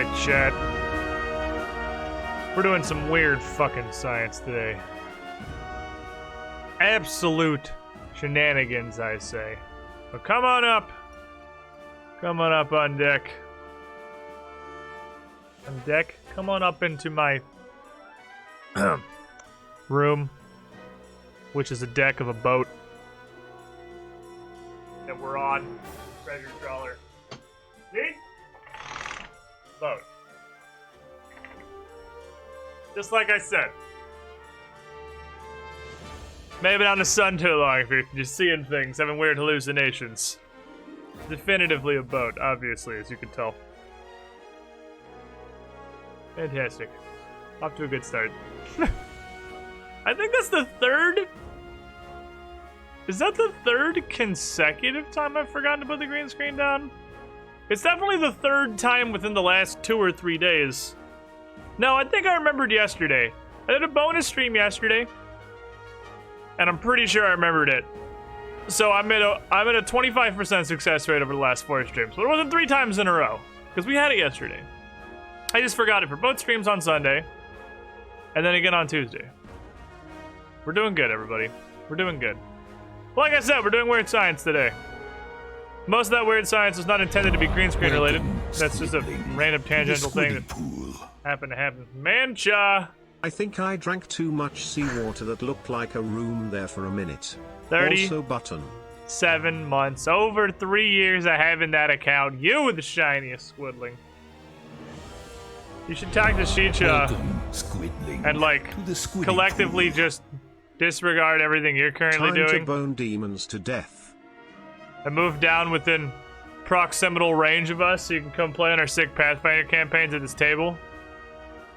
Alright, chat. We're doing some weird fucking science today. Absolute shenanigans, I say. But come on up. Come on up on deck. On deck? Come on up into my room, which is a deck of a boat that we're on. Treasure Trawler. See? Boat. Just like I said. Maybe been on the sun too long if you're just seeing things, having weird hallucinations. Definitively a boat, obviously, as you can tell. Fantastic. Off to a good start. I think that's the third... Is that the third consecutive time I've forgotten to put the green screen down? It's definitely the third time within the last 2 or 3 days. No, I think I remembered yesterday. I did a bonus stream yesterday, and I'm pretty sure I remembered it. So I'm at a 25% success rate over the last 4 streams, but it wasn't 3 times in a row because we had it yesterday. I just forgot it for both streams on Sunday, and then again on Tuesday. We're doing good, everybody. We're doing good. Like I said, we're doing weird science today. Most of that weird science is not intended to be green screen related. That's just a random tangential thing that happened to happen. Mancha! I think I drank too much seawater that looked like a room there for a minute. 30. Also button. 7 months. Over 3 years of having that account. You the shiniest squidling. You should talk to Shicha and, like, collectively just disregard everything you're currently doing. Time to bone demons to death. And move down within proximal range of us so you can come play on our sick Pathfinder campaigns at this table.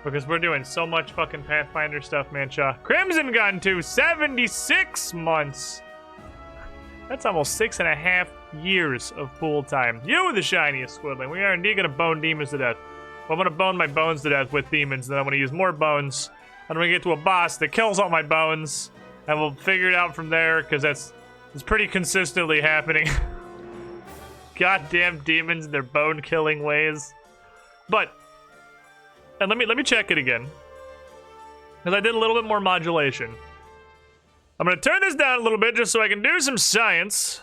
Because we're doing so much fucking Pathfinder stuff, Mancha. Crimson Gun to 76 months. That's almost 6.5 years of pool time. You the shiniest squidling. We are indeed gonna bone demons to death. Well, I'm gonna bone my bones to death with demons, then I'm gonna use more bones. I'm gonna get to a boss that kills all my bones, and we'll figure it out from there, because it's pretty consistently happening. Goddamn demons and their bone-killing ways. But, and let me check it again, because I did a little bit more modulation. I'm gonna turn this down a little bit just so I can do some science.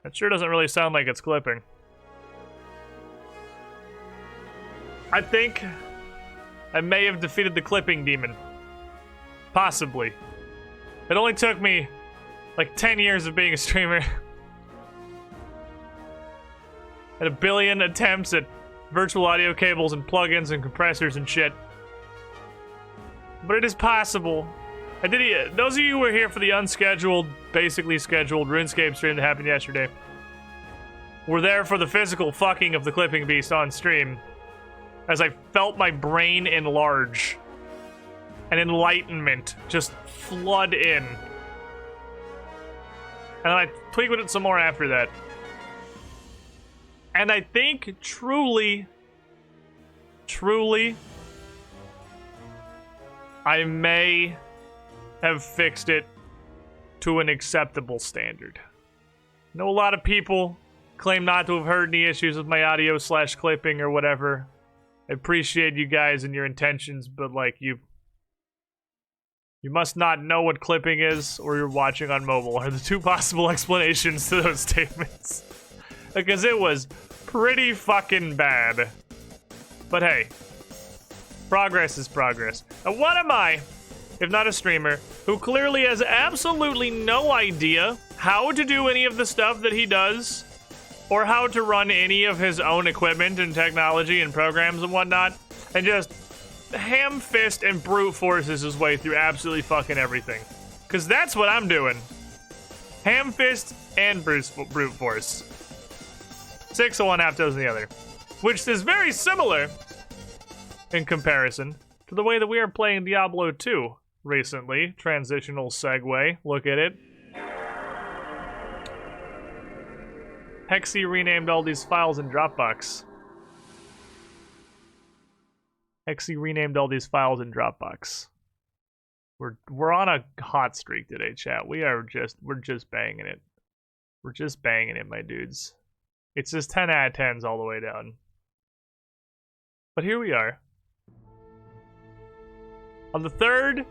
That sure doesn't really sound like it's clipping. I think I may have defeated the clipping demon. Possibly. It only took me like 10 years of being a streamer. And a billion attempts at virtual audio cables and plugins and compressors and shit. But it is possible. Those of you who were here for the unscheduled, basically scheduled RuneScape stream that happened yesterday were there for the physical fucking of the clipping beast on stream, as I felt my brain enlarge and enlightenment just flood in. And then I tweaked with it some more after that. And I think truly, I may have fixed it to an acceptable standard. I know a lot of people claim not to have heard any issues with my audio / clipping or whatever. I appreciate you guys and your intentions, but like you must not know what clipping is, or you're watching on mobile, are the 2 possible explanations to those statements. Because it was pretty fucking bad. But hey, progress is progress. And what am I, if not a streamer, who clearly has absolutely no idea how to do any of the stuff that he does, or how to run any of his own equipment and technology and programs and whatnot, and just ham-fist and brute forces his way through absolutely fucking everything. Because that's what I'm doing. Ham-fist and brute force. 6 of one, half dozen the other. Which is very similar, in comparison, to the way that we are playing Diablo 2 recently. Transitional segue. Look at it. Hexy renamed all these files in Dropbox. We're on a hot streak today, chat. We're just banging it. We're just banging it, my dudes. It's just 10 out of 10s all the way down. But here we are. On the third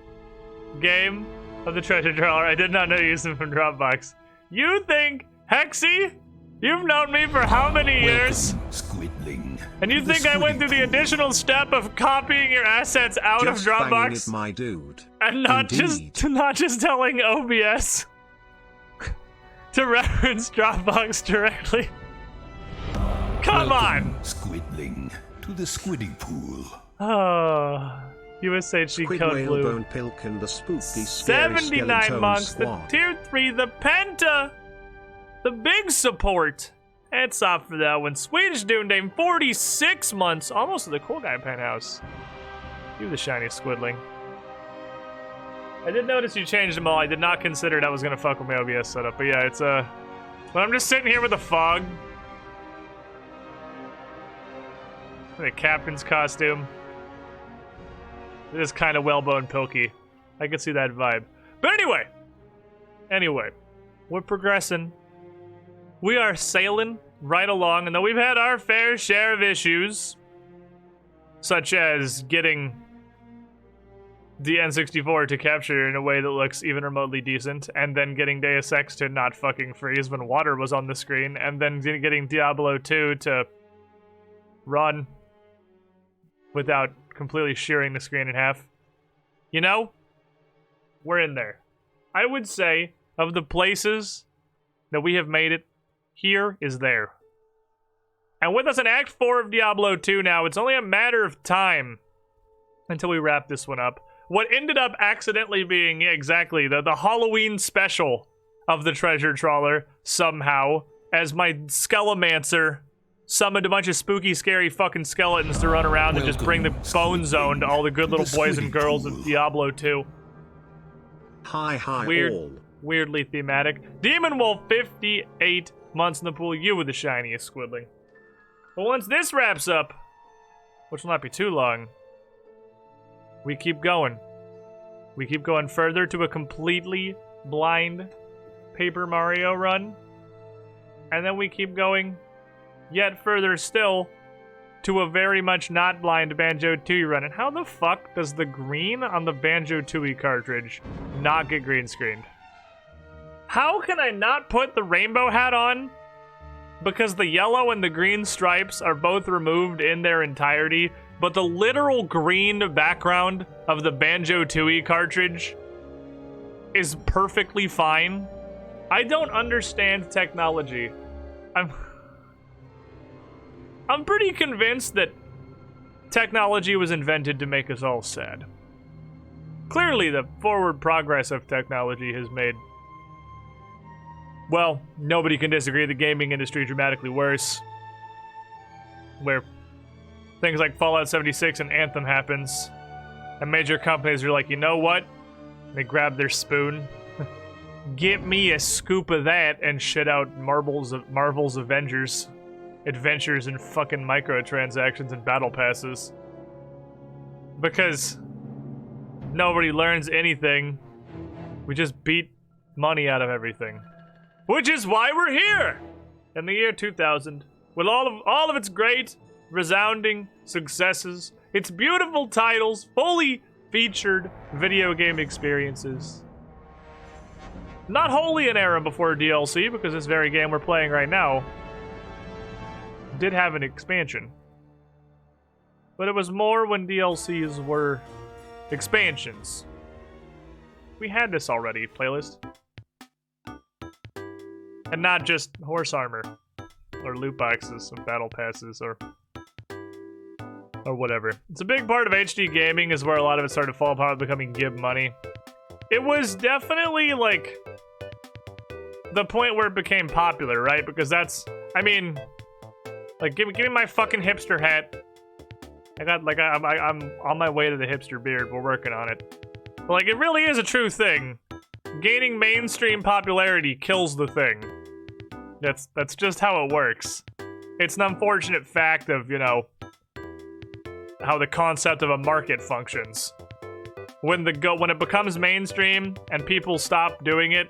game of the treasure trawler, I did not know you used them from Dropbox. You think, Hexy, you've known me for how many years? Squidling. And you think I went through the additional step of copying your assets out Just of banging Dropbox? it, my dude. And not Indeed. just telling OBS to reference Dropbox directly? Come on! Squidling to the squiddy pool. Oh, USHG Squid Code whale Blue. bone pilkin the spooky scary 79 skeleton months, the squad. tier 3, the Penta, the big support. It's off for that one. Swedish Dune Dame, 46 months, almost to the cool guy penthouse. You the shiny squidling. I did notice you changed them all. I did not consider that was gonna fuck with my OBS setup, but yeah, it's but I'm just sitting here with the fog. The captain's costume. It is kind of whalebone pilky. I can see that vibe. But anyway, we're progressing. We are sailing right along, and though we've had our fair share of issues, such as getting the N64 to capture in a way that looks even remotely decent, and then getting Deus Ex to not fucking freeze when water was on the screen, and then getting Diablo 2 to run without completely shearing the screen in half. You know, we're in there. I would say, of the places that we have made it, here is there. And with us in Act 4 of Diablo 2 now, it's only a matter of time until we wrap this one up. What ended up accidentally being, yeah, exactly, the Halloween special of the treasure trawler, somehow, as my Skelemancer summoned a bunch of spooky, scary fucking skeletons to run around and just bring the bone zone to all the good little boys and girls of Diablo 2. Hi Weird, all. weirdly thematic. Demon Wolf, 58 months in the pool. You with the shiniest squidling. But once this wraps up, which will not be too long, we keep going. We keep going further to a completely blind Paper Mario run. And then we keep going yet further still to a very much not blind Banjo-Tooie run. And how the fuck does the green on the Banjo-Tooie cartridge not get green screened? How can I not put the rainbow hat on? Because the yellow and the green stripes are both removed in their entirety, but the literal green background of the Banjo-Tooie cartridge is perfectly fine. I don't understand technology. I'm pretty convinced that technology was invented to make us all sad. Clearly, the forward progress of technology has made, well, nobody can disagree, the gaming industry dramatically worse. Where things like Fallout 76 and Anthem happens, and major companies are like, you know what? They grab their spoon, get me a scoop of that, and shit out Marvel's Avengers adventures and fucking microtransactions and battle passes. Because nobody learns anything. We just beat money out of everything. Which is why we're here in the year 2000 with all of its great, resounding successes, its beautiful titles, fully featured video game experiences. Not wholly an era before DLC, because this very game we're playing right now did have an expansion. But it was more when DLCs were expansions. We had this already, playlist. And not just horse armor, or loot boxes, or battle passes, or whatever. It's a big part of HD gaming, is where a lot of it started to fall apart, becoming give money. It was definitely, like, the point where it became popular, right? Because that's, I mean, like, give me my fucking hipster hat. I'm on my way to the hipster beard. We're working on it. But, like, it really is a true thing. Gaining mainstream popularity kills the thing. That's just how it works. It's an unfortunate fact of, you know, how the concept of a market functions. When it becomes mainstream and people stop doing it,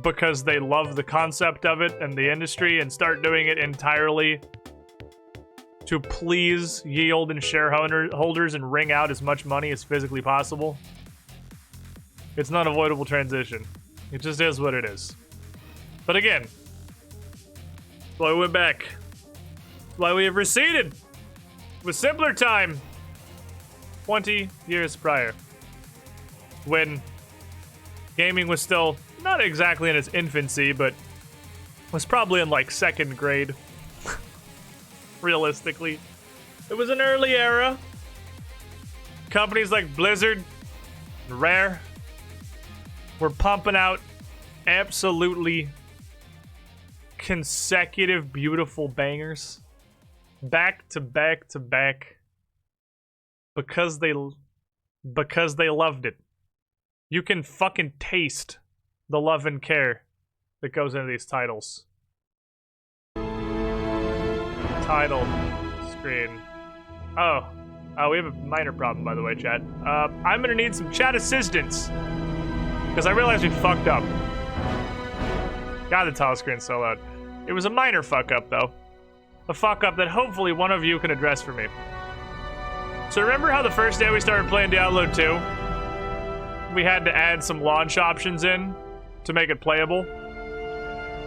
because they love the concept of it and the industry and start doing it entirely to please yield and shareholders and wring out as much money as physically possible, it's not an avoidable transition. It just is what it is. But again, that's why we went back. That's why we have receded. With simpler time 20 years prior, when gaming was still not exactly in its infancy, but was probably in like 2nd grade. Realistically, it was an early era. Companies like Blizzard and Rare were pumping out absolutely consecutive beautiful bangers back to back to back because they loved it. You can fucking taste the love and care that goes into these titles. Title screen. Oh, we have a minor problem, by the way, chat. I'm gonna need some chat assistance because I realized we fucked up. God, the title screen's so loud. It was a minor fuck up, though. A fuck up that hopefully one of you can address for me. So remember how the first day we started playing Diablo 2, we had to add some launch options in to make it playable?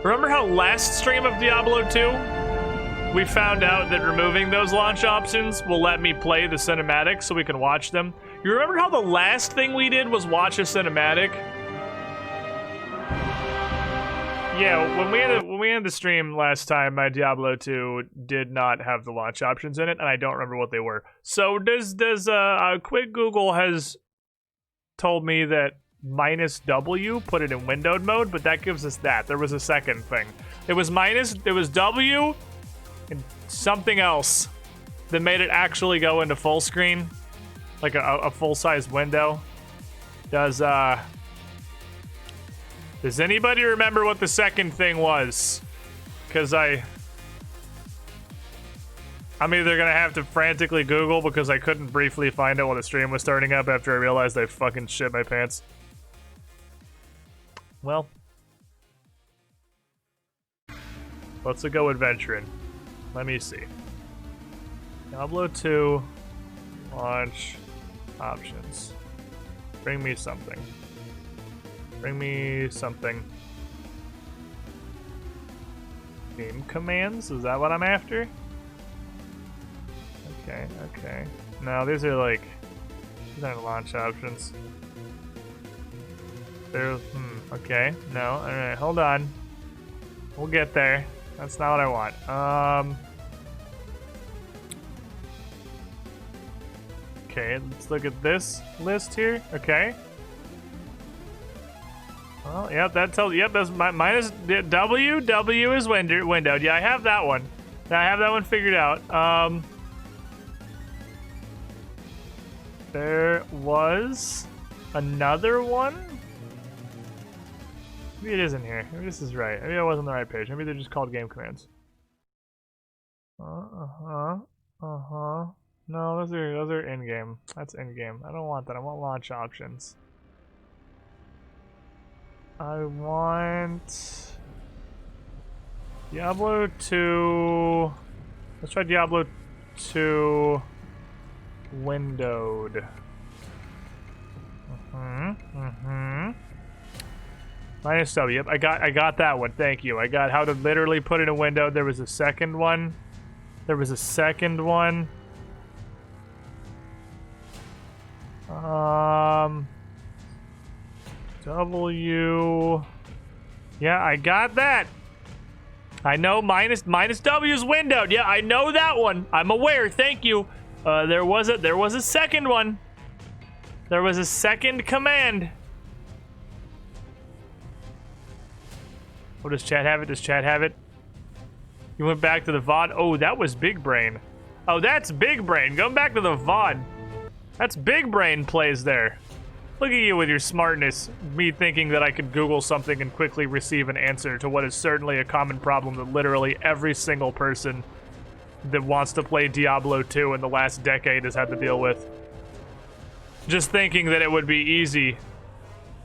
Remember how last stream of Diablo 2, we found out that removing those launch options will let me play the cinematics so we can watch them? You remember how the last thing we did was watch a cinematic? Yeah, when we ended the stream last time, my Diablo 2 did not have the launch options in it, and I don't remember what they were. So does quick Google has told me that -W put it in windowed mode, but that gives us that. There was a second thing. It was W and something else that made it actually go into full screen, like a full-size window. Does anybody remember what the second thing was? Because I'm either gonna have to frantically Google because I couldn't briefly find it while the stream was starting up after I realized I fucking shit my pants. Well, let's go adventuring. Let me see. Diablo 2 launch options. Bring me something. Bring me something. Game commands? Is that what I'm after? Okay. No, these aren't launch options. They're, okay. No, alright, hold on. We'll get there. That's not what I want. Okay, let's look at this list here. Okay. Well, yep, that tells. Yep, that's minus W. W is windowed. Yeah, I have that one. I have that one figured out. There was another one. Maybe it isn't here. Maybe this is right. Maybe I was on the right page. Maybe they're just called game commands. No, those are in-game. That's in-game. I don't want that. I want launch options. I want Diablo 2. Let's try Diablo 2 windowed. Minus W. Yep, I got that one. Thank you. I got how to literally put it in window. There was a second one. W. Yeah, I got that. I know minus W is windowed. Yeah, I know that one. I'm aware. Thank you. There was a second one. There was a second command. Oh, does chat have it? Does chat have it? You went back to the VOD. Oh, that was Big Brain. Oh, that's Big Brain. Going back to the VOD. That's Big Brain plays there. Look at you with your smartness. Me thinking that I could Google something and quickly receive an answer to what is certainly a common problem that literally every single person that wants to play Diablo 2 in the last decade has had to deal with. Just thinking that it would be easy,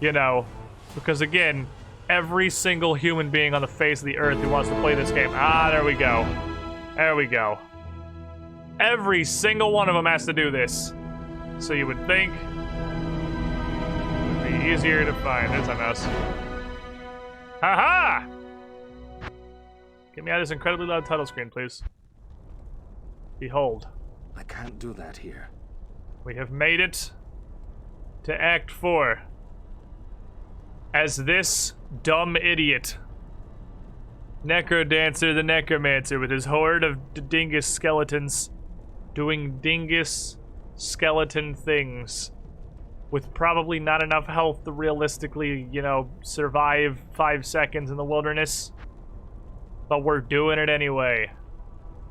you know, because again, every single human being on the face of the earth who wants to play this game. Ah, there we go. There we go. Every single one of them has to do this. So you would think it would be easier to find. There's a mouse. Haha! Get me out of this incredibly loud title screen, please. Behold. I can't do that here. We have made it to Act 4. As this dumb idiot, Necrodancer the Necromancer, with his horde of dingus skeletons doing dingus skeleton things with probably not enough health to realistically, you know, survive 5 seconds in the wilderness. But we're doing it anyway.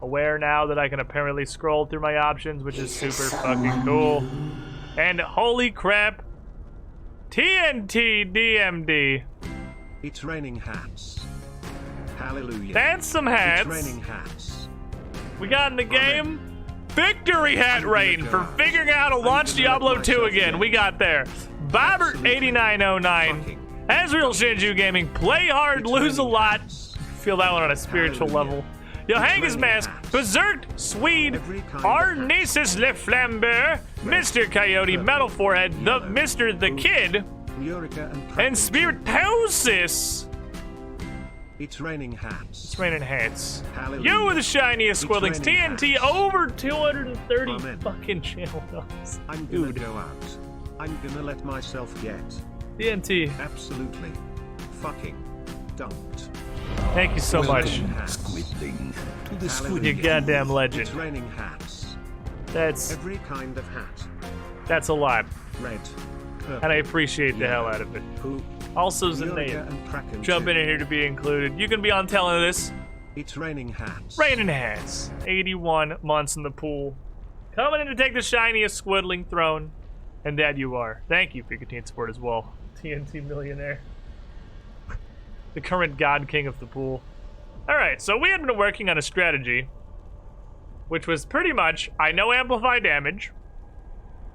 Aware now that I can apparently scroll through my options, which is super fucking cool. And holy crap, TNT DMD. It's raining hats. Hallelujah. That's some hats. It's raining hats. We got in the game. Victory hat rain for figuring out how to launch Diablo 2 again. We got there. Bobbert8909. Azrael Shinju Gaming. Play hard, lose a lot. Feel that one on a spiritual level. Johannes Mask, Berserk, Swede, Arnesis Le Flambeur, Mr. Coyote, Metal Forehead, the Mr. the Kid, and Spiritosis. It's raining hats. It's raining hats. Hallelujah. You with the shiniest squidlings. TNT hats. over 230 Amen. fucking channel numbers. I'm gonna go out. I'm gonna let myself get TNT, absolutely fucking dumped. thank you so much. Squidling to the Hallelujah. You squiddy goddamn It's legend. raining hats. That's Every kind of hat. a lot. Red, purple, And I appreciate the hell out of it. who, Also, Eureka Zendaya, and Kraken jump in too. here to be included. You can be on telling this. It's raining hats. Raining hats. 81 months in the pool. Coming in to take the shiniest squidling throne. And that you are. Thank you for your continued support as well. TNT Millionaire. The current God King of the pool. Alright, so we had been working on a strategy, which was pretty much, I know amplify damage.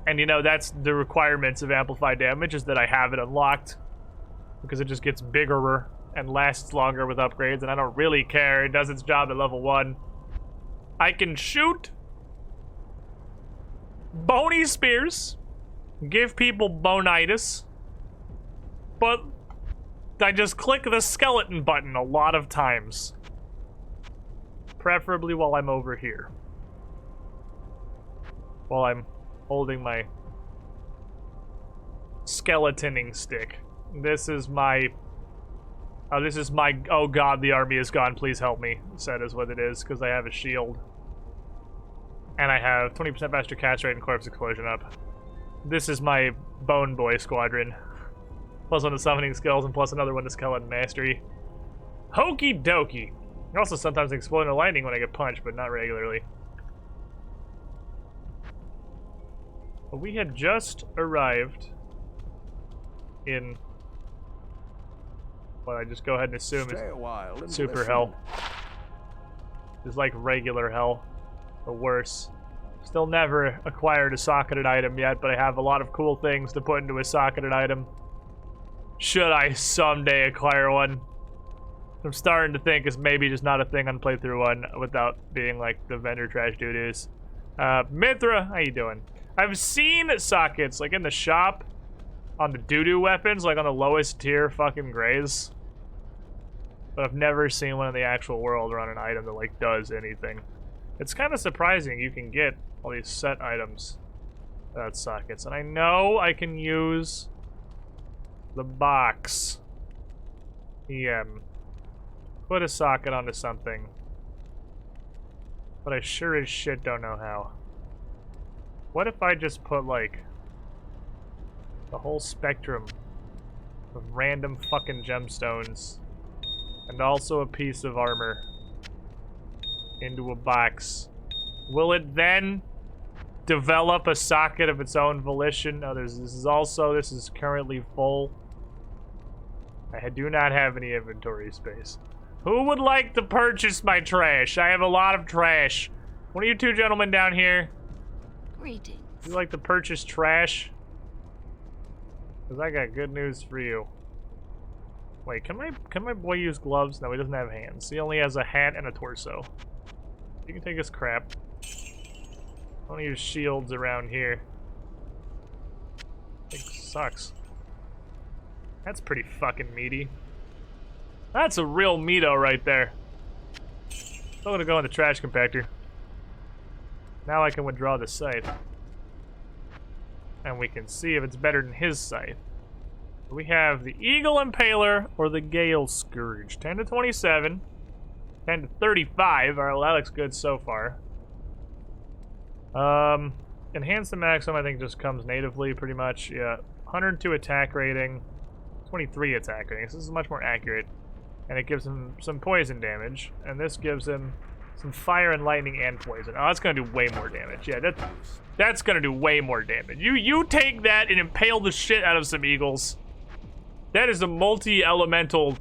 And you know, that's the requirements of amplify damage, is that I have it unlocked. Because it just gets bigger and lasts longer with upgrades, and I don't really care. It does its job at level 1. I can shoot bony spears, give people bonitis, but I just click the skeleton button a lot of times. Preferably while I'm over here. While I'm holding my skeletoning stick. This is my... oh god, the army is gone, please help me. Said is what it is, because I have a shield. And I have 20% faster cast rate and corpse explosion up. This is my Bone Boy squadron. Plus 1 to summoning skills, and plus another 1 to skeleton mastery. Hokey dokey. I also sometimes explode into lightning when I get punched, but not regularly. But we had just arrived in... what I just go ahead and assume is super hell. It's like regular hell, but worse. Still never acquired a socketed item yet, but I have a lot of cool things to put into a socketed item. Should I someday acquire one? I'm starting to think it's maybe just not a thing on playthrough 1 without being like the vendor trash dude is. Mithra, how you doing? I've seen sockets like in the shop on the doo-doo weapons, like on the lowest tier fucking grays. But I've never seen one in the actual world or on an item that like does anything. It's kind of surprising you can get all these set items without sockets. And I know I can use the box. Put a socket onto something. But I sure as shit don't know how. What if I just put like the whole spectrum of random fucking gemstones and also a piece of armor into a box? Will it then develop a socket of its own volition? Oh, this is currently full. I do not have any inventory space. Who would like to purchase my trash? I have a lot of trash. One of you two gentlemen down here, Greetings. you like to purchase trash? Because I got good news for you. Wait, can my boy use gloves? No, he doesn't have hands. He only has a hat and a torso. You can take his crap. I don't use shields around here. It sucks. That's pretty fucking meaty. That's a real meato right there. Still gonna go in the trash compactor. Now I can withdraw the scythe. And we can see if it's better than his scythe. We have the Eagle Impaler or the Gale Scourge. 10 to 27. 10 to 35. Alright, well, that looks good so far. Enhance the maximum, I think, just comes natively, pretty much. Yeah. 102 attack rating. 23 attack rating. So this is much more accurate. And it gives him some poison damage. And this gives him some fire and lightning and poison. Oh, that's gonna do way more damage. Yeah, that's gonna do way more damage. You take that and impale the shit out of some eagles. That is a multi-elemental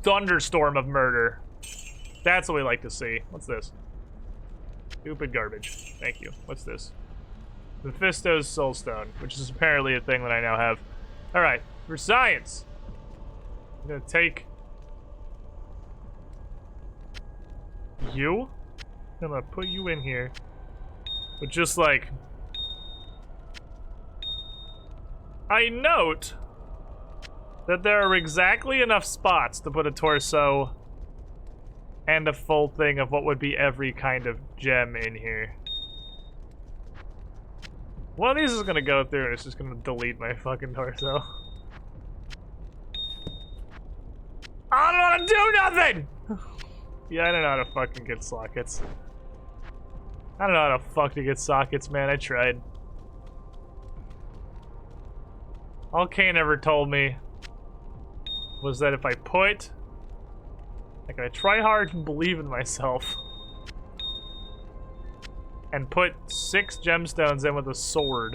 thunderstorm of murder. That's what we like to see. What's this? Stupid garbage. Thank you. What's this? Mephisto's Soulstone, which is apparently a thing that I now have. Alright, for science. I'm gonna take you. I'm gonna put you in here. But just like... I note that there are exactly enough spots to put a torso and a full thing of what would be every kind of gem in here. One of these is gonna go through and it's just gonna delete my fucking torso. I don't know how to do nothing! Yeah, I don't know how to fucking get sockets. I don't know how to fuck to get sockets, man. I tried. All Kane ever told me was that if I put... Like, I try hard and believe in myself. And put 6 gemstones in with a sword,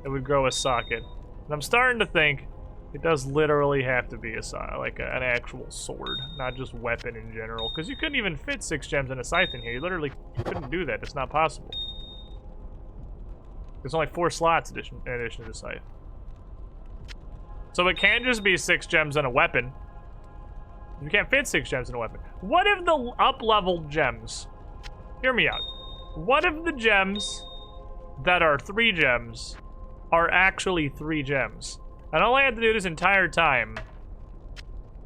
it would grow a socket. And I'm starting to think it does literally have to be a like an actual sword, not just weapon in general. Because you couldn't even fit 6 gems in a scythe in here. You literally couldn't do that. It's not possible. There's only 4 slots in addition to the scythe. So it can just be 6 gems in a weapon. You can't fit 6 gems in a weapon. What if the up-leveled gems... Hear me out. What if the gems that are 3 gems are actually 3 gems? And all I had to do this entire time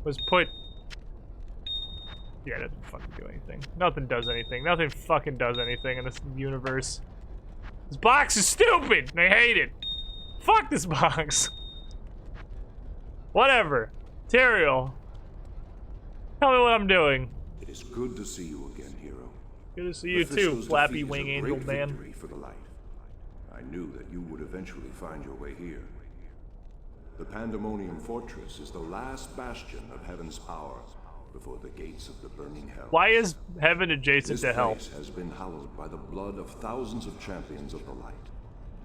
was put... Yeah, it doesn't fucking do anything. Nothing does anything. Nothing fucking does anything in this universe. This box is stupid! And I hate it! Fuck this box! Whatever. Tyrael. Tell me what I'm doing. It is good to see you again, hero. Good to see you too, flappy wing angel man. For the light. I knew that you would eventually find your way here. The Pandemonium Fortress is the last bastion of heaven's power before the gates of the burning hell. Why is heaven adjacent to hell? This place has been hallowed by the blood of thousands of champions of the light,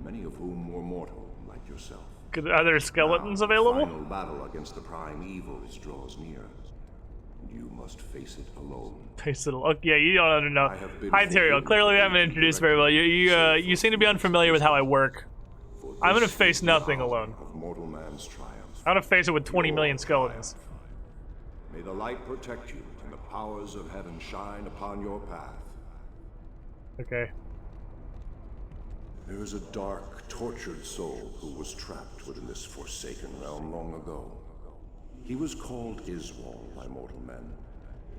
many of whom were mortal, like yourself. Are there skeletons now, available? The final battle against the prime evils draws near. You must face it alone. Face it alone. Yeah, you don't know. Hi, Tyrael. Clearly, we haven't introduced very well. You seem to be unfamiliar with how I work. I'm gonna face nothing alone. Mortal man's triumph. I'm gonna face it with 20 million skeletons. May the light protect you and the powers of heaven shine upon your path. Okay. There is a dark, tortured soul who was trapped within this forsaken realm long ago. He was called Iswal by mortal men,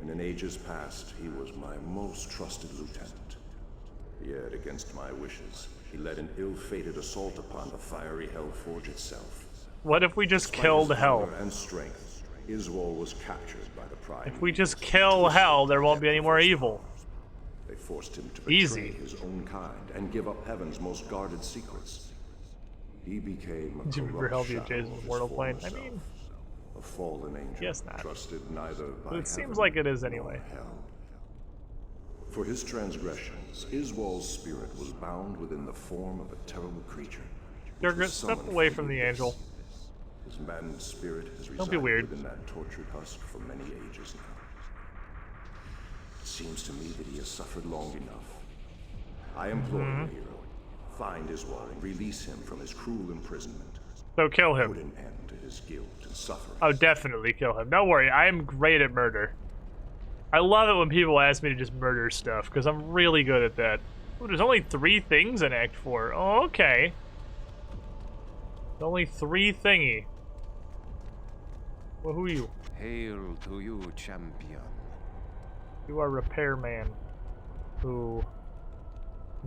and in ages past he was my most trusted lieutenant. Yet, against my wishes, he led an ill-fated assault upon the fiery Hellforge itself. What if we just killed Hell? And strength, Iswal was captured by the Prime. If we just kill Hell, there won't be any more evil. They forced him to betray his own kind and give up heaven's most guarded secrets. He became a corrupt shadow of his mortal plane. former I mean, a fallen angel, guess not. trusted neither by But it seems heaven like it is nor anyway. hell. For his transgressions, Iswal's spirit was bound within the form of a terrible creature. Durga, step away from the angel. His maddened spirit has Don't be weird. resided within that tortured husk for many ages now. It seems to me that he has suffered long enough. I implore you, hero, find Iswal and release him from his cruel imprisonment. So kill Put him. an end to his guilt and suffering. Oh, definitely kill him. Don't worry, I am great at murder. I love it when people ask me to just murder stuff, because I'm really good at that. Ooh, there's only 3 things in Act 4. Oh, okay. Only 3 thingy. Well, who are you? Hail to you, champion. You are Repairman, who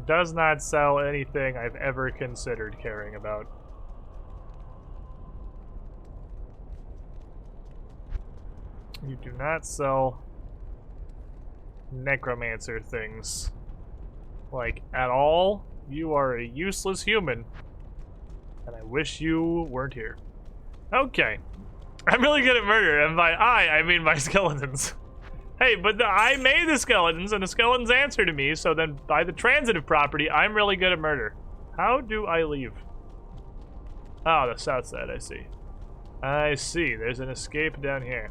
does not sell anything I've ever considered caring about. You do not sell necromancer things. Like, at all. You are a useless human. And I wish you weren't here. Okay. I'm really good at murder, and by I mean my skeletons. Hey, but I made the skeletons, and the skeletons answer to me, so then by the transitive property, I'm really good at murder. How do I leave? Oh, the south side, I see. I see, there's an escape down here.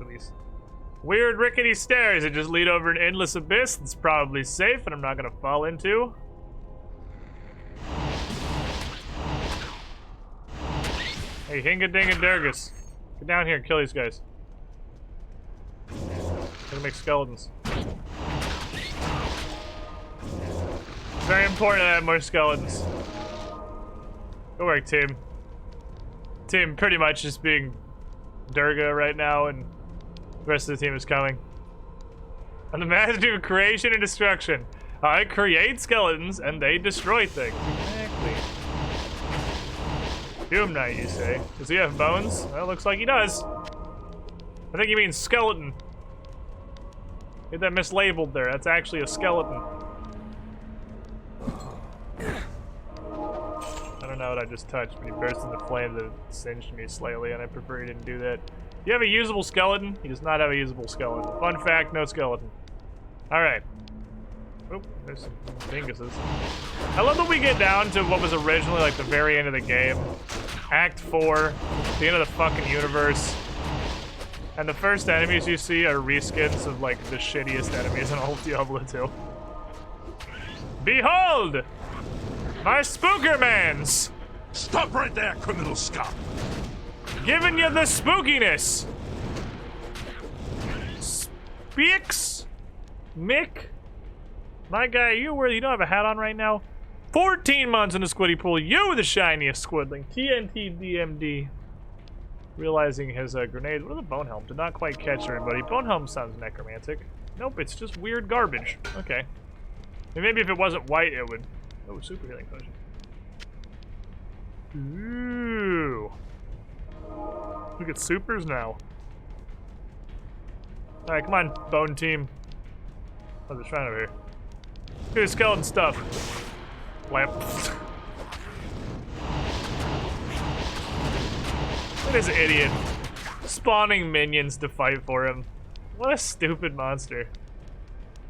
These weird rickety stairs that just lead over an endless abyss. It's probably safe, and I'm not gonna fall into. Hey, Hinga Dinga Durgus. Get down here and kill these guys. Gonna make skeletons. Very important to have more skeletons. Good work, team. Team pretty much just being Durga right now, and the rest of the team is coming. On the magnitude of creation and destruction. I create skeletons and they destroy things. Exactly. Doom Knight, you say? Does he have bones? Well, looks like he does. I think you mean skeleton. Get that mislabeled there. That's actually a skeleton. I don't know what I just touched, but he burst into flames that singed me slightly, and I prefer he didn't do that. Do you have a usable skeleton? He does not have a usable skeleton. Fun fact, no skeleton. Alright. Oh, there's some dinguses. I love that we get down to what was originally like the very end of the game. Act 4, the end of the fucking universe. And the first enemies you see are reskins of like the shittiest enemies in all of Diablo 2. Behold! My Spookermans! Stop right there, criminal scum! Giving you the spookiness! Speaks? Mick? My guy, you don't have a hat on right now? 14 months in the squiddy pool, you the shiniest squidling. TNT DMD. Realizing his grenade, what are the bone helm? Did not quite catch everybody. Bone helm sounds necromantic. Nope, it's just weird garbage. Okay. And maybe if it wasn't white, it would. Oh, super healing potion. Ooh. Look at supers now. Alright, come on, bone team. Oh, they're trying over here. Look at skeleton stuff. Lamp. What is idiot? Spawning minions to fight for him. What a stupid monster.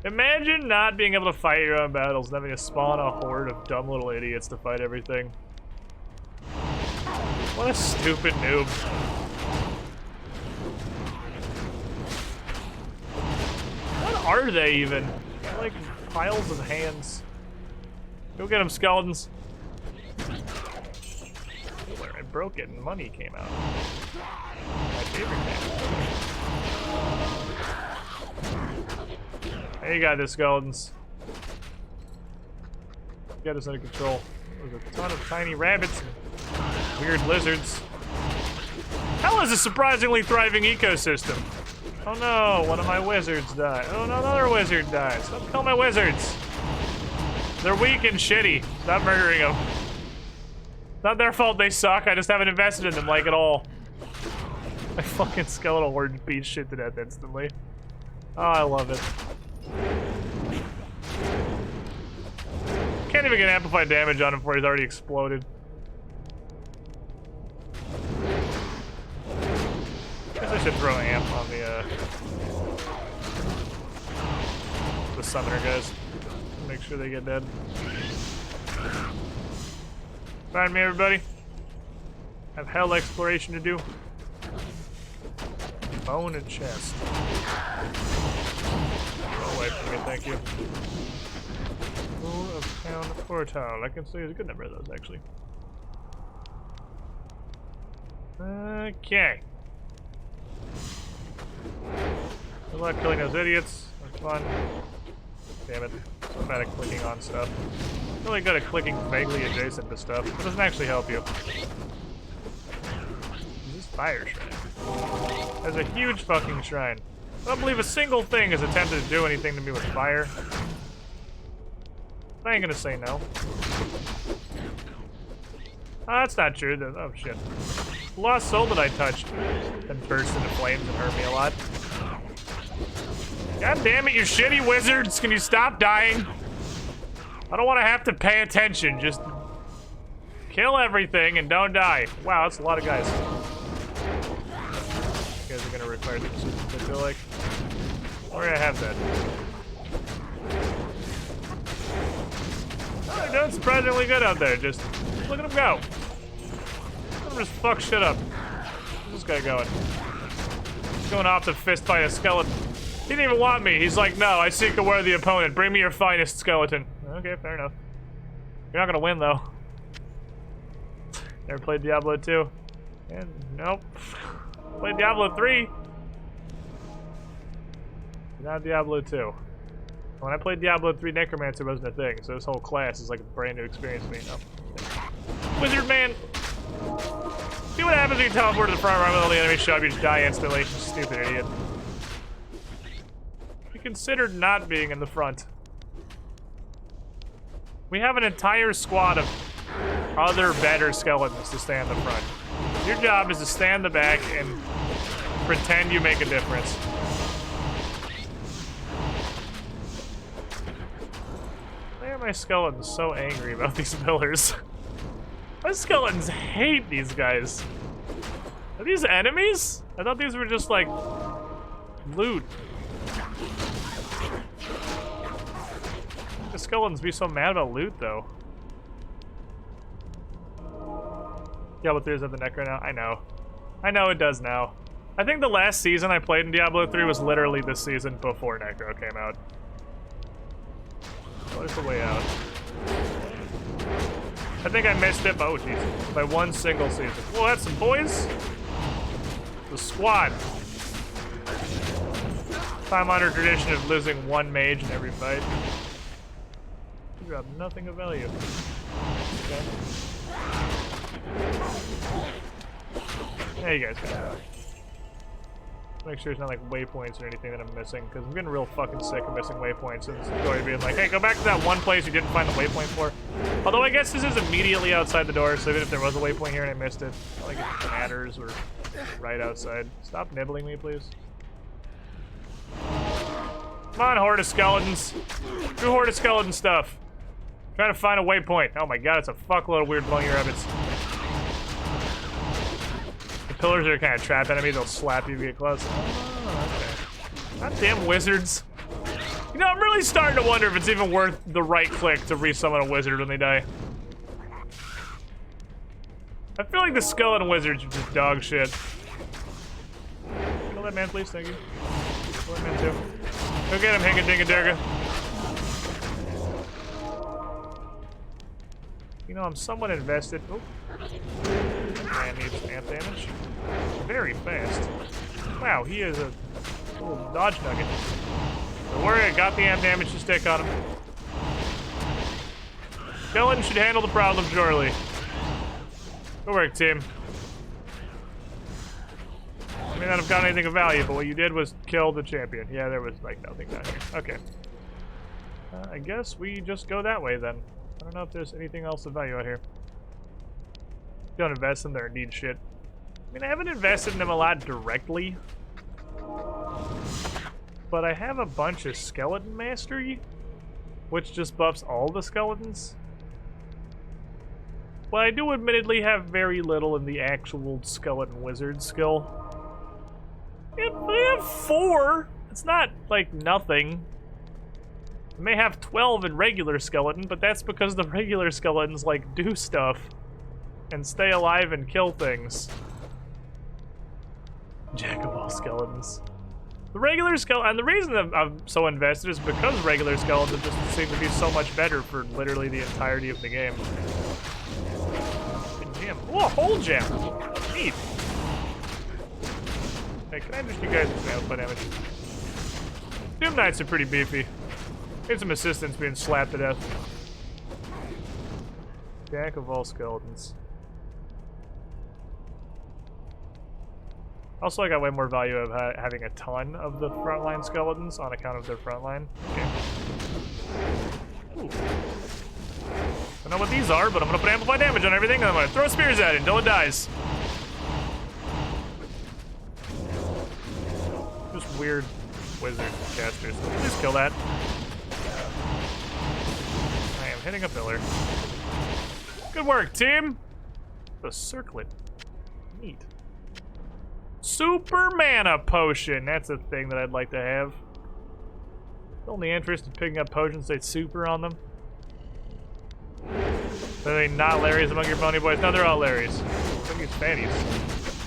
Imagine not being able to fight your own battles and having to spawn a horde of dumb little idiots to fight everything. What a stupid noob. What are they even? They're like piles of hands. Go get them, skeletons. I broke it and money came out. My favorite man. Hey, you got this, skeletons. Get us under control. There's a ton of tiny rabbits and weird lizards. Hell is a surprisingly thriving ecosystem. Oh no, one of my wizards died. Oh no, another wizard died. Stop killing my wizards. They're weak and shitty. Stop murdering them. Not their fault they suck, I just haven't invested in them like at all. My fucking skeletal horde beats shit to death instantly. Oh, I love it. Can't even get amplified damage on him before he's already exploded. Guess I should throw an amp on the summoner guys. Make sure they get dead. Find me, everybody. Have hell exploration to do. Bone and chest. Go away from me, thank you. Pool of Town Portal. I can see there's a good number of those, actually. Okay. Good luck killing those idiots. That's fun. Damn it. So bad at clicking on stuff. Really good at clicking vaguely adjacent to stuff. It doesn't actually help you. This fire shrine. There's a huge fucking shrine. I don't believe a single thing has attempted to do anything to me with fire. I ain't gonna say no. Oh, that's not true. Oh, shit. The lost soul that I touched and burst into flames and hurt me a lot. God damn it, you shitty wizards! Can you stop dying? I don't want to have to pay attention. Just kill everything and don't die. Wow, that's a lot of guys. You guys are gonna require this, I feel like. Where do I have that? Oh, they're doing surprisingly good out there. Just look at them go. Let them just fuck shit up. Where's this guy going? He's going off to fist fight a skeleton. He didn't even want me. He's like, no, I seek a worthy opponent. Bring me your finest skeleton. Okay, fair enough. You're not gonna win, though. Never played Diablo 2. And nope. Played Diablo 3. Not Diablo 2. When I played Diablo 3, Necromancer wasn't a thing, so this whole class is like a brand new experience for me. Oh. Wizard man! See what happens when you teleport to the front row when the enemy show up, you just die instantly. Stupid idiot. We considered not being in the front. We have an entire squad of other better skeletons to stay in the front. Your job is to stand in the back and pretend you make a difference. Why are my skeletons so angry about these pillars? My skeletons hate these guys. Are these enemies? I thought these were just like loot. The skeletons be so mad about loot though. Diablo 3 is at the neck right now. I know. I know it does now. I think the last season I played in Diablo 3 was literally the season before Necro came out. What is the way out? I think I missed it, oh jeez, by one single season. Well, that's some boys. The squad. Time-honored tradition of losing one mage in every fight. You have nothing of value. Okay. Yeah, you guys got it. Make sure there's not like waypoints or anything that I'm missing, because I'm getting real fucking sick of missing waypoints and Story being like, hey, go back to that one place you didn't find the waypoint for. Although I guess this is immediately outside the door, so even if there was a waypoint here and I missed it, it's not like it matters. We're right outside. Stop nibbling me, please. Come on, horde of skeletons. Do horde of skeleton stuff. Trying to find a waypoint. Oh my god, it's a fuckload of weird blowing rabbits. The pillars are kind of trap enemies. They'll slap you if you get close. Oh, okay. Goddamn wizards. You know, I'm really starting to wonder if it's even worth the right click to resummon a wizard when they die. I feel like the skeleton wizards are just dog shit. Kill that man, please. Thank you. Kill that man, too. Go get him, Hinga-Dinga-Durga. You know, I'm somewhat invested. Oh. Man needs amp damage. Very fast. Wow, he is a little dodge nugget. Don't worry, I got the amp damage to stick on him. Skeleton should handle the problem shortly. Good work, team. I may not have got anything of value, but what you did was kill the champion. Yeah, there was like nothing down here. Okay. I guess we just go that way then. I don't know if there's anything else of value out here. Don't invest in their need shit. I mean, I haven't invested in them a lot directly. But I have a bunch of skeleton mastery, which just buffs all the skeletons. But I do admittedly have very little in the actual skeleton wizard skill. I have 4. It's not like nothing. I may have 12 in regular skeleton, but that's because the regular skeletons like do stuff and stay alive and kill things. Jack of all skeletons. The regular skeleton, and the reason that I'm so invested is because regular skeletons just seem to be so much better for literally the entirety of the game. Gem. Oh, a whole gem. Neat. Hey, can I just you guys some amplify damage? Doom Knights are pretty beefy. Need some assistance being slapped to death. Jack of all skeletons. Also, I got way more value of having a ton of the frontline skeletons on account of their frontline. Okay. Ooh. I don't know what these are, but I'm gonna put amplify damage on everything, and I'm gonna throw spears at it until it dies. Just weird wizard casters. Please kill that. I am hitting a pillar. Good work, team! The circlet. Neat. Super mana potion. That's a thing that I'd like to have. The only interest in picking up potions say super on them. Are they not Larrys among your pony boys? No, they're all Larrys. Look at fannies.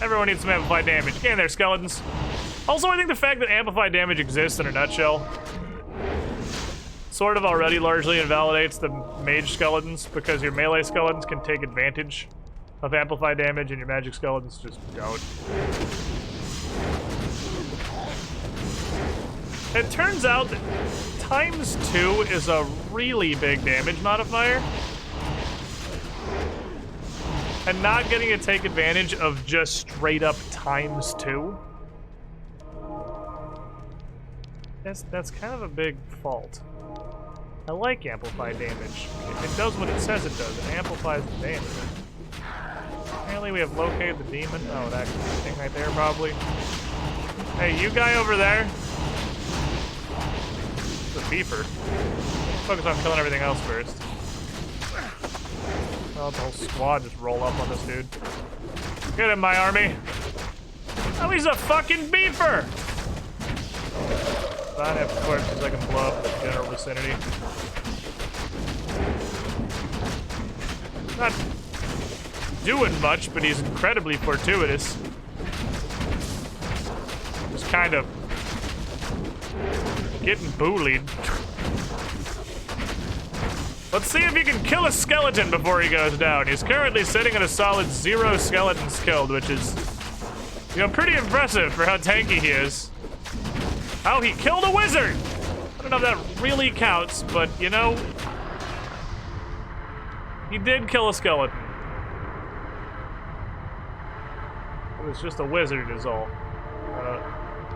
Everyone needs some amplified damage. Get in there, skeletons. Also, I think the fact that amplified damage exists in a nutshell sort of already largely invalidates the mage skeletons, because your melee skeletons can take advantage of amplified damage and your magic skeletons just don't. It turns out that ×2 is a really big damage modifier. And not getting to take advantage of just straight up ×2. That's kind of a big fault. I like amplified damage. It does what it says it does. It amplifies the damage. Apparently we have located the demon. Oh, that thing right there, probably. Hey, you guy over there. It's a beeper. Focus on killing everything else first. Oh, the whole squad just roll up on this dude. Get him, my army. Oh, he's a fucking beeper! I don't have corpses I can blow up in the general vicinity. Not doing much, but he's incredibly fortuitous. Just kind of getting bullied. Let's see if he can kill a skeleton before he goes down. He's currently sitting at a solid 0 skeletons killed, which is, you know, pretty impressive for how tanky he is. Oh, he killed a wizard! I don't know if that really counts, but, you know, he did kill a skeleton. It was just a wizard is all.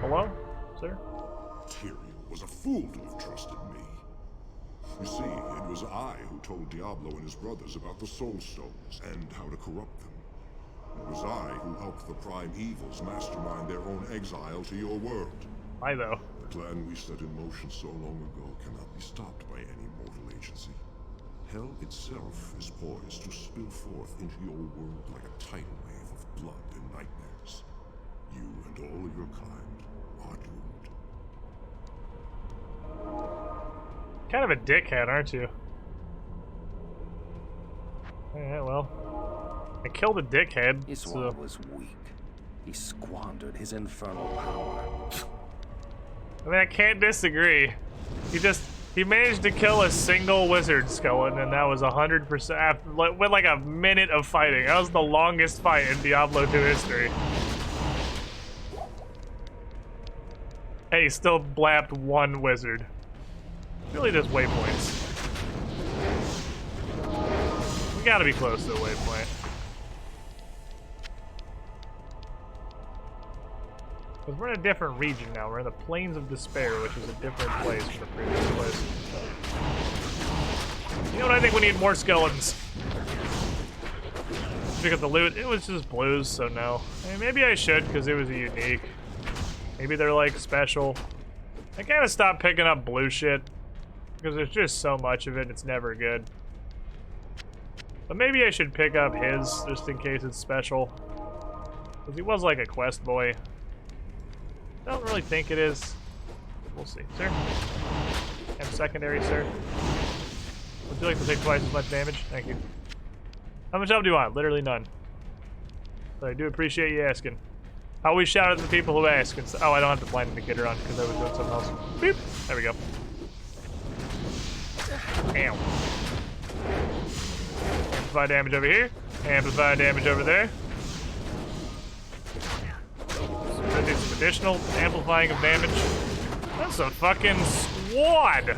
Hello, sir? Tyrion was a fool to have trusted me. You see, it was I who told Diablo and his brothers about the Soul Stones and how to corrupt them. It was I who helped the Prime Evils mastermind their own exile to your world. Why, though? The plan we set in motion so long ago cannot be stopped by any mortal agency. Hell itself is poised to spill forth into your world like a tidal wave of blood and nightmares. You and all of your kind are doomed. Kind of a dickhead, aren't you? Yeah, well, I killed a dickhead. Iswal was weak. He squandered his infernal power. I mean, I can't disagree. He managed to kill a single wizard skeleton, and that was 100% with like a minute of fighting. That was the longest fight in Diablo 2 history. And he still blapped one wizard. Really just waypoints. We gotta be close to a waypoint. Because we're in a different region now. We're in the Plains of Despair, which is a different place from the previous place. You know what? I think we need more skeletons. Pick up the loot. It was just blues, so no. I mean, maybe I should, because it was a unique. Maybe they're, like, special. I kind of stopped picking up blue shit, because there's just so much of it, it's never good. But maybe I should pick up his, just in case it's special. Because he was, like, a quest boy. I don't really think it is. We'll see. Sir? I'm secondary, sir. Would you like to take twice as much damage? Thank you. How much help do you want? Literally none. But I do appreciate you asking. I always shout at the people who ask. And oh, I don't have the blind indicator on because I was doing something else. Beep. There we go. Ow. Amplify damage over here. Amplify damage over there. get some additional amplifying of damage. That's a fucking squad.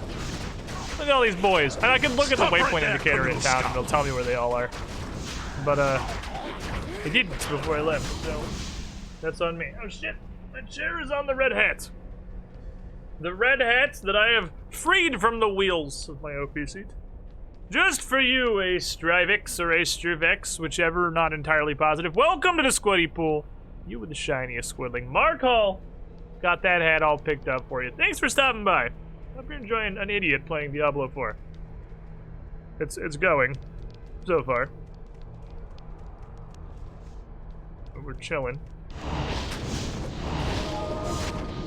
Look at all these boys. And I can look at the waypoint indicator in town and it'll tell me where they all are. But, I didn't before I left, so that's on me. Oh shit, my chair is on the red hat. The red hats that I have freed from the wheels of my OP seat. Just for you, a Strivix or a Strivex, whichever, not entirely positive. Welcome to the Squiddy Pool. You with the shiniest squiddling. Mark Hall got that hat all picked up for you. Thanks for stopping by. Hope you're enjoying an idiot playing Diablo 4. It's going, so far. But we're chilling.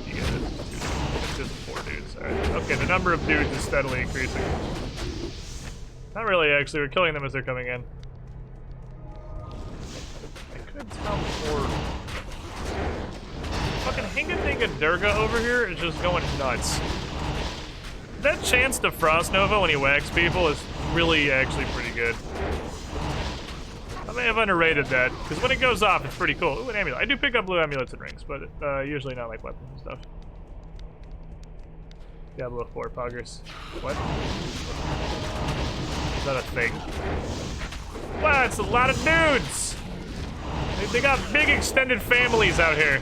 Yeah, it's just 4 dudes. Alright. Okay, the number of dudes is steadily increasing. Not really, actually. We're killing them as they're coming in. I could tell more. Fucking Hingadinga Durga over here is just going nuts. That chance to Frost Nova when he whacks people is really actually pretty good. I may have underrated that, because when it goes off, it's pretty cool. Ooh, an amulet. I do pick up blue amulets and rings, but usually not like weapons and stuff. Diablo 4 poggers. What? Is that a thing? Wow, it's a lot of dudes! They got big extended families out here.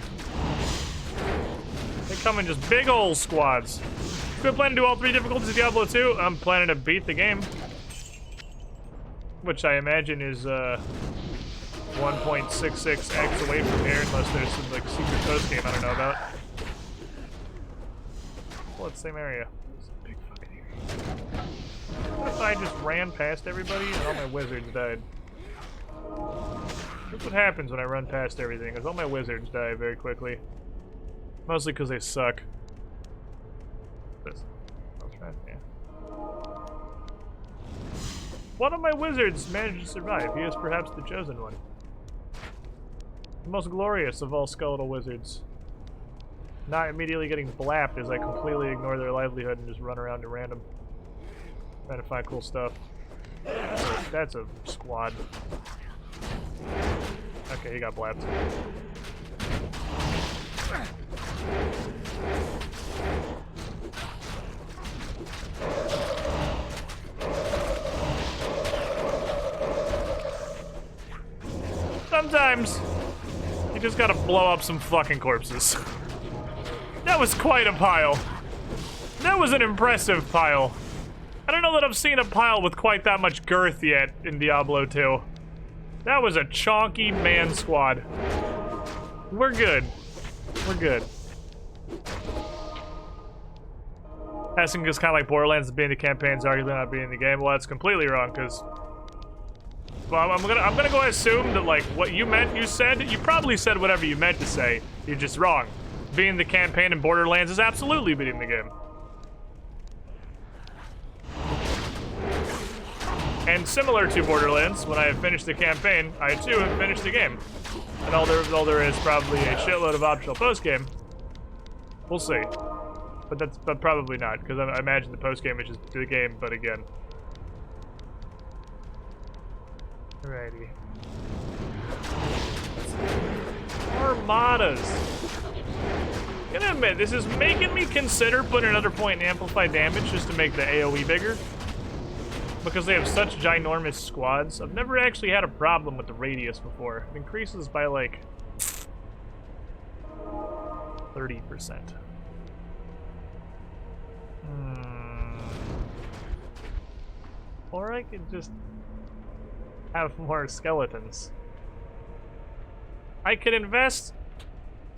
They come in just big old squads. Do I plan to do all 3 difficulties of Diablo 2? I'm planning to beat the game. Which I imagine is 1.66x away from here, unless there's some like secret post game I don't know about. Well, it's the same area. It's a big fucking area. What if I just ran past everybody and all my wizards died? Look what happens when I run past everything, is all my wizards die very quickly. Mostly because they suck. This. I'll try it, yeah. One of my wizards managed to survive. He is perhaps the chosen one. The most glorious of all skeletal wizards. Not immediately getting blapped as I completely ignore their livelihood and just run around at random. Trying to find cool stuff. That's a squad. Okay, he got blapped. Sometimes you just gotta blow up some fucking corpses. That was quite a pile. That was an impressive pile. I don't know that I've seen a pile with quite that much girth yet in Diablo 2. That was a chonky man squad. We're good. We're good. Asking is kind of like Borderlands being the campaign's arguably not being the game. Well, that's completely wrong, because... Well, I'm gonna go assume that, like, what you said, you probably said whatever you meant to say. You're just wrong. Being the campaign in Borderlands is absolutely beating the game. And similar to Borderlands, when I have finished the campaign, I too have finished the game. And all there is probably a shitload of optional post-game. We'll see. But probably not, because I imagine the post-game is just the game, but again. Alrighty. Armadas. I'm gonna admit, this is making me consider putting another point in amplified damage just to make the AoE bigger. Because they have such ginormous squads. I've never actually had a problem with the radius before. It increases by like 30%. Or I could just have more skeletons. I could invest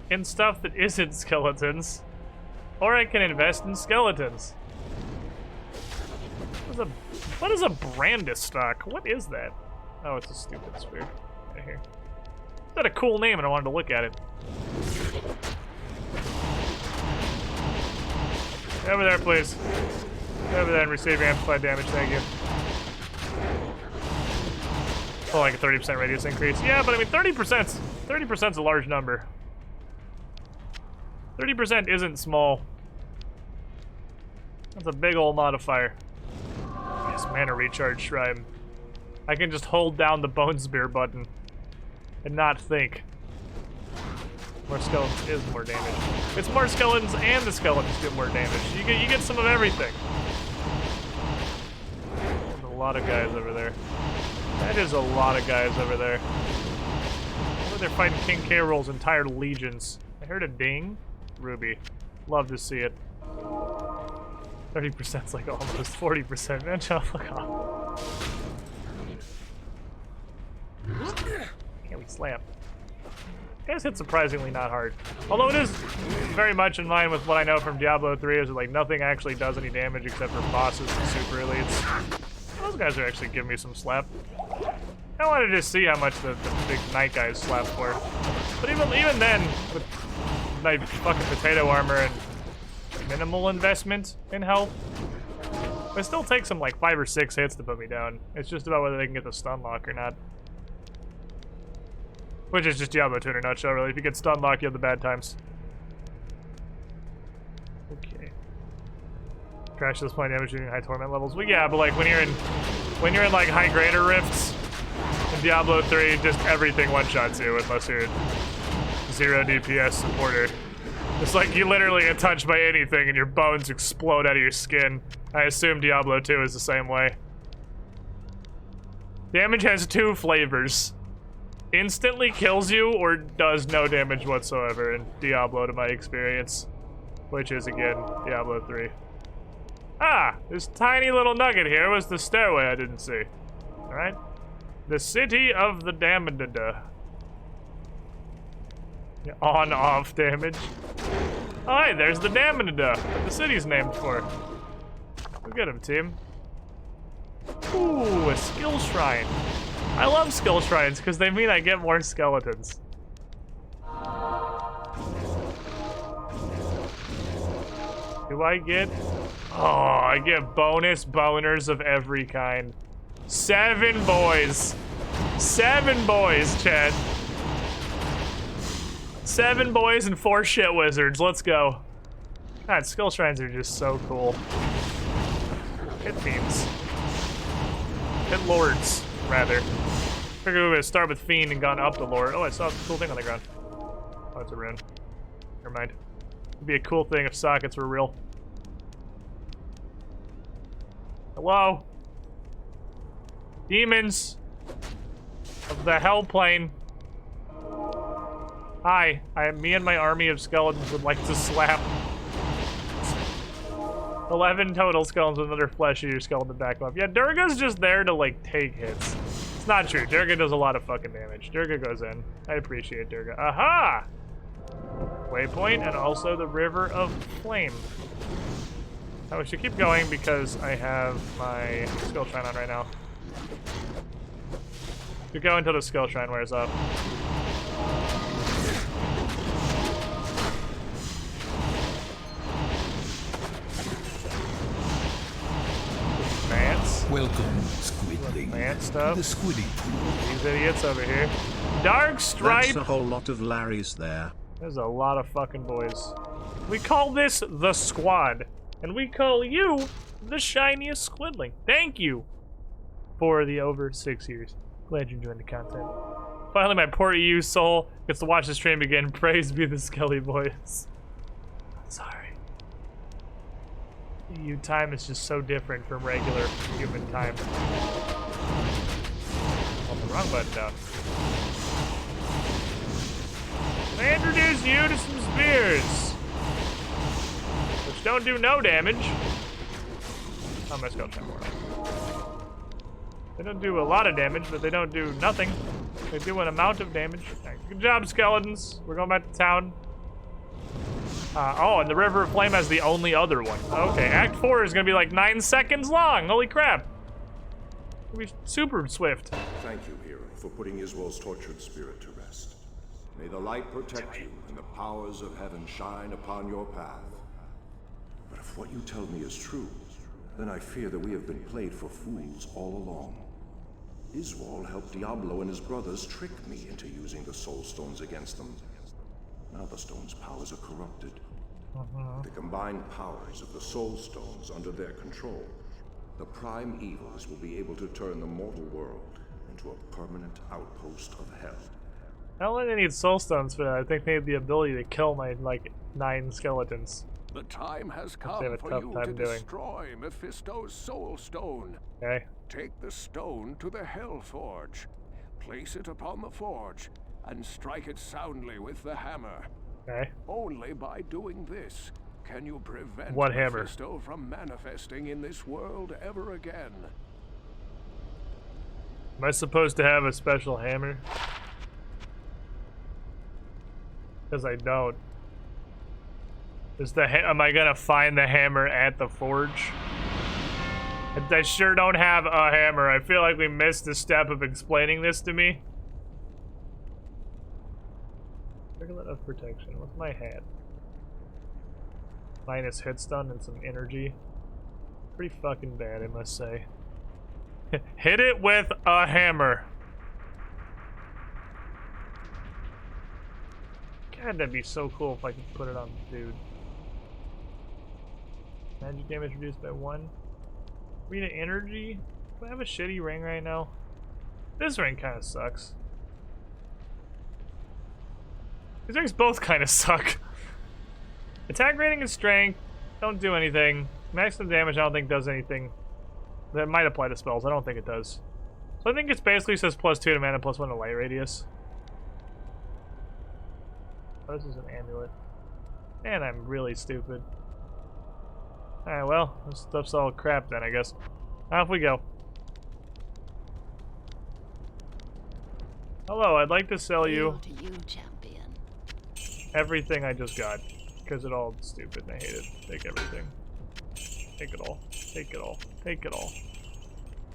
in stuff that isn't skeletons. Or I can invest in skeletons. What is a Brandis stock? What is that? Oh, it's a stupid sphere. Right here. It's got a cool name and I wanted to look at it. Get over there, please. Get over there and receive your amplified damage, thank you. Oh, like a 30% radius increase. Yeah, but I mean 30%'s a large number. 30% isn't small. That's a big old modifier. Yes, mana recharge shrine. I can just hold down the bone spear button and not think. More skeletons is more damage. It's more skeletons and the skeletons do more damage. You get some of everything. There's a lot of guys over there. That is a lot of guys over there. They're fighting King K. Rool's entire legions. I heard a ding. Ruby. Love to see it. 30% is like almost 40%. Man, fuck off. Can't we slam? Guys hit surprisingly not hard. Although it is very much in line with what I know from Diablo 3 is that, like, nothing actually does any damage except for bosses and super elites. Those guys are actually giving me some slap. I wanted to see how much the big knight guys slap for. But even then, with my fucking potato armor and minimal investment in health, it still takes them like 5 or 6 hits to put me down. It's just about whether they can get the stun lock or not. Which is just Diablo 2 in a nutshell, really. If you get stun lock, you have the bad times. Okay. Crash this point damage using high torment levels. Well, yeah, but like when you're in like high greater rifts in Diablo 3, just everything one-shots you unless you're 0 DPS supporter. It's like you literally get touched by anything and your bones explode out of your skin. I assume Diablo 2 is the same way. Damage has 2 flavors. Instantly kills you or does no damage whatsoever in Diablo to my experience. Which is, again, Diablo 3. Ah! This tiny little nugget here was the stairway I didn't see. Alright. The City of the Damned. On-off damage. Oh, hey, there's the Damned that the city's named for. Look at him, team. Ooh, a skill shrine. I love skill shrines because they mean I get more skeletons. Do I get? Oh, I get bonus boners of every kind. 7 boys. 7 boys, Chad. 7 boys and 4 shit wizards. Let's go. God, skill shrines are just so cool. Hit fiends. Hit lords, rather. Figured we would start with fiend and gone up the lord. Oh, I saw a cool thing on the ground. Oh, it's a rune. Never mind. It'd be a cool thing if sockets were real. Hello? Demons of the hell plane. Hi, me and my army of skeletons would like to slap. 11 total skeletons with another flesh eater skeleton back up. Yeah, Durga's just there to, like, take hits. It's not true. Durga does a lot of fucking damage. Durga goes in. I appreciate Durga. Aha! Waypoint and also the River of Flame. Now we should keep going because I have my skill shrine on right now. We go until the skill shrine wears off. Mance. Welcome, Squidling. Mance stuff. The Squiddy Pool. These idiots over here. Dark Stripe. That's a whole lot of Larrys there. There's a lot of fucking boys. We call this the squad. And we call you the shiniest squidling. Thank you for the over 6 years. Glad you enjoyed the content. Finally, my poor EU soul gets to watch the stream again. Praise be the Skelly boys. Sorry. EU time is just so different from regular human time. Oh, the wrong button down. I introduce you to some spears, which don't do no damage. I'm gonna go more. They don't do a lot of damage, but they don't do nothing. They do an amount of damage. Right, good job, skeletons. We're going back to town. Oh, and the River of Flame has the only other one. Okay, Act 4 is gonna be like 9 seconds long. Holy crap. It'll be super swift. Thank you, hero, for putting Iswol's tortured spirit to rest. May the light protect you and the powers of heaven shine upon your path. But if what you tell me is true, then I fear that we have been played for fools all along. Iswol helped Diablo and his brothers trick me into using the soul stones against them. Now the stones' powers are corrupted. The combined powers of the soul stones under their control, the prime evils will be able to turn the mortal world into a permanent outpost of hell. I don't think they need soul stones for that. I think they have the ability to kill my, like, 9 skeletons. The time has They have come a for tough you time to doing. destroy Mephisto's soul stone. Okay? Take the stone to the Hell Forge. Place it upon the forge and strike it soundly with the hammer. Okay. Only by doing this can you prevent What hammer? Mephisto from manifesting in this world ever again. Am I supposed to have a special hammer? Because I don't. Am I gonna find the hammer at the forge? I sure don't have a hammer. I feel like we missed the step of explaining this to me. Circlet of protection. What's my hat? Minus hit stun and some energy. Pretty fucking bad, I must say. Hit it with a hammer. God, that'd be so cool if I could put it on the dude. Magic damage reduced by 1. Arena energy? Do I have a shitty ring right now? This ring kind of sucks. These rings both kind of suck. Attack rating and strength don't do anything. Maximum damage I don't think does anything. That might apply to spells. I don't think it does. So I think it basically says +2 to mana, +1 to light radius. Oh, this is an amulet. And I'm really stupid. Alright, well, this stuff's all crap then, I guess. Off we go. Hello, I'd like to sell you To you, champion. everything I just got. Because it's all stupid and I hate it. Take everything. Take it all. Take it all. Take it all.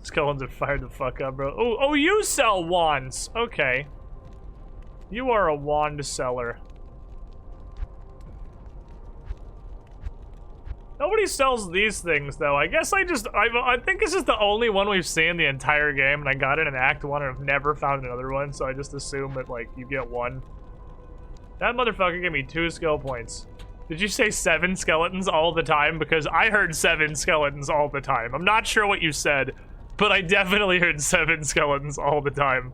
Skeletons are fired the fuck up, bro. Oh, you sell wands! Okay. You are a wand seller. Nobody sells these things, though. I guess I think this is the only one we've seen the entire game, and I got it in Act 1 and I've never found another one, so I just assume that, like, you get one. That motherfucker gave me 2 skill points. Did you say 7 skeletons all the time? Because I heard 7 skeletons all the time. I'm not sure what you said, but I definitely heard 7 skeletons all the time.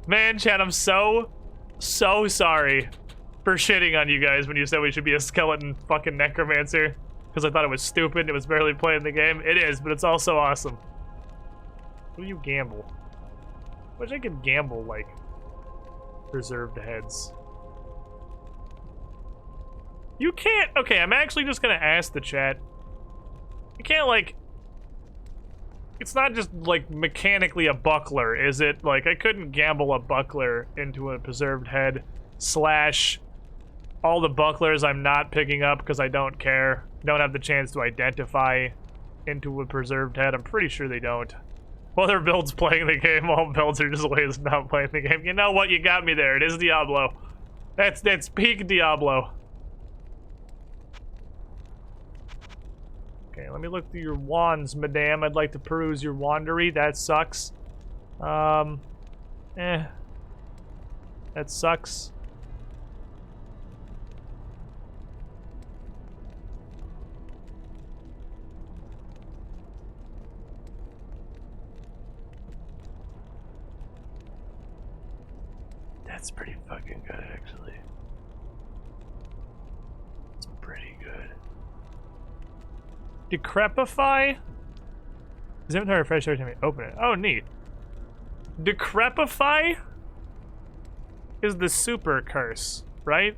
Man, chat, I'm so sorry for shitting on you guys when you said we should be a skeleton fucking necromancer. Because I thought it was stupid, it was barely playing the game. It is, but it's also awesome. What do you gamble? I wish I could gamble, like, preserved heads. You can't... Okay, I'm actually just gonna ask the chat. You can't, like... It's not just, like, mechanically a buckler, is it? Like, I couldn't gamble a buckler into a preserved head / all the bucklers I'm not picking up because I don't care. Don't have the chance to identify into a preserved head. I'm pretty sure they don't. Well, their build's playing the game. All builds are just ways of not playing the game. You know what? You got me there. It is Diablo. That's peak Diablo. Okay, let me look through your wands, madame. I'd like to peruse your wandery. That sucks. That sucks. That's pretty fucking good, actually. It's pretty good. Decrepify? Is inventory fresh every time you open it? Oh, neat. Decrepify is the super curse, right?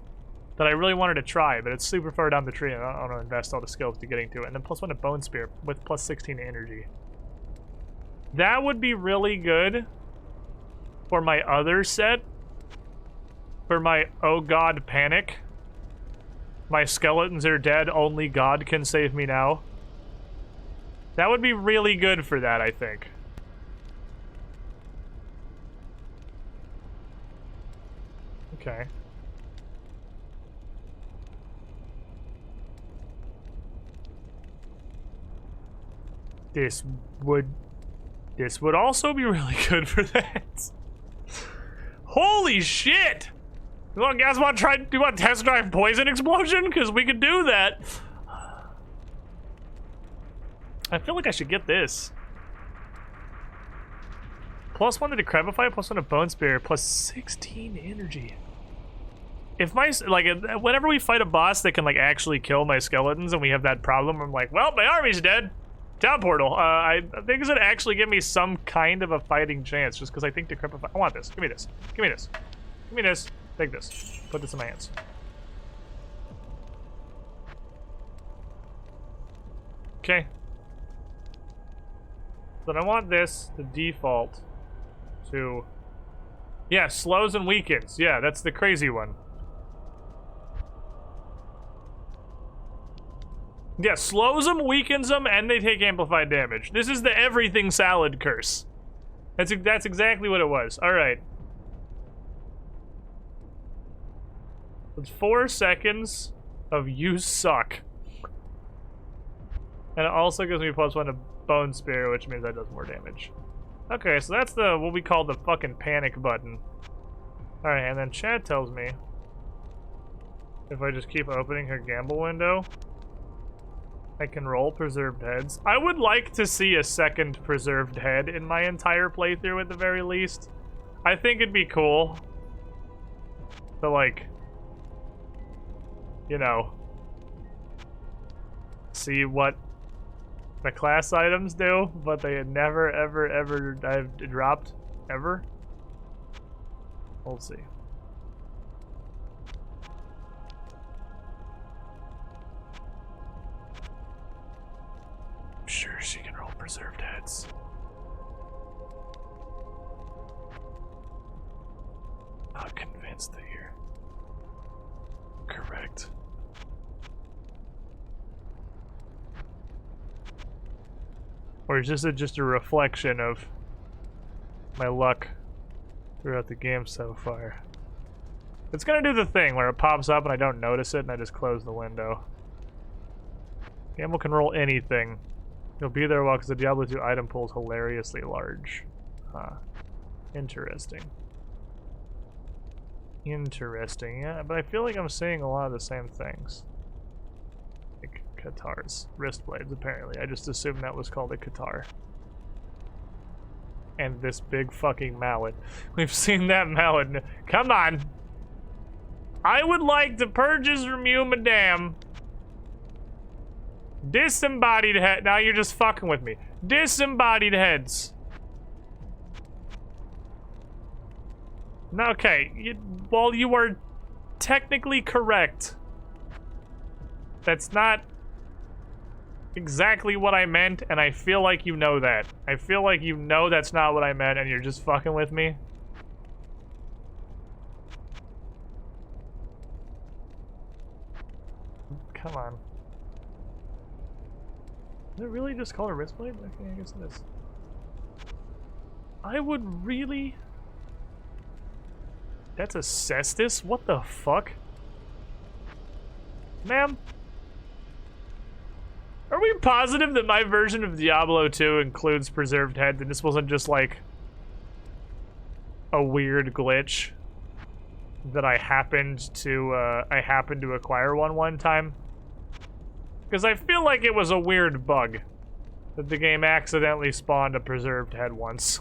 That I really wanted to try, but it's super far down the tree and I don't want to invest all the skills to getting to it. And then +1 to Bone Spear with +16 to energy. That would be really good for my other set. For my oh god panic. My skeletons are dead, only God can save me now. That would be really good for that, I think. Okay. This would also be really good for that. Holy shit! You guys want to try? Do you want to test drive poison explosion? Because we could do that. I feel like I should get this. +1 to Decrepify, +1 to Bone Spear, plus 16 energy. If my, like, whenever we fight a boss that can, like, actually kill my skeletons and we have that problem, I'm like, well, my army's dead. Town portal. I think this would actually give me some kind of a fighting chance, just because I think Decrepify. I want this. Give me this. Give me this. Give me this. Take this. Put this in my hands. Okay. Then I want this to default to... Yeah, slows and weakens. Yeah, that's the crazy one. Yeah, slows them, weakens them, and they take amplified damage. This is the everything salad curse. That's exactly what it was. Alright. It's 4 seconds of you suck. And it also gives me +1 to Bone Spear, which means that does more damage. Okay, so that's the what we call the fucking panic button. Alright, and then chat tells me if I just keep opening her gamble window, I can roll preserved heads. I would like to see a second preserved head in my entire playthrough at the very least. I think it'd be cool to, like, you know, see what the class items do, but they had never, ever I've dropped, ever. We'll see. I'm sure she can roll preserved heads. Not convinced that you're correct. Or is this just a reflection of my luck throughout the game so far? It's gonna do the thing where it pops up and I don't notice it and I just close the window. Gamble can roll anything. You'll be there a while because the Diablo 2 item pool is hilariously large. Huh. Interesting. Interesting, yeah, but I feel like I'm seeing a lot of the same things. Like Katars. Wrist blades, apparently. I just assumed that was called a Katar. And this big fucking mallet. We've seen that mallet. Come on! I would like to purchase from you, madame. Disembodied head. Now you're just fucking with me. Disembodied heads. Okay, while you are technically correct, that's not exactly what I meant, and I feel like you know that. I feel like you know that's not what I meant, and you're just fucking with me. Come on. Did it really just call her wrist blade? Okay, I guess it is. I would really... That's a cestus? What the fuck? Ma'am? Are we positive that my version of Diablo 2 includes preserved heads and this wasn't just like a weird glitch that I happened to acquire one time? Because I feel like it was a weird bug that the game accidentally spawned a preserved head once.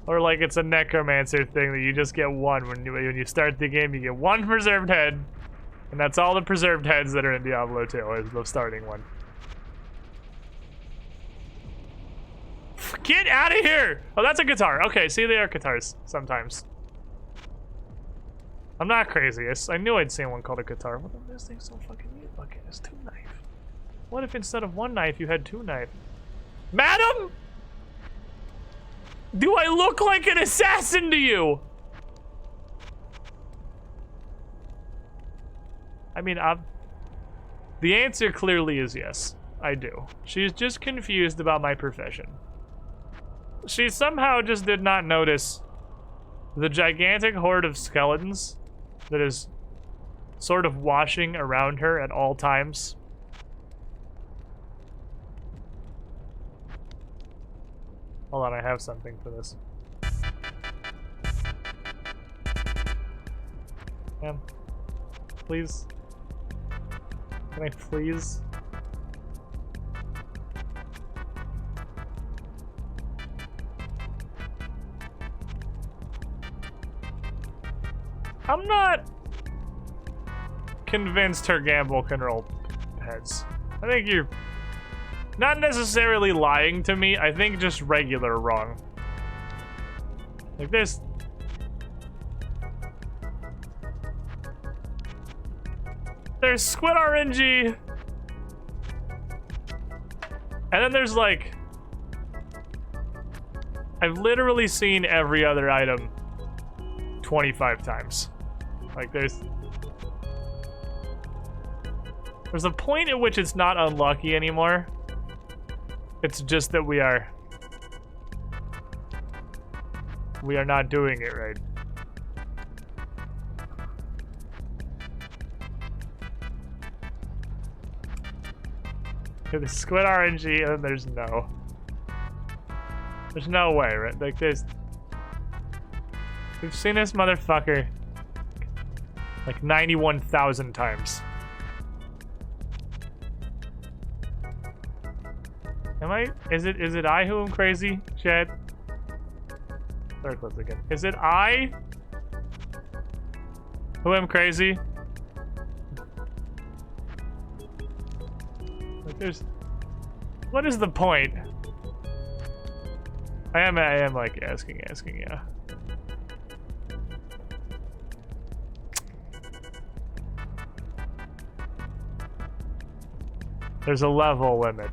Or like it's a necromancer thing that you just get one when you start the game. You get one preserved head, and that's all the preserved heads that are in Diablo 2 is the starting one. Get out of here! Oh, that's a guitar. Okay, see, they are guitars sometimes. I'm not crazy. I knew I'd seen one called a guitar. What if this thing's so fucking neat looking? It's 2 knife. What if instead of 1 knife you had 2 knife? Madam! Do I look like an assassin to you? I mean, the answer clearly is yes. I do. She's just confused about my profession. She somehow just did not notice the gigantic horde of skeletons that is sort of washing around her at all times. Hold on, I have something for this. Ma'am, please. Can I please? I'm not convinced her gamble can roll heads. I think you're not necessarily lying to me. I think just regular wrong. Like this. There's Squid RNG. And then there's like, I've literally seen every other item 25 times. Like there's a point at which it's not unlucky anymore. It's just that we are not doing it right. Okay, the Squid RNG, and then there's no way, right? Like we've seen this motherfucker like 91,000 times. Is it I who am crazy, Chad? Start clips again. Is it I who am crazy? Like what is the point? I am like asking, yeah. There's a level limit.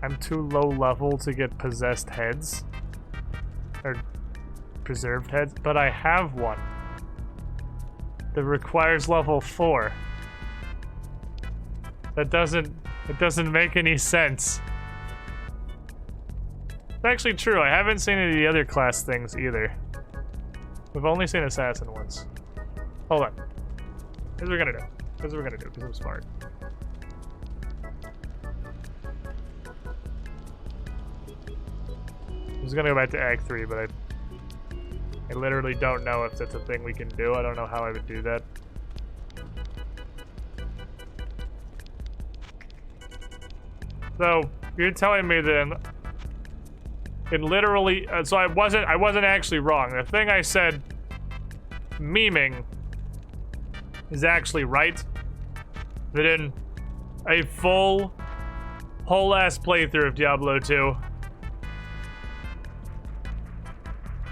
I'm too low level to get possessed heads. Or preserved heads, but I have one that requires level 4. It doesn't make any sense. It's actually true, I haven't seen any of the other class things either. We've only seen assassin ones. Hold on. Here's what we're gonna do, because I'm smart. I'm just gonna go back to Act 3, but I literally don't know if that's a thing we can do. I don't know how I would do that. So, you're telling me then it literally so I wasn't actually wrong. The thing I said memeing is actually right. That in a whole ass playthrough of Diablo 2,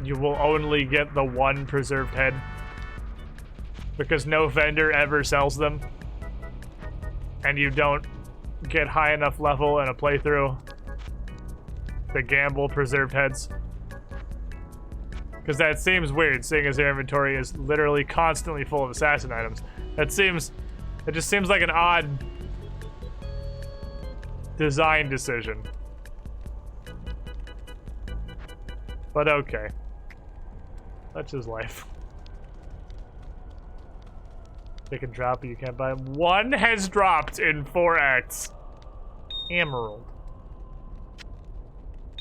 you will only get the one preserved head because no vendor ever sells them, and you don't get high enough level in a playthrough to gamble preserved heads. Because that seems weird, seeing as their inventory is literally constantly full of assassin items. It just seems like an odd design decision. But okay. That's his life. They can drop, but you can't buy them. One has dropped in 4 acts. Emerald.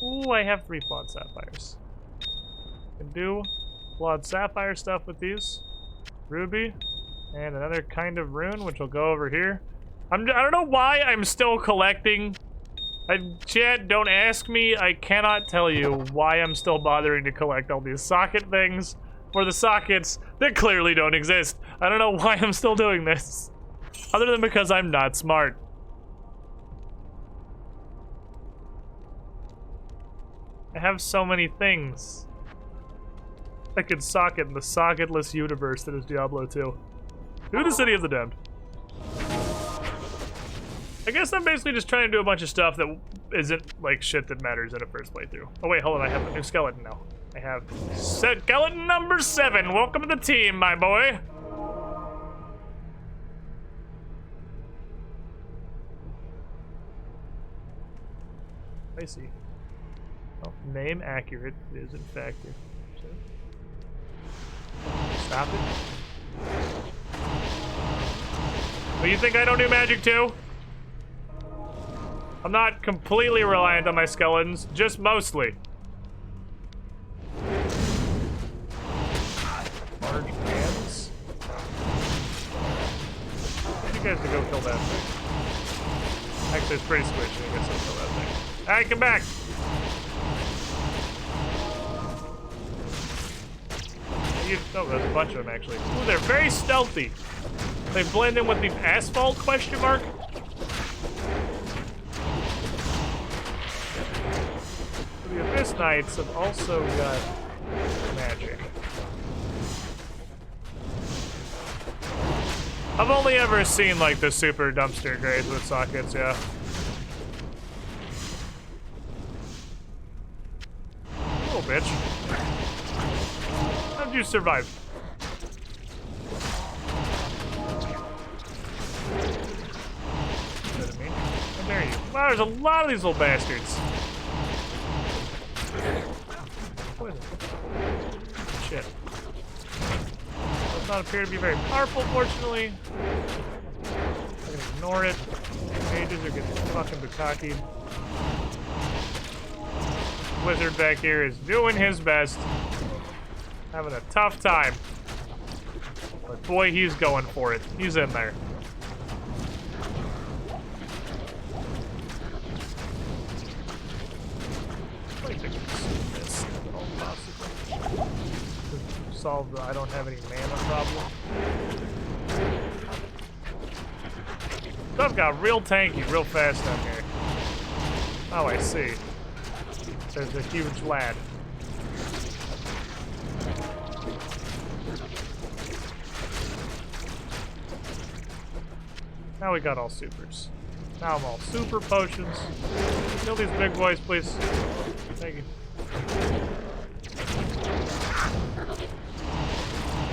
Ooh, I have 3 flawed sapphires. Can do flawed sapphire stuff with these. Ruby. And another kind of rune, which will go over here. I don't know why I'm still collecting. Chat, don't ask me. I cannot tell you why I'm still bothering to collect all these socket things for the sockets that clearly don't exist. I don't know why I'm still doing this. Other than because I'm not smart. I have so many things I could socket in the socketless universe that is Diablo 2. To the City of the Damned. I guess I'm basically just trying to do a bunch of stuff that isn't like shit that matters in a first playthrough. Oh wait, hold on, I have a new skeleton now. I have skeleton number 7. Welcome to the team, my boy. I see. Oh, name accurate. It is in fact. Stop it. But you think I don't do magic too? I'm not completely reliant on my skeletons, just mostly. Large hands. You guys to go kill that thing. Actually, it's pretty squishy. I guess I'll kill that thing. Alright, come back. Oh, there's a bunch of them actually. Ooh, they're very stealthy. They blend in with the asphalt, question mark? The Abyss Knights have also got magic. I've only ever seen like the super dumpster grades with sockets, yeah. Oh, bitch. How'd you survive? How dare you? Wow, there's a lot of these little bastards. What is it? Shit. Does not appear to be very powerful, fortunately. I can ignore it. Mages are getting fucking bukkakied. Wizard back here is doing his best. Having a tough time. But boy, he's going for it. He's in there. Solve the I don't have any mana problem. Stuff got real tanky real fast down here. Oh, I see. There's a huge lad. Now we got all supers. Now I'm all super potions. Kill these big boys, please. Thank you.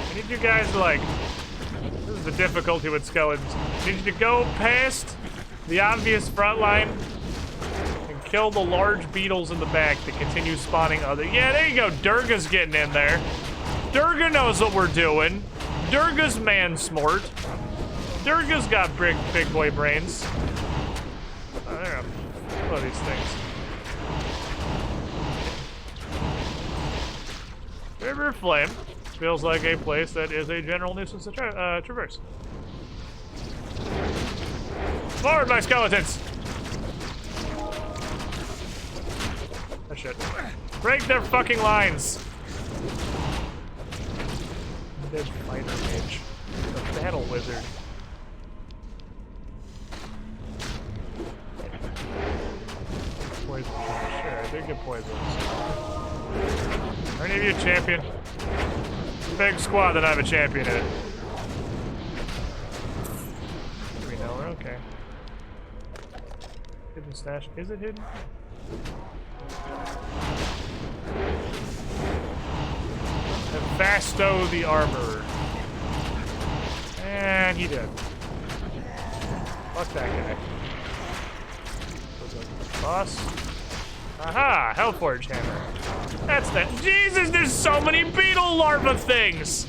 I need you guys to, like, this is the difficulty with skeletons. I need you to go past the obvious front line and kill the large beetles in the back that continue spawning other. Yeah, there you go. Durga's getting in there. Durga knows what we're doing. Durga's man-smart. Durga's got big boy brains. Oh, there are one of these things. River Flame feels like a place that is a general nuisance to traverse. Forward, my skeletons! Oh shit. Break their fucking lines! Dead fighter mage. The battle wizard. Poison. Sure, I did get poisons. Are any of you a champion? Big squad that I have a champion in it. We know we're okay. Hidden stash. Is it hidden? Vasto the Armorer. And he did. Fuck that guy. Boss. Aha! Hellforge Hammer. That's that. Jesus, there's so many beetle larva things!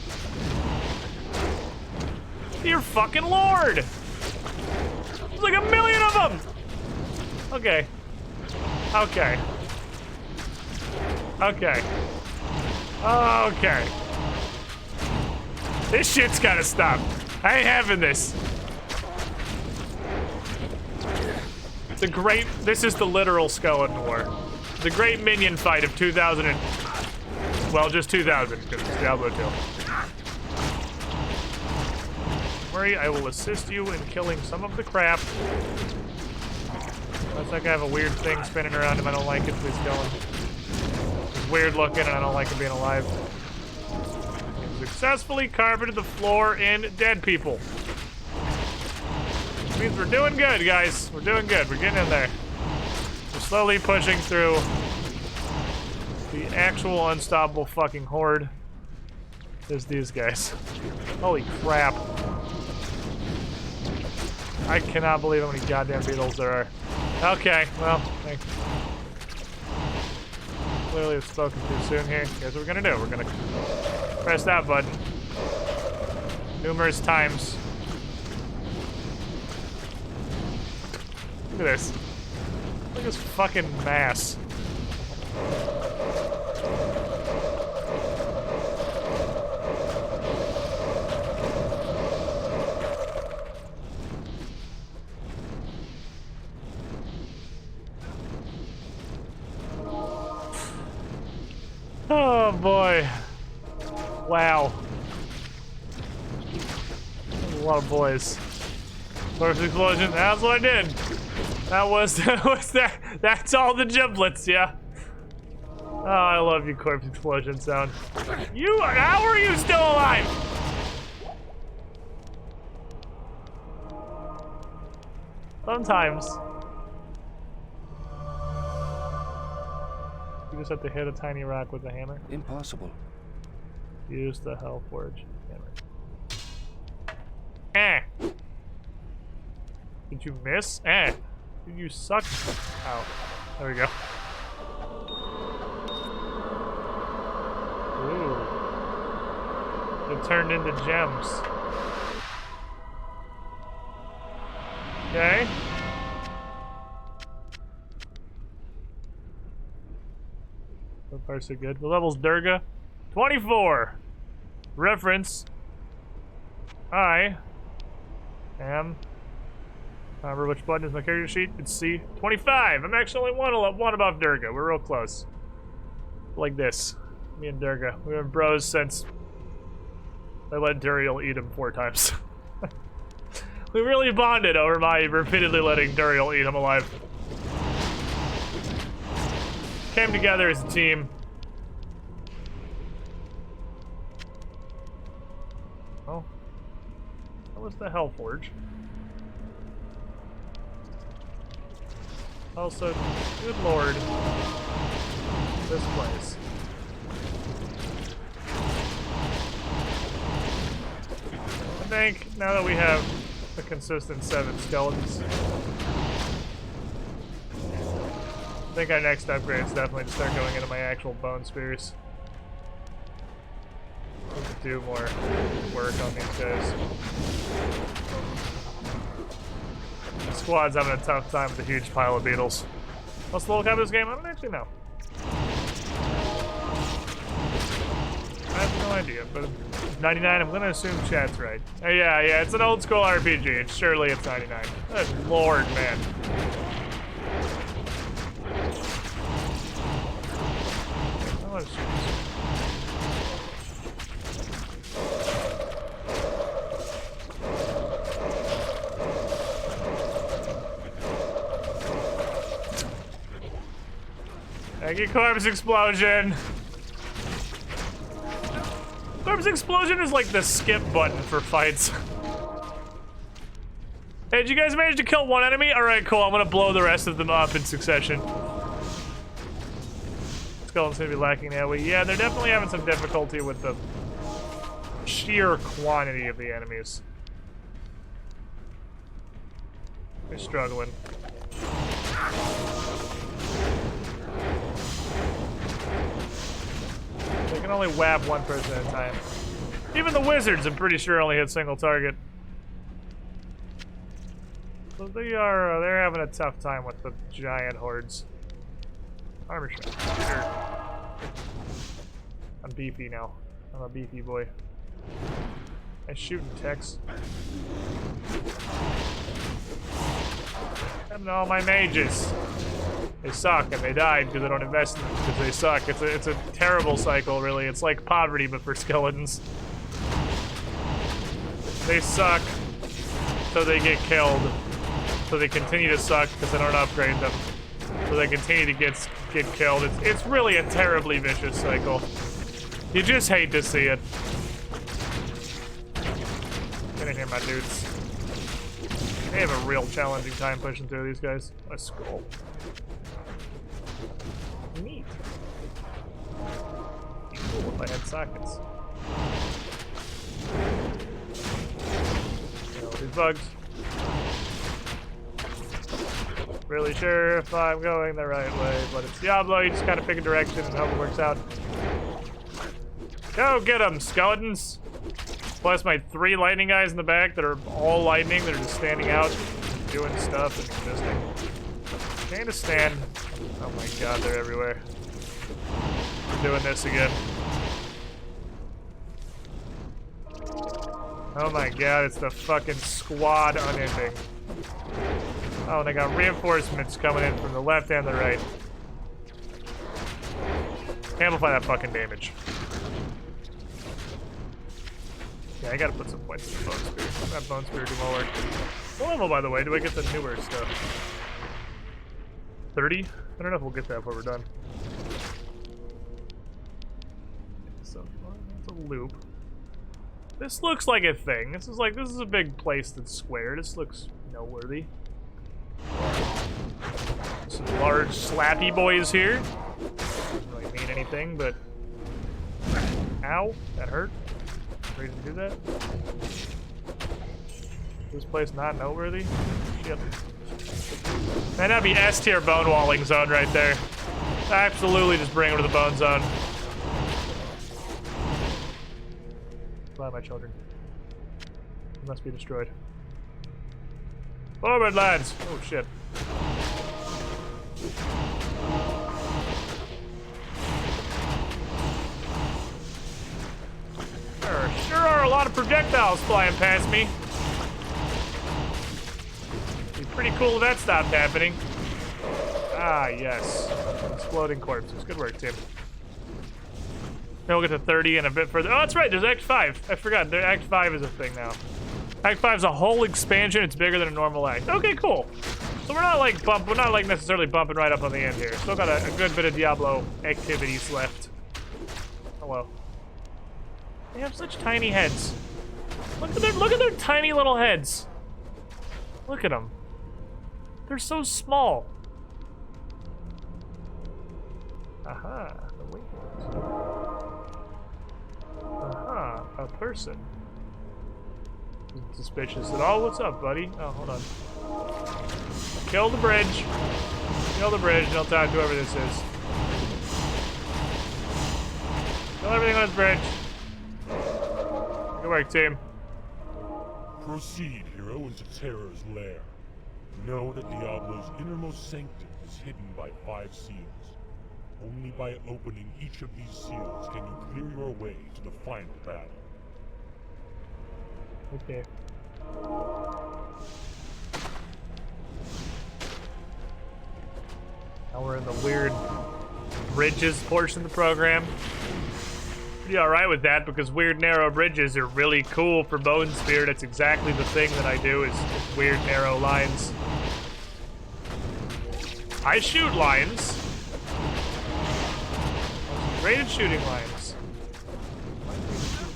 Dear fucking lord! There's like a million of them! Okay. Okay. Okay. Okay. This shit's gotta stop. I ain't having this. This is the literal skeleton war. The great minion fight of 2000 and, well, just 2000, because it's Diablo 2. Worry, I will assist you in killing some of the crap. Looks like I have a weird thing spinning around him. I don't like it. Please kill him. He's weird looking, and I don't like him being alive. He successfully carpeted the floor in dead people. Which means we're doing good, guys. We're doing good. We're getting in there. We're slowly pushing through the actual unstoppable fucking horde. There's these guys. Holy crap. I cannot believe how many goddamn beetles there are. Okay, well, thanks. Clearly have spoken too soon here. Here's what we're gonna do. We're gonna press that button numerous times. Look at this. Look at this fucking mass. Oh boy. Wow. That's a lot of boys. Corpse explosion. That's what I did. That was that. That's all the giblets, yeah. Oh, I love you, corpse explosion sound. How are you still alive? Sometimes. You just have to hit a tiny rock with a hammer. Impossible. Use the Hellforge hammer. Did you miss? Did you suck? Oh, there we go. Ooh. It turned into gems. Okay. So far so good. The level's Durga. 24. Reference. I am. Remember which button is my character sheet? It's C. 25. I'm actually only one above Durga. We're real close. Like this. Me and Durga. We've been bros since I let Duriel eat him 4 times. We really bonded over my repeatedly letting Duriel eat him alive. Came together as a team. Oh. That was the Hellforge. Also, good lord. This place. I think now that we have a consistent 7 skeletons, I think our next upgrade is definitely to start going into my actual bone spears. We could do more work on these guys. The squad's having a tough time with a huge pile of beetles. What's the low cap of this game? I don't actually know. I have no idea, but 99, I'm gonna assume chat's right. Yeah, it's an old school RPG, and surely it's 99. Good lord, man. Oh, let's shoot this. Thank you, corpse explosion. Corpse explosion is like the skip button for fights. Hey, did you guys manage to kill one enemy? All right, cool. I'm gonna blow the rest of them up in succession. Skeleton's gonna be lacking the AoE. Yeah, they're definitely having some difficulty with the sheer quantity of the enemies. They're struggling. They can only whap one person at a time. Even the wizards, I'm pretty sure, only hit single target. So they're having a tough time with the giant hordes. Armor shot. Sure. I'm beefy now. I'm a beefy boy. I shoot techs. Happened to all my mages. They suck and they died because I don't invest in them because they suck. It's a terrible cycle, really. It's like poverty, but for skeletons. They suck, so they get killed. So they continue to suck because I don't upgrade them. So they continue to get killed. It's really a terribly vicious cycle. You just hate to see it. Get in here, my dudes. They have a real challenging time pushing through these guys. A skull. Neat. Be cool if I had sockets. Kill these bugs. Really sure if I'm going the right way, but it's Diablo. You just gotta pick a direction and hope it works out. Go get them, skeletons! Plus my 3 lightning guys in the back that are all lightning. They're just standing out, doing stuff and existing. Can't stand. Oh my god, they're everywhere. We're doing this again. Oh my god, it's the fucking squad unending. Oh, and they got reinforcements coming in from the left and the right. Amplify that fucking damage. Yeah, I gotta put some points in the bone spear. That bone spear do more work. What level, by the way, do I get the newer stuff? 30? I don't know if we'll get that before we're done. So, it's a loop. This looks like a thing. This is a big place that's square. This looks noteworthy. Some large slappy boys here. Doesn't really mean anything, but... Ow, that hurt. Reason to do that? This place not noteworthy? Shit. Man, that'd be S tier bone walling zone right there. Absolutely just bring him to the bone zone. Bye, my children. You must be destroyed. Forward, lads! Oh, shit. There sure are a lot of projectiles flying past me. It'd be pretty cool if that stopped happening. Ah, yes. Exploding corpses. Good work, Tim. Then we'll get to 30 and a bit further. Oh, that's right. There's Act 5. I forgot. Act 5 is a thing now. Act 5 is a whole expansion. It's bigger than a normal act. Okay, cool. So we're not like necessarily bumping right up on the end here. Still got a good bit of Diablo activities left. Hello. They have such tiny heads. Look at their tiny little heads. Look at them. They're so small. Aha, the wings. Aha, a person. Isn't suspicious at all. What's up, buddy? Oh, hold on. Kill the bridge. Kill the bridge, and I'll talk to whoever this is. Kill everything on this bridge. Good work, team. Proceed, hero, into Terror's lair. Know that Diablo's innermost sanctum is hidden by 5 seals. Only by opening each of these seals can you clear your way to the final battle. Okay. Now we're in the weird bridges portion of the program. Pretty alright with that because weird narrow bridges are really cool for Bone Spear. That's exactly the thing that I do is weird narrow lines. I shoot lines. Great at shooting lines.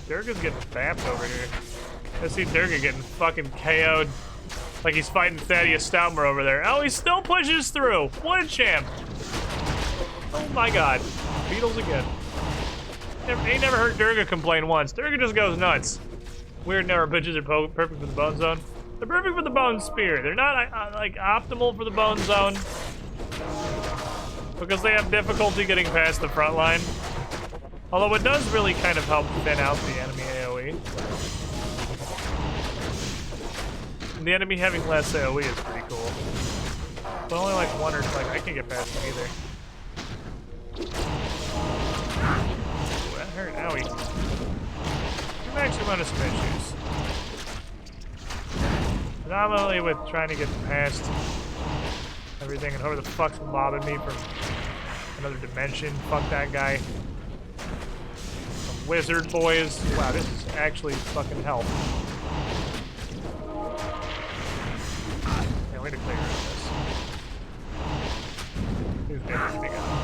Durga's getting bapped over here. I see Durga getting fucking KO'd like he's fighting Thaddeus Stoutmer over there. Oh, he still pushes through. What a champ. Oh my god. Beatles again. Ain't never heard Durga complain once. Durga just goes nuts. Weird narrow bridges are perfect for the bone zone. They're perfect for the bone spear. They're not like optimal for the bone zone because they have difficulty getting past the front line. Although it does really kind of help thin out the enemy AoE. And the enemy having less AoE is pretty cool. But only like one or like I can't get past him either. Ooh, that hurt. Owie. I'm actually running some issues. Predominantly with trying to get past everything and whoever the fuck's mobbing me from another dimension. Fuck that guy. Some wizard boys. Wow, this is actually fucking hell. Yeah, way to clear this. Who's everything out?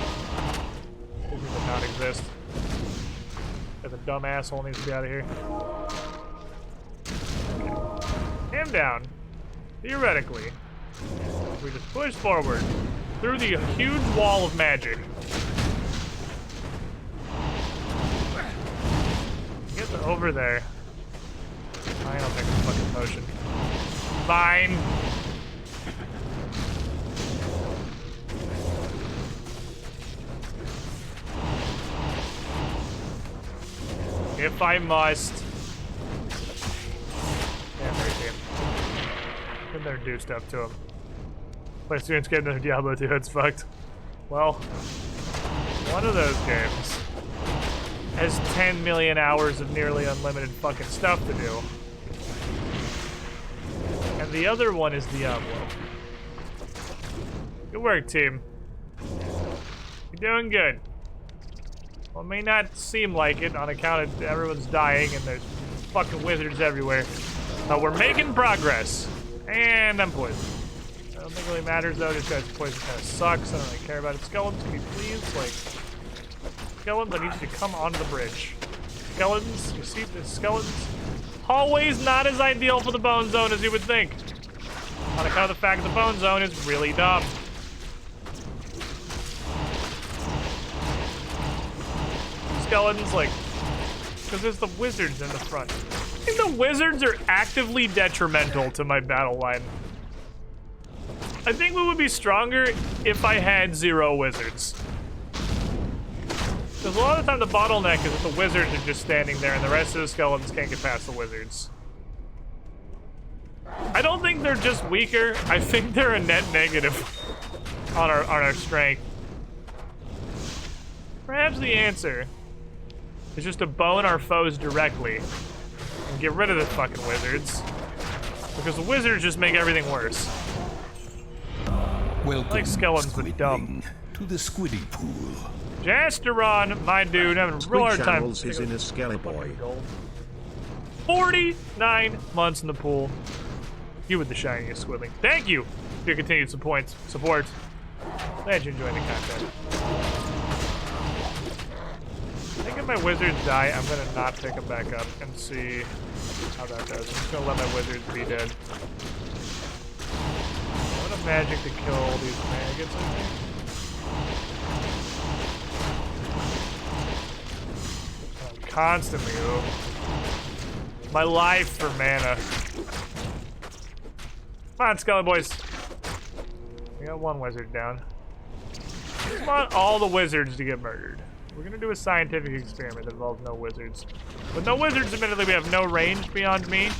This does not exist. There's a dumb asshole needs to be out of here. Okay. Him down. Theoretically. We just push forward through the huge wall of magic. Get over there. I don't think it's a fucking potion. Fine. If I must. Damn, very damn. Couldn't there do stuff to him. Play students get another Diablo 2, it's fucked. Well, one of those games has 10 million hours of nearly unlimited fucking stuff to do. And the other one is Diablo. Good work, team. You're doing good. Well, it may not seem like it on account of everyone's dying and there's fucking wizards everywhere. But we're making progress. And I'm poisoned. I don't think it really matters though. This guy's poison kind of sucks. I don't really care about it. Skeletons, can you please, like... Skeletons, I need you to come onto the bridge. Skeletons, you see the skeletons? Hallway's not as ideal for the bone zone as you would think. On account of the fact that the bone zone is really dumb. Skeletons, like, because there's the wizards in the front. I think the wizards are actively detrimental to my battle line. I think we would be stronger if I had 0 wizards. Because a lot of the time the bottleneck is that the wizards are just standing there and the rest of the skeletons can't get past the wizards. I don't think they're just weaker. I think they're a net negative on our strength. Perhaps the answer is just to bone our foes directly and get rid of the fucking wizards. Because the wizards just make everything worse. Welcome, Like skeletons, but dumb. to the Squiddy Pool. Jasteron, my dude, having a real hard time. Squid is in a Skeleton. 49 months in the pool. You with the shiniest squiddling. Thank you for your continued support. Glad you enjoyed the content. I think if my wizards die, I'm gonna not pick them back up and see how that goes. I'm just gonna let my wizards be dead. What a magic to kill these maggots, I think. I'm constantly, my life for mana. Come on, Skelly boys. We got 1 wizard down. I just want all the wizards to get murdered. We're gonna do a scientific experiment that involves no wizards. With no wizards, admittedly, we have no range beyond me.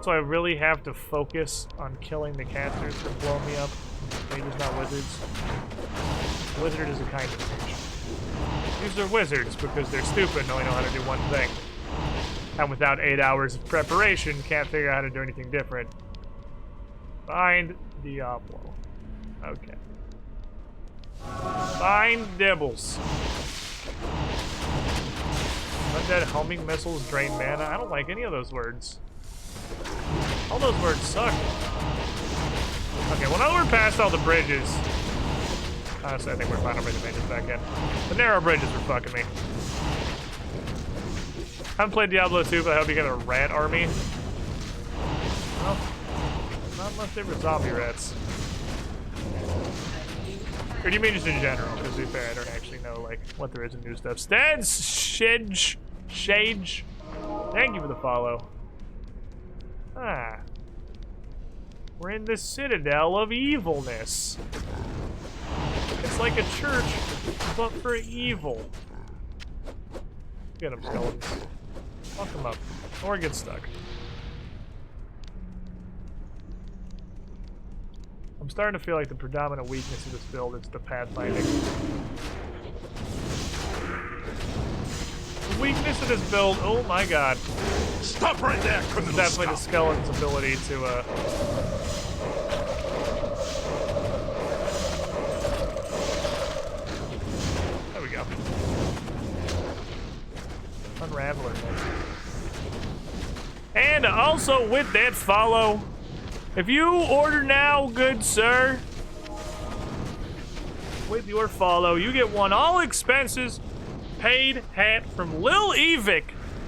So I really have to focus on killing the casters that blow me up. Mages, not wizards. Wizard is a kind of mage. These are wizards because they're stupid and only know how to do one thing. And without 8 hours of preparation, can't figure out how to do anything different. Find Diablo. Okay. Find Dibbles. Undead homing missiles drain mana. I don't like any of those words. All those words suck. Okay, well now we're past all the bridges. Honestly, I think we're fine. I'll bring the mages back in. The narrow bridges are fucking me. I haven't played Diablo 2, but I hope you get a rat army. Well, not unless they were zombie rats. Or do you mean just in general? Because to be fair, I don't actually know like what there is in new stuff. Stads Shage. Thank you for the follow. Ah. We're in the citadel of evilness. It's like a church, but for evil. Get him, skeletons. Fuck them up. Or get stuck. I'm starting to feel like the predominant weakness of this build is the pathfinding. The weakness of this build, oh my god. Stop right there! It's definitely the skeleton's ability to, There we go. Unraveler. And also with that follow, if you order now, good sir, with your follow, you get 1 all expenses paid hat from Lil Evic,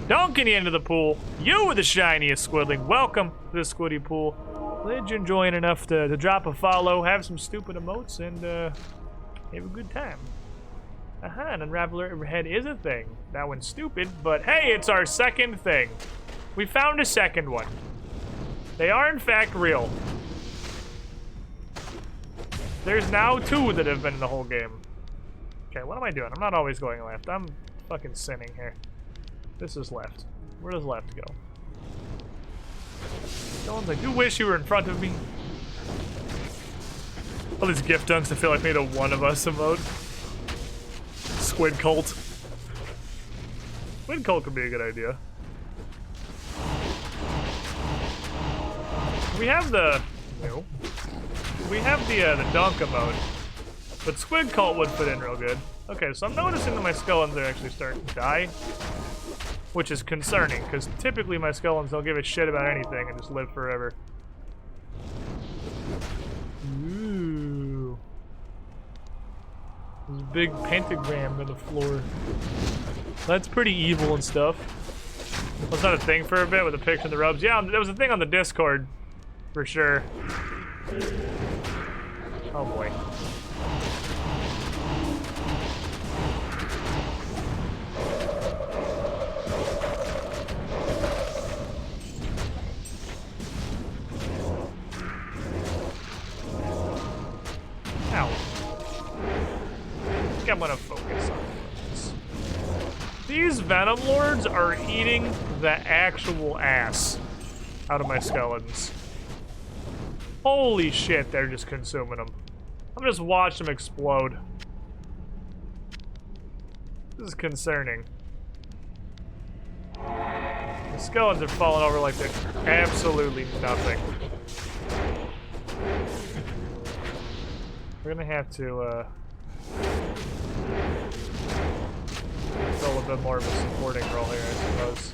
dunking you into the pool. You were the shiniest squiddling. Welcome to the Squiddy Pool. Glad you're enjoying enough to drop a follow, have some stupid emotes, and have a good time. Aha, an Unraveler head is a thing. That one's stupid, but hey, it's our second thing. We found a second one. They are in fact real. There's now 2 that have been in the whole game. Okay, what am I doing? I'm not always going left. I'm fucking sinning here. This is left. Where does left go? Someone's like, you wish you were in front of me. All these gift dunks, I feel like made a one of us emote. Squid cult. Squid cult could be a good idea. We have the... No. We have the dunk emote. But Squid Cult would fit in real good. Okay, so I'm noticing that my skeletons are actually starting to die, which is concerning, because typically my skeletons don't give a shit about anything and just live forever. Ooh. There's a big pentagram on the floor. That's pretty evil and stuff. Was that a thing for a bit with a picture of the robes? Yeah, there was a thing on the Discord, for sure. Oh boy. Ow. I think I'm gonna focus on this. These Venom Lords are eating the actual ass out of my skeletons. Holy shit, they're just consuming them. I'm just watching them explode. This is concerning. The skeletons are falling over like they're absolutely nothing. We're gonna have to, fill a bit more of a supporting role here, I suppose.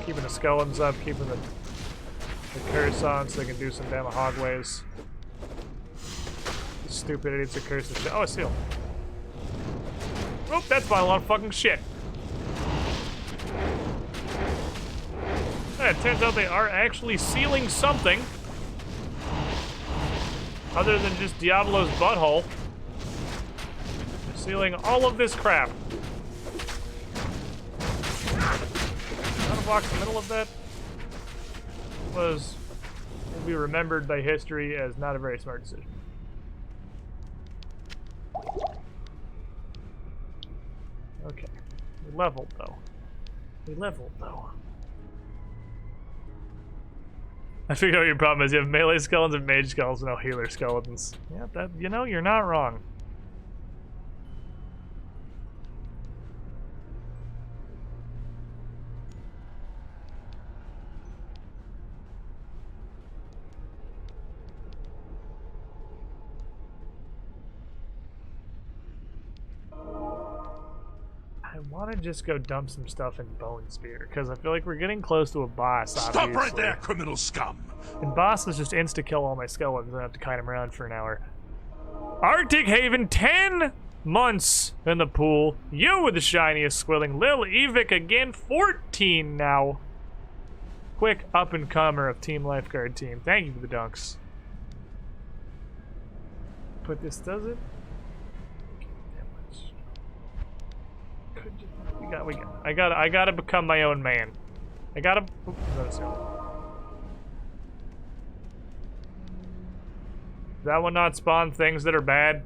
Keeping the skeletons up, keeping the curse on so they can do some damn hogways. Stupid idiots are cursing shit. Oh, a seal. Oh, that's buying a lot of fucking shit. Yeah, it turns out they are actually sealing something other than just Diablo's butthole. They're sealing all of this crap. Walk in the middle of that will be remembered by history as not a very smart decision. Okay. We leveled though. I figured out what your problem is. You have melee skeletons and mage skeletons, no healer skeletons. Yeah, that, you know, you're not wrong. I want to just go dump some stuff in Bone Spear, because I feel like we're getting close to a boss, obviously. Stop right there, criminal scum! And bosses just insta-kill all my skeletons, and I have to kite them around for an hour. Arctic Haven, 10 months in the pool. You with the shiniest squilling. Lil Evic again, 14 now. Quick up-and-comer of Team Lifeguard Team. Thank you for the dunks. But this does it. I gotta become my own man. I gotta. Does that one not spawn things that are bad?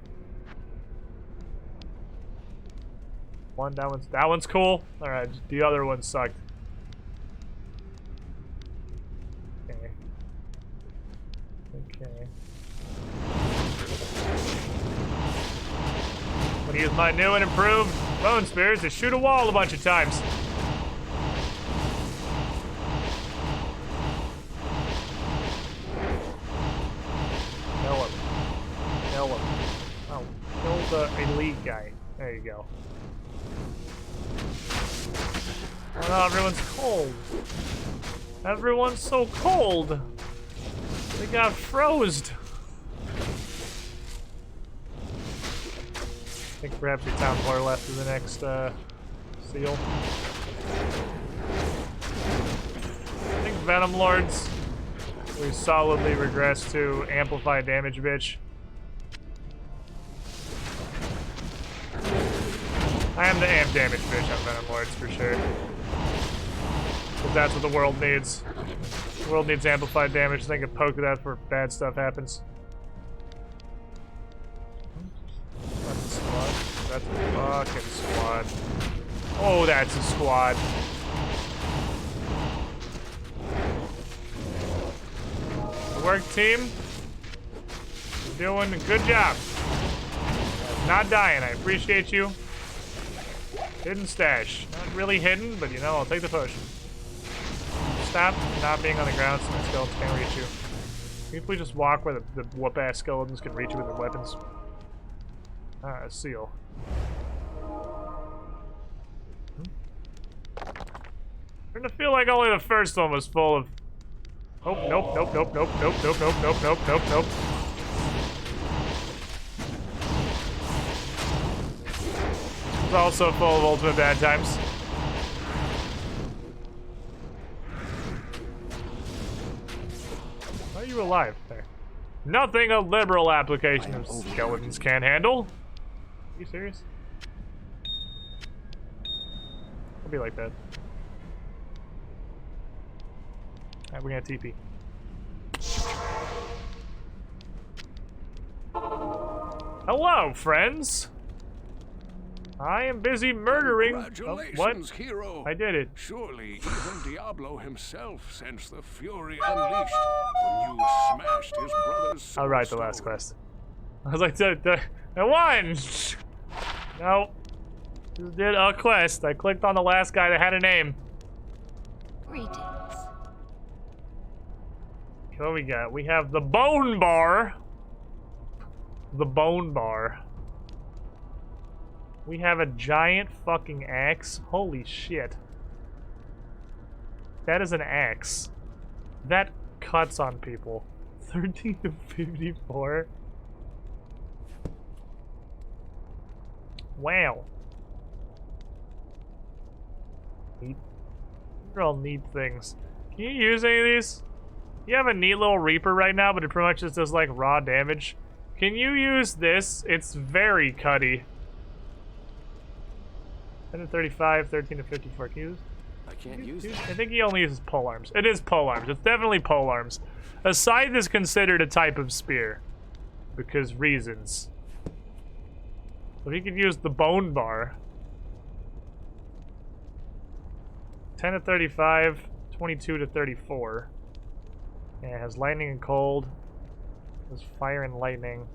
That one's cool. All right, the other one sucked. Okay. Okay. I'm gonna use my new and improved Bone Spears to shoot a wall a bunch of times. Kill him. Kill him. Oh, kill the elite guy. There you go. Oh, everyone's cold. Everyone's so cold. They got frozed. I think perhaps your town floor left is the next seal. I think Venom Lords, we solidly regress to amplify damage, bitch. I am the amp damage bitch on Venom Lords for sure. Because that's what the world needs. The world needs amplified damage. I think a poke of that for bad stuff happens. That's a squad. That's a fucking squad. Oh, that's a squad. Good work, team. You're doing a good job. Not dying. I appreciate you. Hidden stash. Not really hidden, but you know, I'll take the potion. Stop not being on the ground so my skeletons can't reach you. If we just walk where the whoop-ass skeletons can reach you with their weapons. Ah, a seal. Starting to feel like only the first one was full of... Oh, nope, nope, nope, nope, nope, nope, nope, nope, nope, nope, nope. It's also full of ultimate bad times. Why are you alive there? Nothing a liberal application of skeletons can't handle. Are you serious? I'll be like that. Alright, we're gonna TP. Hello, friends! I am busy murdering... Congratulations, what? hero. I did it. Surely even Diablo himself sensed the fury unleashed when you smashed his brother's soul I'll write the last stone. quest. I was like, I won! No. Just did a quest. I clicked on the last guy that had a name. Greetings. What we got? We have the bone bar. The bone bar. We have a giant fucking axe. Holy shit. That is an axe. That cuts on people. 13 to 54. Wow. Neat. These are all neat things. Can you use any of these? You have a neat little Reaper right now, but it pretty much just does like raw damage. Can you use this? It's very cutty. 10 to 35, 13 to 54. Can you use? I can't use it. I think he only uses pole arms. It is pole arms. It's definitely pole arms. A scythe is considered a type of spear. Because reasons. So he could use the bone bar. 10 to 35, 22 to 34. Yeah, it has lightning and cold. It has fire and lightning.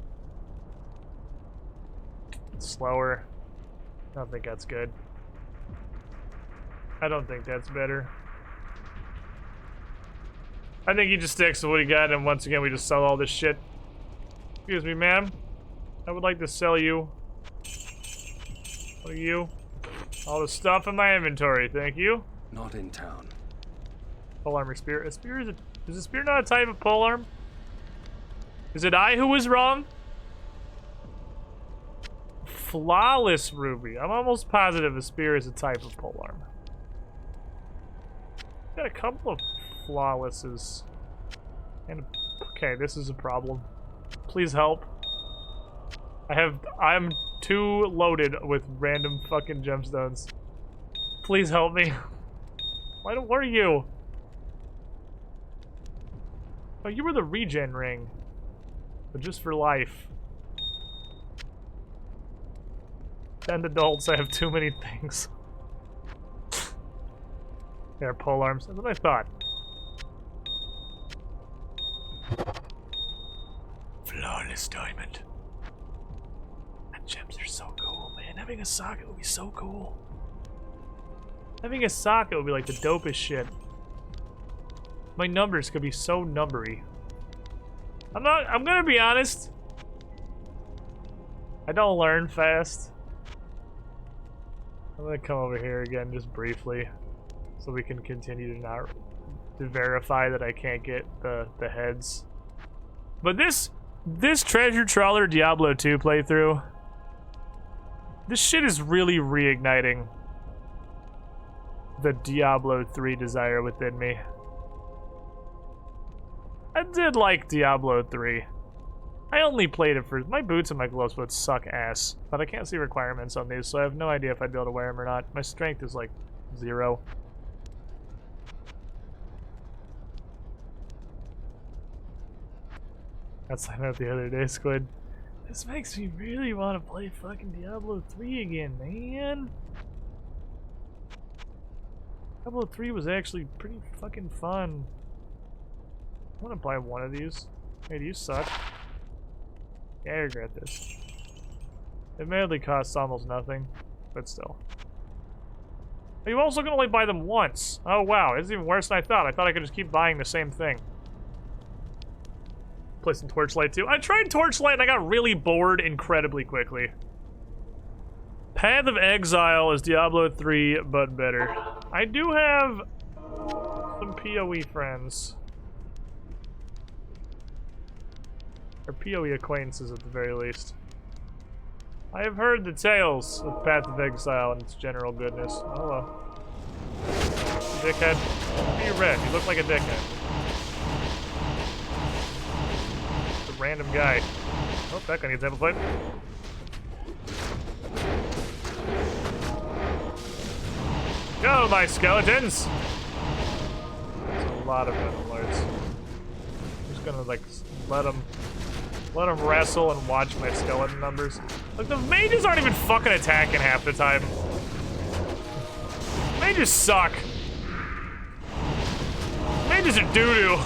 It's slower. I don't think that's good. I don't think that's better. I think he just sticks to what he got, and once again we just sell all this shit. Excuse me, ma'am. I would like to sell you. What are you? All the stuff in my inventory, thank you. Not in town. Pole armor spear. A spear is a spear not a type of polearm? Is it I who was wrong? Flawless ruby. I'm almost positive a spear is a type of polearm. Got a couple of flawlesses. And okay, this is a problem. Please help. I'm too loaded with random fucking gemstones. Please help me. What are you? Oh, you were the regen ring. But just for life. 10 adults, I have too many things. They're pole arms. That's what I thought. Flawless diamond. And gems are so cool, man. Having a socket would be so cool. Having a socket would be like the dopest shit. My numbers could be so numbery. I'm gonna be honest. I don't learn fast. I'm gonna come over here again just briefly. So we can continue to verify that I can't get the heads. But this Treasure Trawler Diablo 2 playthrough, this shit is really reigniting the Diablo 3 desire within me. I did like Diablo 3. I only played it for... My boots and my gloves would suck ass, but I can't see requirements on these, so I have no idea if I'd be able to wear them or not. My strength is like 0. That's like that the other day, Squid. This makes me really want to play fucking Diablo 3 again, man. Diablo 3 was actually pretty fucking fun. I want to buy one of these. Hey, do you suck? Yeah, I regret this. It admittedly costs almost nothing, but still. You also can only buy them once. Oh wow, it's even worse than I thought. I thought I could just keep buying the same thing. play some Torchlight too. I tried Torchlight and I got really bored incredibly quickly. Path of Exile is Diablo 3, but better. I do have some PoE friends. Or PoE acquaintances at the very least. I have heard the tales of Path of Exile and its general goodness. Oh, hello. Dickhead. Why are you red? You look like a dickhead. It's a random guy. Oh, that guy needs amplified. Go, my skeletons! There's a lot of Venom Lords. I'm just gonna, like, let them wrestle and watch my skeleton numbers. Like, the mages aren't even fucking attacking half the time. Mages suck. Mages are doo-doo.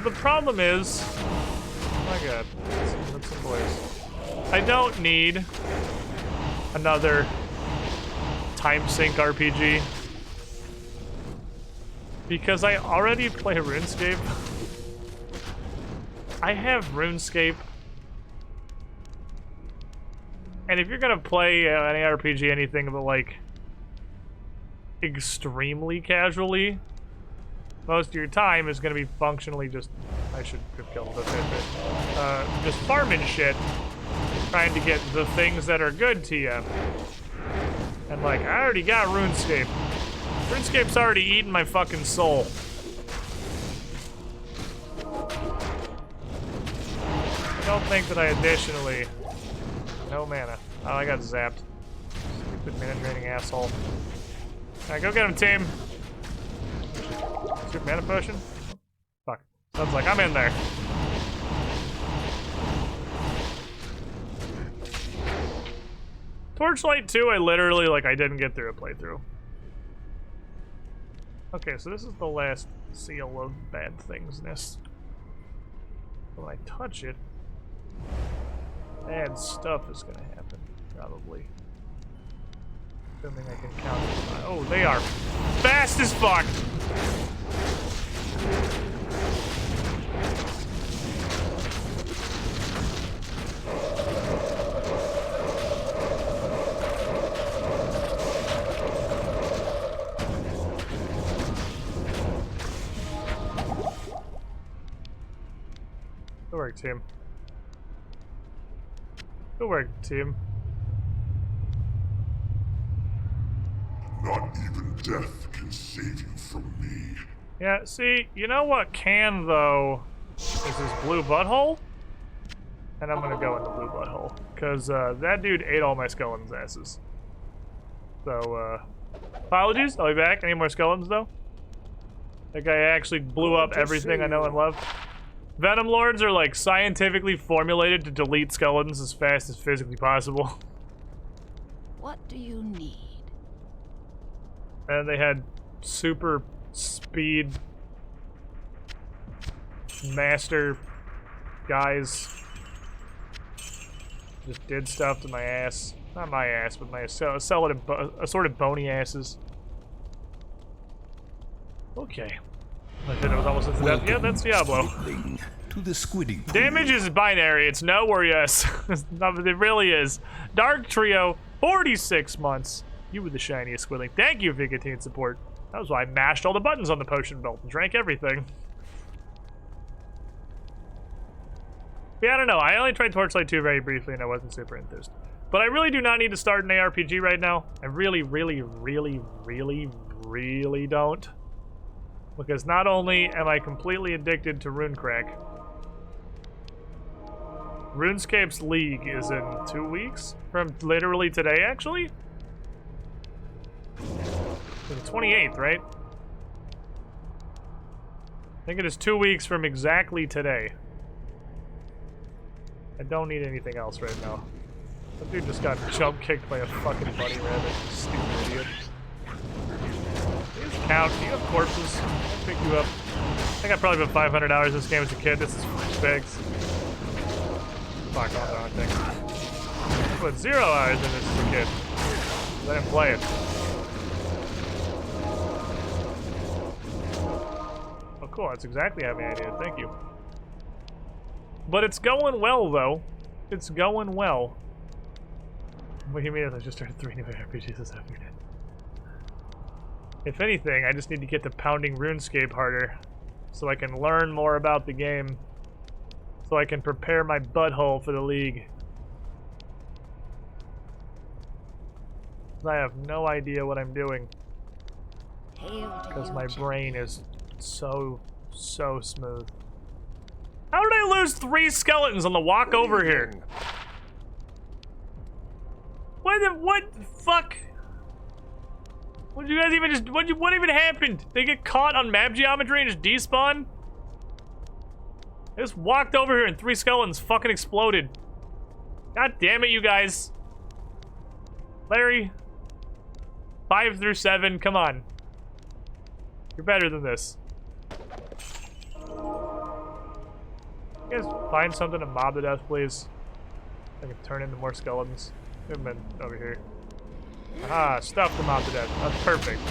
The problem is, oh my god, that's some boys. I don't need another time sync RPG because I already play RuneScape. I have RuneScape, and if you're gonna play any RPG, anything but like extremely casually, most of your time is gonna be functionally just, I should have killed this just farming shit, trying to get the things that are good to you. And like, I already got RuneScape. RuneScape's already eaten my fucking soul. I don't think that I additionally... No mana. Oh, I got zapped. Stupid mana draining asshole. Alright, go get him, team. Super mana potion? Oh, fuck. Sounds like I'm in there. Torchlight 2, I literally, like, I didn't get through a playthrough. Okay, so this is the last seal of bad thingsness. When I touch it, bad stuff is gonna happen, probably. Assuming I can count it. Oh, they are fast as fuck! Good work, team. Good work, team. Not even death can save you from me. Yeah, see, you know what can, though, is this blue butthole? And I'm gonna go into blue butthole. Because, that dude ate all my skeletons' asses. So, apologies, I'll be back. I need more skeletons, though. That guy actually blew up everything I know and love. Venom Lords are, like, scientifically formulated to delete skeletons as fast as physically possible. What do you need? And they had super speed master guys. Just did stuff to my ass. Not my ass, but my assorted bony asses. Okay. I think it was almost into death. Yeah, that's Diablo. To the squiddy pool. Damage is binary. It's no or yes. It really is. Dark Trio, 46 months. You were the shiniest squidling. Thank you for your continued support. That was why I mashed all the buttons on the potion belt and drank everything. Yeah, I don't know. I only tried Torchlight 2 very briefly and I wasn't super enthused. But I really do not need to start an ARPG right now. I really don't. Because not only am I completely addicted to RuneCrack, RuneScape's League is in 2 weeks? From literally today, actually? The 28th, right? I think it is 2 weeks from exactly today. I don't need anything else right now. That dude just got jump kicked by a fucking bunny rabbit. Stupid idiot. Please count. Do you have corpses? I'll pick you up. I think I probably put 500 hours in this game as a kid. This is bags. Fuck, on the wrong thing. I put 0 hours in this as a kid. I didn't play it. Oh, cool. That's exactly how I did. Thank you. But it's going well, though. It's going well. What do you mean? I just started 3 new RPGs this afternoon. If anything, I just need to get to pounding RuneScape harder so I can learn more about the game. So I can prepare my butthole for the League. I have no idea what I'm doing. Because my brain is so smooth. How did I lose 3 skeletons on the walk over here? What the fuck? What did you guys even just, what even happened? They get caught on map geometry and just despawn? I just walked over here and 3 skeletons fucking exploded. God damn it, you guys. Larry. 5 through 7, come on. You're better than this. You guys find something to mob to death, please? I can turn into more skeletons. Could have been over here. Ah, stuff to mob to death. That's perfect.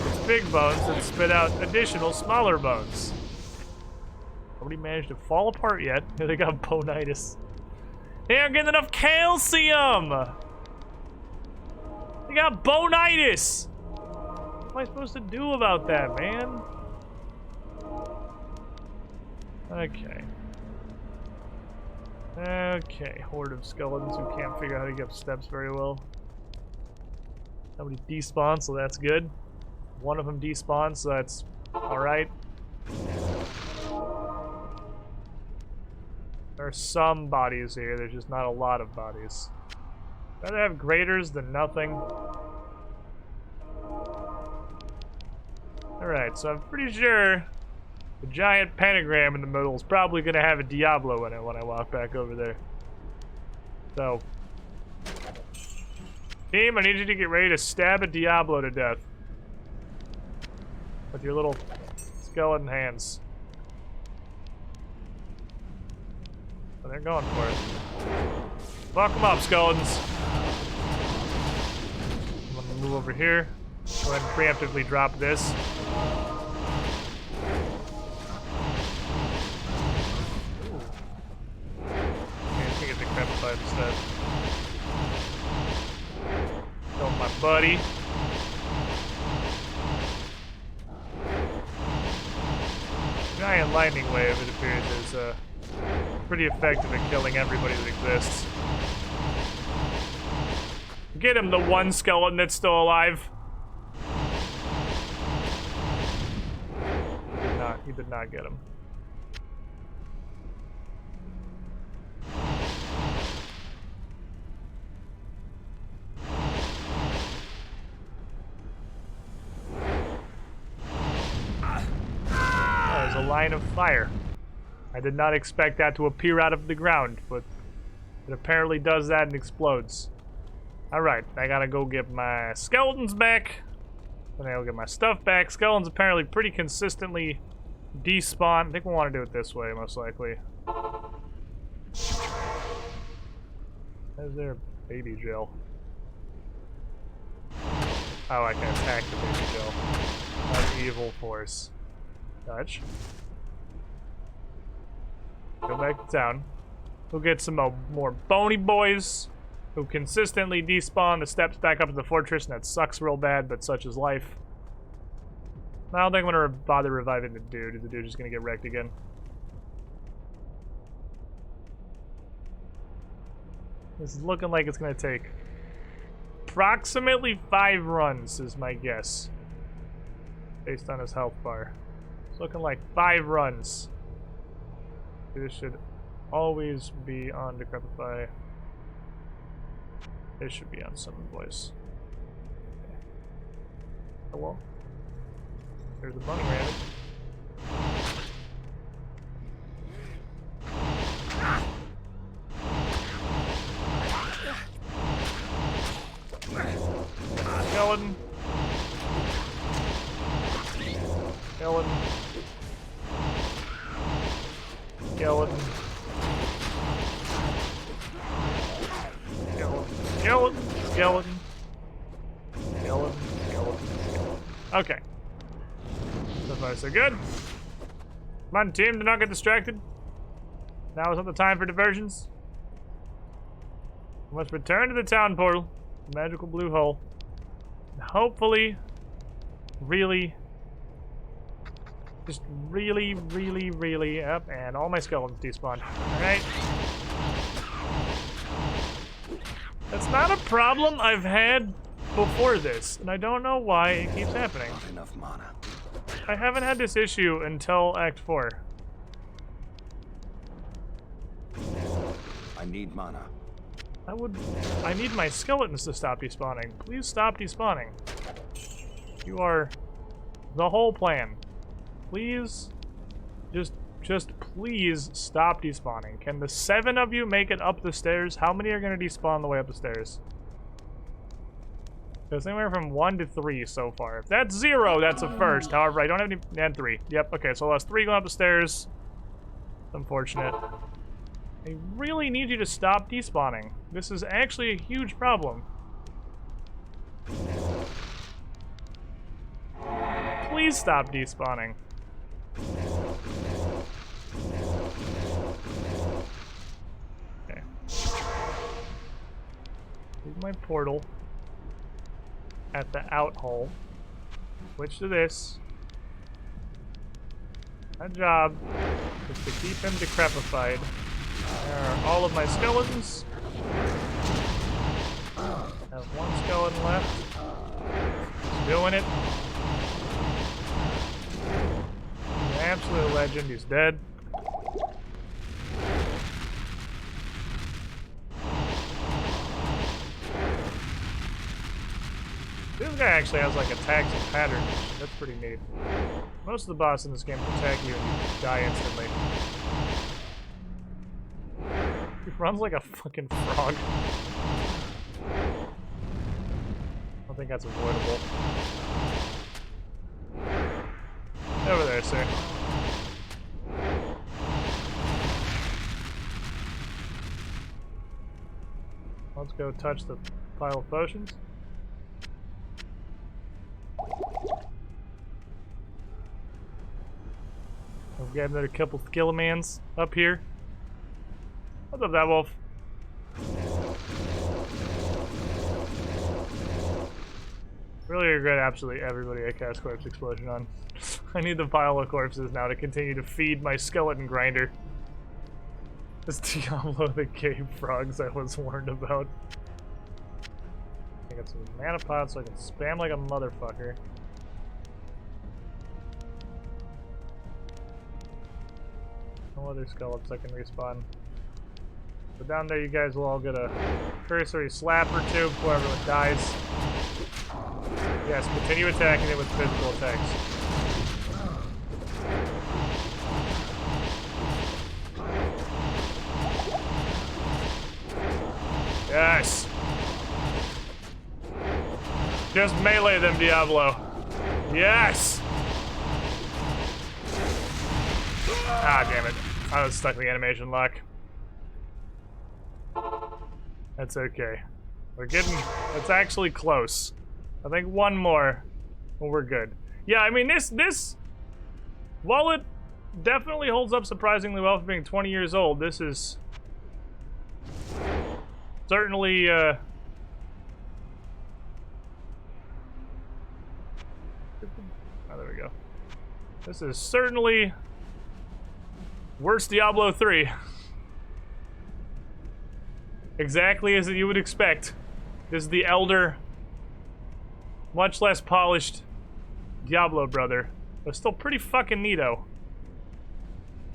It's big bones that spit out additional smaller bones. Nobody managed to fall apart yet. They got bonitis. They aren't getting enough calcium! They got bonitis! What am I supposed to do about that, man? Okay. Okay, horde of skeletons who can't figure out how to get up steps very well. Nobody despawned, so that's good. One of them despawned, so that's alright. There are some bodies here, there's just not a lot of bodies. Rather have graters than nothing. Alright, so I'm pretty sure the giant pentagram in the middle is probably going to have a Diablo in it when I walk back over there. So, team, I need you to get ready to stab a Diablo to death. With your little skeleton hands. Oh, they're going for it. Fuck them up, skeletons. I'm going to move over here. Go ahead and preemptively drop this. Instead. Kill my buddy. Giant lightning wave, it appears, is pretty effective at killing everybody that exists. Get him, the one skeleton that's still alive. He did not get him. Line of fire. I did not expect that to appear out of the ground, but it apparently does that and explodes. Alright, I gotta go get my skeletons back. Then I'll get my stuff back. Skeletons apparently pretty consistently despawn. I think we want to do it this way, most likely. Is there a baby drill? Oh, I can attack the baby drill. That's evil force. Touch. Go back to town. We'll get some more bony boys who consistently despawn the steps back up to the fortress, and that sucks real bad, but such is life. I don't think I'm gonna bother reviving the dude. The dude's just gonna get wrecked again. This is looking like it's gonna take approximately 5 runs, is my guess. Based on his health bar. It's looking like 5 runs. This should always be on Decrepify. This should be on Summon Voice. Okay. Oh well. There's a bunny rabbit. Skeleton. Skeleton. Skeleton. skeleton, skeleton, skeleton. Okay. So far, so good. Come on, team, do not get distracted. Now is not the time for diversions. We must return to the town portal, the magical blue hole. And hopefully, really, just really up, and all my skeletons despawn. Alright. That's not a problem I've had before this, and I don't know why it keeps happening. Not enough mana. I haven't had this issue until Act 4. I need mana. I need my skeletons to stop despawning. Please stop despawning. You are the whole plan. Please, just please stop despawning. Can the 7 of you make it up the stairs? How many are going to despawn on the way up the stairs? There's anywhere from 1 to 3 so far. If that's 0, that's a first. However, I don't have any... And 3. Yep, okay, so that's 3 going up the stairs. Unfortunate. I really need you to stop despawning. This is actually a huge problem. Please stop despawning. Okay. Here's my portal at the out hole. Switch to this. My job is to keep him decrepified. There are all of my skeletons. I have 1 skeleton left. He's doing it. He's an absolute legend. He's dead. This guy actually has like attacks and patterns. That's pretty neat. Most of the bosses in this game attack you and you die instantly. He runs like a fucking frog. I think that's avoidable. Over there, sir. Let's go touch the pile of potions. We've got another couple Skillamans up here. What's up, that wolf? Really regret absolutely everybody I cast Corpse Explosion on. I need the pile of corpses now to continue to feed my skeleton grinder. This Diablo the cave frogs I was warned about. I got some mana pots so I can spam like a motherfucker. No other skeletons I can respawn. So down there you guys will all get a cursory slap or two before everyone dies. Yes, continue attacking it with physical attacks. Yes! Just melee them, Diablo. Yes! Ah, damn it. I was stuck in the animation lock. That's okay. We're getting... It's actually close. I think 1 more, and we're good. Yeah, I mean, this... While it definitely holds up surprisingly well for being 20 years old, this is... certainly, Oh, there we go. This is certainly... worse Diablo 3. Exactly as you would expect. This is the elder, much less polished Diablo brother, but still pretty fucking neato.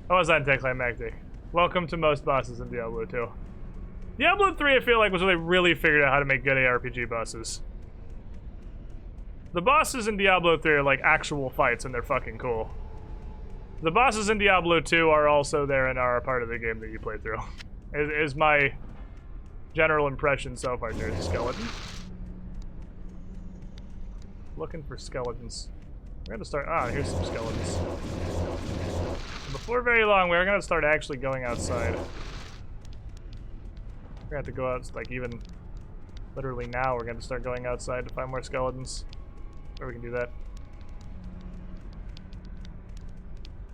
That was anticlimactic. Welcome to most bosses in Diablo 2. Diablo 3, I feel like, was where they really figured out how to make good ARPG bosses. The bosses in Diablo 3 are like actual fights, and they're fucking cool. The bosses in Diablo 2 are also there and are a part of the game that you play through. Is my general impression so far. There's a skeleton. Looking for skeletons. We're gonna start... Ah, here's some skeletons. Before very long, we're gonna start actually going outside. We're gonna have to go out, like, even Literally now we're gonna start going outside to find more skeletons. Or we can do that.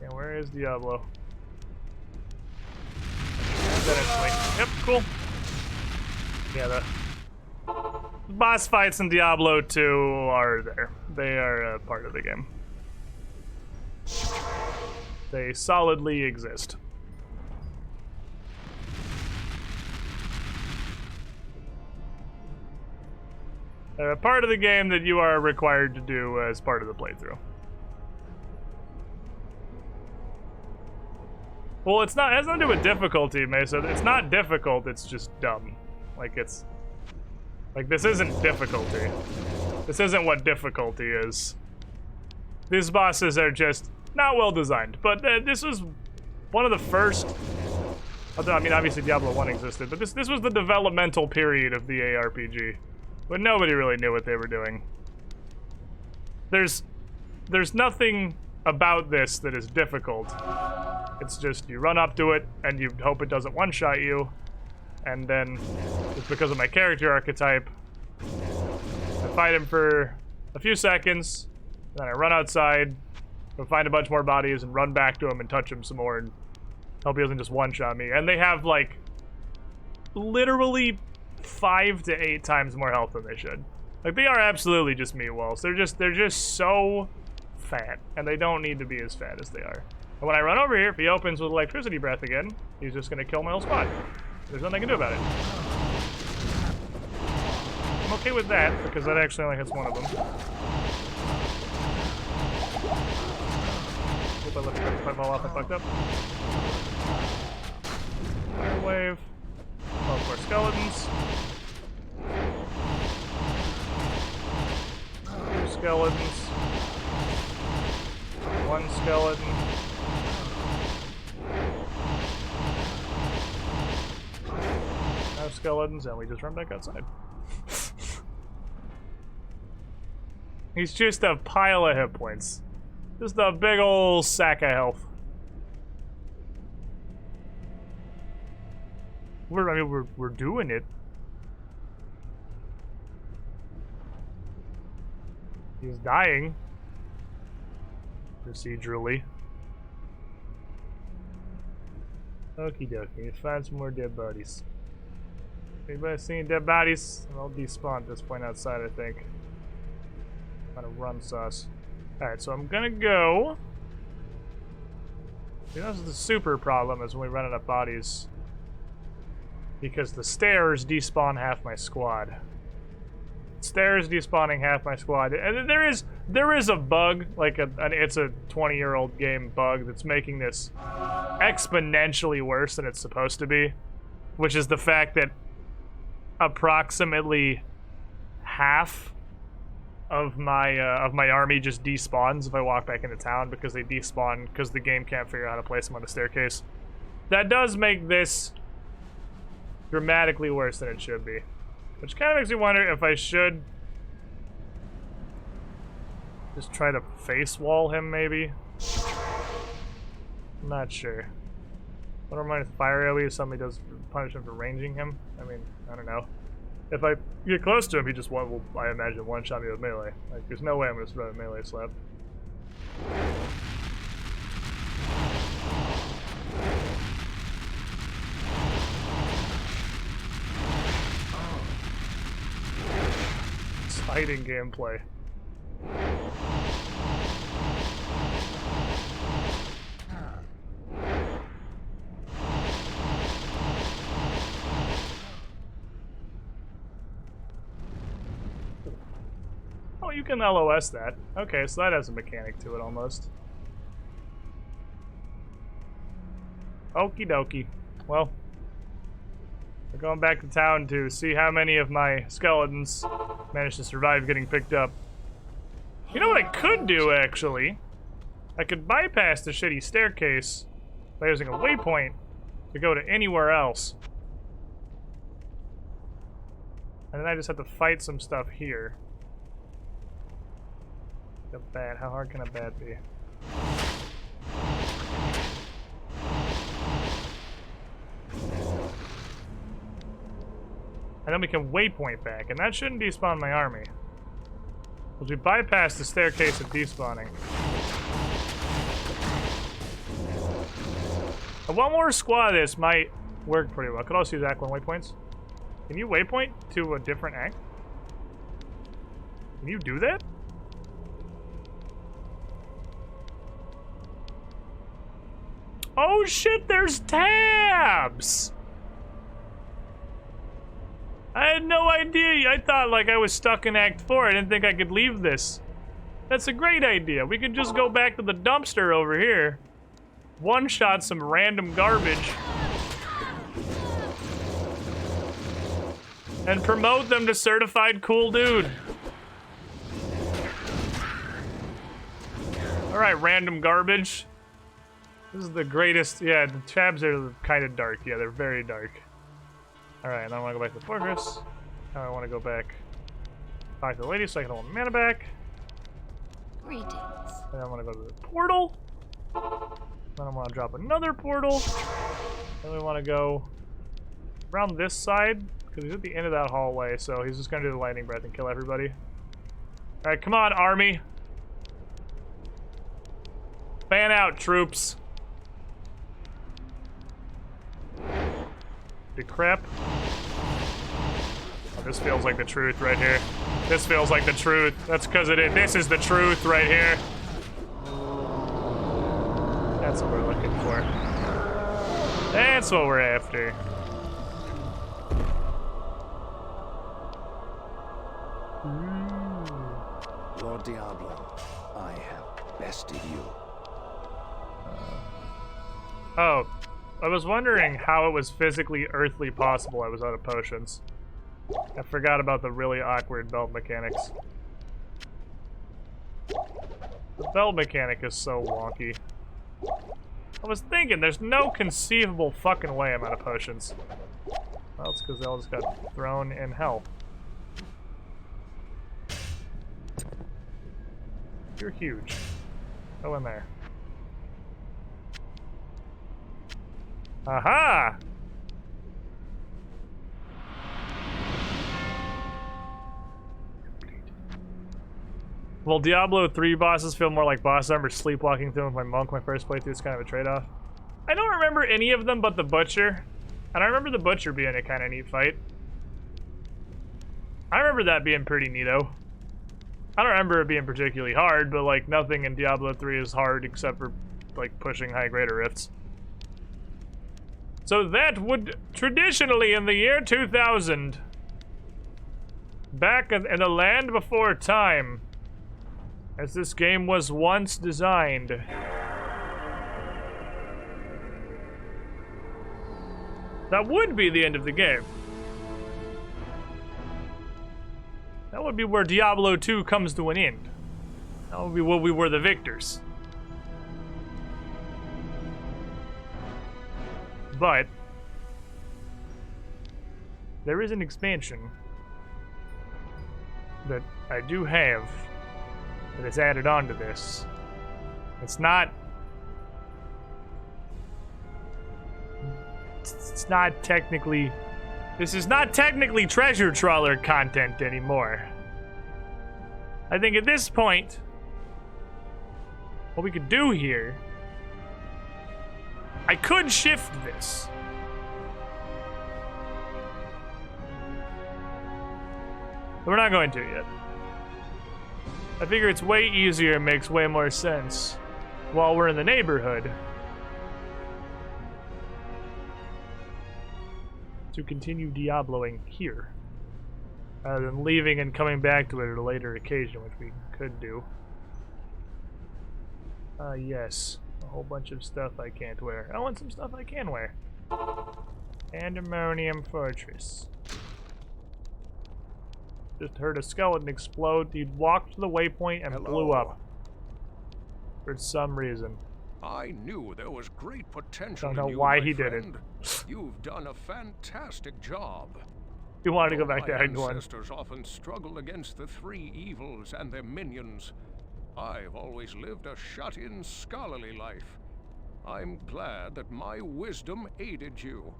And where is Diablo? Yep, cool. Yeah, the boss fights in Diablo 2 are there. They are a part of the game. They solidly exist. They're a part of the game that you are required to do as part of the playthrough. Well, it has nothing to do with difficulty, Mesa. It's not difficult, it's just dumb. Like, it's... Like, this isn't difficulty. This isn't what difficulty is. These bosses are just not well designed. But this was one of the first... I mean, obviously Diablo 1 existed, but this was the developmental period of the ARPG. But nobody really knew what they were doing. There's nothing about this that is difficult. It's just you run up to it and you hope it doesn't one-shot you, and then just because of my character archetype, I fight him for a few seconds, then I run outside, go find a bunch more bodies and run back to him and touch him some more and hope he doesn't just one-shot me. And they have like literally 5 to 8 times more health than they should. Like, they are absolutely just meat walls. They're just so fat, and they don't need to be as fat as they are. And when I run over here, if he opens with electricity breath again, he's just gonna kill my whole squad. There's nothing I can do about it. I'm okay with that, because that actually only hits one of them. Hope I left the fight ball off and fucked up. Fire wave. 12 more skeletons. 2 skeletons. 1 skeleton. No skeletons, and we just run back outside. He's just a pile of hit points. Just a big ol' sack of health. We're doing it. He's dying. Procedurally. Okie dokie, let's find some more dead bodies. Anybody seen dead bodies? I'll despawn at this point outside, I think. I'm gonna run sauce. Alright, so I'm gonna go. See, that's the super problem, is when we run out of bodies. Because the stairs despawn half my squad. Stairs despawning half my squad. And there is a bug, like it's a 20-year-old game bug that's making this exponentially worse than it's supposed to be, which is the fact that approximately half of my army just despawns if I walk back into town, because they despawn because the game can't figure out how to place them on the staircase. That does make this dramatically worse than it should be. Which kind of makes me wonder if I should just try to face wall him, maybe? I'm not sure. I don't mind if fire AoE if somebody does punish him for ranging him. I mean, I don't know. If I get close to him, he just will, I imagine, one-shot me with melee. Like, there's no way I'm gonna throw a melee slap. Exciting gameplay. Oh, you can LOS that. Okay, so that has a mechanic to it almost. Okie dokie. Well, we're going back to town to see how many of my skeletons managed to survive getting picked up. You know what I could do, actually? I could bypass the shitty staircase by using a waypoint to go to anywhere else. And then I just have to fight some stuff here. A bat. How hard can a bat be? And then we can waypoint back, and that shouldn't despawn my army. Because we bypassed the staircase of despawning. And one more squad of this might work pretty well. Could also use Aquan waypoints. Can you waypoint to a different act? Can you do that? Oh shit, there's tabs! I had no idea. I thought like I was stuck in Act 4. I didn't think I could leave this. That's a great idea. We could just go back to the dumpster over here. One-shot some random garbage. And promote them to certified cool dude. Alright, random garbage. This is the greatest. Yeah, the tabs are kind of dark. Yeah, they're very dark. Alright, and I want to go back to the fortress. Now I want to go back. Talk to the lady so I can hold mana back. Greetings. And I want to go to the portal. Then I want to drop another portal. Then we want to go around this side. Because he's at the end of that hallway, so he's just going to do the lightning breath and kill everybody. Alright, come on, army. Fan out, troops. Big crap. Oh, this feels like the truth right here. This feels like the truth. That's because it is. This is the truth right here. That's what we're looking for. That's what we're after. Lord Diablo, I have bested you. Oh, I was wondering how it was physically earthly possible I was out of potions. I forgot about the really awkward belt mechanics. The belt mechanic is so wonky. I was thinking, there's no conceivable fucking way I'm out of potions. Well, it's because they all just got thrown in hell. You're huge. Go in there. Aha! Well, Diablo 3 bosses feel more like bosses. I remember sleepwalking through with my monk my first playthrough. It's kind of a trade-off. I don't remember any of them but the Butcher. And I remember the Butcher being a kind of neat fight. I remember that being pretty neato. I don't remember it being particularly hard, but like nothing in Diablo 3 is hard except for like pushing high greater rifts. So that would traditionally in the year 2000, back in the land before time, as this game was once designed. That would be the end of the game. That would be where Diablo 2 comes to an end. That would be where we were the victors. But there is an expansion that I do have that is added onto this. It's not technically. This is not technically treasure trawler content anymore. I think at this point, what we could do here, I could shift this. But we're not going to yet. I figure it's way easier and makes way more sense while we're in the neighborhood to continue Diabloing here, rather than leaving and coming back to it at a later occasion, which we could do. Yes, a whole bunch of stuff I can't wear. I want some stuff I can wear. Pandemonium Fortress. Just heard a skeleton explode. He walked to the waypoint and blew up. For some reason. I knew there was great potential. Don't know in you, why my he did friend. it. You've done a fantastic job. He wanted to go back My to Act 1. ancestors often struggled against the three evils and their minions. I've always lived a shut-in, scholarly life. I'm glad that my wisdom aided you.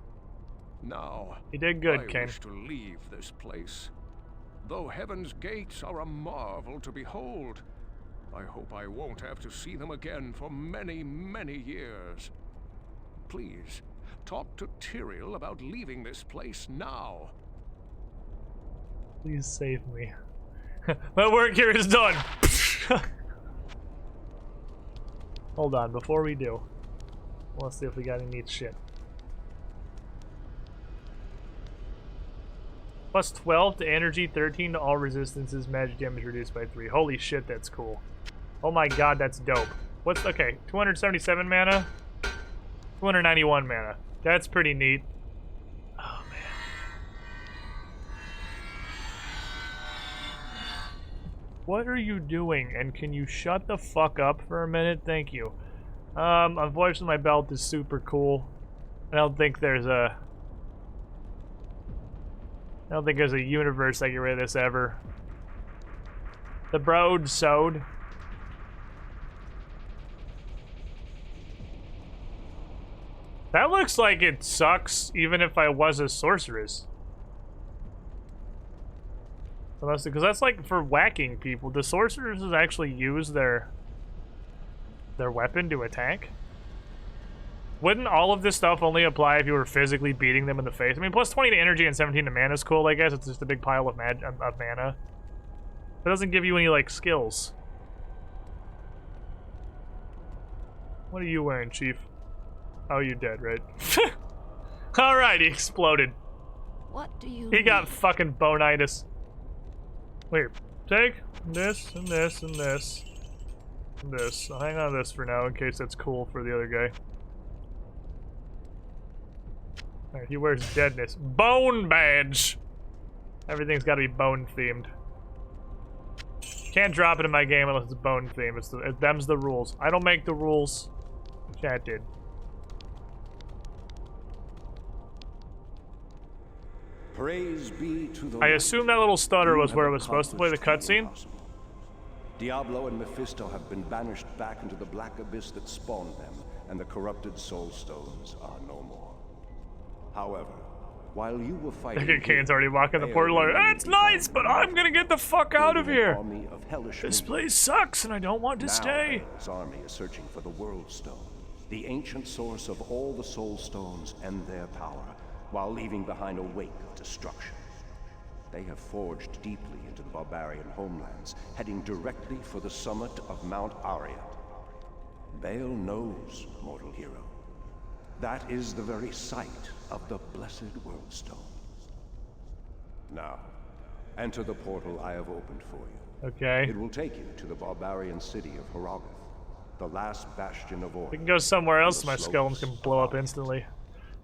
Now, You did good, I Kane. wish to leave this place. Though heaven's gates are a marvel to behold, I hope I won't have to see them again for many, many years. Please, talk to Tyrael about leaving this place now. Please save me. My work here is done. Hold on, before we do, let's see if we got any neat shit. Plus 12 to energy, 13 to all resistances, magic damage reduced by 3. Holy shit, that's cool. Oh my god, that's dope. What's, okay, 277 mana? 291 mana. That's pretty neat. Oh man. What are you doing? And can you shut the fuck up for a minute? Thank you. Unfortunately my belt is super cool. I don't think there's a universe that can get rid of this ever. The broadsword. That looks like it sucks, even if I was a sorceress. Unless, because that's like for whacking people. Do sorceresses actually use their weapon to attack? Wouldn't all of this stuff only apply if you were physically beating them in the face? I mean, plus 20 to energy and 17 to mana is cool, I guess. It's just a big pile of mana. It doesn't give you any, like, skills. What are you wearing, Chief? Oh, you're dead, right? Alright, he exploded. What do you He got fucking bonitis. Wait, take this and this and this. And this. I'll hang on to this for now in case that's cool for the other guy. Alright, he wears deadness. Bone badge! Everything's gotta be bone themed. Can't drop it in my game unless it's bone themed. Them's the rules. I don't make the rules. Chat did. Praise be to the I assume that little stutter was where it was supposed to play the accomplished cutscene. impossible. Diablo and Mephisto have been banished back into the black abyss that spawned them, and the corrupted soul stones are no more. However, while you were fighting, Kane's already walking the portal like, that's nice, but I'm gonna get the fuck out of here. Army of hellish This minions. place sucks and I don't want to Now stay. Hell's army is searching for the World Stone, the ancient source of all the soul stones and their power, while leaving behind a wake of destruction. They have forged deeply into the barbarian homelands, heading directly for the summit of Mount Ariat. Baal knows, mortal hero. That is the very site of the blessed World Stone. Now, enter the portal I have opened for you. Okay. It will take you to the barbarian city of Hrogoth, the last bastion of Orc. We can go somewhere else, my skeletons can blow up instantly.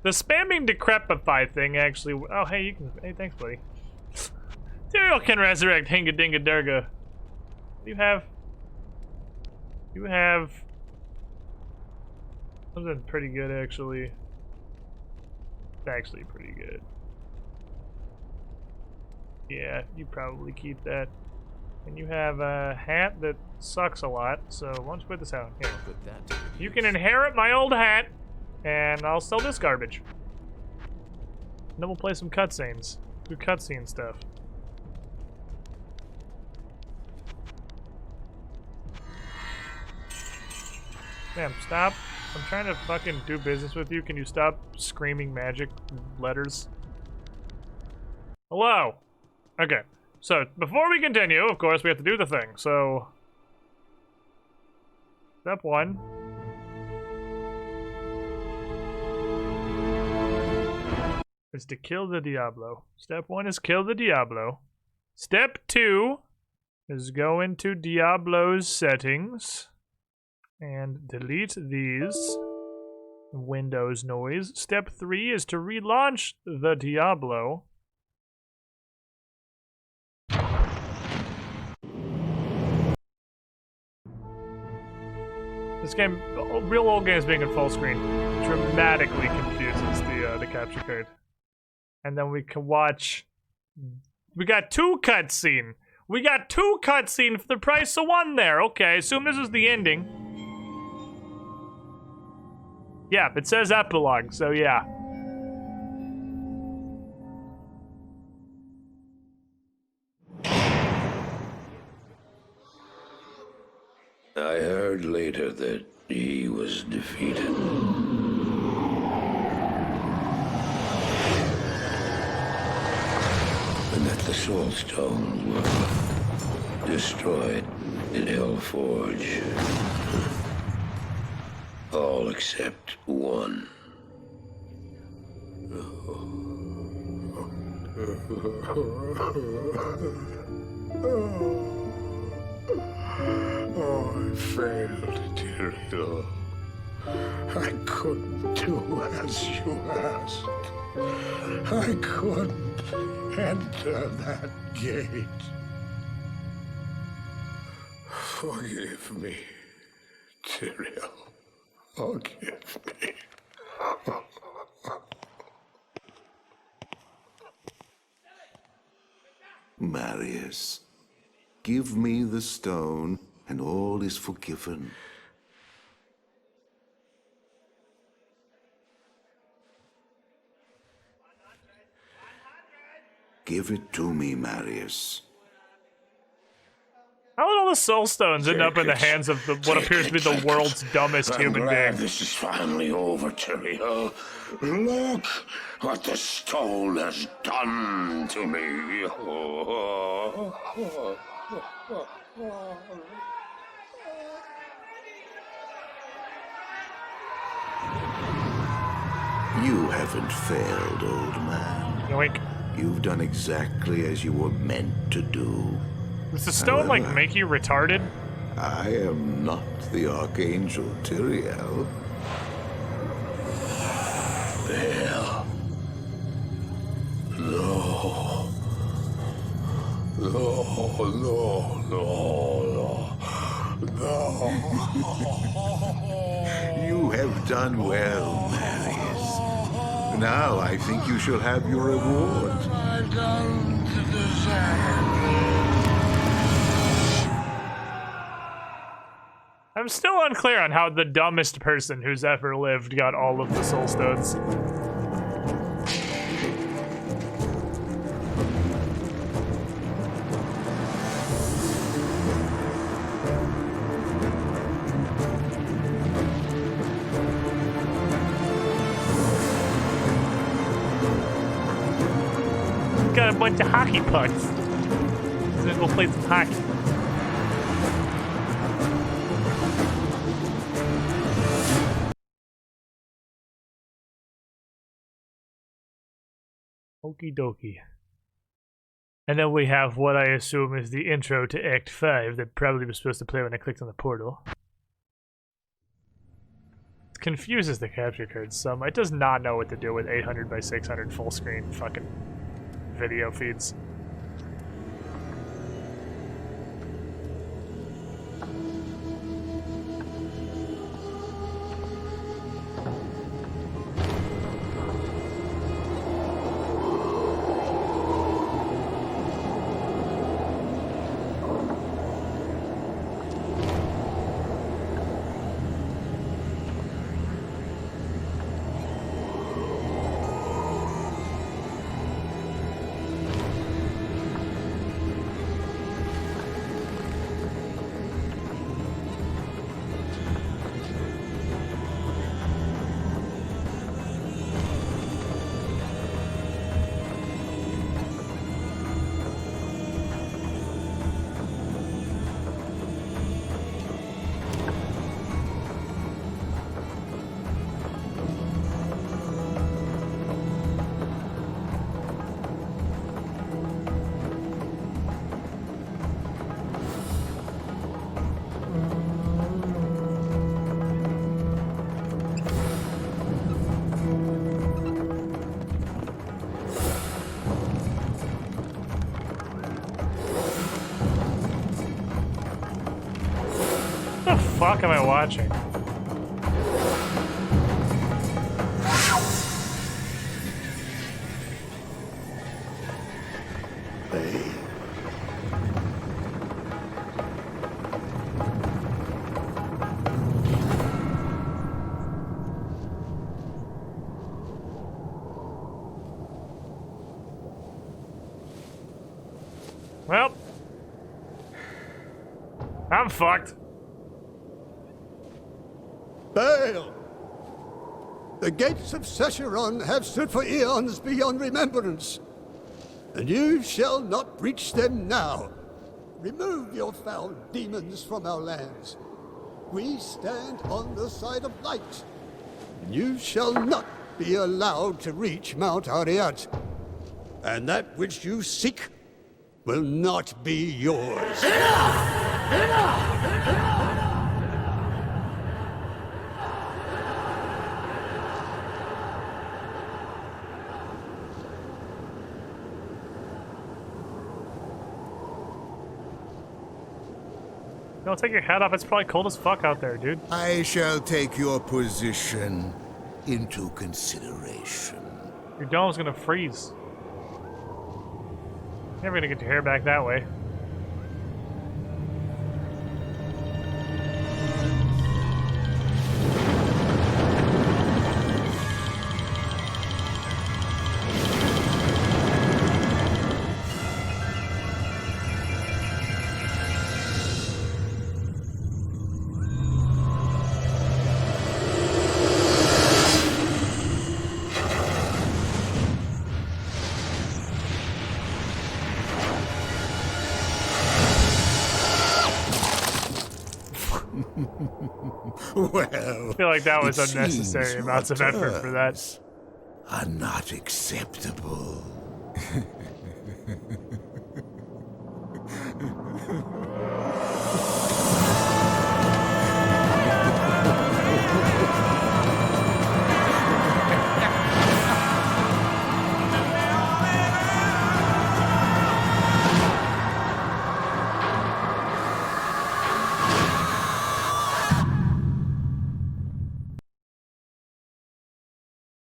The spamming decrepify thing actually. Oh, hey, you can. Hey, thanks, buddy. Tyrael can resurrect Hinga Dinga Durga. You have something pretty good, actually. It's actually pretty good. Yeah, you probably keep that. And you have a hat that sucks a lot, so why don't you put this out? Here. You can inherit my old hat, and I'll sell this garbage. And then we'll play some cutscenes. Do cutscene stuff. Damn, stop. I'm trying to fucking do business with you. Can you stop screaming magic letters? Hello! Okay, so before we continue, of course, we have to do the thing, so... Step 1. Is to kill the Diablo. Step 1 is kill the Diablo. Step 2 is go into Diablo's settings and delete these Windows noise. Step 3 is to relaunch the Diablo. This game, real old games being in full screen, dramatically confuses the capture card. And then we can watch. We got 2 cutscene. We got 2 cutscene for the price of 1 there. Okay, assume this is the ending. Yeah, it says epilogue, so yeah. I heard later that he was defeated. And that the Soul Stones were destroyed in Hellforge. All except one. Oh, I failed, Tyrael. I couldn't do as you asked. I couldn't enter that gate. Forgive me, Tyrael. Forgive me. Marius, give me the stone, and all is forgiven. Give it to me, Marius. How did all the soul stones end up in the hands of what appears to be the world's dumbest human being? This is finally over, Tyrael. Look what the stone has done to me. You haven't failed, old man. Yoink. You've done exactly as you were meant to do. Does the stone, like, make you retarded? I am not the Archangel Tyrael. Well, no. You have done well, Marius. Now I think you shall have your reward. I've done to deserve. I'm still unclear on how the dumbest person who's ever lived got all of the soul stones. Got a bunch of hockey pucks. Let's go play some hockey. Okie dokie. And then we have what I assume is the intro to Act 5 that probably was supposed to play when I clicked on the portal. It confuses the capture card some. It does not know what to do with 800 by 600 full screen fucking video feeds. What the fuck am I watching? Hey. Well, I'm fucked. Baal! The gates of Secheron have stood for eons beyond remembrance, and you shall not breach them now. Remove your foul demons from our lands. We stand on the side of light, and you shall not be allowed to reach Mount Ariat. And that which you seek will not be yours. Enough! Enough! Don't take your hat off. It's probably cold as fuck out there, dude. I shall take your position into consideration. Your dome's gonna freeze. Never gonna get your hair back that way. Well, I feel like that was unnecessary amounts of effort for that. Are not acceptable.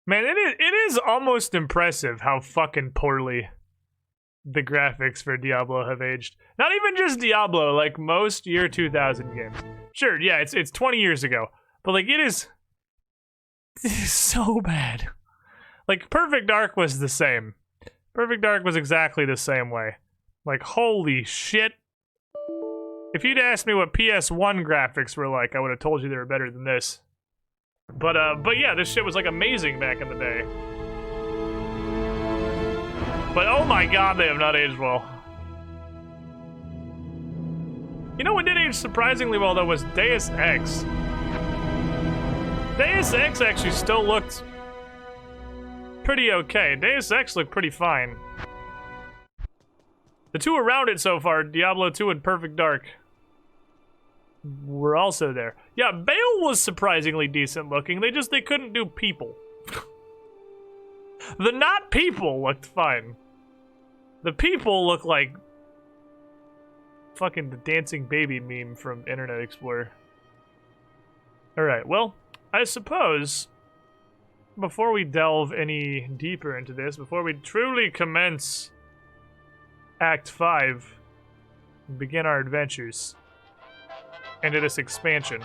Man, it is almost impressive how fucking poorly the graphics for Diablo have aged. Not even just Diablo, like most year 2000 games. Sure, yeah, it's 20 years ago, but like it is so bad. Like Perfect Dark was the same. Perfect Dark was exactly the same way. Like holy shit. If you'd asked me what PS1 graphics were like, I would have told you they were better than this. But yeah, this shit was like amazing back in the day. But oh my god, they have not aged well. You know what did age surprisingly well though was Deus Ex. Deus Ex actually still looked pretty okay. Deus Ex looked pretty fine. The two around it so far, Diablo 2 and Perfect Dark, were also there. Yeah, Baal was surprisingly decent looking. They couldn't do people. The not people looked fine. The people look like fucking the dancing baby meme from Internet Explorer. Alright, well, I suppose before we delve any deeper into this, before we truly commence Act 5 and begin our adventures into this expansion,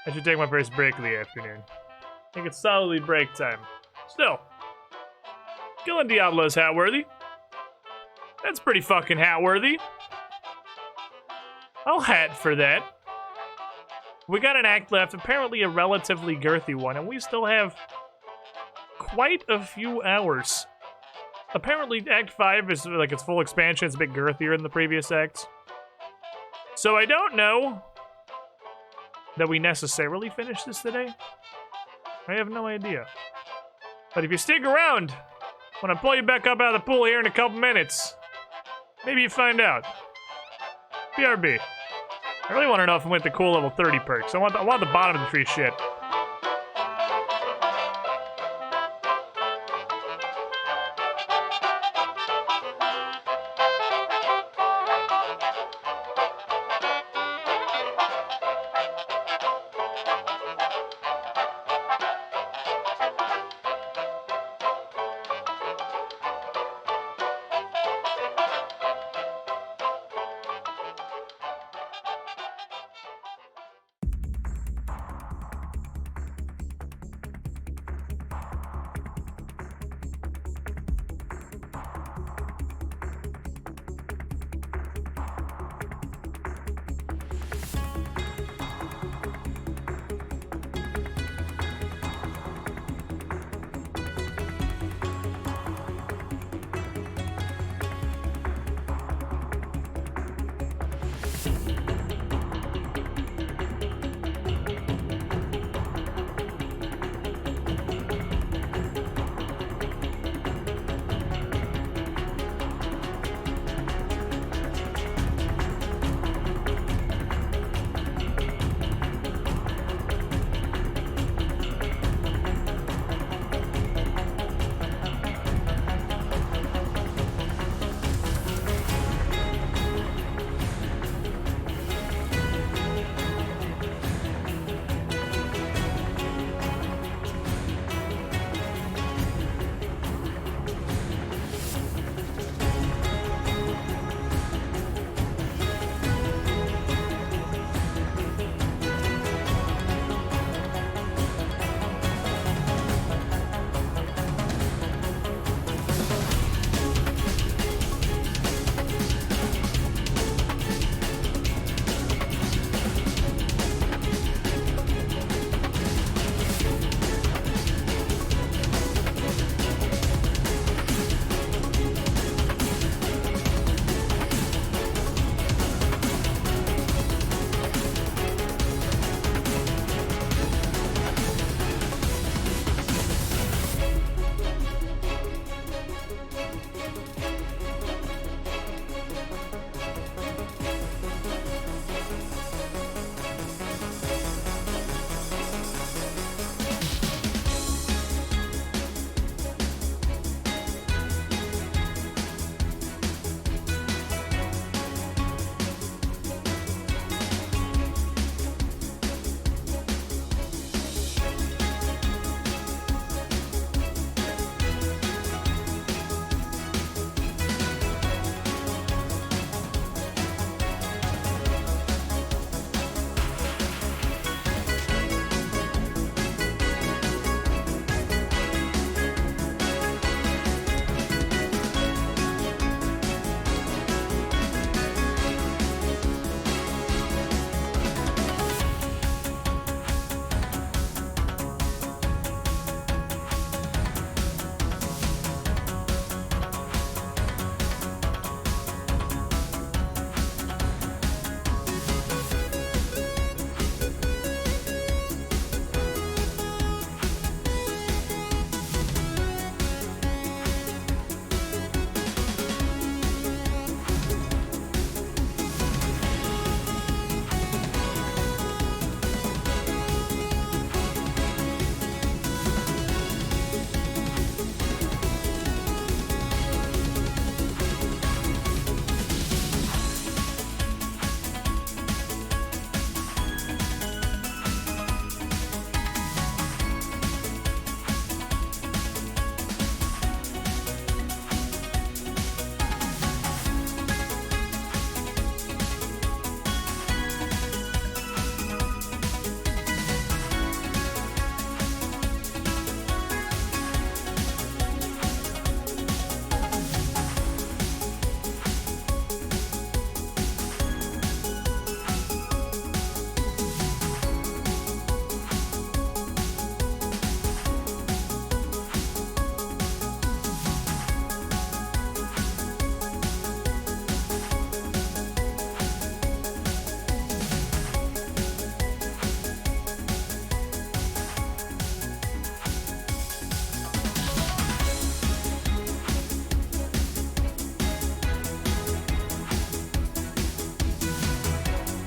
I should take my first break of the afternoon. I think it's solidly break time. Still, killing Diablo's hat-worthy. That's pretty fucking hat-worthy. I'll hat for that. We got an act left, apparently a relatively girthy one, and we still have quite a few hours. Apparently Act 5 is like its full expansion. It's a bit girthier than the previous acts. So I don't know that we necessarily finish this today. I have no idea. But if you stick around, when I pull you back up out of the pool here in a couple minutes, maybe you find out. BRB. I really want to know if I'm with the cool level 30 perks. I want the bottom of the tree shit.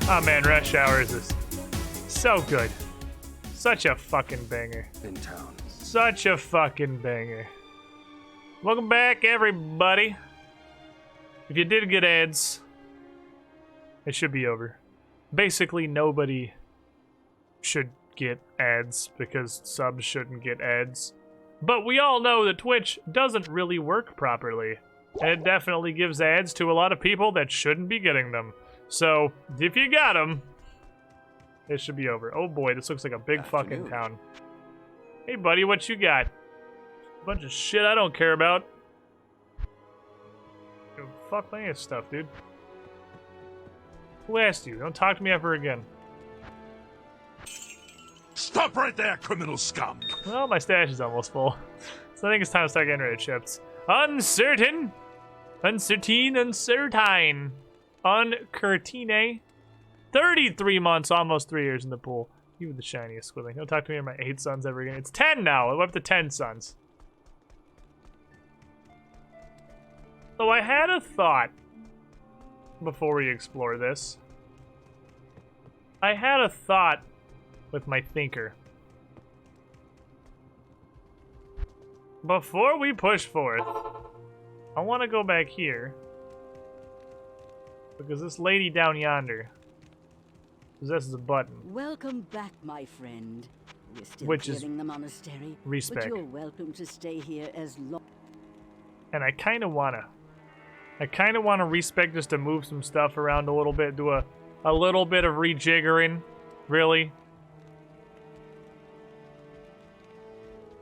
Oh man, Rush Hours is so good. Such a fucking banger. In town. Such a fucking banger. Welcome back, everybody. If you did get ads, it should be over. Basically, nobody should get ads because subs shouldn't get ads. But we all know that Twitch doesn't really work properly. And it definitely gives ads to a lot of people that shouldn't be getting them. So, if you got them, it should be over. Oh boy, this looks like a big fucking town. Hey buddy, what you got? A bunch of shit I don't care about. Oh, fuck plenty of stuff, dude. Who asked you? Don't talk to me ever again. Stop right there, criminal scum! Well, my stash is almost full. So I think it's time to start getting rid of chips. Uncertain! Uncertain. Uncertine. 33 months, almost 3 years in the pool. You were the shiniest squibbling. Don't talk to me or my 8 sons ever again. It's 10 now. I'm up to 10 sons. So I had a thought before we explore this. I had a thought with my thinker. Before we push forth, I want to go back here. Because this lady down yonder possesses a button. Welcome back, my friend. We're still Which is clearing the monastery, respect. but you're welcome to stay here as long. And I kind of wanna respec just to move some stuff around a little bit, do a little bit of rejiggering, really.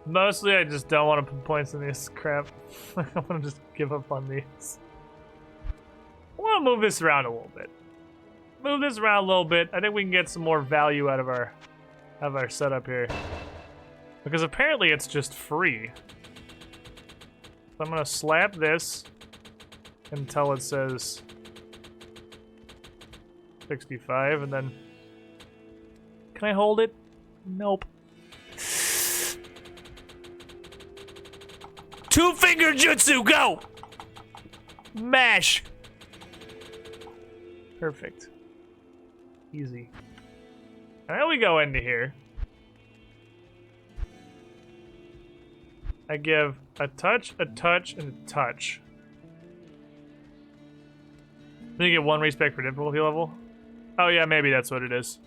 Mostly, I just don't want to put points in this crap. I want to just give up on these. I want to move this around a little bit. Move this around a little bit. I think we can get some more value out of our setup here. Because apparently it's just free. So I'm gonna slap this until it says 65, and then can I hold it? Nope. Two-finger jutsu, go! Mash! Perfect. Easy. And then we go into here. I give a touch, and a touch. Then you get 1 respect per difficulty level. Oh yeah, maybe that's what it is.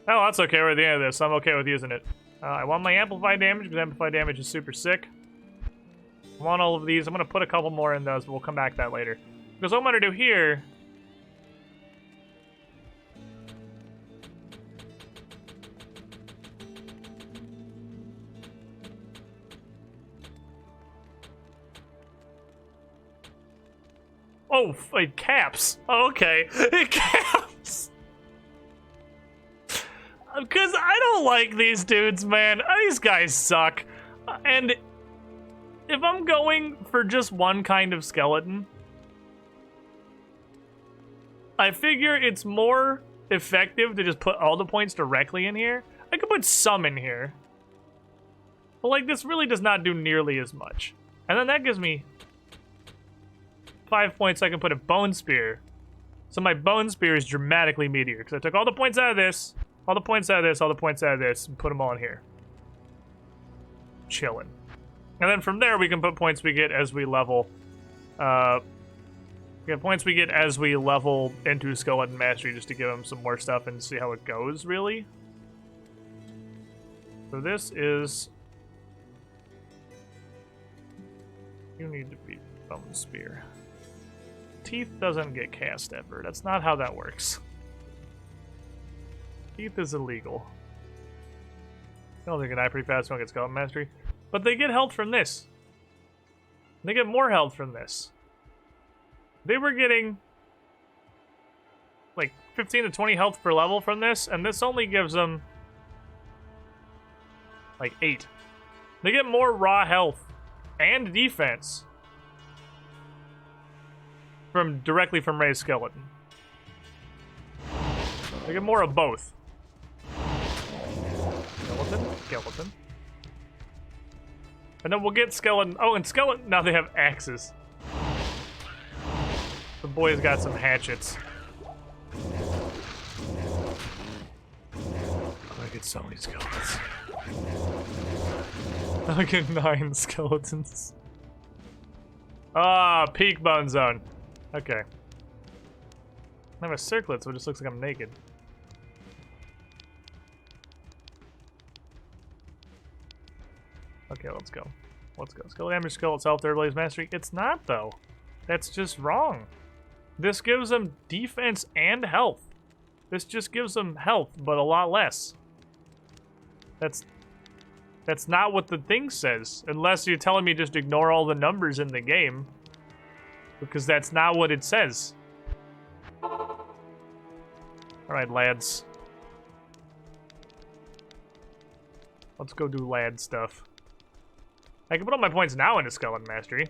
Oh, that's okay. We're at the end of this. I'm okay with using it. I want my amplified damage because amplified damage is super sick. I want all of these. I'm going to put a couple more in those, but we'll come back to that later. Because what I'm going to do here... Oh, it caps. Oh, okay. It caps. Because I don't like these dudes, man. These guys suck. And if I'm going for just one kind of skeleton, I figure it's more effective to just put all the points directly in here. I could put some in here. But, like, this really does not do nearly as much. And then that gives me 5 points. I can put a bone spear. So my bone spear is dramatically meatier. Because I took all the points out of this, all the points out of this, all the points out of this, and put them all in here. Chillin'. And then from there, we can put points we get as we level. Points we get as we level into Skeleton Mastery, just to give them some more stuff and see how it goes, really. So this is... You need to be Bone Spear. Teeth doesn't get cast ever. That's not how that works. Teeth is illegal. I don't think I die pretty fast when I get Skeleton Mastery. But they get health from this. They get more health from this. They were getting like 15 to 20 health per level from this, and this only gives them like 8. They get more raw health and defense directly from Ray's skeleton. They get more of both. Skeleton. And then we'll get skeleton. Oh, and skeleton. Now they have axes. The boys got some hatchets. It's so many skeletons. I get 9 skeletons. Ah, peak bone zone. Okay. I have a circlet, so it just looks like I'm naked. Okay, let's go. Let's go. Skill damage, skill itself, third blaze mastery. It's not, though. That's just wrong. This gives them defense and health. This just gives them health, but a lot less. That's not what the thing says. Unless you're telling me just ignore all the numbers in the game. Because that's not what it says. Alright, lads. Let's go do lad stuff. I can put all my points now into Skeleton Mastery.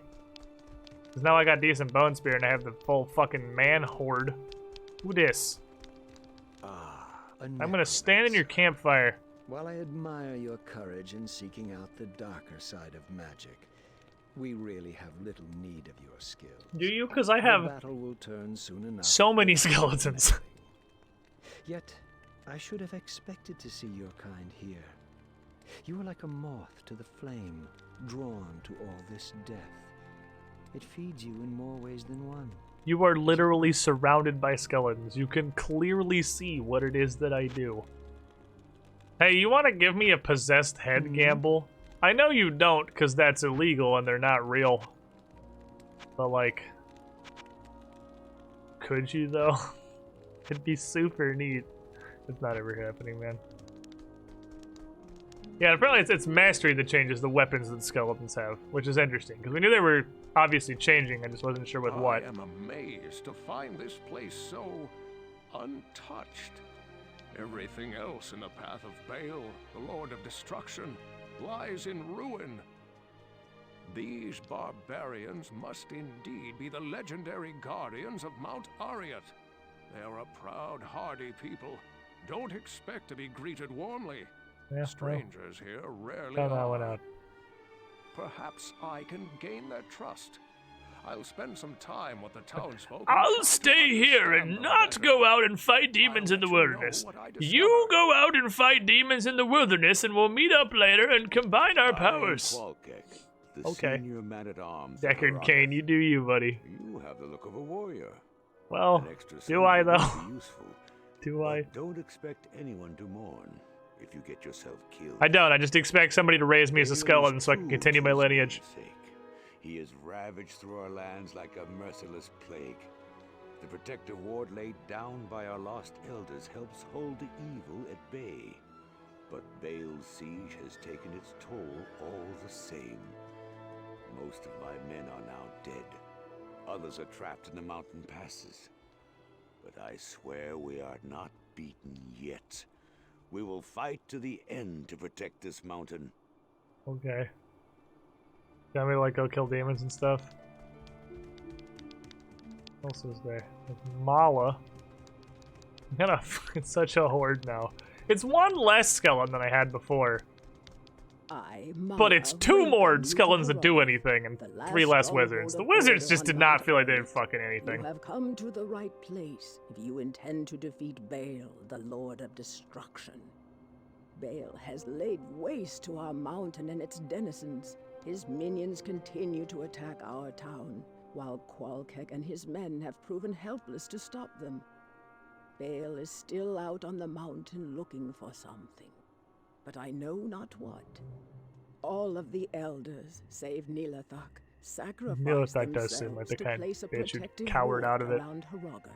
Because now I got decent Bone Spear and I have the full fucking man horde. Who dis? I'm gonna stand in your campfire. While I admire your courage in seeking out the darker side of magic, we really have little need of your skills. Do you? Because I have the battle will turn soon enough. So many skeletons. Yet, I should have expected to see your kind here. You are like a moth to the flame, drawn to all this death. It feeds you in more ways than one. You are literally surrounded by skeletons. You can clearly see what it is that I do. Hey, you want to give me a possessed head gamble? I know you don't, because that's illegal and they're not real. But, like... Could you, though? It'd be super neat. It's not ever happening, man. Yeah, apparently it's mastery that changes the weapons that skeletons have, which is interesting, because we knew they were obviously changing, I just wasn't sure with what. I am amazed to find this place so untouched. Everything else in the path of Baal, the Lord of Destruction, lies in ruin. These barbarians must indeed be the legendary guardians of Mount Ariat. They are a proud, hardy people. Don't expect to be greeted warmly. Yeah, strangers here rarely found that are. one out. Perhaps I can gain their trust. I'll spend some time with the townsfolk. I'll stay here and not go out and fight demons in the wilderness. You go out and fight demons in the wilderness and we'll meet up later and combine our powers. Okay. Deckard Cain, you do you, buddy. You have the look of a warrior. Well, do I though? Do I? Don't expect anyone to mourn if you get yourself killed. I don't. I just expect somebody to raise me as a skeleton so I can continue my lineage. He has ravaged through our lands like a merciless plague. The protective ward laid down by our lost elders helps hold the evil at bay. But Baal's siege has taken its toll all the same. Most of my men are now dead. Others are trapped in the mountain passes. But I swear we are not beaten yet. We will fight to the end to protect this mountain. Okay. You want me to like go kill demons and stuff? What else is there? There's Mala. It's such a horde now. It's one less skeleton than I had before. But it's 2 more skeletons that do anything and 3 less wizards. The wizards just did not feel like they did fucking anything. You have come to the right place if you intend to defeat Baal, the Lord of Destruction. Baal has laid waste to our mountain and its denizens. His minions continue to attack our town, while Qualkek and his men have proven helpless to stop them. Baal is still out on the mountain looking for something, but I know not what. All of the elders, save Nilathak, sacrificed does seem like the to kind place a of bitch who protective cowered out wall of it. around Herogoth.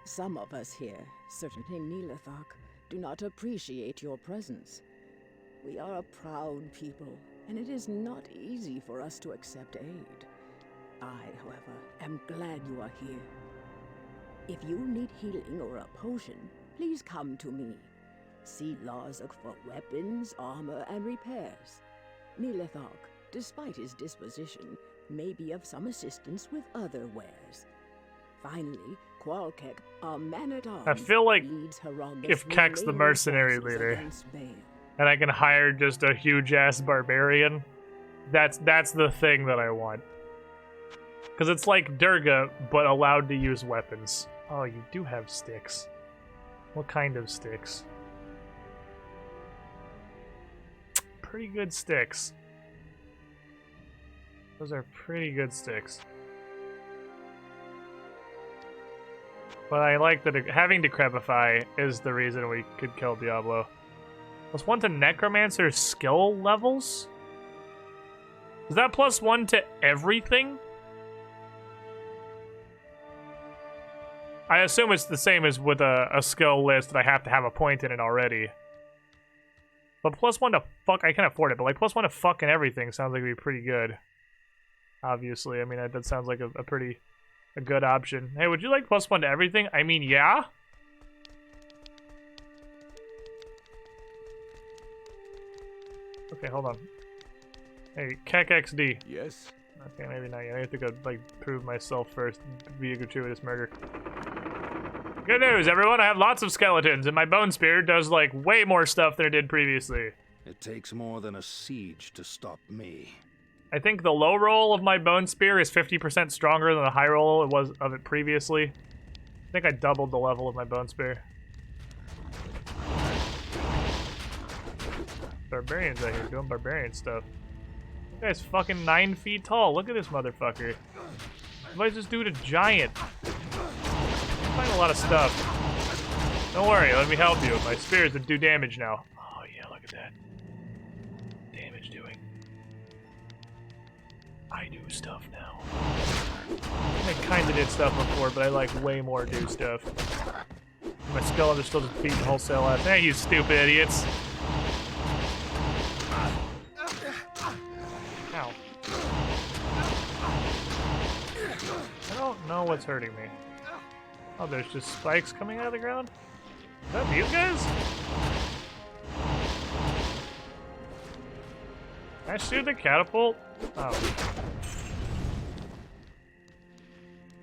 Some of us here, certainly Nilathak, do not appreciate your presence. We are a proud people, and it is not easy for us to accept aid. I, however, am glad you are here. If you need healing or a potion, please come to me. See Larzuk for weapons, armor, and repairs. Nilathak, despite his disposition, may be of some assistance with other wares. Finally, Qualkek, our man-at-arms, I feel like leads Herogoth's if Kek's the mercenary forces leader, against Baal. and I can hire just a huge-ass barbarian, that's the thing that I want. Because it's like Durga, but allowed to use weapons. Oh, you do have sticks. What kind of sticks? pretty good sticks. Those are pretty good sticks. But I like that having Decrepify is the reason we could kill Diablo. +1 to Necromancer skill levels? Is that +1 to everything? I assume it's the same as with a skill list that I have to have a point in it already. But +1 to fuck, I can afford it, but like +1 to fucking everything sounds like it'd be pretty good. Obviously, I mean, that sounds like a good option. Hey, would you like +1 to everything? I mean, yeah? Okay, hold on. Hey, KekXD. Yes? Okay, maybe not yet. I have to go, like, prove myself first. Be a gratuitous murder. Good news, everyone! I have lots of skeletons, and my bone spear does, like, way more stuff than it did previously. It takes more than a siege to stop me. I think the low roll of my bone spear is 50% stronger than the high roll it was of it previously. I think I doubled the level of my bone spear. Barbarians out here doing barbarian stuff. This guy's fucking 9 feet tall. Look at this motherfucker. Why just do it a giant? I find a lot of stuff. Don't worry, let me help you. My spears that do damage now. Oh yeah, look at that. Damage doing. I do stuff now. I kinda did stuff before, but I like way more do stuff. My skeletons are still just beating wholesale ass. Hey, you stupid idiots. Ow. I don't know what's hurting me. Oh, there's just spikes coming out of the ground? Is that these guys? Can I shoot the catapult? Oh.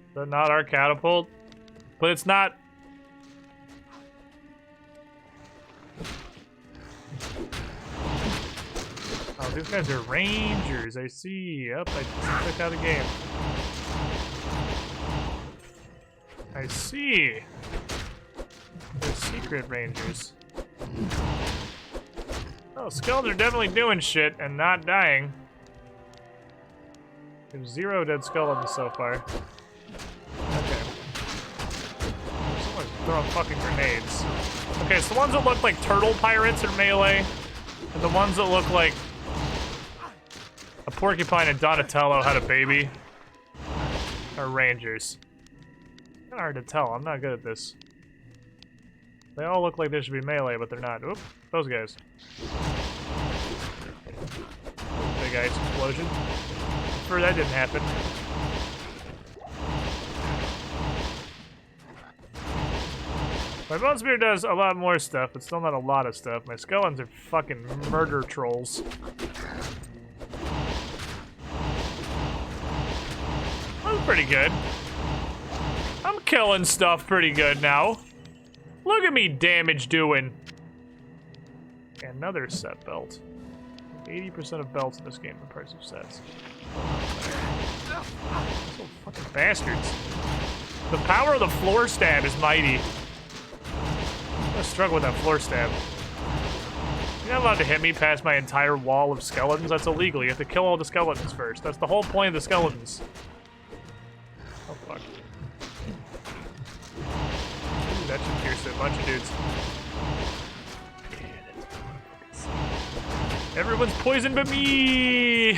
Is that not our catapult? But it's not... Oh, these guys are rangers, I see. Yep, I took out the game. I see. They're secret rangers. Oh, skeletons are definitely doing shit and not dying. There's 0 dead skeletons so far. Okay. Someone's throwing fucking grenades. Okay, so the ones that look like turtle pirates are melee, and the ones that look like a porcupine and Donatello had a baby are rangers. It's kinda hard to tell. I'm not good at this. They all look like they should be melee, but they're not. Oop, those guys. Big ice explosion. Sure, that didn't happen. My bone spear does a lot more stuff, but still not a lot of stuff. My skeletons are fucking murder trolls. That's pretty good. I'm killing stuff pretty good now. Look at me damage doing. Another set belt. 80% of belts in this game are price of sets. So fucking bastards. The power of the floor stab is mighty. I'm gonna struggle with that floor stab. You're not allowed to hit me past my entire wall of skeletons. That's illegal. You have to kill all the skeletons first. That's the whole point of the skeletons. Oh fuck. Ooh, that should pierce a bunch of dudes. Everyone's poisoned but me!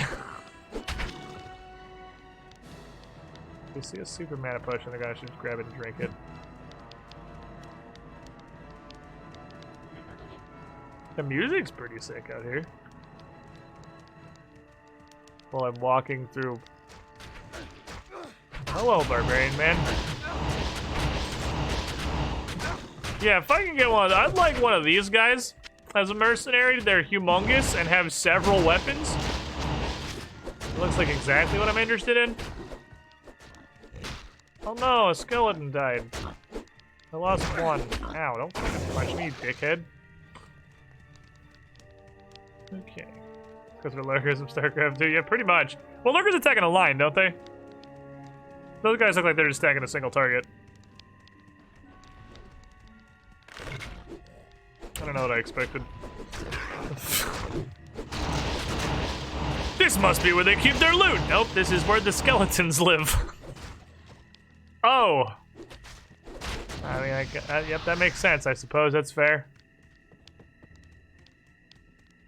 You see a super mana potion, the guy should just grab it and drink it. The music's pretty sick out here. While I'm walking through... Hello, barbarian man. Yeah, if I can get one of I'd like one of these guys. As a mercenary, they're humongous and have several weapons. It looks like exactly what I'm interested in. Oh no, a skeleton died. I lost one. Ow, don't fucking punch me, you dickhead. Okay. Because they're lurkers of StarCraft 2. Yeah, pretty much. Well, lurkers attack in a line, don't they? Those guys look like they're just attacking a single target. I don't know what I expected. This must be where they keep their loot. Nope, this is where the skeletons live. Oh. I mean, yep, that makes sense. I suppose that's fair.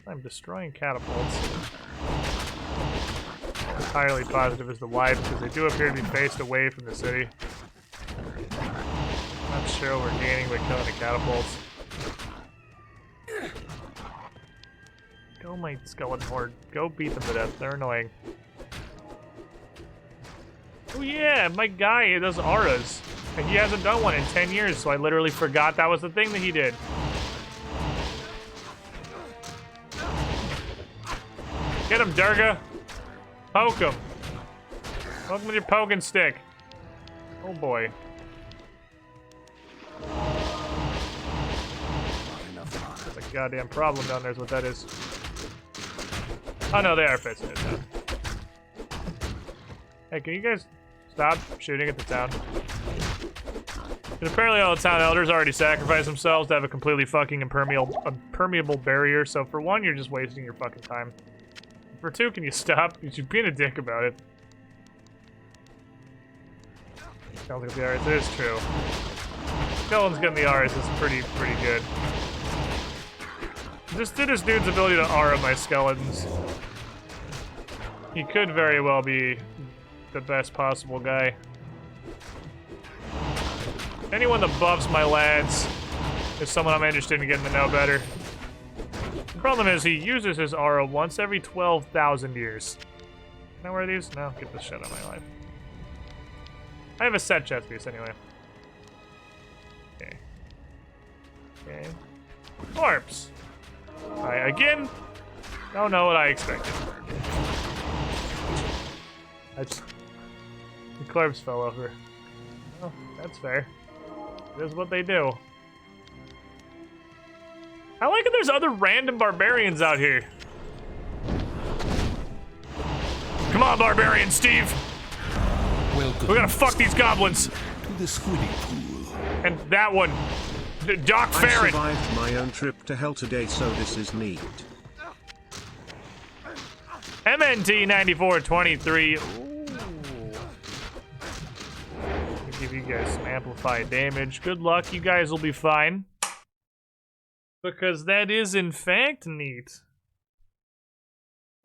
I'm destroying catapults. I'm entirely positive as to why, because they do appear to be faced away from the city. Not sure we're gaining by killing the catapults. Go, my skeleton horde. Go beat them to death. They're annoying. Oh yeah, my guy does auras. And he hasn't done one in 10 years, so I literally forgot that was the thing that he did. Get him, Durga. Poke him. Poke him with your poking stick. Oh boy. That's a goddamn problem down there is what that is. Oh no, they are fixing it now. Hey, can you guys stop shooting at the town? And apparently all the town elders already sacrificed themselves to have a completely fucking impermeable barrier, so for one, you're just wasting your fucking time. For two, can you stop? You're being a dick about it. Sounds like the Ares. It is true. Skeletons getting the Ares is pretty good. Just did this dude's ability to aura my skeletons. He could very well be the best possible guy. Anyone that buffs my lads is someone I'm interested in getting to know better. The problem is he uses his aura once every 12,000 years. Can I wear these? No, get this shit out of my life. I have a set chest piece anyway. Okay. Okay. Corpse! I, again, don't know what I expected. The corpse fell over. Oh, that's fair. It is what they do. I like that there's other random barbarians out here. Come on, barbarian Steve! Welcome. We're gonna fuck these goblins! To the swimming pool. And that one. Doc Farron! I survived my own trip to hell today, so this is neat. MNT 9423. Ooh. I'll give you guys some amplified damage. Good luck, you guys will be fine. Because that is in fact neat.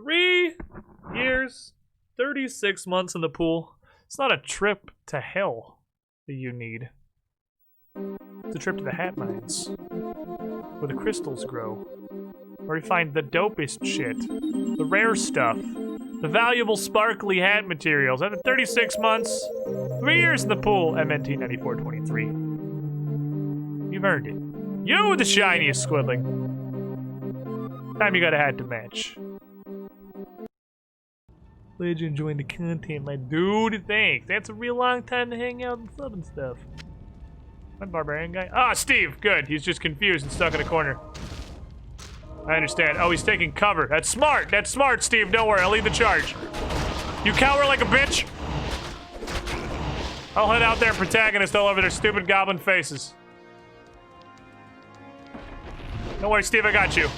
3 years, 36 months in the pool. It's not a trip to hell that you need. It's a trip to the hat mines, where the crystals grow, where you find the dopest shit, the rare stuff, the valuable sparkly hat materials. After 36 months, 3 years in the pool, MNT 9423. You've earned it. You, the shiniest squidling. Time you got a hat to match. Glad you enjoying the content, my dude. Thanks. That's a real long time to hang out and sub and stuff. What barbarian guy? Ah, Steve. Good. He's just confused and stuck in a corner. I understand. Oh, he's taking cover. That's smart. That's smart, Steve. Don't worry. I'll lead the charge. You cower like a bitch. I'll head out there and protagonist all over their stupid goblin faces. Don't worry, Steve. I got you.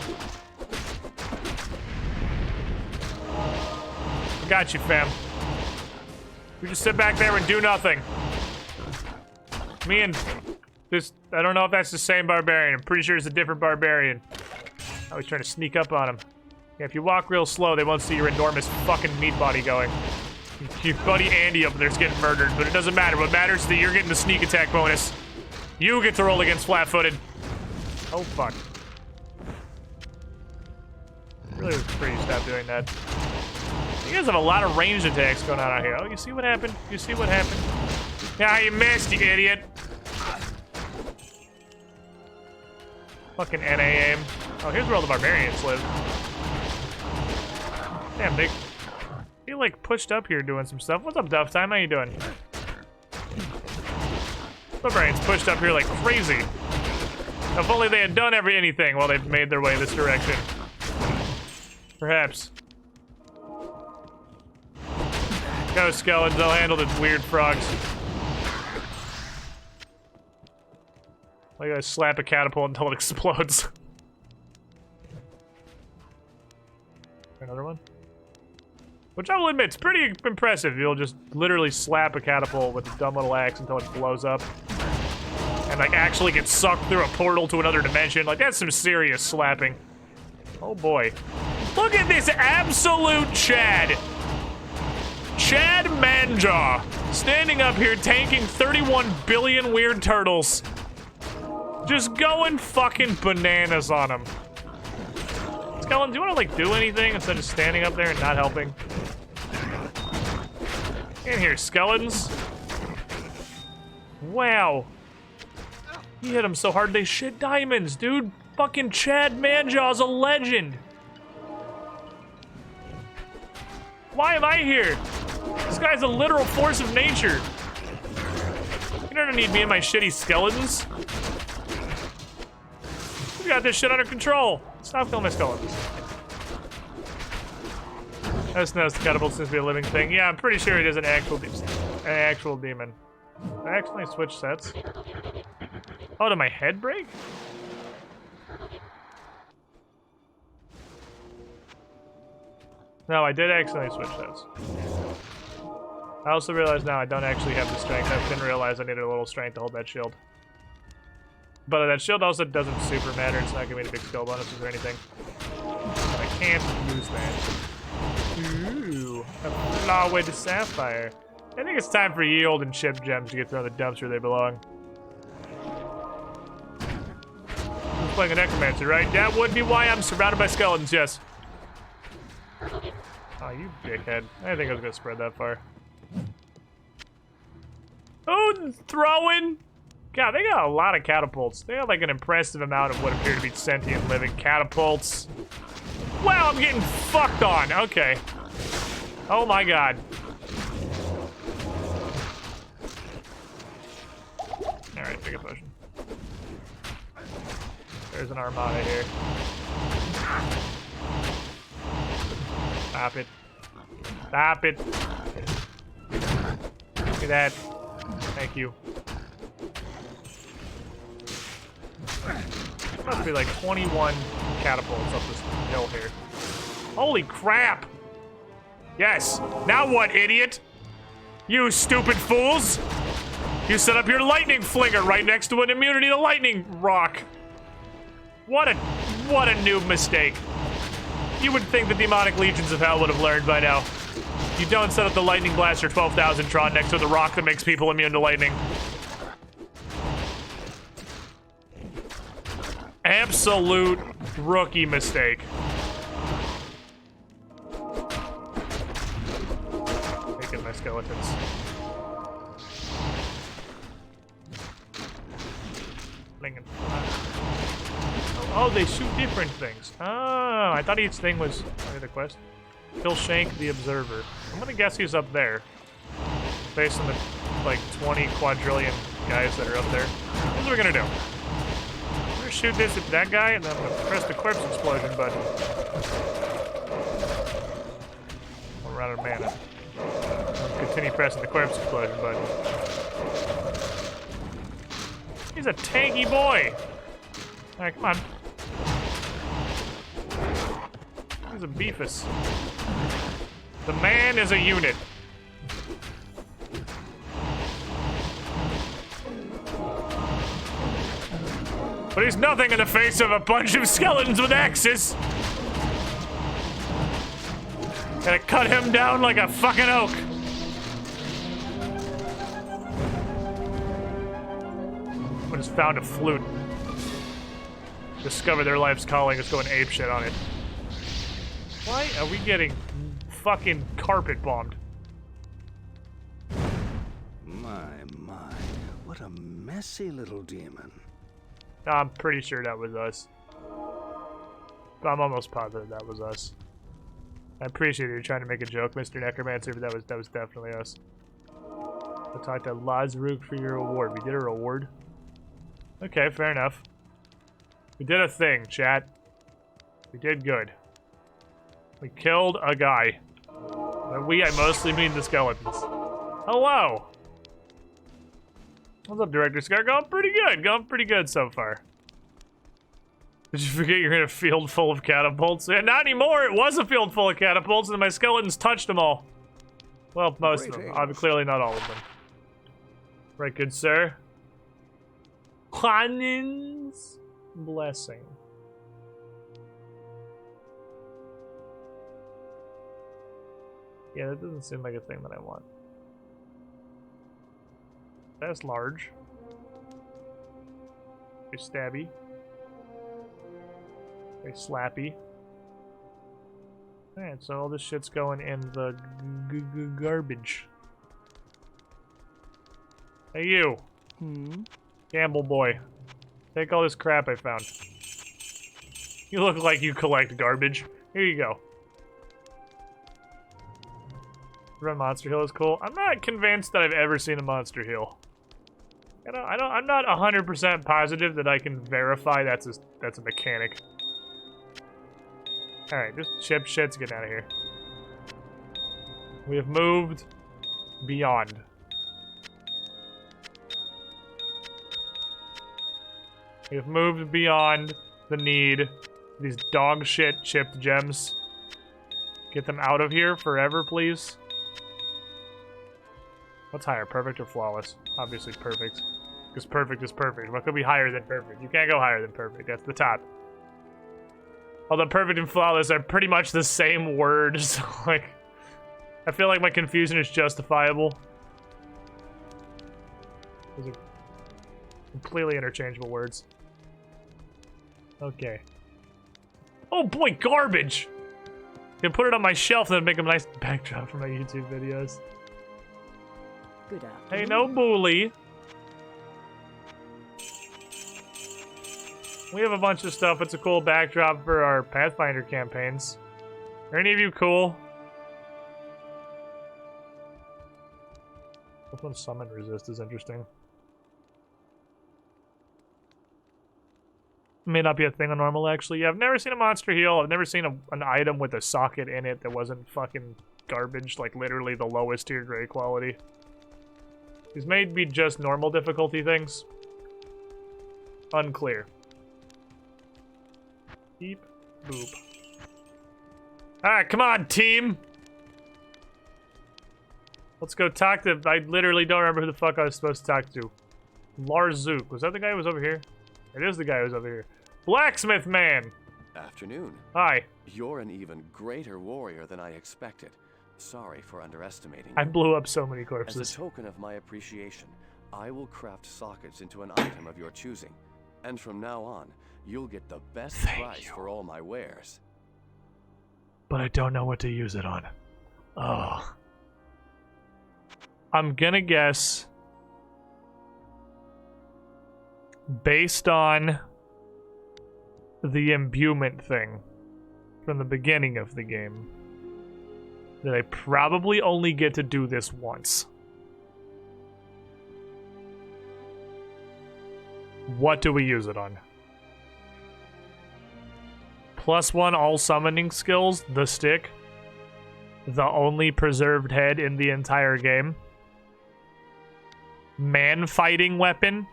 I got you, fam. We just sit back there and do nothing. Me and this, I don't know if that's the same barbarian. I'm pretty sure it's a different barbarian. I was trying to sneak up on him. Yeah, if you walk real slow, they won't see your enormous fucking meat body going. Your buddy Andy up there's getting murdered, but it doesn't matter. What matters is that you're getting the sneak attack bonus. You get to roll against flat-footed. Oh, fuck. Really was pretty stop doing that. You guys have a lot of ranged attacks going on out here. Oh, you see what happened? You see what happened? Yeah, you missed, you idiot. Fucking NA aim. Oh, here's where all the barbarians live. Damn, they feel like pushed up here doing some stuff. What's up, Duff Time? How you doing? Barbarians pushed up here like crazy. If only they had done anything while they made their way this direction. Perhaps. Go, skeletons. I'll handle the weird frogs. I gotta slap a catapult until it explodes. Another one? Which I will admit, it's pretty impressive. You'll just literally slap a catapult with a dumb little axe until it blows up. And like actually get sucked through a portal to another dimension. Like that's some serious slapping. Oh boy. Look at this absolute Chad. Chad Manjaw. Standing up here tanking 31 billion weird turtles. Just going fucking bananas on him. Skeleton, do you want to like do anything instead of standing up there and not helping? In here, skeletons. Wow. He hit him so hard they shit diamonds, dude. Fucking Chad Manjaw's a legend. Why am I here? This guy's a literal force of nature. You don't need me and my shitty skeletons. We got this shit under control. Stop killing my skeletons. That's the catapult seems to be a living thing. Yeah, I'm pretty sure it is an actual demon. Did I accidentally switch sets? Oh, did my head break? No, I did accidentally switch sets. I also realize now I don't actually have the strength. I didn't realize I needed a little strength to hold that shield. But that shield also doesn't super matter. It's not giving me the big skill bonuses or anything. I can't use that. Ooh, a flowered sapphire. I think it's time for yield and chip gems to get thrown in the dumpster they belong. I'm playing a necromancer, right? That would be why I'm surrounded by skeletons, yes. Oh, you dickhead. I didn't think I was gonna spread that far. Oh, throwing! God, they got a lot of catapults. They have like an impressive amount of what appear to be sentient living catapults. Wow, I'm getting fucked on. Okay. Oh my god. Alright, take a potion. There's an armada here. Stop it. Stop it. Look at that. Thank you. Must be like 21 catapults up this hill here. Holy crap! Yes! Now what, idiot? You stupid fools! You set up your lightning flinger right next to an immunity to lightning rock. What a noob mistake. You would think the demonic legions of hell would have learned by now. You don't set up the lightning blaster 12,000 Tron next to the rock that makes people immune to lightning. Absolute rookie mistake. Taking my skeletons. Oh, they shoot different things. Oh, I thought each thing was the quest. Kill Shank the Observer. I'm gonna guess he's up there. Based on the like 20 quadrillion guys that are up there. What are we gonna do? I'm gonna shoot this at that guy and then I'm gonna press the corpse explosion button. We're out of mana. Continue pressing the corpse explosion button. He's a tanky boy. Alright, come on. He's a beefus. The man is a unit. But he's nothing in the face of a bunch of skeletons with axes. Gonna cut him down like a fucking oak. I just found a flute. Discover their life's calling is going apeshit on it. Why are we getting fucking carpet bombed? My, what a messy little demon. I'm pretty sure that was us. I'm almost positive that was us. I appreciate you trying to make a joke, Mr. Necromancer, but that was definitely us. I'll talk to Lazaruk for your award. We did a reward? Okay, fair enough. We did a thing, chat. We did good. We killed a guy. By we, I mostly mean the skeletons. Hello! What's up, Director Scar? Going pretty good so far. Did you forget you're in a field full of catapults? Yeah, not anymore. It was a field full of catapults, and my skeletons touched them all. Well, most of them. Clearly not all of them. Right, good sir. Hanin's blessing. Yeah, that doesn't seem like a thing that I want. That's large. Very stabby. Very slappy. Alright, so all this shit's going in the garbage. Hey you! Gamble boy. Take all this crap I found. You look like you collect garbage. Here you go. Run Monster Hill is cool. I'm not convinced that I've ever seen a Monster Hill. I'm not 100% positive that I can verify that's a mechanic. Alright, just chip shits, get out of here. We have moved beyond. We have moved beyond the need for these dog shit chipped gems. Get them out of here forever, please. What's higher, perfect or flawless? Obviously perfect. Because perfect is perfect. What could be higher than perfect? You can't go higher than perfect. That's the top. Although perfect and flawless are pretty much the same word, so like, I feel like my confusion is justifiable. Those are completely interchangeable words. Okay. Oh boy, garbage! I can put it on my shelf and make a nice backdrop for my YouTube videos. Good afternoon. Hey, no bully. We have a bunch of stuff. It's a cool backdrop for our Pathfinder campaigns. Are any of you cool? This one, summon resist, is interesting. May not be a thing on normal, actually. Yeah, I've never seen a monster heal. I've never seen an item with a socket in it that wasn't fucking garbage, like literally the lowest tier gray quality. These may be just normal difficulty things. Unclear. Beep, boop. Alright, come on, team! Let's go talk to... I literally don't remember who the fuck I was supposed to talk to. Lars Zook. Was that the guy who was over here? It is the guy who was over here. Blacksmith man! Afternoon. Hi. You're an even greater warrior than I expected. Sorry for underestimating you. I blew up so many corpses. As a token of my appreciation, I will craft sockets into an item of your choosing. And from now on, you'll get the best price for all my wares. But I don't know what to use it on. Oh. I'm gonna guess... based on the imbuement thing from the beginning of the game, that I probably only get to do this once. What do we use it on? +1 all summoning skills, the stick. The only preserved head in the entire game. Man fighting weapon.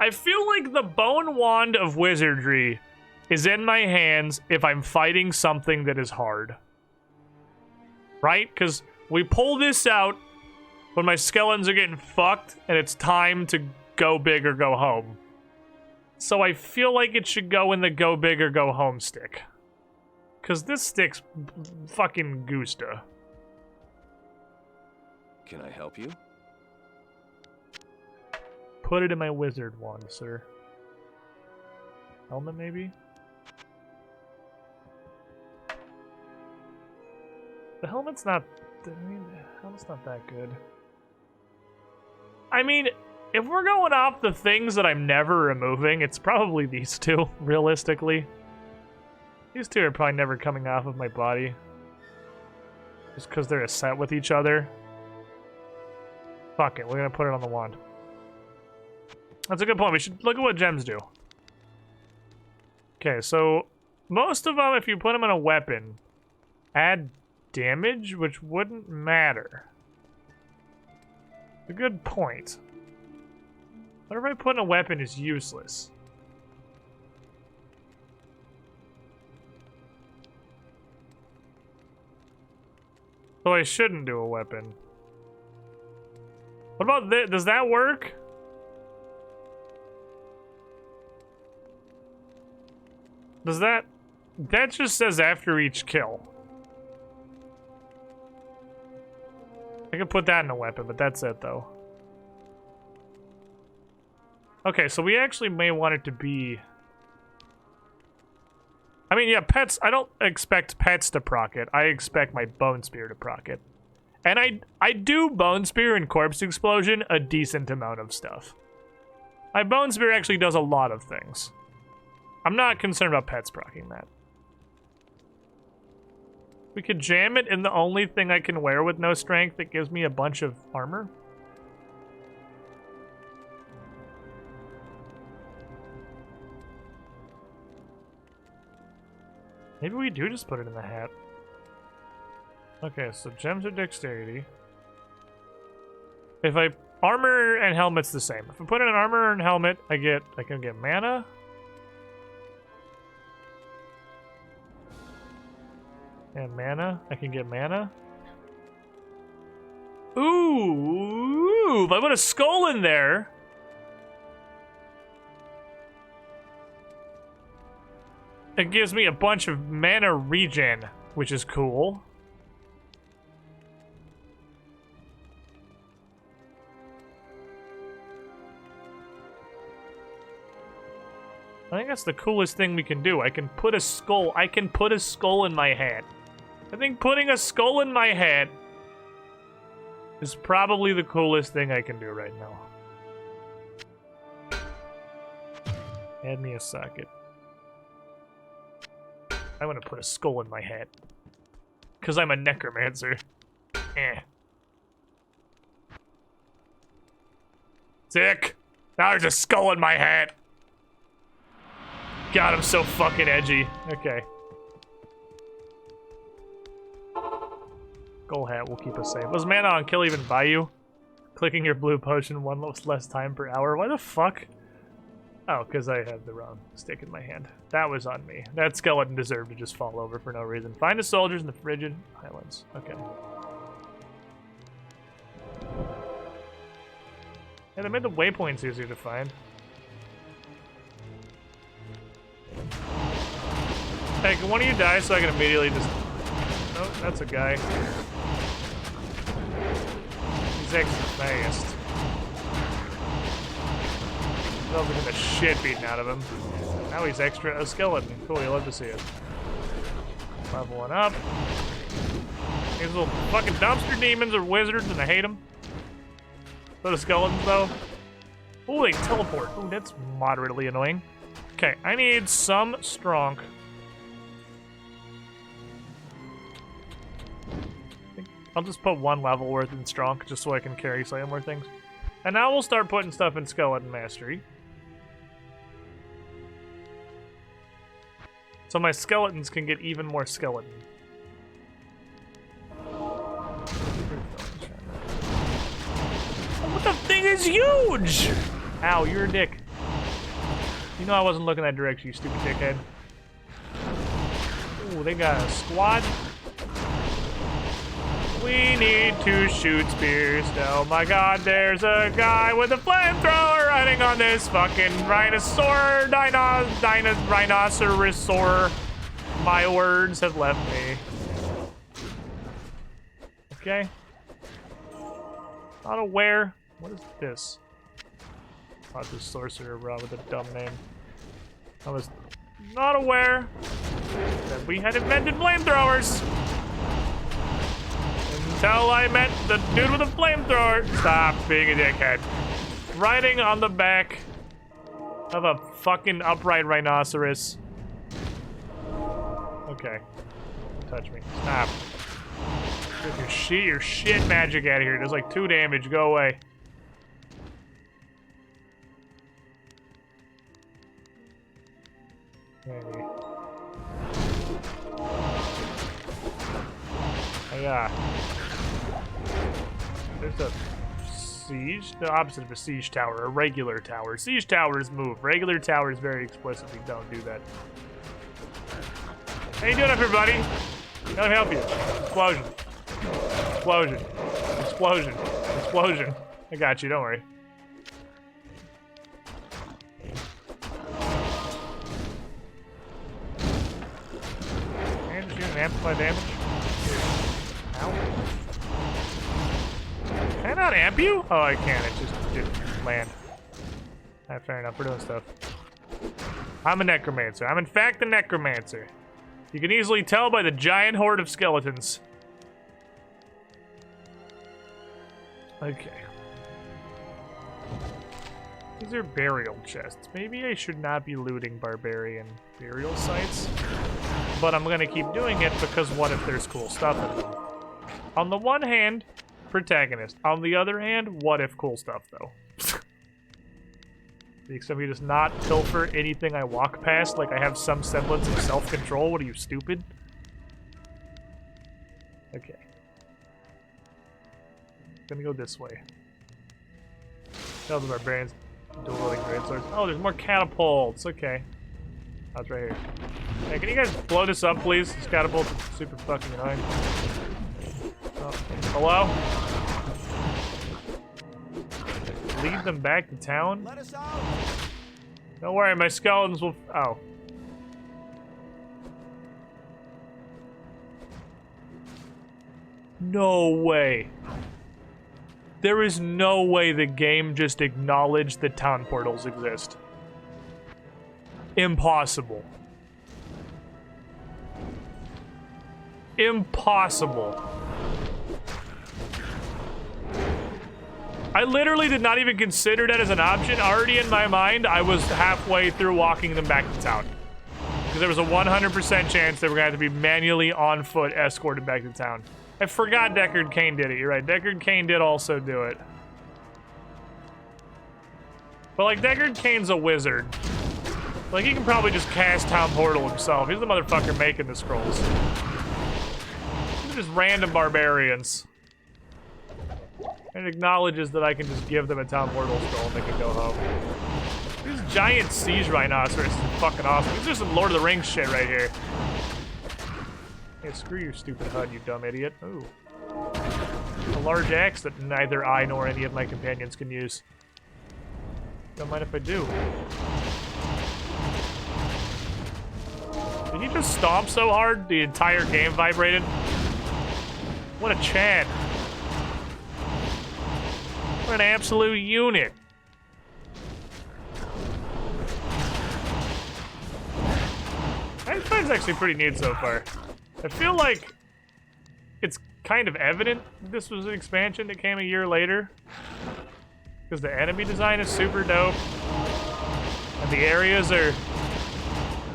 I feel like the Bone Wand of Wizardry is in my hands if I'm fighting something that is hard. Right? Because we pull this out when my skeletons are getting fucked and it's time to go big or go home. So I feel like it should go in the go big or go home stick. Because this stick's fucking Gusta. Can I help you? Put it in my wizard wand, sir. Helmet, maybe? The helmet's not... the helmet's not that good. I mean, if we're going off the things that I'm never removing, it's probably these two, realistically. These two are probably never coming off of my body. Just because they're a set with each other. Fuck it, we're gonna put it on the wand. That's a good point. We should look at what gems do. Okay, so most of them, if you put them in a weapon, add damage, which wouldn't matter. A good point. Whatever I put in a weapon is useless. So I shouldn't do a weapon. What about this? Does that work? Does that... That just says after each kill. I can put that in a weapon, but that's it, though. Okay, so we actually may want it to be... I mean, yeah, pets... I don't expect pets to proc it. I expect my Bone Spear to proc it. And I do Bone Spear and Corpse Explosion a decent amount of stuff. My Bone Spear actually does a lot of things. I'm not concerned about pets proccing that. We could jam it in the only thing I can wear with no strength that gives me a bunch of armor. Maybe we do just put it in the hat. Okay, so gems are dexterity. If I... Armor and helmet's the same. If I put in an armor and helmet, I can get mana. And mana. I can get mana. Ooh! If I put a skull in there... It gives me a bunch of mana regen, which is cool. I think that's the coolest thing we can do. I can put a skull in my hat. I think putting a skull in my hat is probably the coolest thing I can do right now. Add me a socket. I want to put a skull in my hat. Because I'm a necromancer. Sick! Now there's a skull in my hat! God, I'm so fucking edgy. Okay. Skull hat will keep us safe. Was mana on kill even buy you? Clicking your blue potion one less time per hour. Why the fuck? Oh, because I had the wrong stick in my hand. That was on me. That skeleton deserved to just fall over for no reason. Find the soldiers in the frigid highlands. Okay. Yeah, they made the waypoints easier to find. Hey, can one of you die so I can immediately just... Oh, that's a guy. He's extra fast. He's getting the shit beaten out of him. Now he's extra a skeleton. Cool, you love to see it. Leveling up. These little fucking dumpster demons are wizards and I hate them. So the skeletons though. Ooh, they teleport. Ooh, that's moderately annoying. Okay, I need some strong. I'll just put one level worth in strong just so I can carry slightly more things. And now we'll start putting stuff in skeleton mastery. So my skeletons can get even more skeleton. What the thing is huge? Ow, you're a dick. You know I wasn't looking that direction, you stupid dickhead. Ooh, they got a squad. We need to shoot spears. Oh my god, there's a guy with a flamethrower riding on this fucking rhinoceros. Rhinoceros. My words have left me. Okay. Not aware. What is this? Oh, it's a sorcerer bro with a dumb name. I was not aware that we had invented flamethrowers. Until I met the dude with a flamethrower. Stop being a dickhead. Riding on the back of a fucking upright rhinoceros. Okay. Don't touch me. Stop. Get your shit magic out of here. There's like 2 damage. Go away. Maybe. Oh yeah. There's a siege? The opposite of a siege tower, a regular tower. Siege towers move. Regular towers very explicitly don't do that. How you doing up here, buddy? Gotta help you. Explosion. Explosion. Explosion. Explosion. I got you, don't worry. And shoot an amplify damage. Ow. Can I not amp you? Oh, I can. It just didn't land. Alright, fair enough. We're doing stuff. I'm a necromancer. I'm in fact a necromancer. You can easily tell by the giant horde of skeletons. Okay. These are burial chests. Maybe I should not be looting barbarian burial sites. But I'm gonna keep doing it because what if there's cool stuff in them? On the one hand, protagonist. On the other hand, what if cool stuff though? The extent of me just not pilfer anything I walk past like I have some semblance of self-control. What are you, stupid? Okay. Gonna go this way. Tell the barbarians dueling great swords. Oh, there's more catapults. Okay. Oh, it's right here. Hey, can you guys blow this up, please? This catapult is super fucking annoying. Oh, hello? Lead them back to town? Let us out. Don't worry, my skeletons will. Oh. No way. There is no way the game just acknowledged that town portals exist. Impossible. Impossible. I literally did not even consider that as an option. Already in my mind, I was halfway through walking them back to town. Because there was a 100% chance they were going to have to be manually on foot escorted back to town. I forgot Deckard Cain did it. You're right. Deckard Cain did also do it. But like, Deckard Cain's a wizard. Like, he can probably just cast Town Portal himself. He's the motherfucker making the scrolls. These are just random barbarians. And acknowledges that I can just give them a Town Portal scroll and they can go home. These giant siege rhinoceroses are fucking awesome. These are some Lord of the Rings shit right here. Hey, screw your stupid HUD, you dumb idiot. Ooh. A large axe that neither I nor any of my companions can use. Don't mind if I do. Did he just stomp so hard the entire game vibrated? What a Chad. What an absolute unit. This fight's actually pretty neat so far. I feel like it's kind of evident this was an expansion that came a year later. Because the enemy design is super dope. And the areas are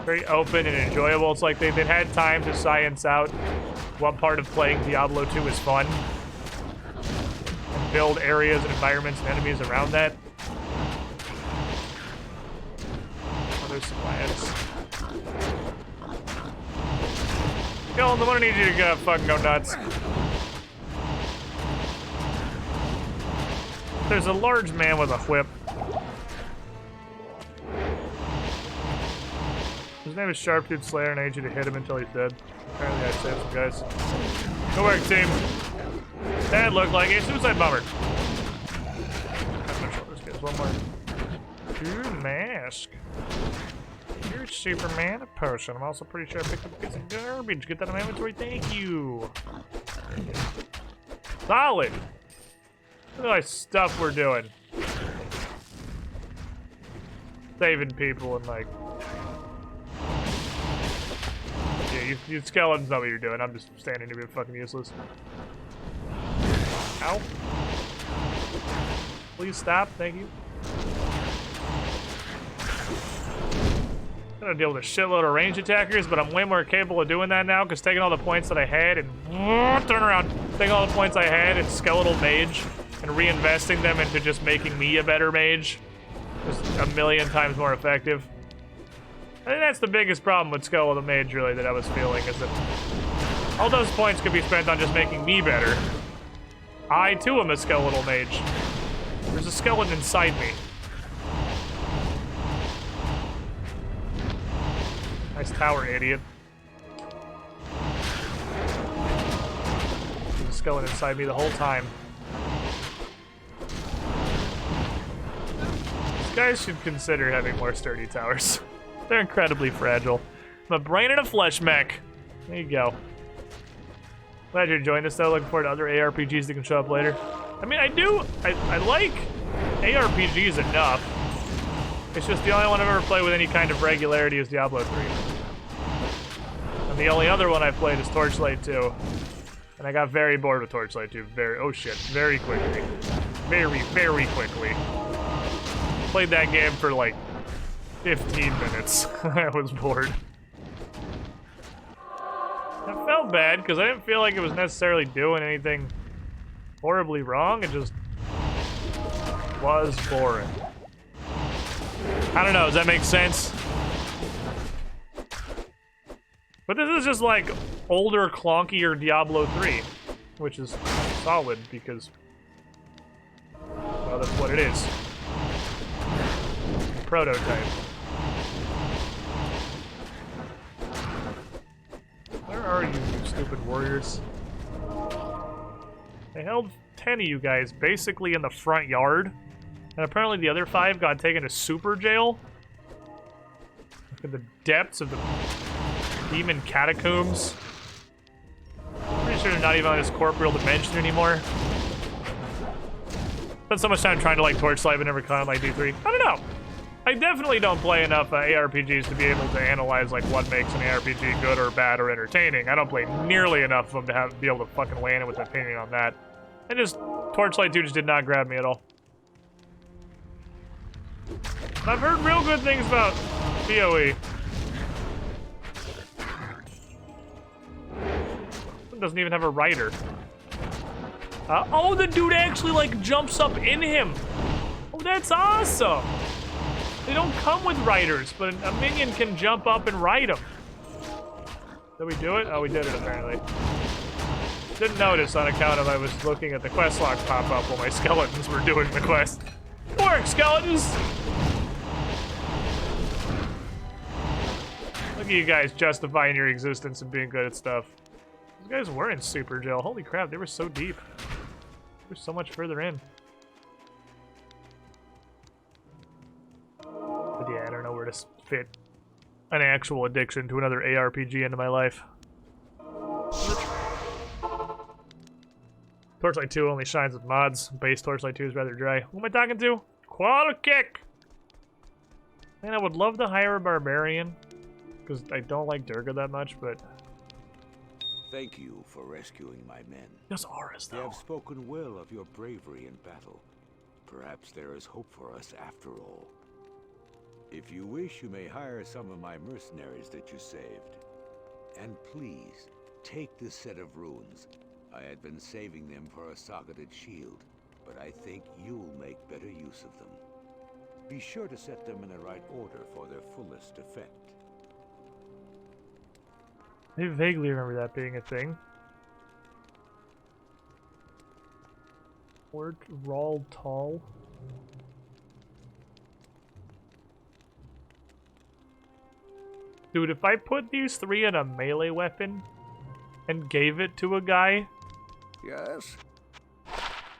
very open and enjoyable. It's like they've had time to science out what part of playing Diablo 2 is fun. And build areas and environments and enemies around that. Oh, there's some lads. Dylan, I'm gonna need you to fucking go nuts. There's a large man with a whip. His name is Sharptooth Slayer, and I need you to hit him until he's dead. Apparently I saved some guys. Good work, team. That looked like a suicide bomber. I'm gonna show this guy one more. Dude, mask. You're Superman, a potion. I'm also pretty sure I picked up a piece of garbage. Get that in my inventory, thank you. Solid. Look at all the stuff we're doing. Saving people and like... Yeah, you skeletons know what you're doing. I'm just standing here being fucking useless. Ow. Please stop, thank you. I'm gonna deal with a shitload of range attackers, but I'm way more capable of doing that now because taking all the points that I had and turn around, taking all the points I had in skeletal mage and reinvesting them into just making me a better mage is a million times more effective. I think that's the biggest problem with skeletal mage really that I was feeling is that all those points could be spent on just making me better. I too am a skeletal mage. There's a skeleton inside me. Nice tower, idiot. skeleton inside me the whole time. These guys should consider having more sturdy towers. They're incredibly fragile. I'm a brain and a flesh mech. There you go. Glad you're enjoying this though. Looking forward to other ARPGs that can show up later. I mean, I like ARPGs enough. It's just the only one I've ever played with any kind of regularity is Diablo 3. And the only other one I've played is Torchlight 2. And I got very bored with Torchlight 2 very quickly. Very quickly. Played that game for like 15 minutes. I was bored. I felt bad because I didn't feel like it was necessarily doing anything horribly wrong. It just was boring. I don't know, does that make sense? But this is just like older, clunkier Diablo 3, which is solid because, well, that's what it is. Prototype. Where are you stupid warriors? They held 10 of you guys basically in the front yard. And apparently the other 5 got taken to super jail. Look at the depths of the demon catacombs. Pretty sure they're not even on this corporeal dimension anymore. Spent so much time trying to like Torchlight but never caught on like D3. I don't know. I definitely don't play enough ARPGs to be able to analyze like what makes an ARPG good or bad or entertaining. I don't play nearly enough of them to be able to fucking weigh in with an opinion on that. And just Torchlight 2 just did not grab me at all. I've heard real good things about PoE. It doesn't even have a rider. Oh, the dude actually like jumps up in him. Oh, that's awesome. They don't come with riders, but a minion can jump up and ride them. Did we do it? Oh, we did it apparently. Didn't notice on account of I was looking at the quest log pop up while my skeletons were doing the quest. Work, skeletons! Look at you guys justifying your existence and being good at stuff. These guys were in super jail. Holy crap, they were so deep. They were so much further in. But yeah, I don't know where to fit an actual addiction to another ARPG into my life. Torchlight 2 only shines with mods. Base Torchlight 2 is rather dry. Who am I talking to? Quad kick! Man, I would love to hire a barbarian. Because I don't like Durga that much, but... Thank you for rescuing my men. Those auras, though. They have spoken well of your bravery in battle. Perhaps there is hope for us after all. If you wish, you may hire some of my mercenaries that you saved. And please, take this set of runes. I had been saving them for a socketed shield, but I think you'll make better use of them. Be sure to set them in the right order for their fullest effect. I vaguely remember that being a thing. Fort Rawl Tall. Dude, if I put these 3 in a melee weapon and gave it to a guy... Yes?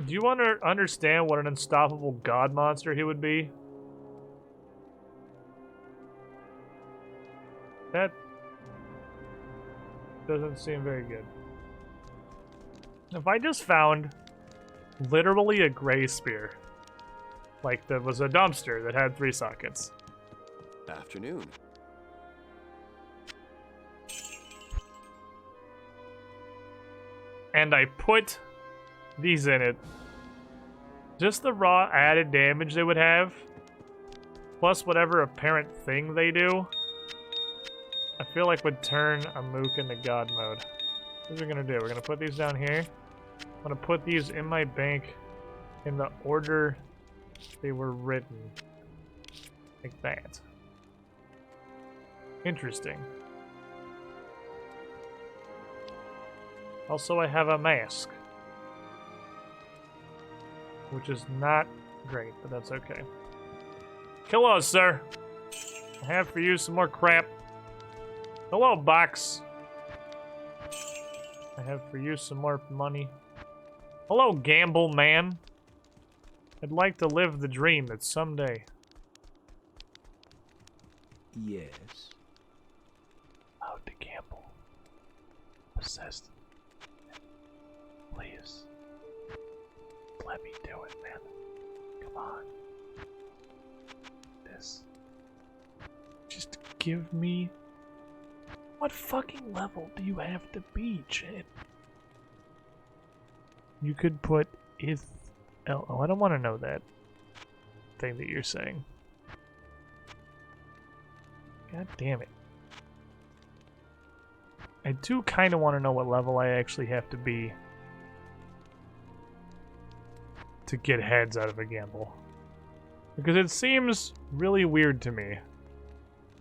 Do you want to understand what an unstoppable god monster he would be? That doesn't seem very good. If I just found literally a gray spear, like that was a dumpster that had 3 sockets. Afternoon. And I put these in it. Just the raw added damage they would have, plus whatever apparent thing they do, I feel like would turn a mook into god mode. What are we gonna do? We're gonna put these down here. I'm gonna put these in my bank in the order they were written. Like that. Interesting. Also, I have a mask. Which is not great, but that's okay. Hello, sir. I have for you some more crap. Hello, box. I have for you some more money. Hello, gamble man. I'd like to live the dream that someday. Yes. How to gamble. Possessed. Please. Let me do it, man. Come on. This. Just give me... What fucking level do you have to be, Chad? You could put oh, I don't want to know that thing that you're saying. God damn it. I do kind of want to know what level I actually have to be to get heads out of a gamble. Because it seems really weird to me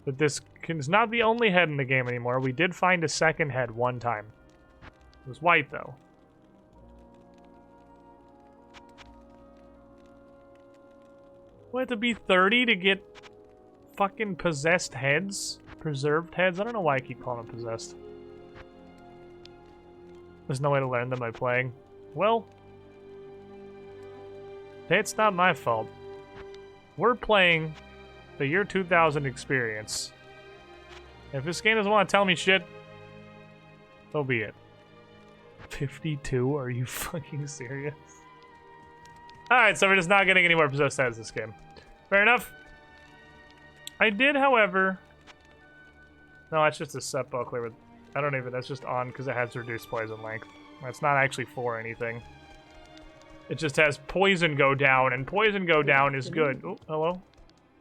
that this is not the only head in the game anymore. We did find a second head one time. It was white, though. We have to be 30 to get fucking possessed heads? Preserved heads? I don't know why I keep calling them possessed. There's no way to learn them by playing. Well, that's not my fault. We're playing the year 2000 experience. If this game doesn't want to tell me shit, so be it. 52? Are you fucking serious? Alright, so we're just not getting any more possessed heads this game. Fair enough. I did, however... No, that's just a set buckler with... I don't even... That's just on because it has reduced poison length. That's not actually for anything. It just has poison go down, and poison go down is good. Oh, hello?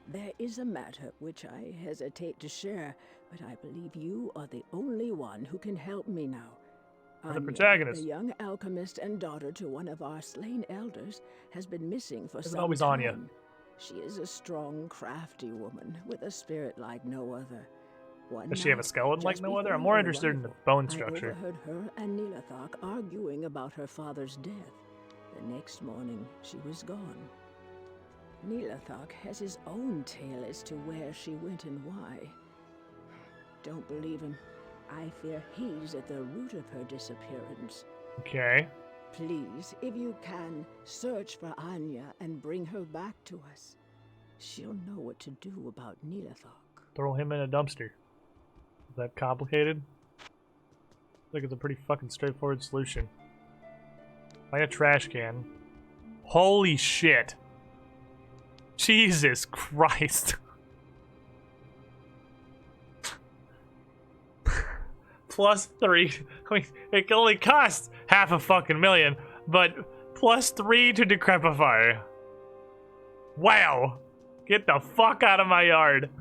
There is a matter which I hesitate to share, but I believe you are the only one who can help me now. The protagonist. The young alchemist and daughter to one of our slain elders has been missing for some always time. Anya. She is a strong, crafty woman with a spirit like no other. Does she have a skeleton like no other? I'm more interested in the bone I structure. overheard her and Nilathak arguing about her father's death. The next morning, she was gone. Nilathak has his own tale as to where she went and why. Don't believe him. I fear he's at the root of her disappearance. Okay. Please, if you can, search for Anya and bring her back to us. She'll know what to do about Nilathak. Throw him in a dumpster. Is that complicated? I think it's a pretty fucking straightforward solution. Like a trash can. Holy shit. Jesus Christ. +3. I mean, it only costs $500,000, but +3 to decrepify. Wow. Get the fuck out of my yard.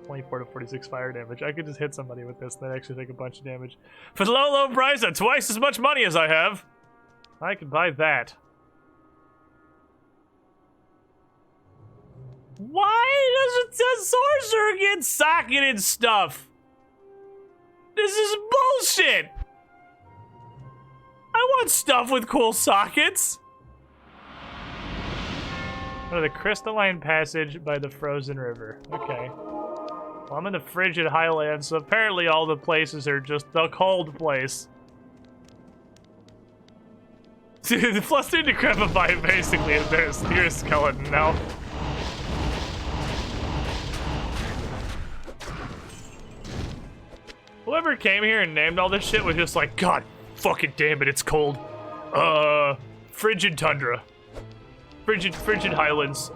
(24 to 46 fire damage). I could just hit somebody with this and then actually take a bunch of damage. For the low price of twice as much money as I have, I could buy that. Why doesn't the sorcerer get socketed stuff? This is bullshit! I want stuff with cool sockets! Oh, the crystalline passage by the frozen river. Okay. Well, I'm in the frigid highlands, so apparently all the places are just the cold place. Dude, the +2 decrepify basically is there's your skeleton now. Whoever came here and named all this shit was just like, God fucking damn it, it's cold. Frigid tundra. Frigid highlands.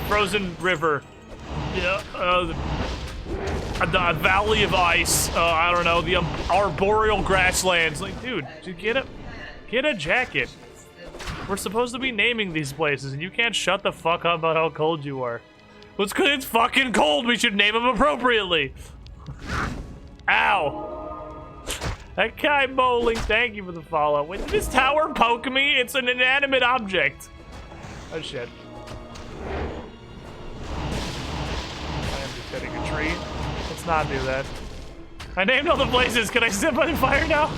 Frozen river. Yeah, the valley of ice. I don't know, the arboreal grasslands. Like, dude, get a jacket. We're supposed to be naming these places, and you can't shut the fuck up about how cold you are. Well, it's 'cause it's fucking cold. We should name them appropriately. Ow. That guy bowling, thank you for the follow. Wait, did this tower poke me? It's an inanimate object. Oh shit. I am just hitting a tree. Let's not do that. I named all the places. Can I sit by the fire now?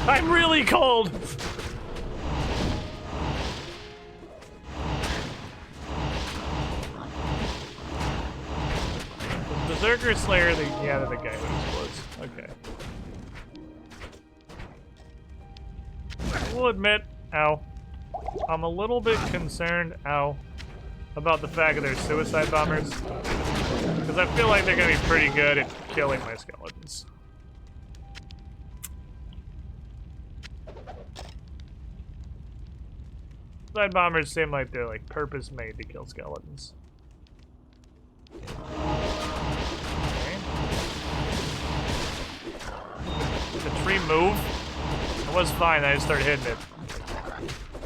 I'm really cold. Berserker Slayer, yeah, they're the guy who explodes. Okay. I will admit, ow, I'm a little bit concerned, ow, about the fact that they're suicide bombers. Because I feel like they're gonna be pretty good at killing my skeletons. Suicide bombers seem like they're like purpose made to kill skeletons. Okay. Did the tree move? It was fine, I just started hitting it.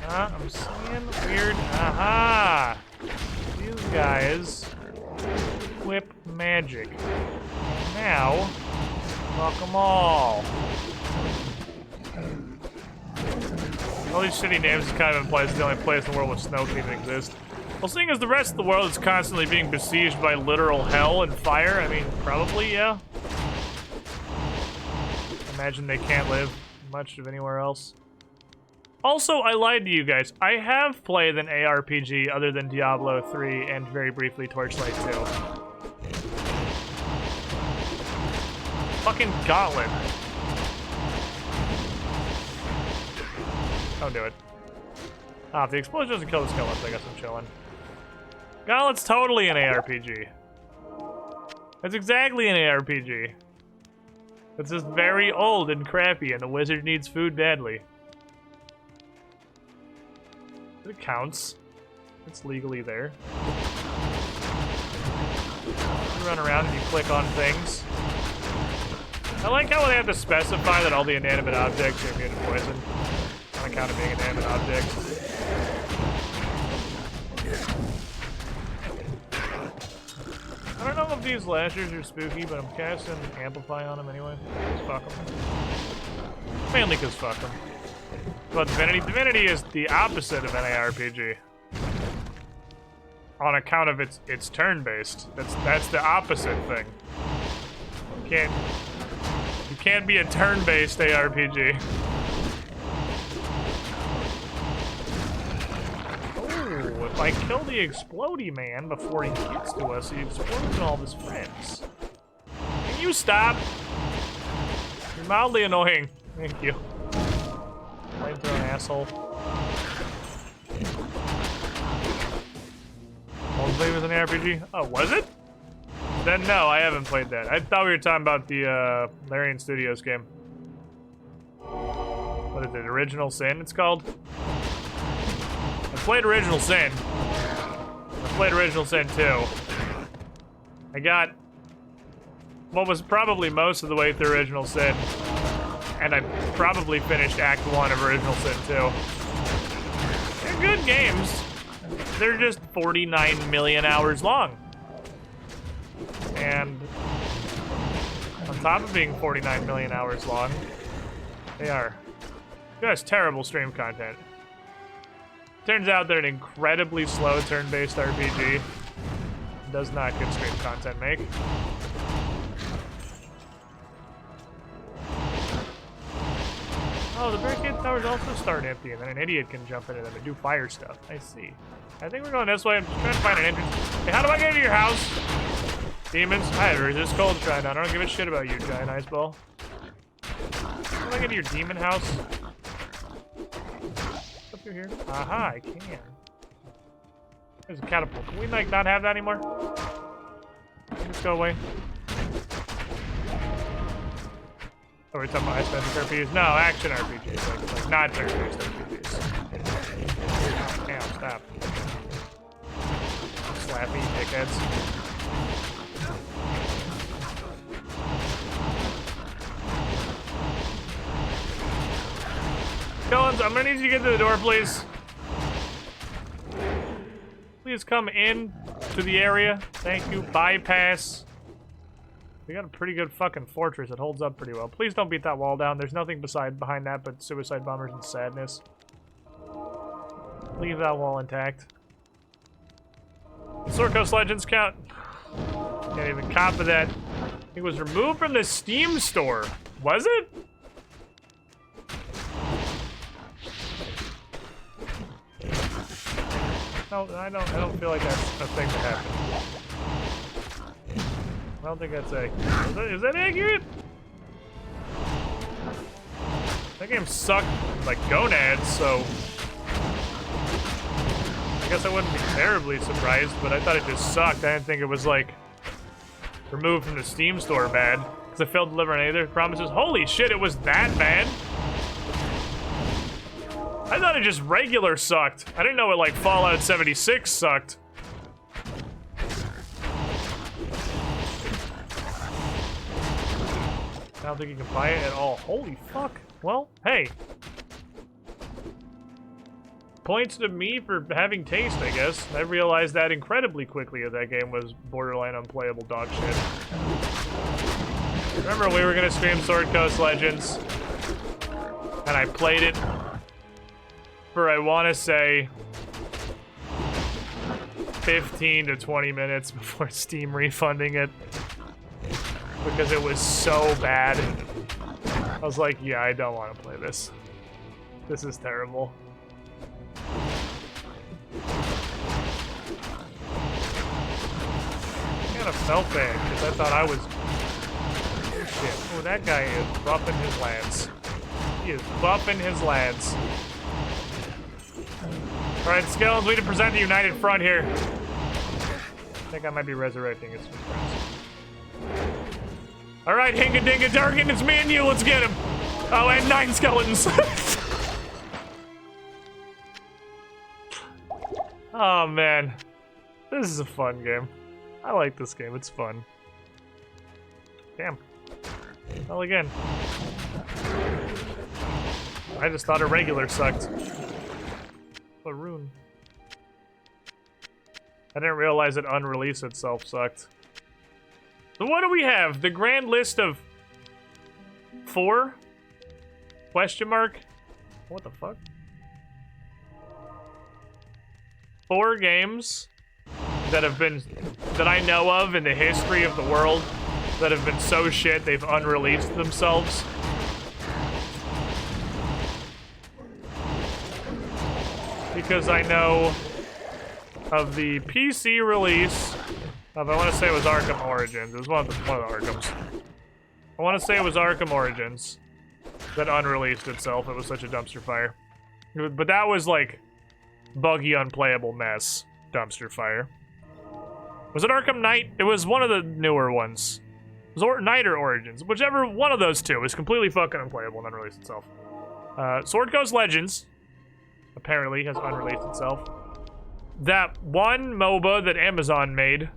I'm seeing weird. Aha! These guys whip magic. Now, fuck them all. All these shitty names kind of implies the only place in the world with snow can even exist. Well, seeing as the rest of the world is constantly being besieged by literal hell and fire, I mean, probably, yeah. Imagine they can't live much of anywhere else. Also, I lied to you guys. I have played an ARPG other than Diablo 3 and very briefly Torchlight 2. Fucking Gauntlet. Don't do it. Ah, if the explosion doesn't kill the skeletons, I guess I'm chilling. Gauntlet's totally an ARPG. That's exactly an ARPG. It's just very old and crappy, and the wizard needs food badly. It counts. It's legally there. You run around and you click on things. I like how they have to specify that all the inanimate objects are immune to poison on account of being inanimate objects. I don't know if these lashers are spooky, but I'm casting Amplify on them anyway. Just fuck them. Mainly because fuck them. But Divinity? Divinity is the opposite of an ARPG. On account of it's turn-based. That's the opposite thing. You can't be a turn-based ARPG. Oh, if I kill the Explodey Man before he gets to us, he explodes in all of his friends. Can you stop? You're mildly annoying. Thank you. Flamethrower asshole. Old Blade was an RPG? Oh, was it? Then no, I haven't played that. I thought we were talking about the Larian Studios game. What is it? Original Sin, it's called? I played Original Sin. I played Original Sin 2. I got what was probably most of the way through Original Sin. And I probably finished Act 1 of Original Sin 2. They're good games. They're just 49 million hours long. And on top of being 49 million hours long, they are just terrible stream content. Turns out they're an incredibly slow turn-based RPG. Does not good stream content make. Oh, the barricade towers also start empty, and then an idiot can jump into them and do fire stuff. I see. I think we're going this way. I'm just trying to find an entrance. Hey, how do I get into your house? Demons? I have resist cold try down. I don't give a shit about you, giant ice ball. How do I get to your demon house? Up through here? Aha, I can. There's a catapult. Can we, like, not have that anymore? Just go away. Oh, we're talking about ice-based RPGs? No, action RPGs. Like not turn-based RPGs. Oh, damn, stop. Slappy dickheads. Collins, I'm gonna need you to get to the door, please. Please come in to the area. Thank you. Bypass. We got a pretty good fucking fortress. It holds up pretty well. Please don't beat that wall down. There's nothing behind that but suicide bombers and sadness. Leave that wall intact. Sword Coast Legends count. Can't even copy that. It was removed from the Steam store. Was it? No, I don't feel like that's a thing that happened. I don't think that's A. Is that accurate? That game sucked like gonads, so I guess I wouldn't be terribly surprised, but I thought it just sucked. I didn't think it was like removed from the Steam store bad, because it failed to deliver on any of their promises. Holy shit, it was that bad? I thought it just regular sucked. I didn't know it like Fallout 76 sucked. I don't think you can buy it at all. Holy fuck. Well, hey. Points to me for having taste, I guess. I realized that incredibly quickly that game was borderline unplayable dog shit. Remember we were gonna stream Sword Coast Legends, and I played it for, I wanna say, 15 to 20 minutes before Steam refunding it, because it was so bad. I was like, yeah, I don't want to play this. This is terrible. I kind of felt bad because I thought I was... Oh shit. Oh, that guy is buffing his lads. He is buffing his lads. Alright, Skeletons, we need to present the United Front here. I think I might be resurrecting his friends. Alright, Hinga Dinga Darkin, it's me and you, let's get him! Oh, and 9 skeletons! Oh man. This is a fun game. I like this game, it's fun. Damn. Well, again. I just thought a regular sucked. A rune. I didn't realize that unrelease itself sucked. So what do we have? The grand list of 4? Question mark? What the fuck? 4 games that have been, that I know of in the history of the world, that have been so shit they've unreleased themselves. Because I know of the PC release of, I want to say it was Arkham Origins. It was one of the Arkhams. I want to say it was Arkham Origins that unreleased itself. It was such a dumpster fire. But that was like buggy, unplayable mess dumpster fire. Was it Arkham Knight? It was one of the newer ones. It was Knight or Origins. Whichever one of those two was completely fucking unplayable and unreleased itself. Sword Coast Legends apparently has unreleased itself. That one MOBA that Amazon made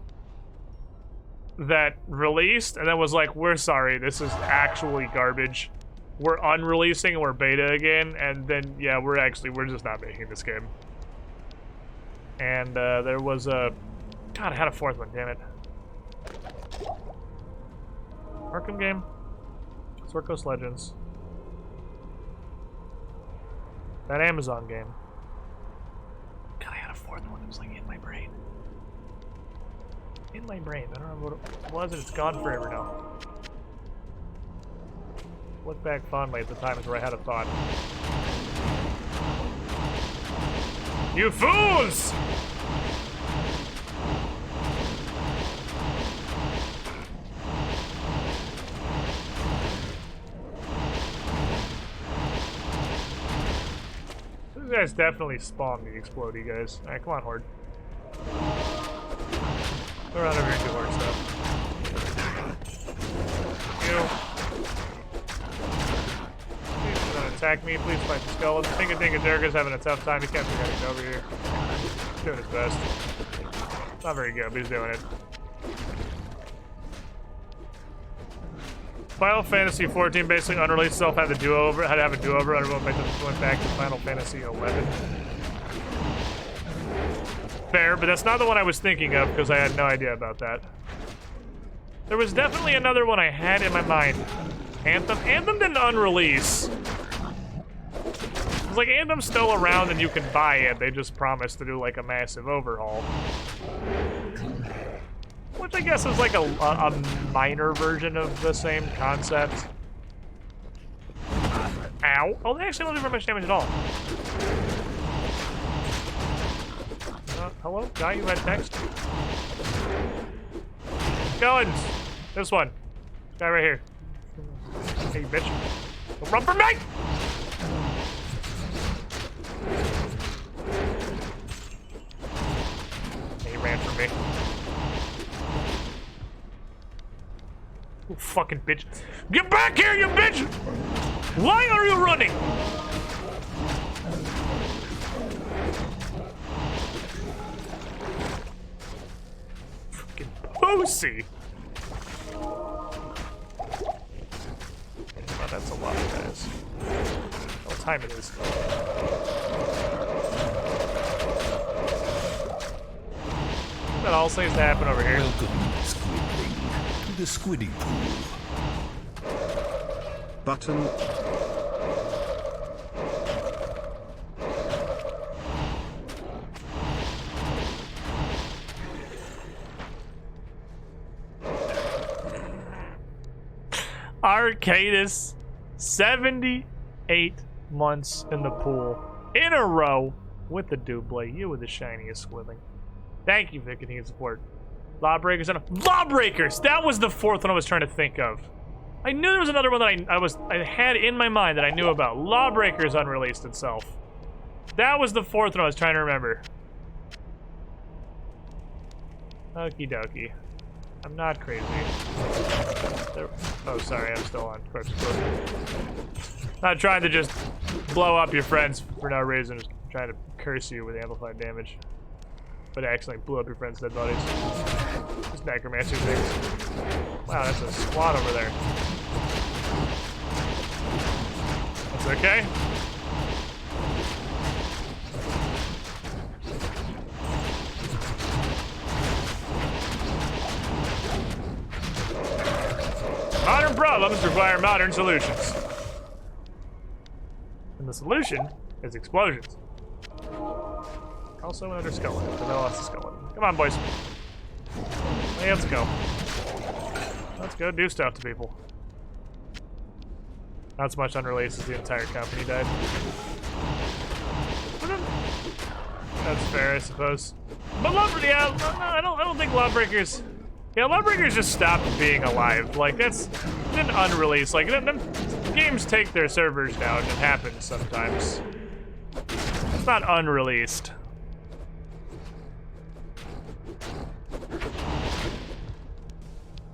that released and then was like, we're sorry, this is actually garbage. We're unreleasing and we're beta again, and then yeah, we're just not making this game. And there was a, God, I had a 4th one, damn it. Arkham game, Sword Coast Legends, that Amazon game. God, I had a 4th one. It was like in my brain. In my brain. I don't remember what it was, and it's gone forever now. Look back fondly at the times where I had a thought. You fools! These guys definitely spawn the explodey guys. Alright, come on, Horde. Go around over here and do Horde stuff. You. Please do not attack me. Please fight the skeleton. Tinka Dinka Durga's having a tough time. He can't figure out to get over here. He's doing his best. Not very good, but he's doing it. Final Fantasy 14 basically unreleased itself, had to have a do-over. Everyone went back to Final Fantasy 11. Fair, but that's not the one I was thinking of because I had no idea about that. There was definitely another one I had in my mind. Anthem? Anthem didn't unrelease. It's like Anthem's still around and you can buy it. They just promised to do like a massive overhaul. Which I guess is like a minor version of the same concept. Ow. Oh, they actually don't do very much damage at all. Hello? Guy who had text? Guns! This one. This guy right here. Hey, you bitch. Don't run from me! He ran from me. You fucking bitch. Get back here, you bitch! Why are you running? Fucking pussy. Oh, that's a lot of guys. What time it is? That all seems to happen over here. Welcome, Squidling, to the Squiddy Pool. Button. Arcadis, 78 months in the pool in a row with the double. You were the shiniest Squidling. Thank you for continued support. Lawbreakers and Lawbreakers! That was the fourth one I was trying to think of. I knew there was another one that I had in my mind that I knew about. Lawbreakers unreleased itself. That was the fourth one I was trying to remember. Okie dokie. I'm not crazy. Oh, sorry, I'm still on corpse explosive. Not trying to just blow up your friends for no reason, just trying to curse you with amplified damage. But I accidentally blew up your friends' dead bodies. Just necromancer things. Wow, that's a squad over there. That's okay. Modern problems require modern solutions. And the solution is explosions. Also another skeleton, but I lost a skeleton. Come on, boys. Hey, let's go. Let's go do stuff to people. Not so much unreleased as the entire company died. That's fair, I suppose. But yeah, I don't think Lawbreakers. Yeah, Lawbreakers just stopped being alive. Like that's an unreleased. Like them games take their servers down. It happens sometimes. It's not unreleased.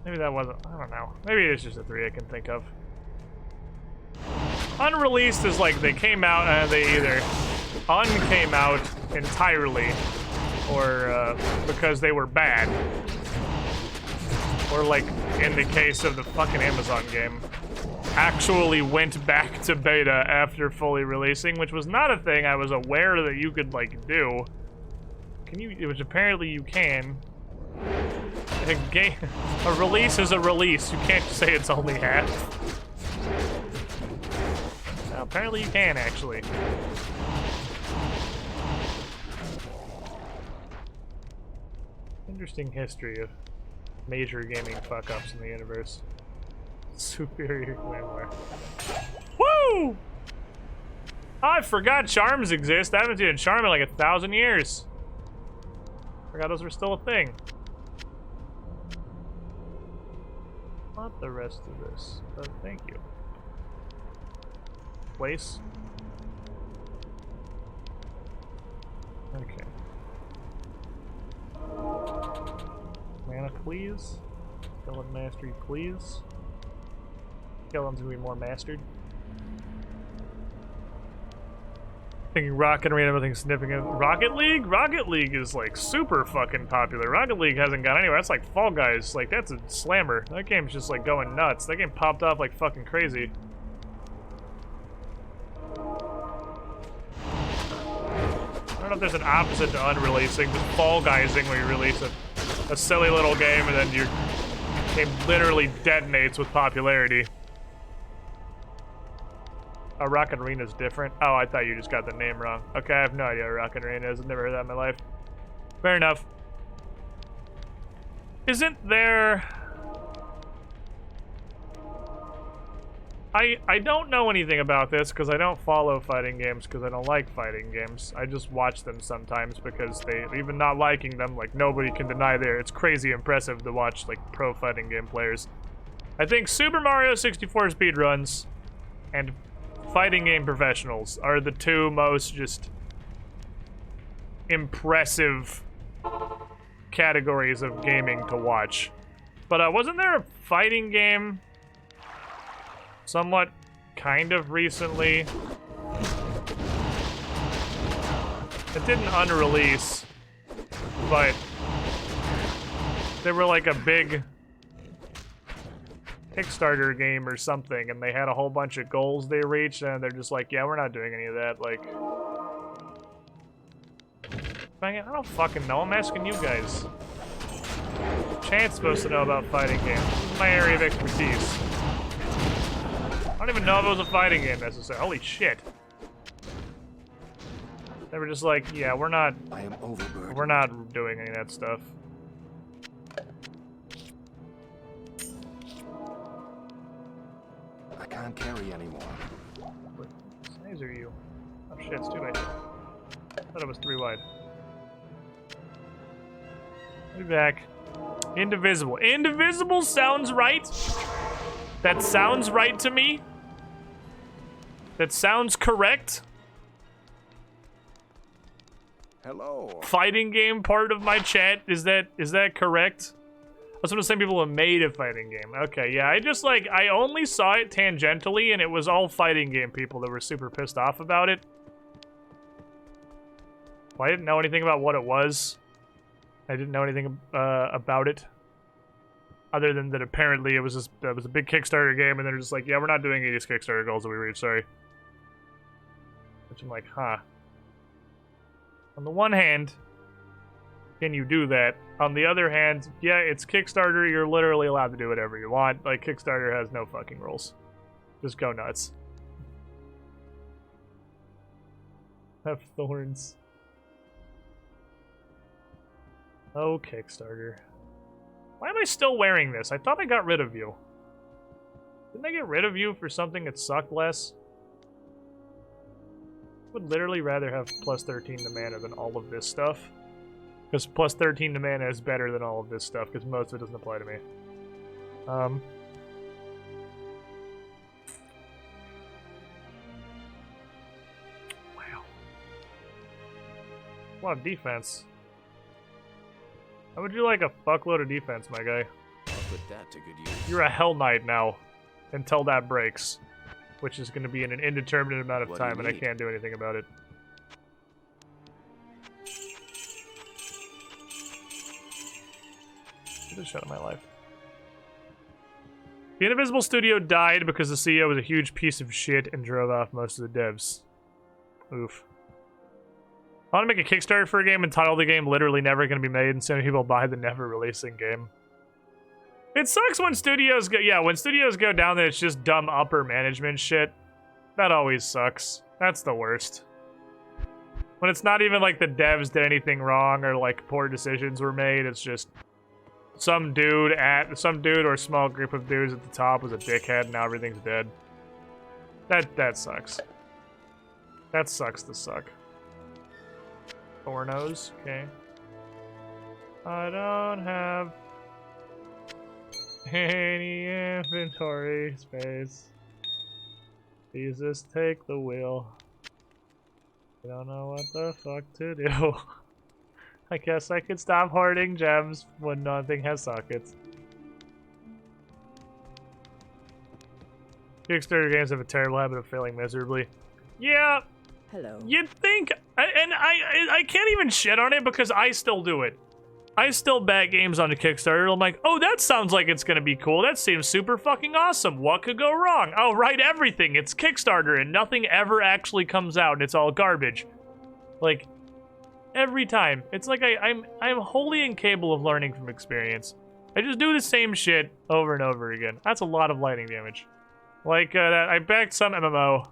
Maybe that wasn't. I don't know. Maybe it's just the three I can think of. Unreleased is like they came out and they either uncame out entirely, or because they were bad. Or like in the case of the fucking Amazon game, actually went back to beta after fully releasing, which was not a thing I was aware that you could like do. Can you? Which apparently you can. A release is a release. You can't say it's only half. Well, apparently you can actually. Interesting history of major gaming fuck-ups in the universe. Superior glamour. Woo! I forgot charms exist. I haven't seen a charm in like 1,000 years. Forgot those were still a thing. Not the rest of this, but thank you. Place. Okay. Mana, please. Skeleton mastery, please. Skeleton's gonna be more mastered. Thinking Rocket Arena, nothing significant. Rocket League? Rocket League is like super fucking popular. Rocket League hasn't gone anywhere. That's like Fall Guys. Like that's a slammer. That game's just like going nuts. That game popped off like fucking crazy. I don't know if there's an opposite to unreleasing, just Fall Guysing, where you release a silly little game and then your game literally detonates with popularity. Oh, Rocket Arena is different? Oh, I thought you just got the name wrong. Okay, I have no idea what Rocket Arena is. I've never heard that in my life. Fair enough. Isn't there... I don't know anything about this because I don't follow fighting games because I don't like fighting games. I just watch them sometimes because they, even not liking them, like nobody can deny there. It's crazy impressive to watch like pro fighting game players. I think Super Mario 64 speedruns and fighting game professionals are the two most just impressive categories of gaming to watch. But wasn't there a fighting game somewhat kind of recently? It didn't unrelease, but they were like a big Kickstarter game or something, and they had a whole bunch of goals they reached, and they're just like, yeah, we're not doing any of that. Like, I don't fucking know. I'm asking you guys. Chant's supposed to know about fighting games. This is my area of expertise. I don't even know if it was a fighting game necessarily. Holy shit. They were just like, yeah, we're not doing any of that stuff. I can't carry anymore. What size are you? Oh shit, it's 2 wide. I thought it was 3 wide. I'll be back. Indivisible. Indivisible sounds right. That sounds right to me. That sounds correct. Hello. Fighting game part of my chat. Is that correct? That's what I'm saying. People have made a fighting game. Okay, yeah. I only saw it tangentially, and it was all fighting game people that were super pissed off about it. Well, I didn't know anything about what it was. I didn't know anything about it, other than that apparently it was a big Kickstarter game, and they're just like, yeah, we're not doing any of these Kickstarter goals that we reached. Sorry. Which I'm like, huh. On the one hand, can you do that? On the other hand, yeah, it's Kickstarter. You're literally allowed to do whatever you want. Like, Kickstarter has no fucking rules. Just go nuts. Have thorns. Oh, Kickstarter. Why am I still wearing this? I thought I got rid of you. Didn't I get rid of you for something that sucked less? I would literally rather have plus 13 to mana than all of this stuff. Because plus 13 to mana is better than all of this stuff, because most of it doesn't apply to me. Wow. A lot of defense. How would you like a fuckload of defense, my guy? I'll put that to good use. You're a Hell Knight now, until that breaks. Which is going to be in an indeterminate amount of time, and I can't do anything about it. Get a shot of my life. The Indivisible Studio died because the CEO was a huge piece of shit and drove off most of the devs. Oof. I want to make a Kickstarter for a game and title the game literally never going to be made, and so many people buy the never releasing game. It sucks when studios go, when studios go down that it's just dumb upper management shit. That always sucks. That's the worst. When it's not even like the devs did anything wrong or like poor decisions were made, it's just some dude or small group of dudes at the top was a dickhead and now everything's dead. That sucks. That sucks to suck. Pornos, okay. I don't have any inventory space. Jesus, take the wheel. I don't know what the fuck to do. I guess I could stop hoarding gems when nothing has sockets. Kickstarter games have a terrible habit of failing miserably. Yeah. Hello. You'd think, and I can't even shit on it because I still do it. I still back games onto Kickstarter. I'm like, oh, that sounds like it's gonna be cool. That seems super fucking awesome. What could go wrong? Oh, right, everything. It's Kickstarter and nothing ever actually comes out and it's all garbage. Like, every time. It's like I'm wholly incapable of learning from experience. I just do the same shit over and over again. That's a lot of lightning damage. Like, I backed some MMO.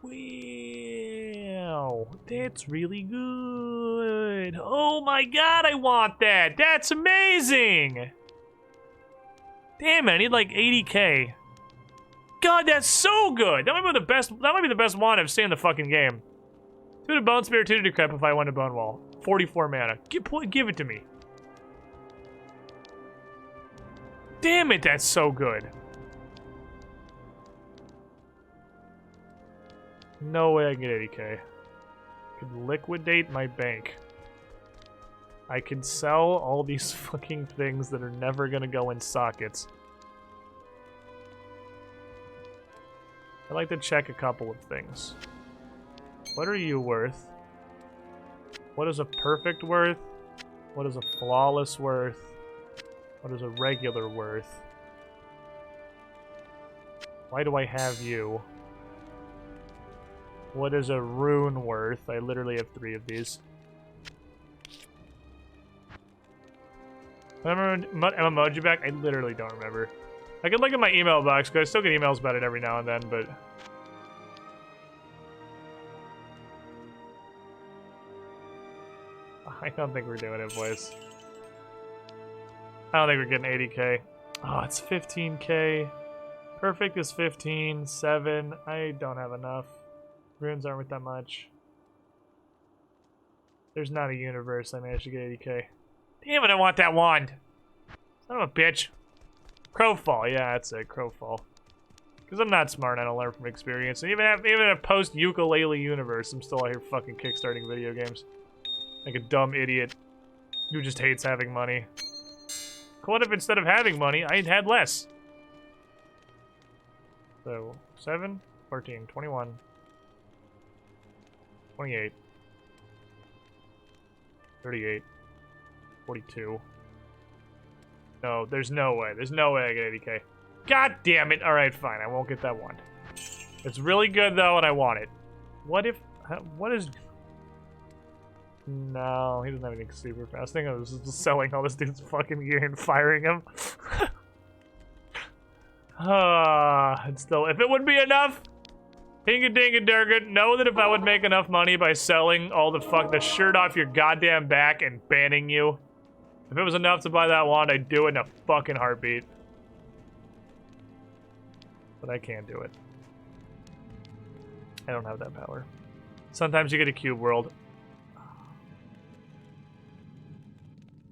Wow, that's really good. Oh my god, I want that. That's amazing. Damn it, I need like 80k. god, that's so good! That might be the best. That might be the best wand I've seen in the fucking game. 2 to Bone Spirit, 2 to Decrepify, 1 to Bone Wall. 44 mana. Give it to me. Damn it, that's so good. No way I can get 80k. I could liquidate my bank. I can sell all these fucking things that are never gonna go in sockets. I'd like to check a couple of things. What are you worth? What is a perfect worth? What is a flawless worth? What is a regular worth? Why do I have you? What is a rune worth? I literally have 3 of these. Remember emoji back? I literally don't remember. I can look at my email box because I still get emails about it every now and then, but... I don't think we're doing it, boys. I don't think we're getting 80k. Oh, it's 15k. Perfect is 15, 7. I don't have enough. Runes aren't worth that much. There's not a universe I managed to get 80k. Damn it, I want that wand! Son of a bitch. Crowfall, yeah, that's it, Crowfall. Because I'm not smart, I don't learn from experience. And even a post-ukulele universe, I'm still out here fucking kickstarting video games. Like a dumb idiot who just hates having money. What if instead of having money, I had less? So, 7, 14, 21, 28, 38, 42. No, there's no way. There's no way I get 80k. God damn it. Alright, fine. I won't get that one. It's really good, though, and I want it. What if... What is... No, he doesn't have anything super fast. I think I was just selling all this dude's fucking gear and firing him. It's still... If it would be enough... Hinga-dinga-durga, know that if I would make enough money by selling all the shirt off your goddamn back and banning you, if it was enough to buy that wand, I'd do it in a fucking heartbeat. But I can't do it. I don't have that power. Sometimes you get a cube world.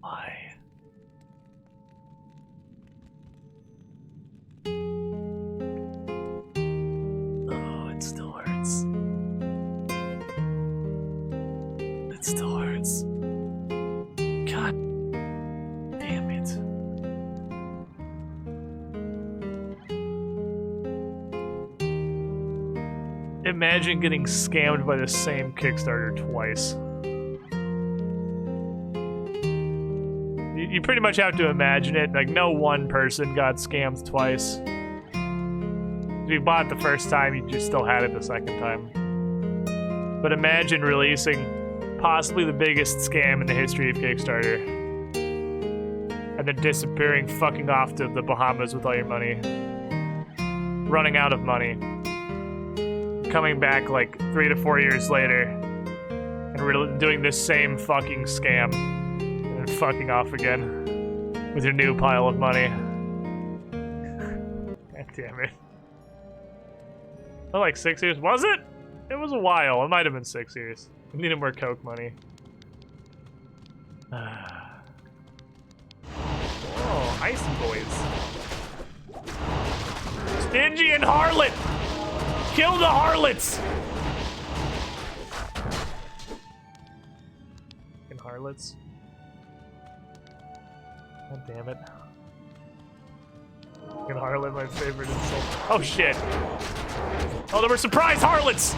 Why? Oh, it still hurts. It still hurts. God damn it. Imagine getting scammed by the same Kickstarter twice. You pretty much have to imagine it. Like, no one person got scammed twice. If you bought it the first time, you just still had it the second time. But imagine releasing possibly the biggest scam in the history of Kickstarter. And then disappearing fucking off to the Bahamas with all your money. Running out of money. Coming back like 3 to 4 years later. And doing this same fucking scam. And then fucking off again. With your new pile of money. God damn it. Oh, like 6 years? Was it? It was a while. It might have been 6 years. I needed more Coke money. Oh, Icy Boys. Stingy and Harlot! Kill the harlots! Fucking harlots. God damn it. Fucking harlot, my favorite insult. Oh shit! Oh, there were surprise harlots!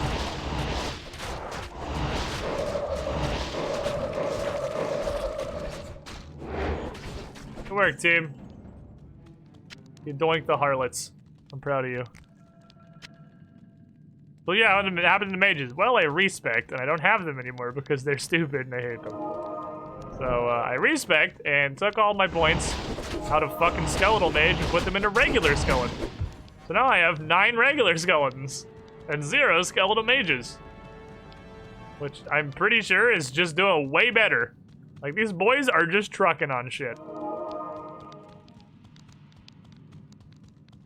Good work, team. You doinked the harlots. I'm proud of you. Well, yeah, what happened to mages? Well, I respect, and I don't have them anymore because they're stupid and I hate them. So, I respect and took all my points out of fucking skeletal mage and put them into regular skeleton. So now I have 9 regular skeletons and 0 skeletal mages. Which I'm pretty sure is just doing way better. Like, these boys are just trucking on shit.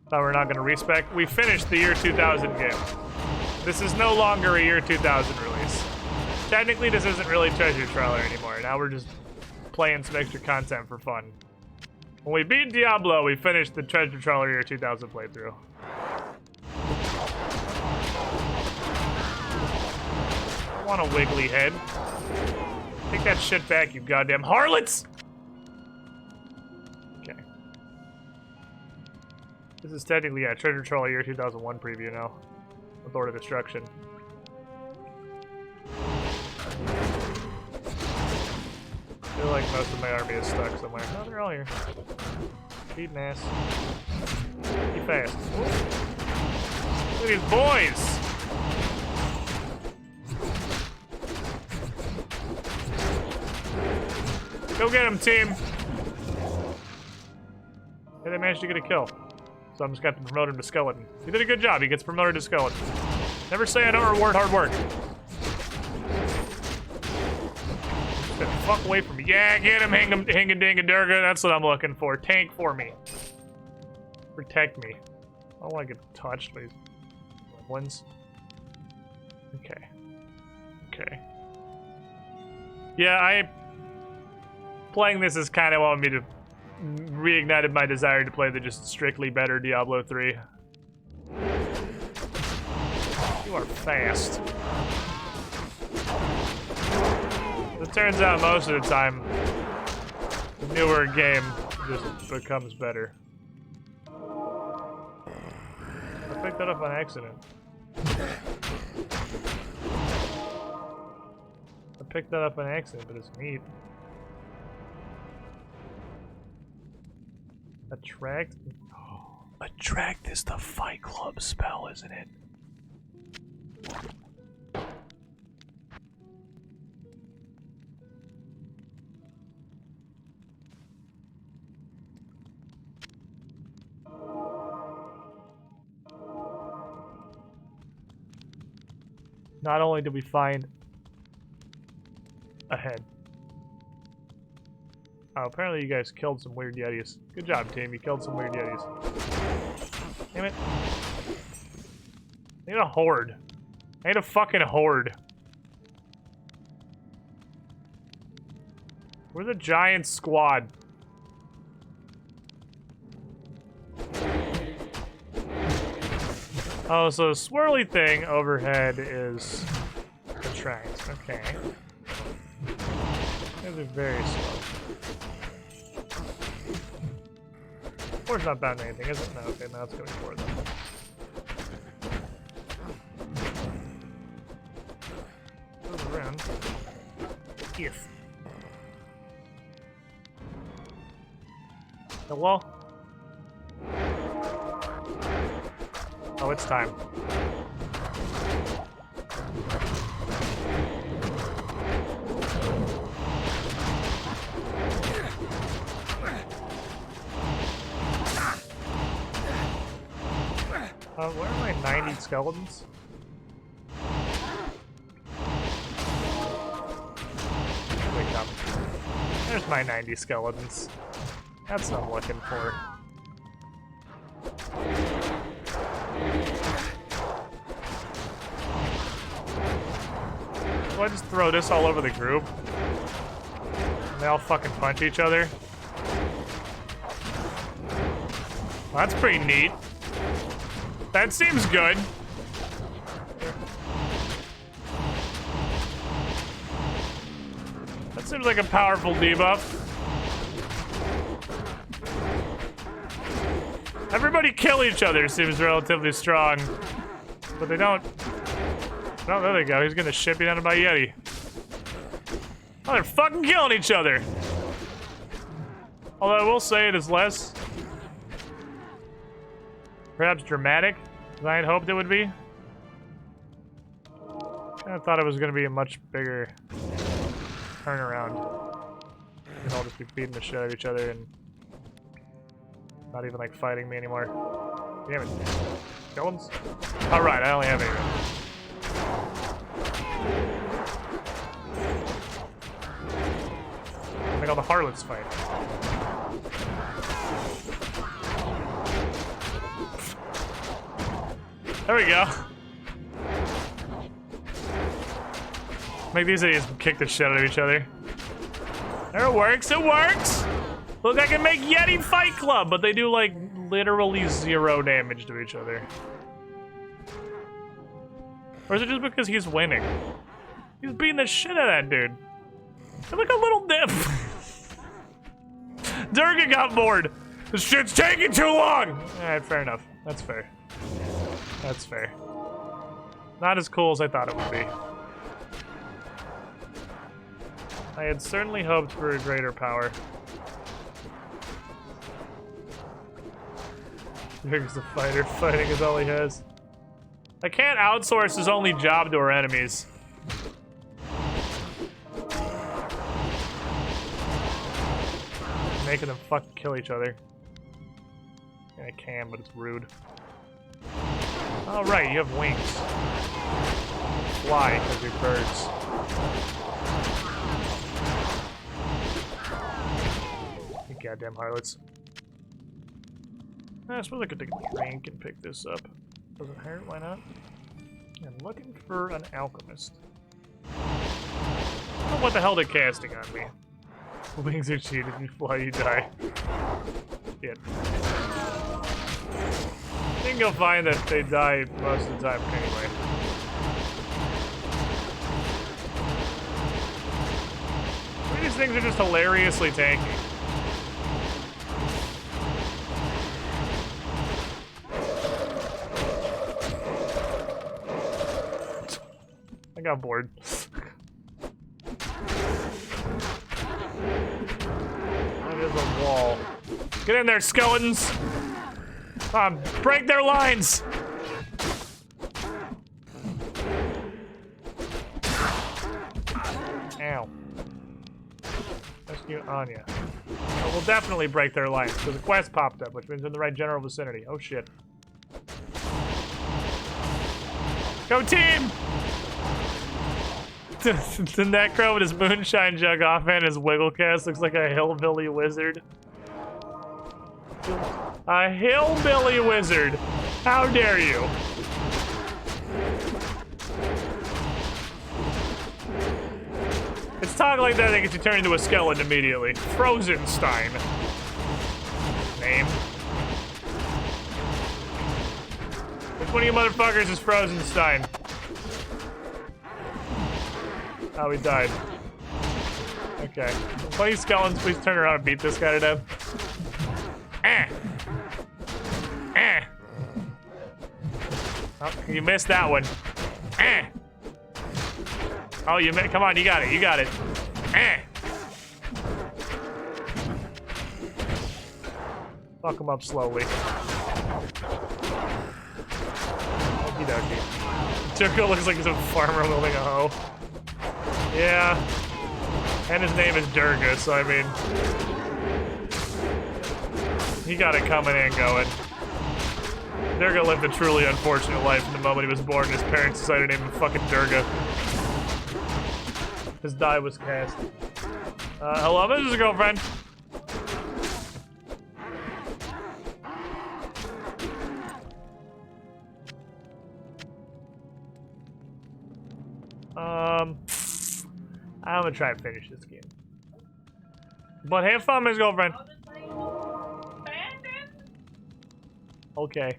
Thought we're not gonna respec. We finished the year 2000 game. This is no longer a year 2000 release. Technically, this isn't really Treasure Trawler anymore. Now we're just playing some extra content for fun. When we beat Diablo, we finished the Treasure Trawler year 2000 playthrough. I want a wiggly head. Take that shit back, you goddamn harlots! Okay. This is technically, yeah, Treasure Trawler year 2001 preview now. With Lord of Destruction. I feel like most of my army is stuck somewhere. Oh, they're all here. Beating ass. Be fast. Ooh. Look at these boys! Go get him, team! Hey, they managed to get a kill. So I'm just got to promote him to Skeleton. He did a good job. He gets promoted to Skeleton. Never say I don't reward hard work. Get the fuck away from me. Yeah, get him, Hingadingadurga. That's what I'm looking for. Tank for me. Protect me. I don't want to get touched by these ones. Okay. Okay. Yeah, playing this is kind of what me to reignited my desire to play the just strictly better Diablo 3. You are fast. It turns out most of the time, the newer game just becomes better. I picked that up on accident. I picked that up on accident, but it's neat. Attract? Oh, attract is the Fight Club spell, isn't it? Not only did we find a head. Oh, apparently you guys killed some weird yetis. Good job, team. You killed some weird yetis. Damn it. I need a horde. I need a fucking horde. Where's the giant squad? Oh, so the swirly thing overhead is attract. Okay. Those are very slow. Four's not bound to anything, is it? No, okay, now it's gonna be 4 then. Move around. Yes. Hello? Oh, it's time. Where are my 90 skeletons? Wake up. There's my 90 skeletons. That's what I'm looking for. So I just throw this all over the group? And they all fucking punch each other? Well, that's pretty neat. That seems good. That seems like a powerful debuff. Everybody kill each other seems relatively strong. But they don't. Oh, there they go. He's gonna ship you down to my Yeti. Oh, they're fucking killing each other. Although I will say it is less, perhaps dramatic than I had hoped it would be. I thought it was going to be a much bigger turnaround. They'd all just be beating the shit out of each other and not even like fighting me anymore. Damn it. Skeletons? Alright, I only have 8. Make all the harlots fight. There we go. Make these idiots kick the shit out of each other. There, it works, it works! Look, I can make Yeti Fight Club, but they do, like, literally 0 damage to each other. Or is it just because he's winning? He's beating the shit out of that dude. He's like a little dip. Durga got bored. This shit's taking too long! Alright, fair enough. That's fair. That's fair. Not as cool as I thought it would be. I had certainly hoped for a greater power. Durga's a fighter. Fighting is all he has. I can't outsource his only job to our enemies. Making them fucking kill each other. Yeah, I can, but it's rude. Oh, right, you have wings. Fly, because you're birds. You goddamn harlots. I suppose I could take a drink and pick this up. Doesn't hurt, why not? I'm looking for an alchemist. I don't know what the hell they're casting on me. Wings are cheated, you fly, you die. Shit. I think you'll find that they die most of the time anyway. These things are just hilariously tanky. I got bored. There's a wall. Get in there, skeletons! Break their lines! Ow. Rescue Anya. Oh, we'll definitely break their lines, because the quest popped up, which means we're in the right general vicinity. Oh shit. Go team! The Necro with his moonshine jug off and his wiggle cast looks like a hillbilly wizard. A hillbilly wizard! How dare you! It's talk like that gets you turned into a skeleton immediately. Frozenstein. Name. Which one of you motherfuckers is Frozenstein? Oh, he died. Okay. Please, skeletons, please turn around and beat this guy to death. Oh, you missed that one. Oh, you come on, you got it, you got it. Fuck him up slowly. Okie dokie. Turco looks like he's a farmer wielding a hoe. Yeah. And his name is Durga, so I mean... he got it coming and going. Durga lived a truly unfortunate life from the moment he was born. His parents decided to name him fucking Durga. His die was cast. Hello, this is a girlfriend. I'm gonna try and finish this game. But have fun, Miss Girlfriend. Okay.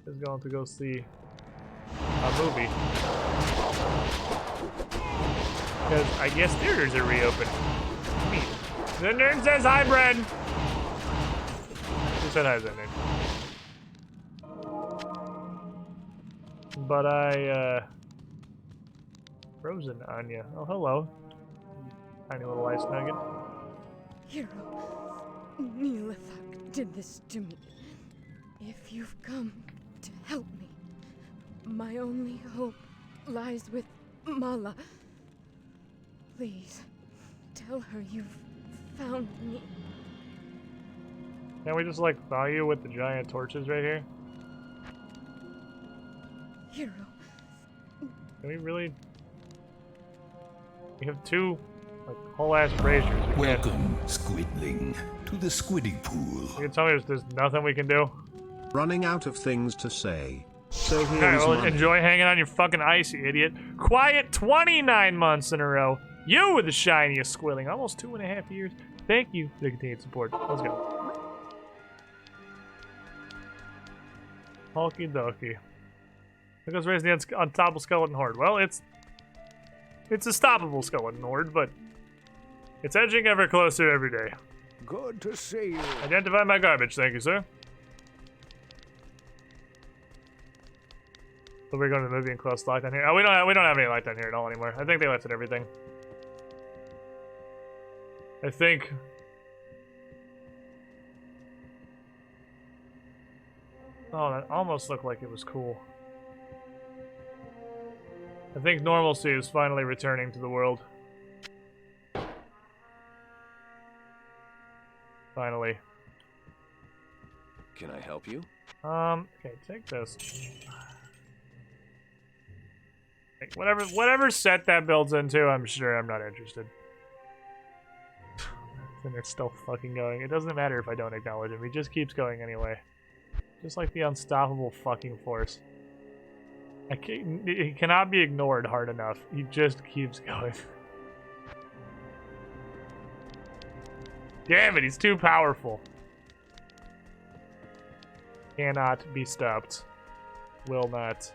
Just going to go see a movie. Because I guess theaters are reopened. Neat. The nerd says hi, Brad. Who said hi, Zenerd? But Frozen Anya. Oh, hello. Tiny little ice nugget. Hero, Neelathak did this to me. If you've come to help me, my only hope lies with Mala. Please, tell her you've found me. Can't we just, like, thaw you with the giant torches right here? Hero. Can we really... We have two Like whole ass braziers. Welcome, Squidling, to the Squiddy Pool. You can tell me there's nothing we can do? Running out of things to say. So here Alright, is well, money. enjoy hanging on your fucking ice, you idiot. Quiet 29 months in a row. You were the shiniest Squilling. Almost 2.5 years. Thank you for the continued support. Let's go. Okie dokie. Look us raise the unstoppable skeleton horde. Well, it's a stoppable skeleton horde, but it's edging ever closer every day. Good to see you. Identify my garbage, thank you, sir. So we're going to the movie and close lockdown here. Oh, we don't have any lockdown here at all anymore. I think they lifted everything. I think. Oh, that almost looked like it was cool. I think normalcy is finally returning to the world. Finally. Can I help you? Okay, take this. Like, whatever set that builds into, I'm sure I'm not interested. And it's still fucking going. It doesn't matter if I don't acknowledge him. He just keeps going anyway. Just like the unstoppable fucking force. He cannot be ignored hard enough. He just keeps going. Damn it, he's too powerful. Cannot be stopped. Will not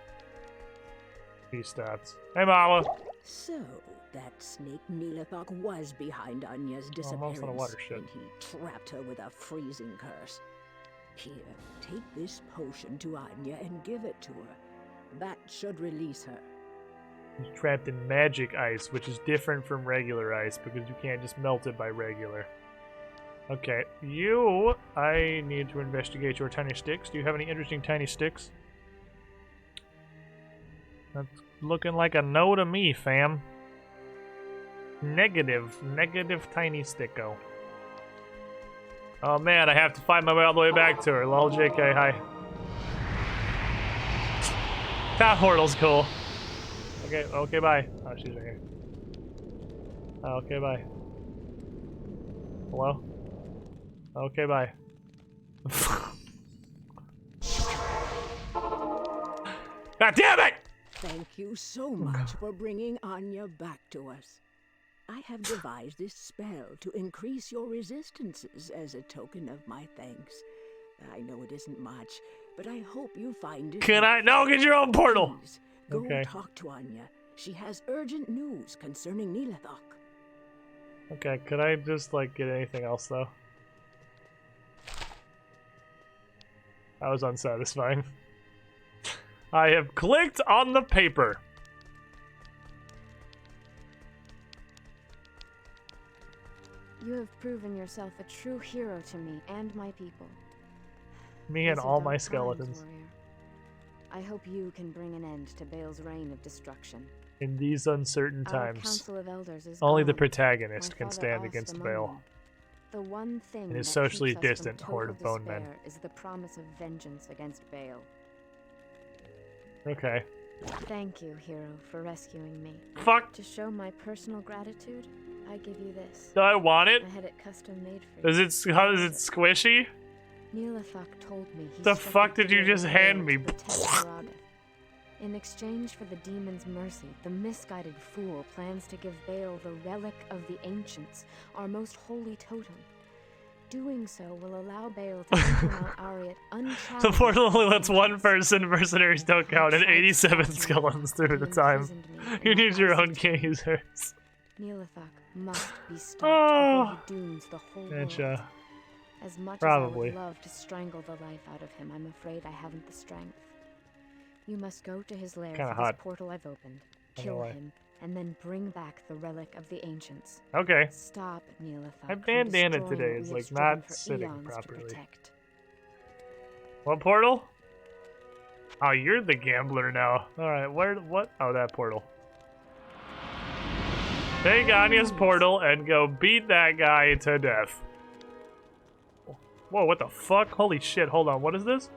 be stopped. Hey, Mama. So, that snake Neelathok was behind Anya's disappearance, and he trapped her with a freezing curse. Here, take this potion to Anya and give it to her. That should release her. He's trapped in magic ice, which is different from regular ice, because you can't just melt it by regular. Okay, I need to investigate your tiny sticks. Do you have any interesting tiny sticks? That's looking like a no to me, fam. Negative tiny sticko. Oh man, I have to find my way all the way back to her. Lol, JK, hi. That portal's cool. Okay, bye. Oh, she's right here. Okay, bye. Hello? Okay, bye. God damn it! Thank you so much for bringing Anya back to us. I have devised this spell to increase your resistances as a token of my thanks. I know it isn't much, but I hope you find it. No, get your own portal! Please, go talk to Anya. She has urgent news concerning Neelathok. Okay, could I just, get anything else, though? That was unsatisfying. I have clicked on the paper. You have proven yourself a true hero to me and my people. Me and These are all dark my times, skeletons. warrior. I hope you can bring an end to Bale's reign of destruction. In these uncertain Our times, Council of Elders is only the gone. protagonist My can father stand asked against among Bale. them. The one thing And his that socially keeps us distant from horde of total bone men. despair is the promise of vengeance against Bale. Okay. Thank you, hero, for rescuing me. Fuck. To show my personal gratitude, I give you this. Do I want it? I had it custom made for Is you. it squishy? Neelathok told me he The struck fuck a did you deal just with hand Bale me? to protect Araga. In exchange for the demon's mercy, the misguided fool plans to give Bale the relic of the ancients, our most holy totem. Doing so will allow Bale to enter Mount Ariat unchallenged. The portal only lets one person, mercenaries don't count, and 87 skeletons through the time. You need your own users. Neelathok must be stopped Oh. before he dooms the whole Gotcha. world. As much Probably. as I would love to strangle the life out of him, I'm afraid I haven't the strength. You must go to his lair Kinda through hot. this portal I've opened, I kill know why. him, and then bring back the relic of the ancients. Okay. Stop Neelathok. My from bandana destroying today what is we have not striven for sitting eons to properly. protect. What portal? Oh, you're the gambler now. Alright, what? Oh, that portal. Take Anya's portal and go beat that guy to death. Whoa, what the fuck? Holy shit, hold on, what is this?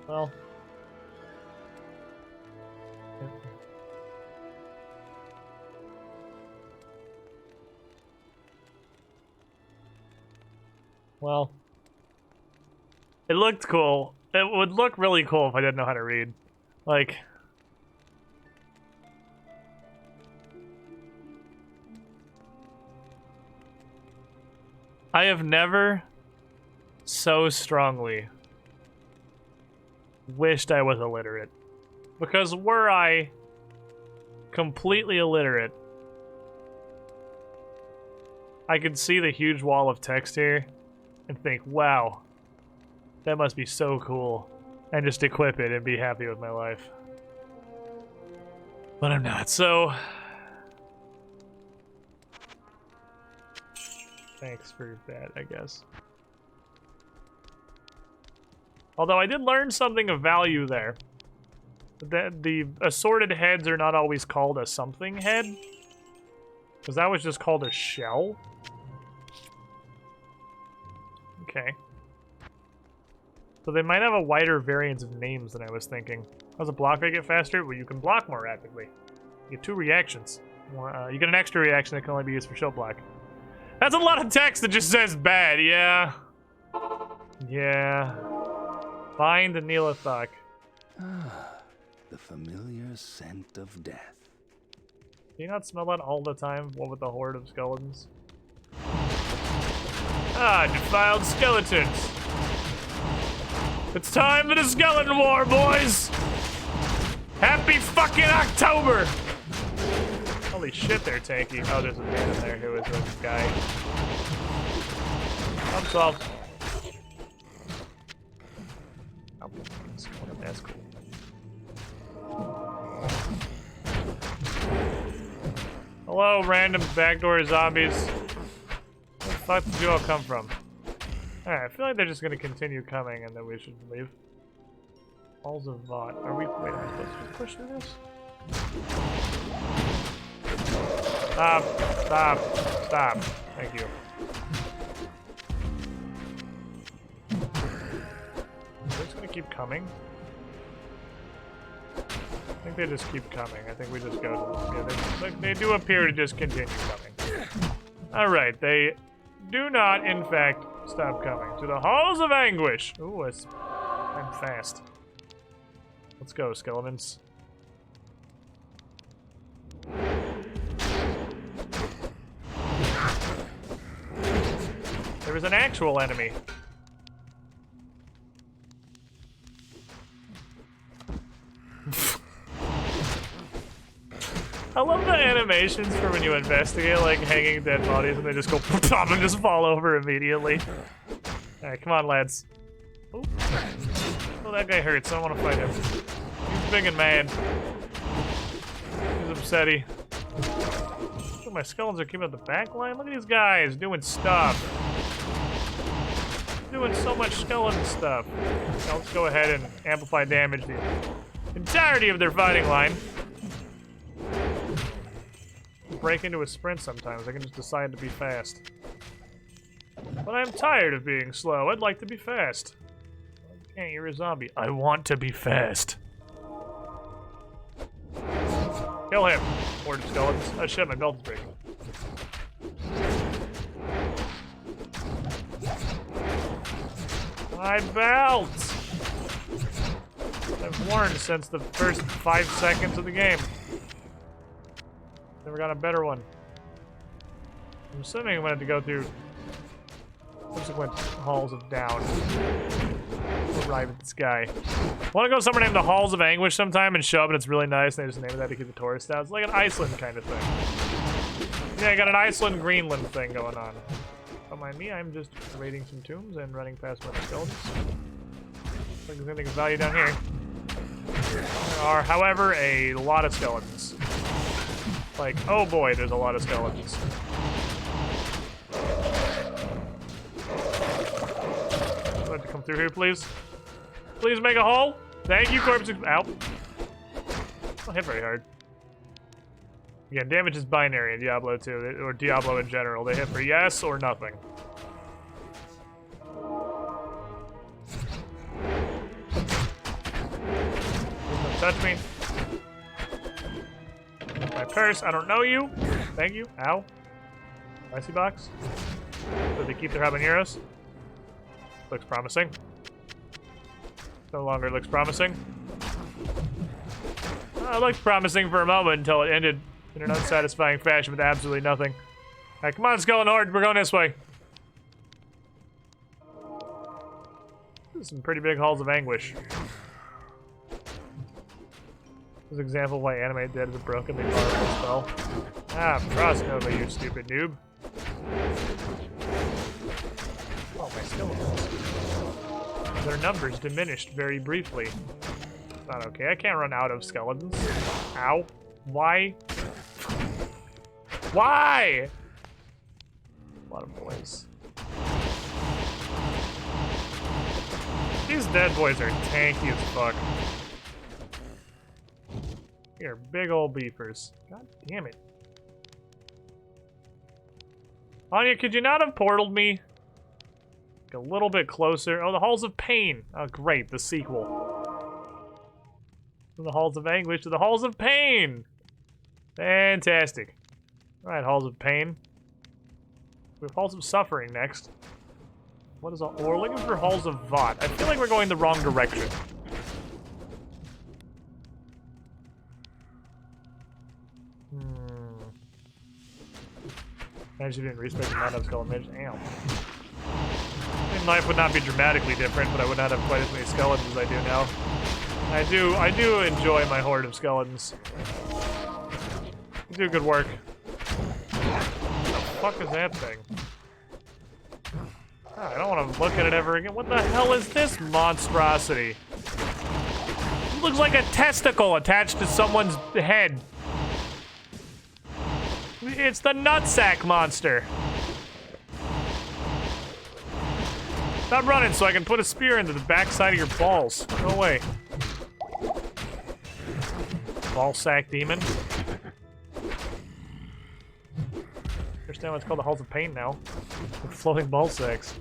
Well, Well, it looked cool. It would look really cool if I didn't know how to read. Like, I have never so strongly wished I was illiterate. Because were I completely illiterate, I could see the huge wall of text here and think, wow, that must be so cool. And just equip it and be happy with my life. But I'm not, so... Thanks for that, I guess. Although I did learn something of value there. That the assorted heads are not always called a something head. Because that was just called a shell. Okay. So they might have a wider variance of names than I was thinking. How's a block rate get faster? Well, you can block more rapidly. You get 2 reactions. You get an extra reaction that can only be used for shield block. That's a lot of text that just says bad, yeah. Yeah. Find the Neelathok. The familiar scent of death. Do you not smell that all the time? What with the horde of skeletons? Ah, defiled skeletons. It's time for the skeleton war, boys! Happy fucking October! Holy shit, they're tanky. Oh, there's a man in there who is a guy. I'm solved. Oh, that's cool. Hello, random backdoor zombies. Where the fuck did you all come from? Alright, I feel like they're just gonna continue coming and then we should leave. Halls of Vought. Are we... Wait, am I supposed to push through this? Stop. Stop. Stop. Thank you. They're just gonna keep coming? I think they just keep coming. I think we just go... Yeah, they do appear to just continue coming. Alright, they do not, in fact, stop coming. To the Halls of Anguish! Ooh, I'm fast. Let's go, skeletons. There was an actual enemy. I love the animations for when you investigate, like hanging dead bodies and they just go pop and just fall over immediately. Alright, come on, lads. Ooh. Oh, that guy hurts. I don't want to fight him. He's big and mad. He's upsetty. Oh, my skeletons are keeping up the back line. Look at these guys doing stuff. Doing so much skeleton stuff. Now let's go ahead and amplify damage the entirety of their fighting line. Break into a sprint sometimes. I can just decide to be fast. But I'm tired of being slow. I'd like to be fast. Hey, you're a zombie. I want to be fast. Kill him. Horde of skeletons. Oh shit, my belt is breaking. My belt! I've warned since the first 5 seconds of the game. Never got a better one. I'm assuming I'm gonna have to go through subsequent halls of down. Arrive at this guy. Want to go somewhere named the Halls of Anguish sometime and show up and it's really nice and they just name it that to keep the tourists out. It's like an Iceland kind of thing. Yeah, I got an Iceland-Greenland thing going on. Don't mind me, I'm just raiding some tombs and running past my skeletons. Looks like there's anything of value down here. There are, however, a lot of skeletons. Like, oh boy, there's a lot of skeletons. I'd like to come through here, please. Please make a hole. Thank you, corpse. Ow. Don't hit very hard. Yeah, damage is binary in Diablo 2, or Diablo in general. They hit for yes or nothing. Please don't touch me. curse. I don't know you. Thank you. Ow. Spicy box. So they keep their habaneros. Looks promising. No longer looks promising. It looked promising for a moment until it ended in an unsatisfying fashion with absolutely nothing. Alright, come on, Skeleton Horde. We're going this way. Some pretty big halls of anguish. This is an example of why Animate Dead is broken. They borrowed the spell. Ah, Frost Nova, you stupid noob. Oh, my skeletons. Their numbers diminished very briefly. It's not okay. I can't run out of skeletons. Ow. Why? Why? A lot of boys. These dead boys are tanky as fuck. Here, big old beefers. God damn it. Anya, could you not have portaled me? Like a little bit closer. Oh, the Halls of Pain. Oh, great, the sequel. From the Halls of Anguish to the Halls of Pain. Fantastic. Alright, Halls of Pain. We have Halls of Suffering next. What is all? We're looking for Halls of Vought. I feel like we're going the wrong direction. I actually didn't respect the amount of skeleton mage. Ow. I mean, life would not be dramatically different, but I would not have quite as many skeletons as I do now. I do enjoy my horde of skeletons. They do good work. What the fuck is that thing? Oh, I don't want to look at it ever again. What the hell is this monstrosity? It looks like a testicle attached to someone's head. It's the nutsack monster. Stop running so I can put a spear into the backside of your balls. Go away. Ball sack demon. Understand why it's called the Halls of Pain now. With floating ball sacks.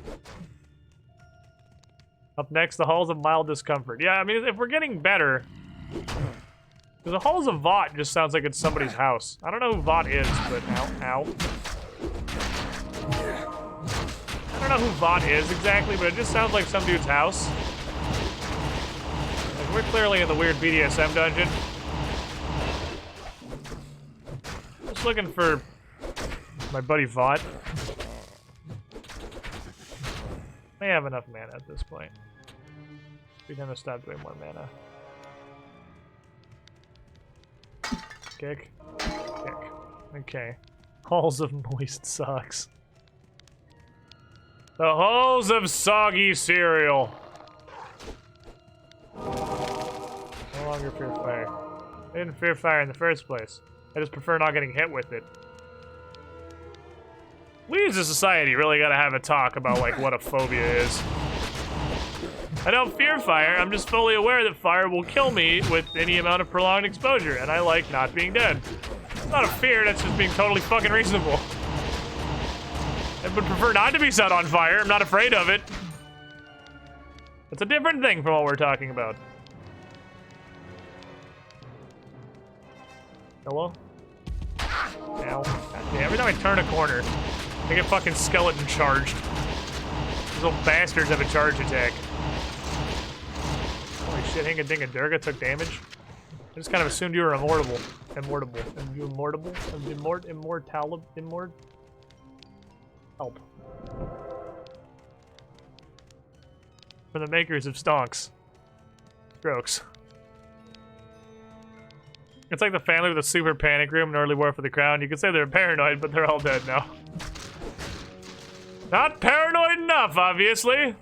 Up next, the Halls of Mild Discomfort. Yeah, I mean, if we're getting better... Because the Halls of Vought just sounds like it's somebody's house. I don't know who Vought is, but ow. I don't know who Vought is exactly, but it just sounds like some dude's house. Like, we're clearly in the weird BDSM dungeon. Just looking for my buddy Vought. May have enough mana at this point. We're gonna stop doing more mana. Kick. Kick. Okay. Halls of Moist Socks. The Halls of Soggy Cereal. No longer fear fire. I didn't fear fire in the first place. I just prefer not getting hit with it. We as a society really gotta have a talk about, like, what a phobia is. I don't fear fire, I'm just fully aware that fire will kill me with any amount of prolonged exposure, and I like not being dead. It's not a fear, that's just being totally fucking reasonable. I would prefer not to be set on fire, I'm not afraid of it. It's a different thing from what we're talking about. Hello? Ow. Goddamn, every time I turn a corner, I get fucking skeleton charged. These little bastards have a charge attack. Holy shit, Hinga-Dinga-Durga took damage. I just kind of assumed you were immortal. Help. For the makers of stonks. Strokes. It's like the family with a super panic room in Early War for the Crown. You could say they're paranoid, but they're all dead now. Not paranoid enough, obviously.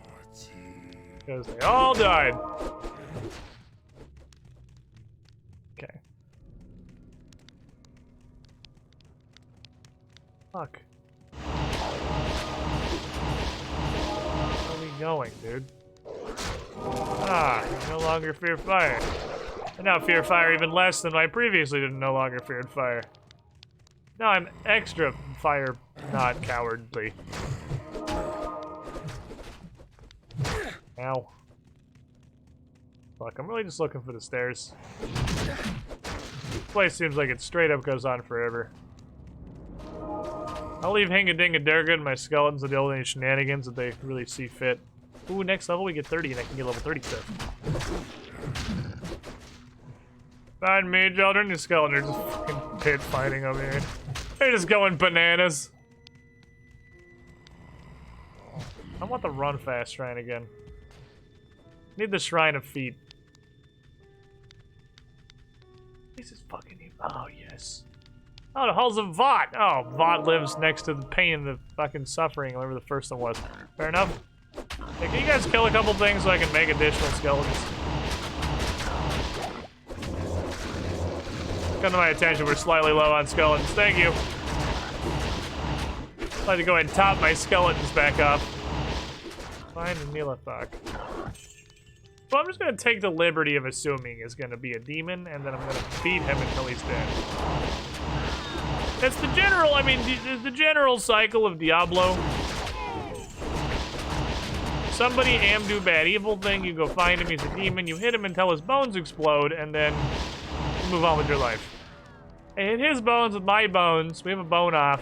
Because they all died. Okay. Fuck. Where are we going, dude? Ah, you no longer fear fire. I now fear fire even less than I previously didn't no longer feared fire. Now I'm extra fire not cowardly. Ow. Fuck, I'm really just looking for the stairs. place seems like it straight up goes on forever. I'll leave Hingadingadurga and my skeletons to deal with any shenanigans that they really see fit. Ooh, next level we get 30 and I can get level 36. Find me, children. Your skeletons are just fucking pit fighting over here. They're just going bananas. I want the run fast shrine again. Need the shrine of feet. This is fucking. Oh, yes. Oh, the halls of Vought. Oh, Vought lives next to the pain and the fucking suffering, whatever the first one was. Fair enough. Hey, can you guys kill a couple things so I can make additional skeletons? Come to my attention, we're slightly low on skeletons. Thank you. I'd like to go ahead and top my skeletons back up. Find Nilathok. Well, I'm just gonna take the liberty of assuming is gonna be a demon, and then I'm gonna beat him until he's dead. That's the general, I mean, the general cycle of Diablo. Somebody do bad evil thing, you go find him, he's a demon, you hit him until his bones explode, and then you move on with your life. I hit his bones with my bones, we have a bone off.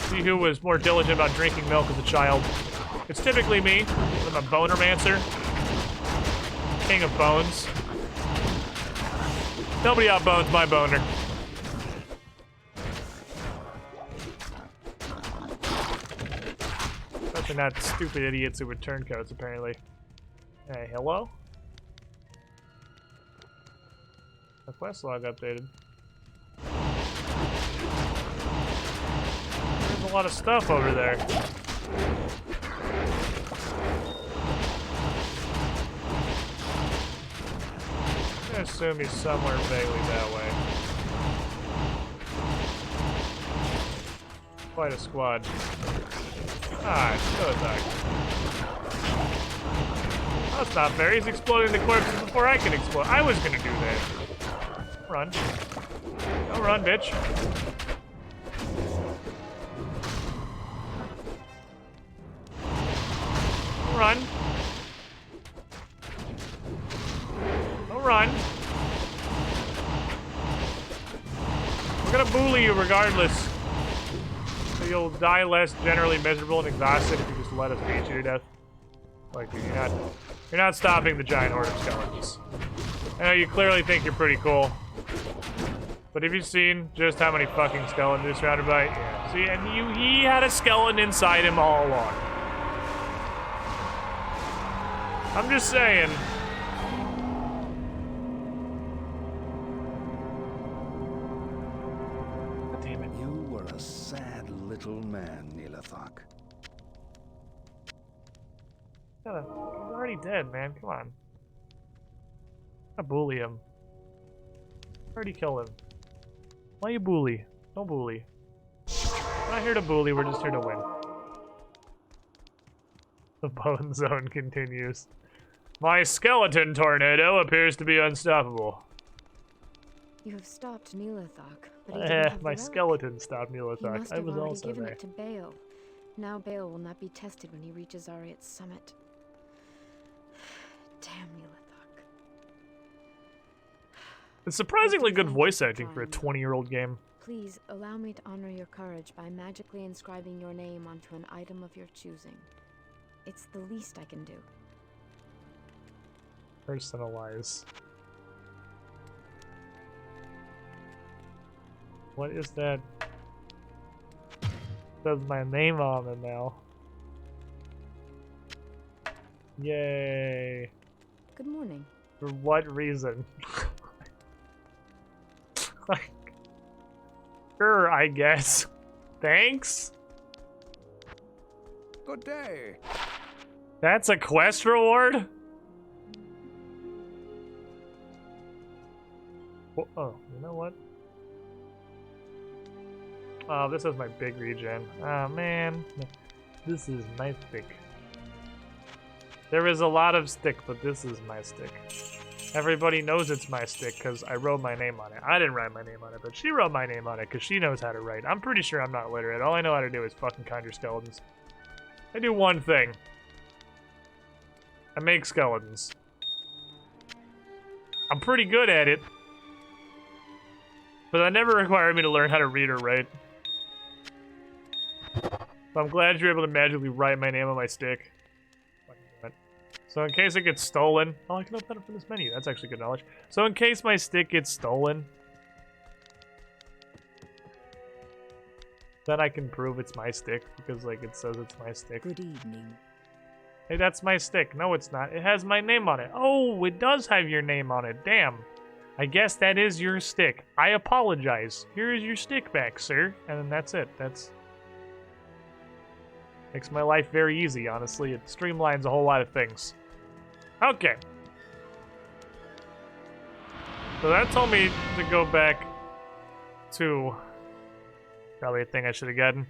See who was more diligent about drinking milk as a child. It's typically me. I'm a bonermancer. King of bones. Nobody outbones my boner. Especially not stupid idiots who return codes, apparently. Hey, hello? The quest log updated. There's a lot of stuff over there. I assume he's somewhere vaguely that way. Quite a squad. Ah, so attack. That's not fair. He's exploding the corpses before I can explode. I was gonna do that. Run. Don't run, bitch. Don't run. Don't run. We're gonna bully you regardless. So you'll die less generally miserable and exhausted if you just let us beat you to death. Like, you're not stopping the giant horde of skeletons. I know you clearly think you're pretty cool. But have you seen just how many fucking skeletons you're surrounded by? Yeah. See, and he had a skeleton inside him all along. I'm just saying. God damn it. You were a sad little man, Nilathok. He's already dead, man. Come on. I bully him. Already killed him. Why you bully? Don't bully. We're not here to bully, we're just here to win. The bone zone continues. My skeleton tornado appears to be unstoppable. You have stopped Nilathok, but he didn't have my the relic. skeleton stopped Nilathok. Must I have was already also given there. it to Bale. Now Bale will not be tested when he reaches Ariat's summit. Damn Nilathok. It's surprisingly good voice acting for a 20-year-old game. Please allow me to honor your courage by magically inscribing your name onto an item of your choosing. It's the least I can do. Personalize. What is that? Says my name on it now. Yay. Good morning. For what reason? Like, sure, I guess. Thanks? Good day. That's a quest reward? Oh, you know what? Oh, this is my big regen. Oh, man. This is my stick. There is a lot of stick, but this is my stick. Everybody knows it's my stick because I wrote my name on it. I didn't write my name on it, but she wrote my name on it because she knows how to write. I'm pretty sure I'm not literate. All I know how to do is fucking conjure skeletons. I do one thing. I make skeletons. I'm pretty good at it. But that never required me to learn how to read or write. So I'm glad you're able to magically write my name on my stick. So in case it gets stolen... Oh, I can open that up from this menu. That's actually good knowledge. So in case my stick gets stolen... then I can prove it's my stick, because, like, it says it's my stick. Good evening. Hey, that's my stick. No, it's not. It has my name on it. Oh, it does have your name on it. Damn. I guess that is your stick. I apologize. Here is your stick back, sir. And then that's it. That's... makes my life very easy, honestly. It streamlines a whole lot of things. Okay. So that told me to go back to... probably a thing I should have gotten.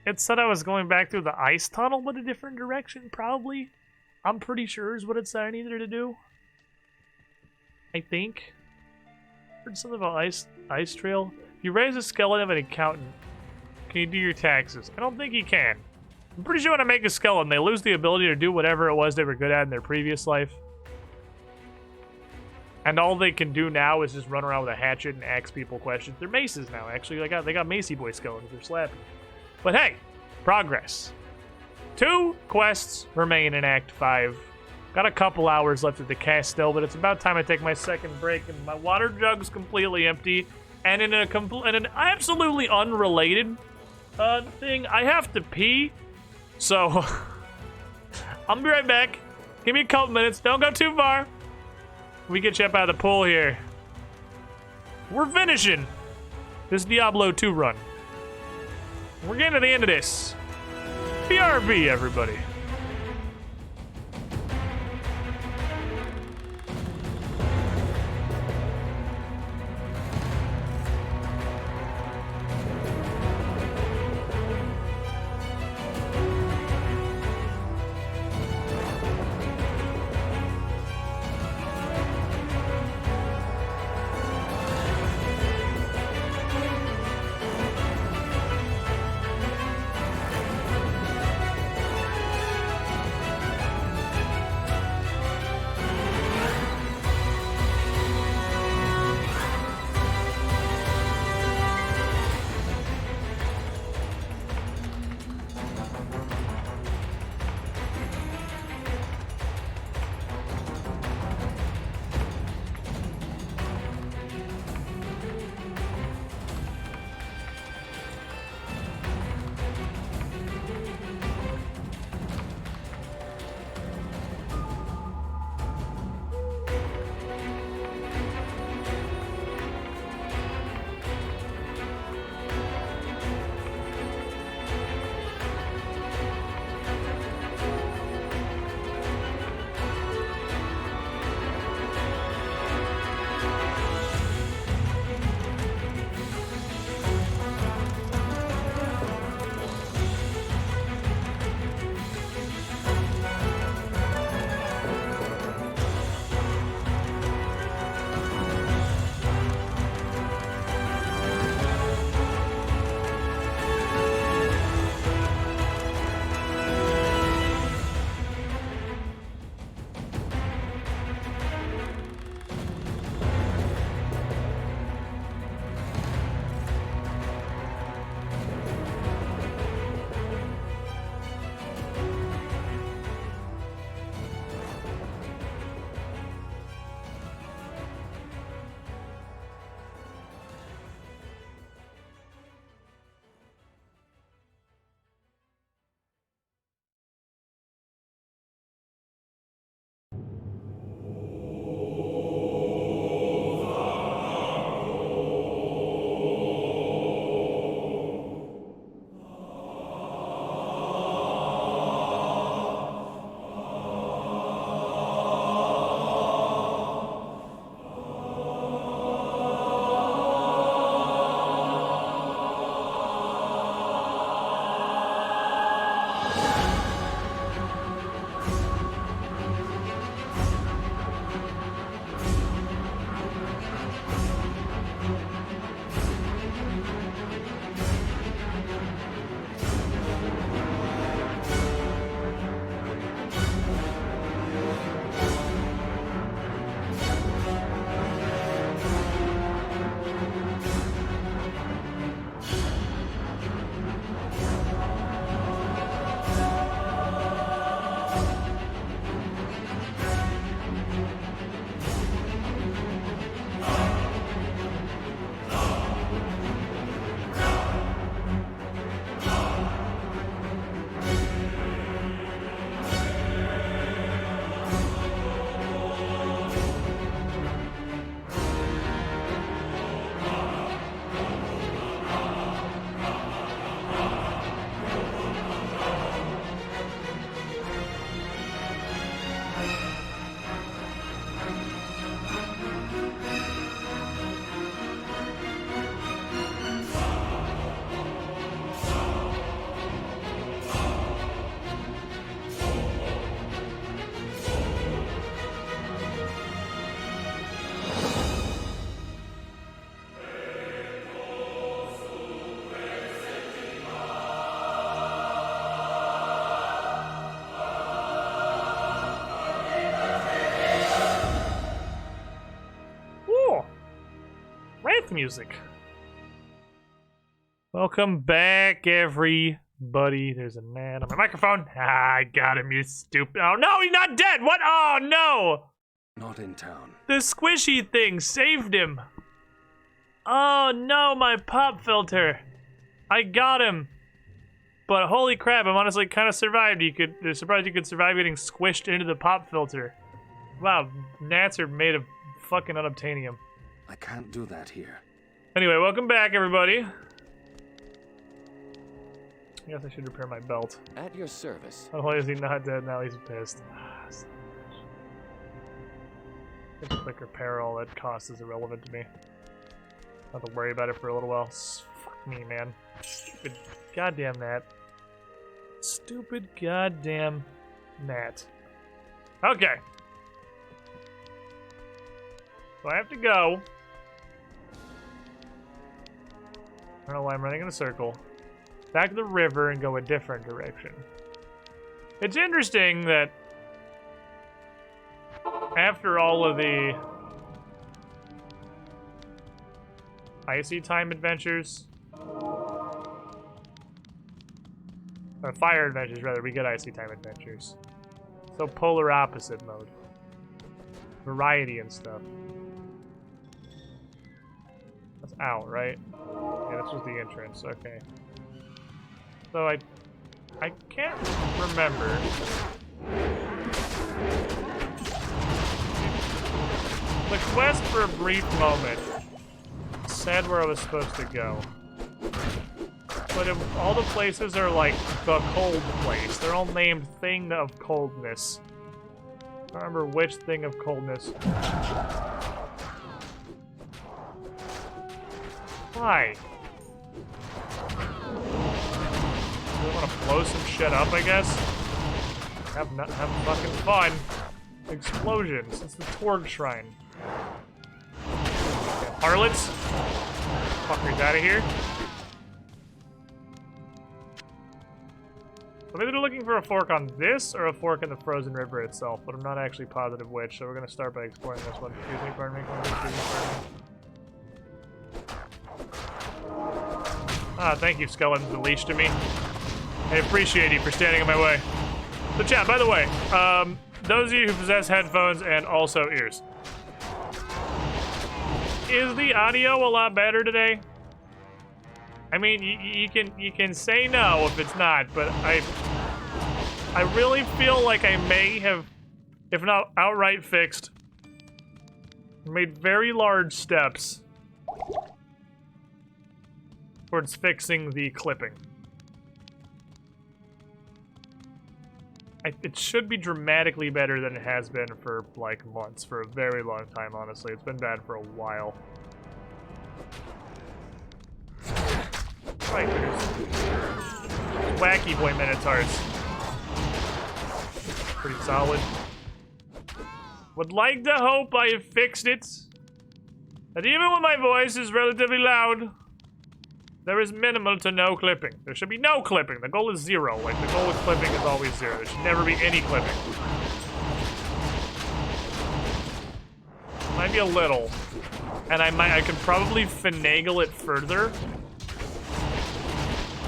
It said I was going back through the ice tunnel, but a different direction, probably. I'm pretty sure is what it said I needed to do. I think. Heard something about ice trail. If you raise a skeleton of an accountant, can you do your taxes? I don't think you can. I'm pretty sure when I make a skeleton, they lose the ability to do whatever it was they were good at in their previous life. And all they can do now is just run around with a hatchet and ask people questions. They're maces now, actually. They got Macy Boy skeletons. They're slappy. But hey, progress. 2 quests remain in Act 5. Got a couple hours left at the castell, but it's about time I take my second break, and my water jug's completely empty. And in an absolutely unrelated thing, I have to pee. So, I'll be right back. Give me a couple minutes. Don't go too far. We get you up out of the pool here. We're finishing this Diablo 2 run. We're getting to the end of this. BRB, everybody. music. Welcome back, everybody. There's a man on my microphone. Ah, I got him, you stupid. Oh no, he's not dead. What? Oh no. Not in town. The squishy thing saved him. Oh no, my pop filter. I got him. But holy crap, I'm honestly kind of survived. Surprised you could survive getting squished into the pop filter. Wow, gnats are made of fucking unobtainium. I can't do that here. Anyway, welcome back, everybody. I guess I should repair my belt. At your service. Not only is he not dead, now he's pissed. It's a quick repair, all that cost is irrelevant to me. Not to worry about it for a little while. Fuck me, man. Stupid goddamn gnat. Stupid goddamn gnat. Okay. So I have to go. I don't know why I'm running in a circle. Back to the river and go a different direction. It's interesting that after all of the icy time adventures, or fire adventures rather, we get icy time adventures. So polar opposite mode. Variety and stuff. That's out, right? Yeah, this was the entrance, okay. So I can't remember. The quest for a brief moment said where I was supposed to go. But if all the places are like the cold place. They're all named Thing of Coldness. I don't remember which Thing of Coldness. Why? I want to blow some shit up, I guess. Have fucking fun. Explosions. It's the Torg Shrine. Harlots? Fuckers out of here. So maybe they're looking for a fork on this or a fork in the frozen river itself, but I'm not actually positive which, so we're gonna start by exploring this one. Excuse me, pardon me. Ah, thank you, skeleton, the leash to me. I appreciate you for standing in my way. So chat, by the way, those of you who possess headphones and also ears, is the audio a lot better today? I mean, you can say no if it's not, but I really feel like I may have, if not outright fixed, made very large steps towards fixing the clipping. It should be dramatically better than it has been for, like, months. For a very long time, honestly. It's been bad for a while. Right, there's Wacky Boy Minotaurs. Pretty solid. Would like to hope I have fixed it. That even when my voice is relatively loud, there is minimal to no clipping. There should be no clipping. The goal is 0. Like, the goal with clipping is always 0. There should never be any clipping. Might be a little. And I could probably finagle it further.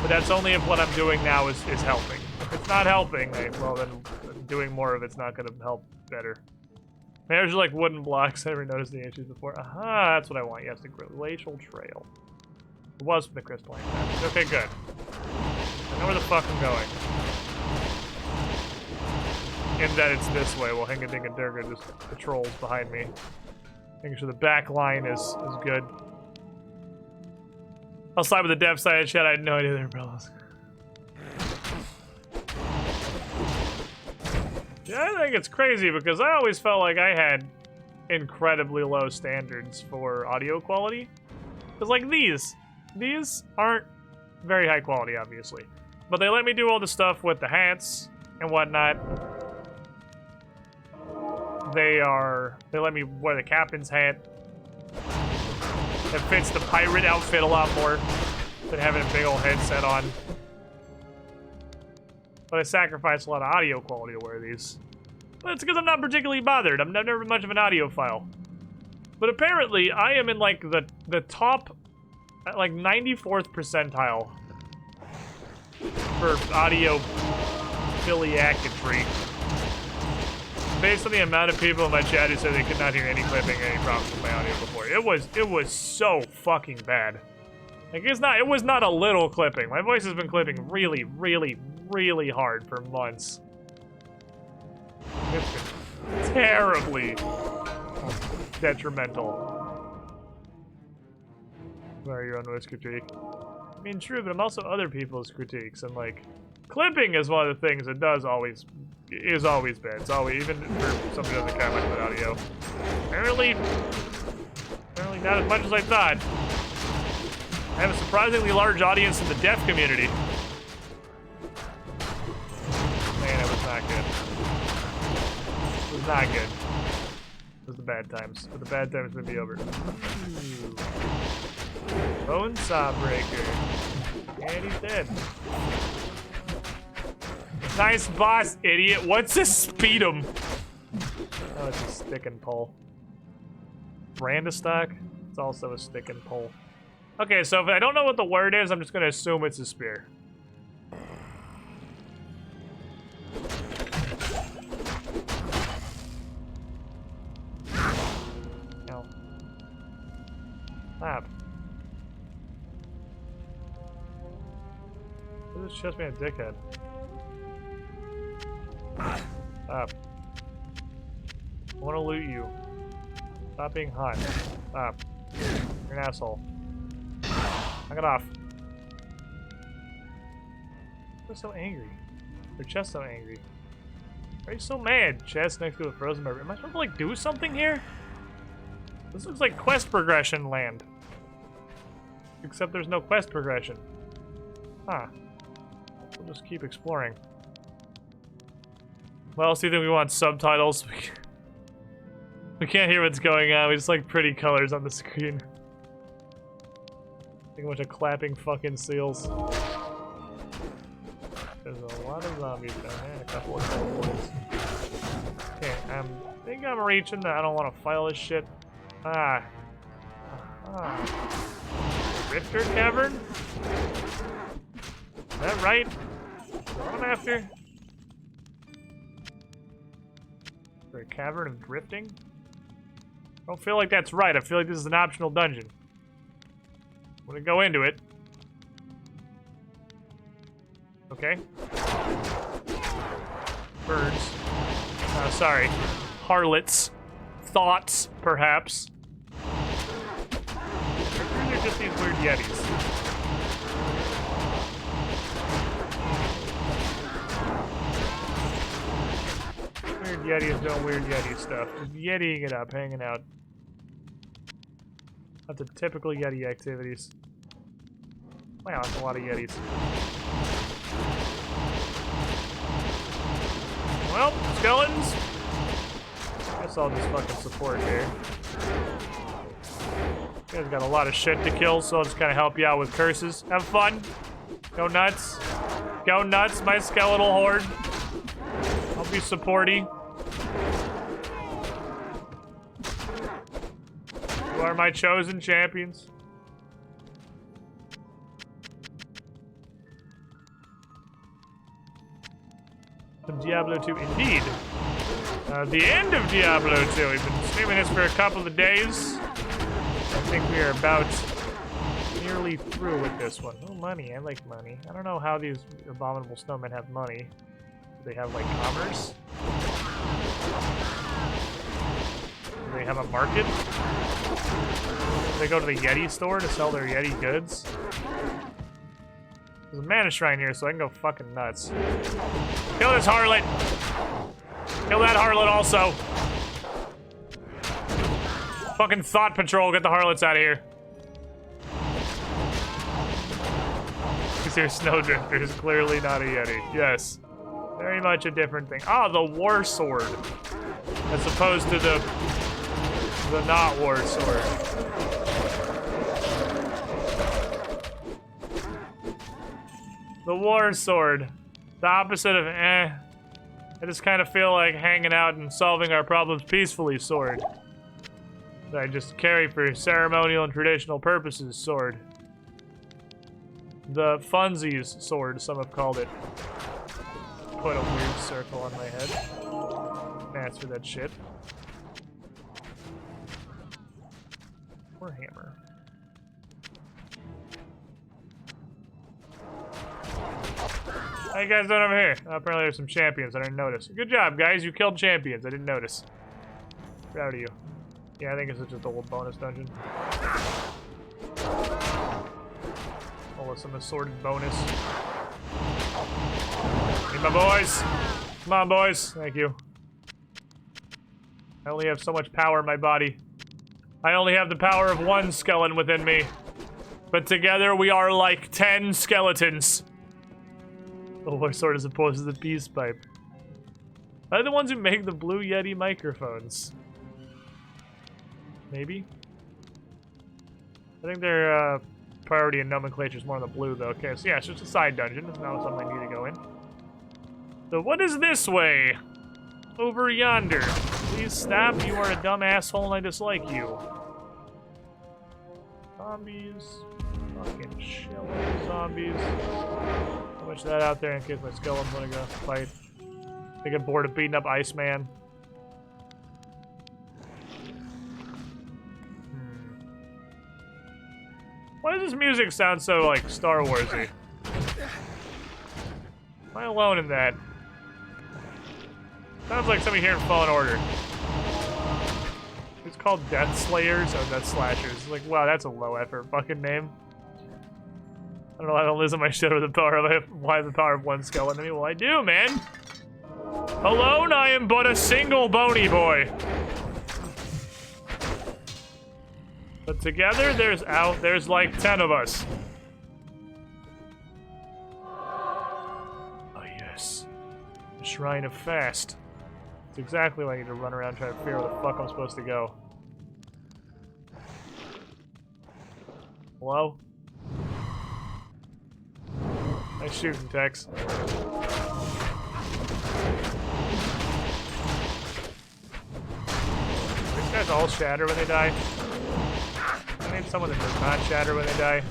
But that's only if what I'm doing now is helping. If it's not helping, well then doing more of it's not gonna help better. There's like wooden blocks. I never noticed the issues before. Aha, that's what I want. Yes, the glacial trail. It was from the crystalline patch. Okay, good. I know where the fuck I'm going. In that it's this way, while Hinga Durga just patrols behind me. Making sure the back line is good. I'll side with the dev side chat. I had no idea they were umbrellas. Yeah, I think it's crazy because I always felt like I had incredibly low standards for audio quality. Because like these aren't very high quality, obviously. But they let me do all the stuff with the hats and whatnot. They let me wear the captain's hat. It fits the pirate outfit a lot more than having a big old headset on. But I sacrifice a lot of audio quality to wear these. But it's because I'm not particularly bothered. I'm never much of an audiophile. But apparently, I am in like the top, like 94th percentile for audio philiacatry. Based on the amount of people in my chat who said they could not hear any clipping, any problems with my audio before. It was so fucking bad. Like it was not a little clipping. My voice has been clipping really, really, really hard for months. It's been terribly detrimental. Sorry, your own voice critique. I mean, true, but I'm also other people's critiques, and like, clipping is one of the things that is always bad. It's always, even for somebody who doesn't care much about audio. Apparently not as much as I thought. I have a surprisingly large audience in the deaf community. Man, it was not good. It was not good. It was the bad times. But the bad times would be over. Ooh. Bone saw breaker. And he's dead. Nice boss, idiot. What's a speedum? Oh, it's a stick and pole. Brandistock? It's also a stick and pole. Okay, so if I don't know what the word is, I'm just gonna assume it's a spear. No. Stop. This is just me a dickhead. Stop. I wanna loot you. Stop being hot. Stop. You're an asshole. Knock it off. They're so angry. Their chest so angry. Why are you so mad? Chest next to a frozen river. Am I supposed to like do something here? This looks like quest progression land. Except there's no quest progression. Huh. We'll just keep exploring. Well, do you think we want subtitles? We can't hear what's going on. We just like pretty colors on the screen. A bunch of clapping fucking seals. There's a lot of zombies down there and a couple of cowboys. Okay, I think I'm reaching the, I don't want to file this shit. Rifter Cavern? Is that right? Is that what I'm after? For a cavern of drifting? I don't feel like that's right. I feel like this is an optional dungeon. I'm gonna go into it. Okay. Birds. Sorry. Harlots. Thoughts, perhaps. Or they're just these weird yetis. Weird yetis doing weird yeti stuff. Just yetiing it up, hanging out. Not the typical yeti activities. Wow, that's a lot of yetis. Well, skeletons. Guess I'll just fucking support here. You guys got a lot of shit to kill, so I'll just kind of help you out with curses. Have fun. Go nuts. Go nuts, my skeletal horde. I'll be supporty. You are my chosen champions. Some Diablo 2, indeed. The end of Diablo 2. We've been streaming this for a couple of days. I think we are about nearly through with this one. Oh, money. I like money. I don't know how these abominable snowmen have money. Do they have, like, commerce? Do they have a market? Do they go to the Yeti store to sell their Yeti goods? There's a mana shrine here, so I can go fucking nuts. Kill this harlot! Kill that harlot also! Fucking thought patrol, get the harlots out of here. These are snowdrifters, clearly not a Yeti. Yes. Very much a different thing. Ah, the war sword. As opposed to the not war sword. The war sword. The opposite of eh. I just kind of feel like hanging out and solving our problems peacefully sword. that I just carry for ceremonial and traditional purposes sword. The funsies sword, some have called it. Put a weird circle on my head. That's for that shit. Or hammer. How you guys doing over here? Oh, apparently there's some champions. I didn't notice. Good job, guys. You killed champions. I didn't notice. Proud of you. Yeah, I think it's just a old bonus dungeon. Oh, some assorted bonus. Need my boys. Come on, boys. Thank you. I only have so much power in my body. I only have the power of one skeleton within me. But together we are like 10 skeletons. The war sword as opposed to the peace pipe. Are they the ones who make the Blue Yeti microphones? Maybe? I think their priority and nomenclature is more on the blue though. Okay, so yeah, it's just a side dungeon. It's not something I need to go in. So what is this way? Over yonder. Please stop. You are a dumb asshole and I dislike you. Zombies. Fucking shit. Zombies. How much of that out there in case my skeletons want to go fight. They get bored of beating up Iceman. Why does this music sound so, like, Star Wars-y? Am I alone in that? Sounds like somebody here in Fallen Order. It's called Death Slayers or Death Slashers. Like, wow, that's a low-effort fucking name. I don't know, I don't lose my shit with the power of why the power of one skeleton. I mean, well, I do, man. Alone, I am but a single bony boy. But together, there's like 10 of us. Oh yes, the Shrine of Fast. It's exactly why I need to run around trying to figure out where the fuck I'm supposed to go. Hello? Nice shooting, Tex. These guys all shatter when they die. I need someone that does not shatter when they die.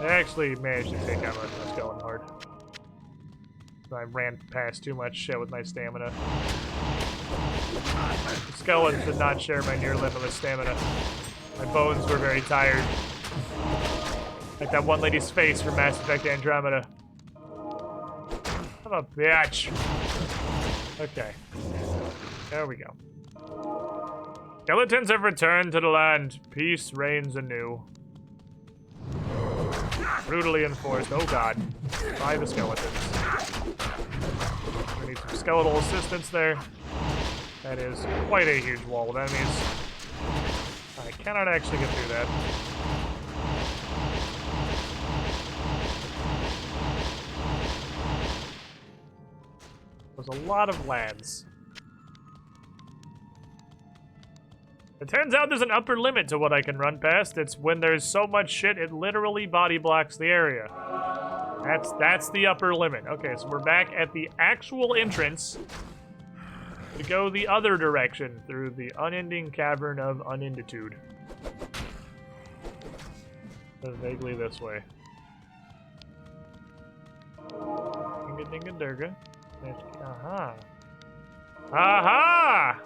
I actually managed to take out most of the skeleton hard. So I ran past too much shit with my stamina. The skeletons did not share my near limitless stamina. My bones were very tired. Like that one lady's face from Mass Effect Andromeda. I'm a bitch. Okay. There we go. Skeletons have returned to the land. Peace reigns anew. Brutally enforced. Oh god. By the skeletons. We need some skeletal assistance there. That is quite a huge wall of enemies. I cannot actually get through that. There's a lot of lads. It turns out there's an upper limit to what I can run past. It's when there's so much shit, it literally body blocks the area. That's the upper limit. Okay, so we're back at the actual entrance to go the other direction through the unending cavern of unenditude. So vaguely this way. Dinga dinga durga. Aha. Aha!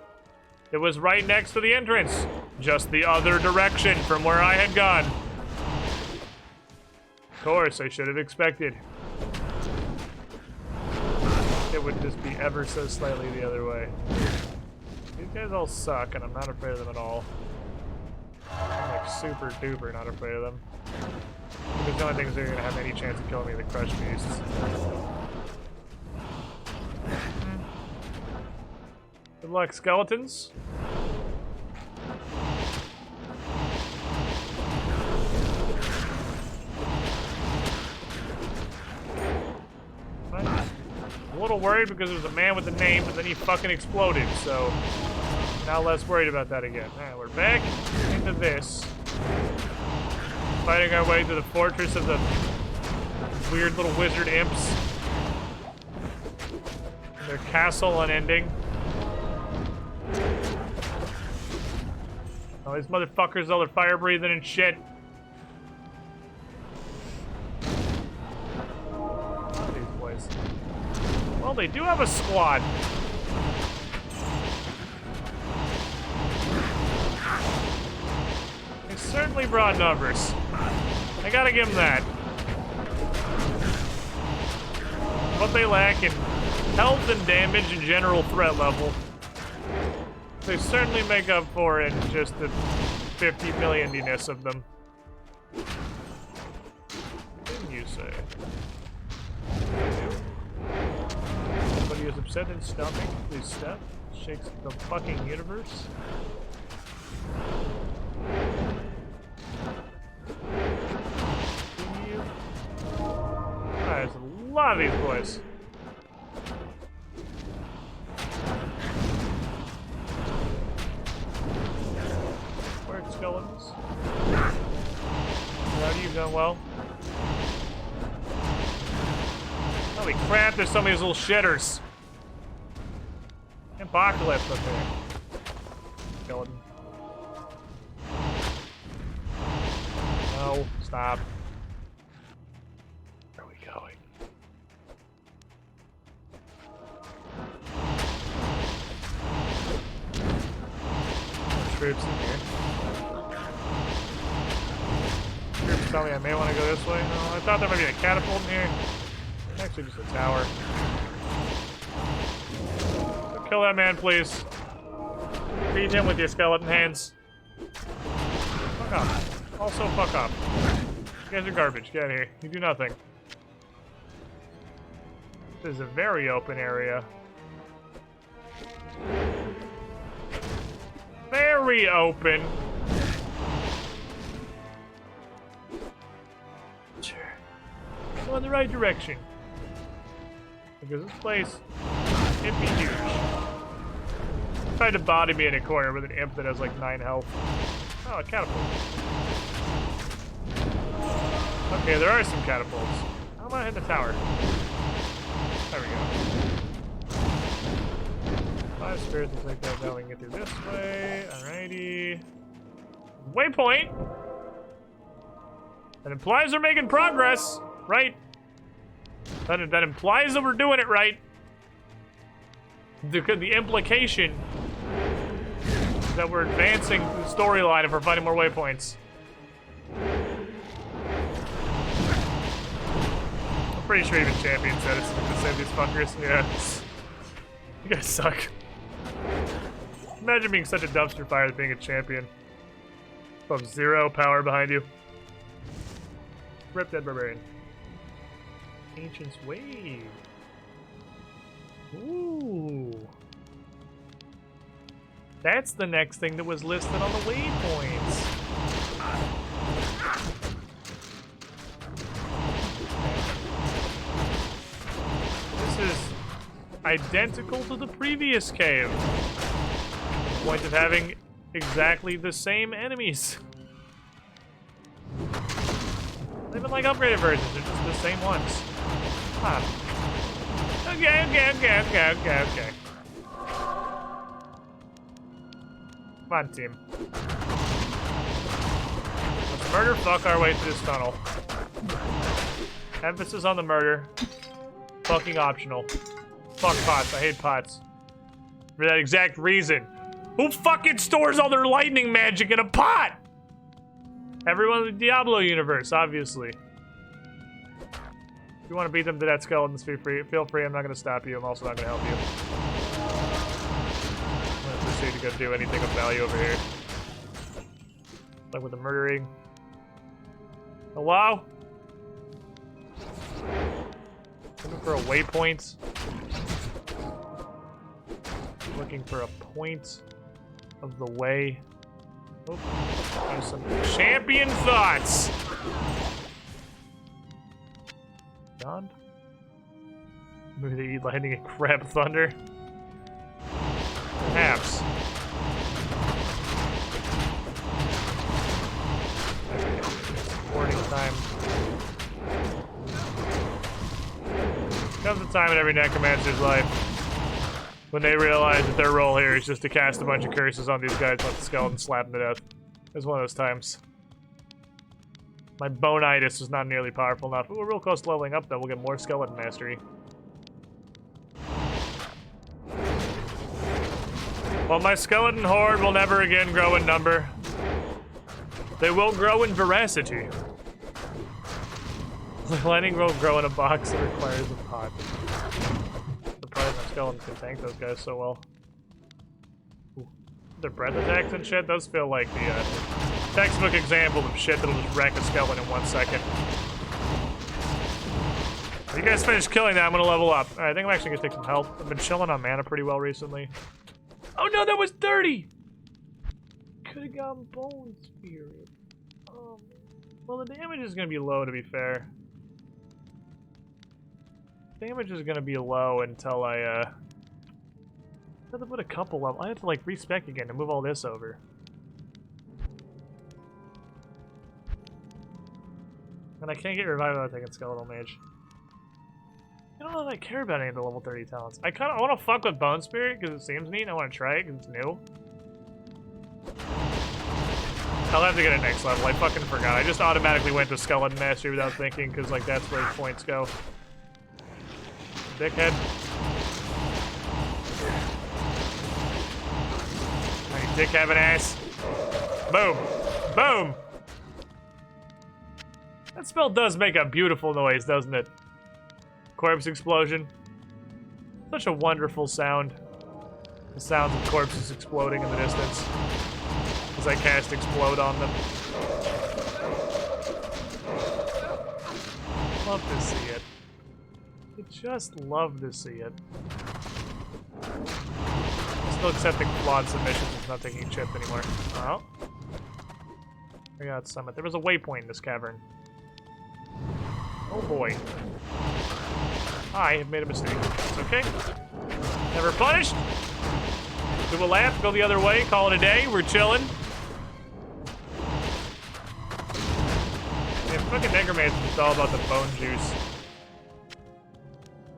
It was right next to the entrance. Just the other direction from where I had gone. Of course, I should have expected. It would just be ever so slightly the other way. These guys all suck, and I'm not afraid of them at all. I'm like super duper not afraid of them. Because the only things that are gonna have any chance of killing me are the crushed beasts. Good luck, skeletons. I'm a little worried because there was a man with a name, but then he fucking exploded, so now less worried about that again. Alright, we're back into this. Fighting our way to the fortress of the weird little wizard imps. Their castle unending. Oh, these motherfuckers, all their fire breathing and shit. Oh, these boys. Well, they do have a squad. They certainly brought numbers. I gotta give them that. What they lack in health and damage and general threat level, they certainly make up for in just the 50 million-ness of them. Didn't you say? Somebody is upset in stomach. Please step. Shakes the fucking universe. Alright, there's a lot of these boys. Work, skeletons. How do you done well? Holy crap, there's so many of these little shitters. Apocalypse up there. Skeleton. No, stop. Where are we going? More troops in here. Troops tell me I may want to go this way. No, I thought there might be a catapult in here. Actually, just a tower. So kill that man, please. Beat him with your skeleton hands. Fuck off. Also, fuck off. You guys are garbage. Get out of here. You do nothing. This is a very open area. Very open. Sure. Go in the right direction. Because this place, it'd be huge. Tried to body me in a corner with an imp that has like 9 health. Oh, a catapult. Okay, there are some catapults. How about I hit the tower? There we go. 5 spirits will take that down. We can get through this way. Alrighty. Waypoint! That implies we're making progress, right? That implies that we're doing it right. The implication is that we're advancing the storyline if we're finding more waypoints. I'm pretty sure even Champion said it's to save these fuckers. Yeah. You guys suck. Imagine being such a dumpster fire as being a champion. From 0 power behind you. Rip Dead Barbarian. Ancient's Wave. Ooh. That's the next thing that was listed on the waypoints. This is identical to the previous cave. The point of having exactly the same enemies. They've been like upgraded versions, they're just the same ones. Huh. Okay. Come on, team. Let's murder fuck our way through this tunnel. Emphasis on the murder. Fucking optional. Fuck pots, I hate pots. For that exact reason. Who fucking stores all their lightning magic in a pot? Everyone in the Diablo universe, obviously. If you want to beat them to that skeletons, feel free. I'm not going to stop you. I'm also not going to help you. I'm going to proceed to go do anything of value over here. Like with the murdering. Hello? Looking for a waypoint. Looking for a point of the way. Oh, there's some champion thoughts. Beyond? Maybe they eat lightning and grab thunder. Perhaps. Warning time. Comes a time in every necromancer's life When they realize that their role here is just to cast a bunch of curses on these guys, let the skeleton slap them to death. It was one of those times. My bonitis is not nearly powerful enough. Ooh, we're real close to leveling up, though. We'll get more skeleton mastery. Well, my skeleton horde will never again grow in number. They will grow in veracity. Lightning won't grow in a box that requires a pot. Surprised my skeletons can tank those guys so well. Ooh. Their breath attacks and shit, those feel like the textbook example of shit that'll just wreck a skeleton in 1 second. If you guys finish killing that, I'm gonna level up. Alright, I think I'm actually gonna take some health. I've been chilling on mana pretty well recently. Oh no, that was 30! Could've gotten Bone Spirit. Well, the damage is gonna be low, to be fair. Damage is gonna be low until I have to put a couple level. I have to like respec again to move all this over. And I can't get revived without taking Skeletal Mage. I don't know if I care about any of the level 30 talents. I want to fuck with Bone Spirit because it seems neat. I want to try it because it's new. I'll have to get it next level. I fucking forgot. I just automatically went to Skeleton Mastery without thinking because like that's where points go. Dickhead. Hey, dick having ass. Boom. Boom. That spell does make a beautiful noise, doesn't it? Corpse explosion. Such a wonderful sound. The sounds of corpses exploding in the distance. As I cast explode on them. Love to see it. I just love to see it. Still accepting flawed submissions. It's not taking chip anymore. Oh. I got summit. There was a waypoint in this cavern. Oh boy. I have made a mistake. It's okay. Never punished. Do a laugh, go the other way, call it a day. We're chilling. Yeah, fucking Necromancer is just all about the bone juice.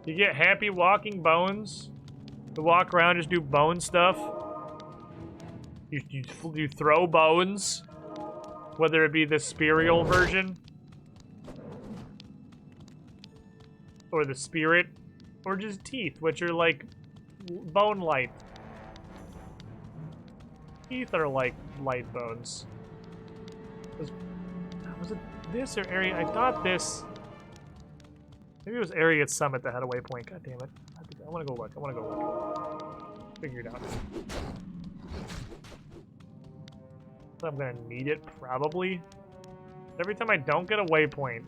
You get happy walking bones to walk around, just do bone stuff. You throw bones, whether it be the spirial version or the spirit, or just teeth, which are like bone light. Teeth are like light bones. Was it this or area? I thought this. Maybe it was area at Summit that had a waypoint. God damn it. I want to go look. I want to go look. Figure it out. So I'm going to need it, probably. Every time I don't get a waypoint,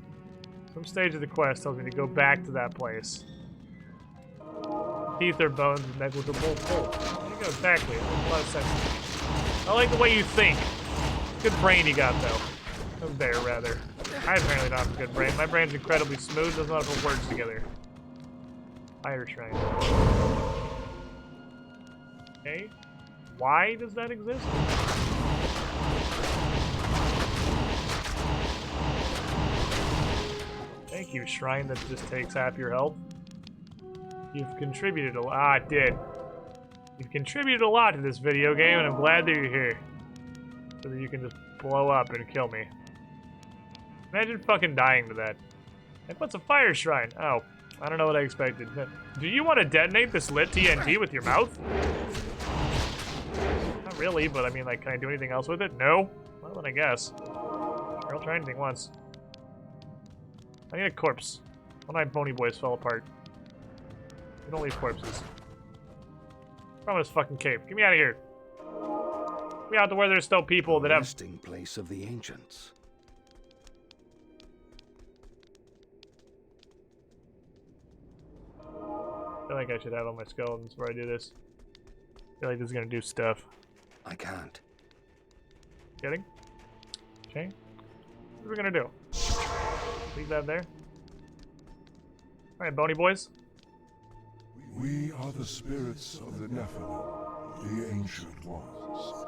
some stage of the quest tells me to go back to that place. Teeth or bones is negligible. Oh, there you go, exactly. That makes a lot of sense. I like the way you think. Good brain you got, though. There, rather. I apparently don't have a good brain. My brain's incredibly smooth, doesn't know how to put words together. Fire Shrine. Okay. Why does that exist? Thank you, Shrine that just takes half your health. You've contributed a lot. Ah, it did. You've contributed a lot to this video game, and I'm glad that you're here. So that you can just blow up and kill me. Imagine fucking dying to that. And what's a fire shrine? Oh, I don't know what I expected. Do you want to detonate this lit TNT with your mouth? Not really, but I mean, like, can I do anything else with it? No? Well, then I guess. Sure, I'll try anything once. I need a corpse. One of my bony boys fell apart. We don't leave corpses. From this fucking cave. Get me out of here. Get me out to where there's still people that have... resting place of the ancients. I feel like I should have all my skeletons before I do this. I feel like this is gonna do stuff. I can't. Kidding? Okay. What are we gonna do? Leave that there. Alright, bony boys. We are the spirits of the Nephilim, the ancient ones.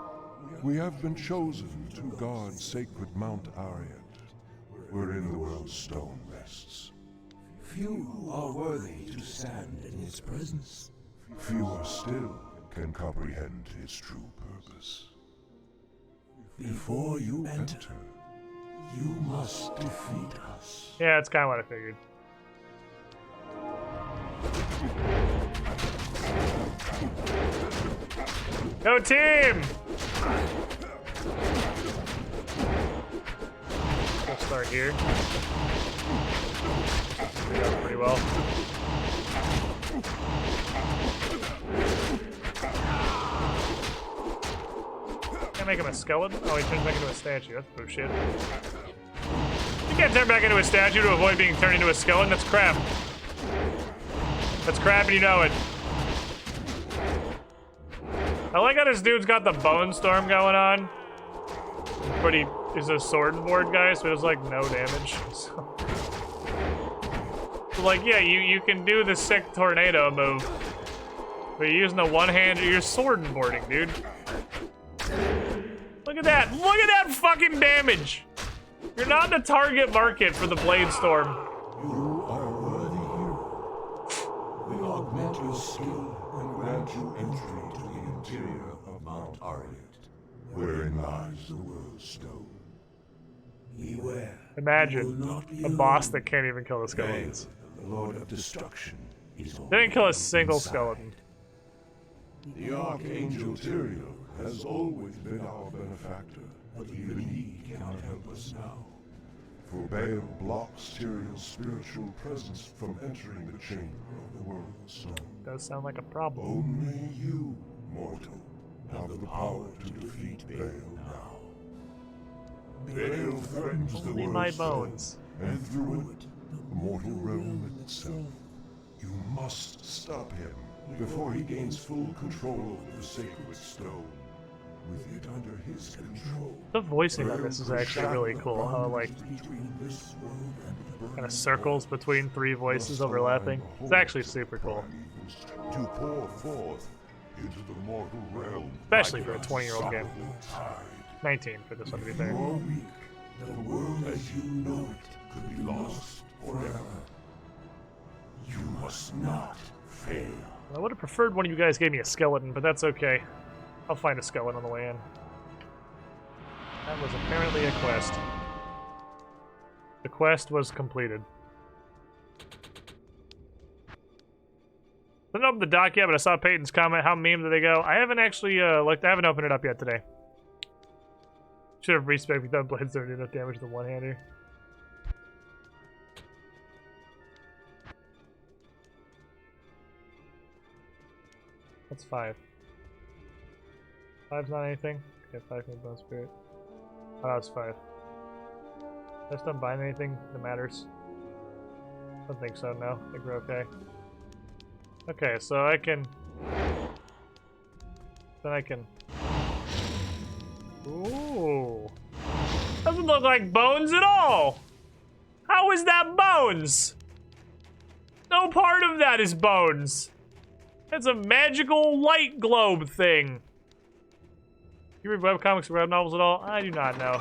We have been chosen to guard sacred Mount Arient, wherein the world's stone rests. Few are worthy to stand in its presence. Fewer still can comprehend its true purpose. Before you enter, you must defeat us. Yeah, it's kind of what I figured. Go team! We'll start here. We got pretty well. Can't make him a skeleton? Oh, he turns back into a statue. That's bullshit. You can't turn back into a statue to avoid being turned into a skeleton. That's crap. That's crap and you know it. I like how this dude's got the bone storm going on. But he is a sword and board guy, so he does like no damage. So like, yeah, you can do the sick tornado move. But you're using the one hand, you're sword and boarding, dude. Look at that! Look at that fucking damage! You're not in the target market for the blade storm. You are a worthy hero. We augment your skill and grant you entry to the interior of Mount Ariat, wherein lies the World Stone. Beware. Imagine a boss that can't even kill the skeletons. The Lord of Destruction is on. They didn't kill a single skeleton. The Archangel Tyrael has always been our benefactor, But even he cannot help us now. for Baal blocks Tyrael's spiritual presence from entering the chamber of the World Stone. Does sound like a problem. Only you, mortal, have the power to defeat Baal now. Baal threatens the Only World my Stone, bones. and through it, the mortal realm itself. You must stop him before he gains full control of the sacred stone. With it under his control, The voicing on this is actually really cool. How like kind of circles between three voices overlapping. It's actually super cool. to pour forth into the mortal realm, Especially for a 20-year-old game. 19 for this one, to be fair. You are weak. The world as you know it could be lost forever. You must not fail. I would have preferred one of you guys gave me a skeleton, but that's okay. I'll find a skeleton on the way in. That was apparently a quest. The quest was completed. I didn't open the doc yet, but I saw Peyton's comment. How meme did they go? I haven't actually looked. I haven't opened it up yet today. Should have respec without blades don't do enough damage to the one-hander. That's 5. 5's not anything. Okay, 5 can bone spirit. Oh, that was 5. I just don't bind anything that matters. I don't think so, no. I think we're okay. Okay, so I can... Then I can... Ooh. Doesn't look like bones at all! How is that bones? No part of that is bones. It's a magical light globe thing. You read webcomics or web novels at all? I do not know.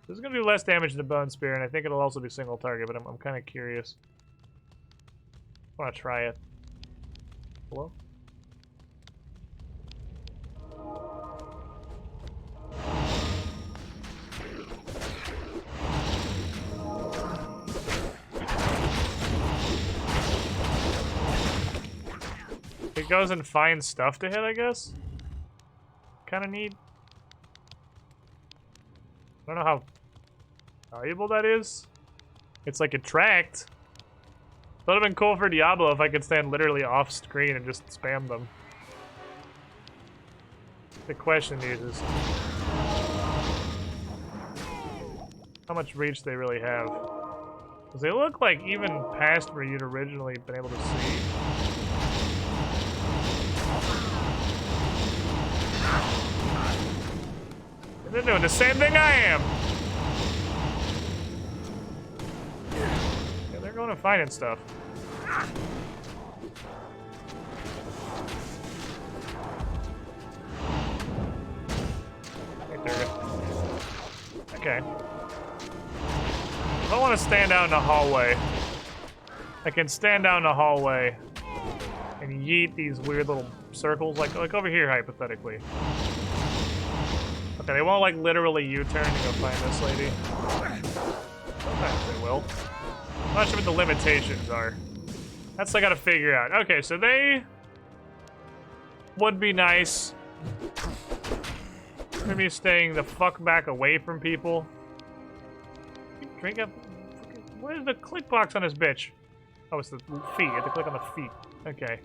This is going to do less damage to the Bone Spear, and I think it'll also do single target, but I'm kind of curious. I want to try it. Hello? It goes and finds stuff to hit, I guess? Kind of neat. I don't know how valuable that is. It's like attract. It would have been cool for Diablo if I could stand literally off screen and just spam them. The question is how much reach they really have. Because they look like even past where you'd originally been able to see. They're doing the same thing I am. Yeah, they're going and finding stuff. Right there. Okay. I don't want to stand out in the hallway. I can stand down the hallway and yeet these weird little circles, like over here, hypothetically. Okay, they won't, like, literally U-turn to go find this lady. Sometimes they will. I'm not sure what the limitations are. That's what I gotta figure out. Okay, so they would be nice. Maybe staying the fuck back away from people. Drink up. Where's the click box on this bitch? Oh, it's the feet. You have to click on the feet. Okay.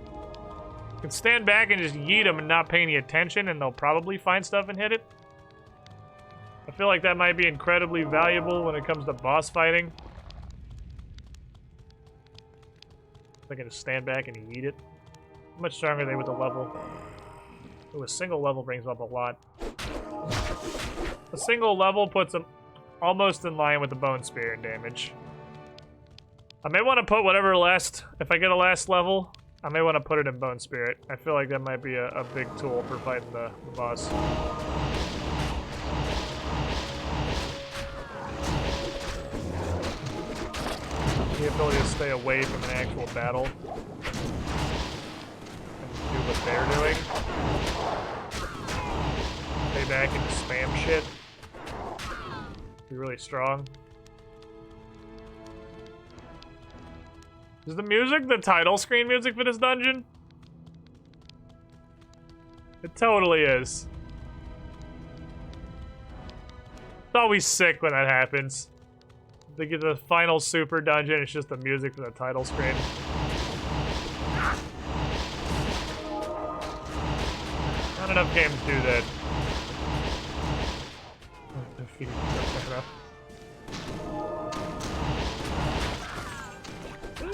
You can stand back and just yeet them and not pay any attention, and they'll probably find stuff and hit it. I feel like that might be incredibly valuable when it comes to boss fighting. I can just stand back and yeet it. How much stronger are they with the level? Ooh, a single level brings them up a lot. A single level puts them almost in line with the Bone Spear in damage. I may want to put whatever last... If I get a last level, I may want to put it in Bone Spirit. I feel like that might be a big tool for fighting the boss. The ability to stay away from an actual battle. And do what they're doing. Stay back and just spam shit. Be really strong. Is the music the title screen music for this dungeon? It totally is. It's always sick when that happens. They get the final super dungeon, it's just the music for the title screen. Not enough games do that.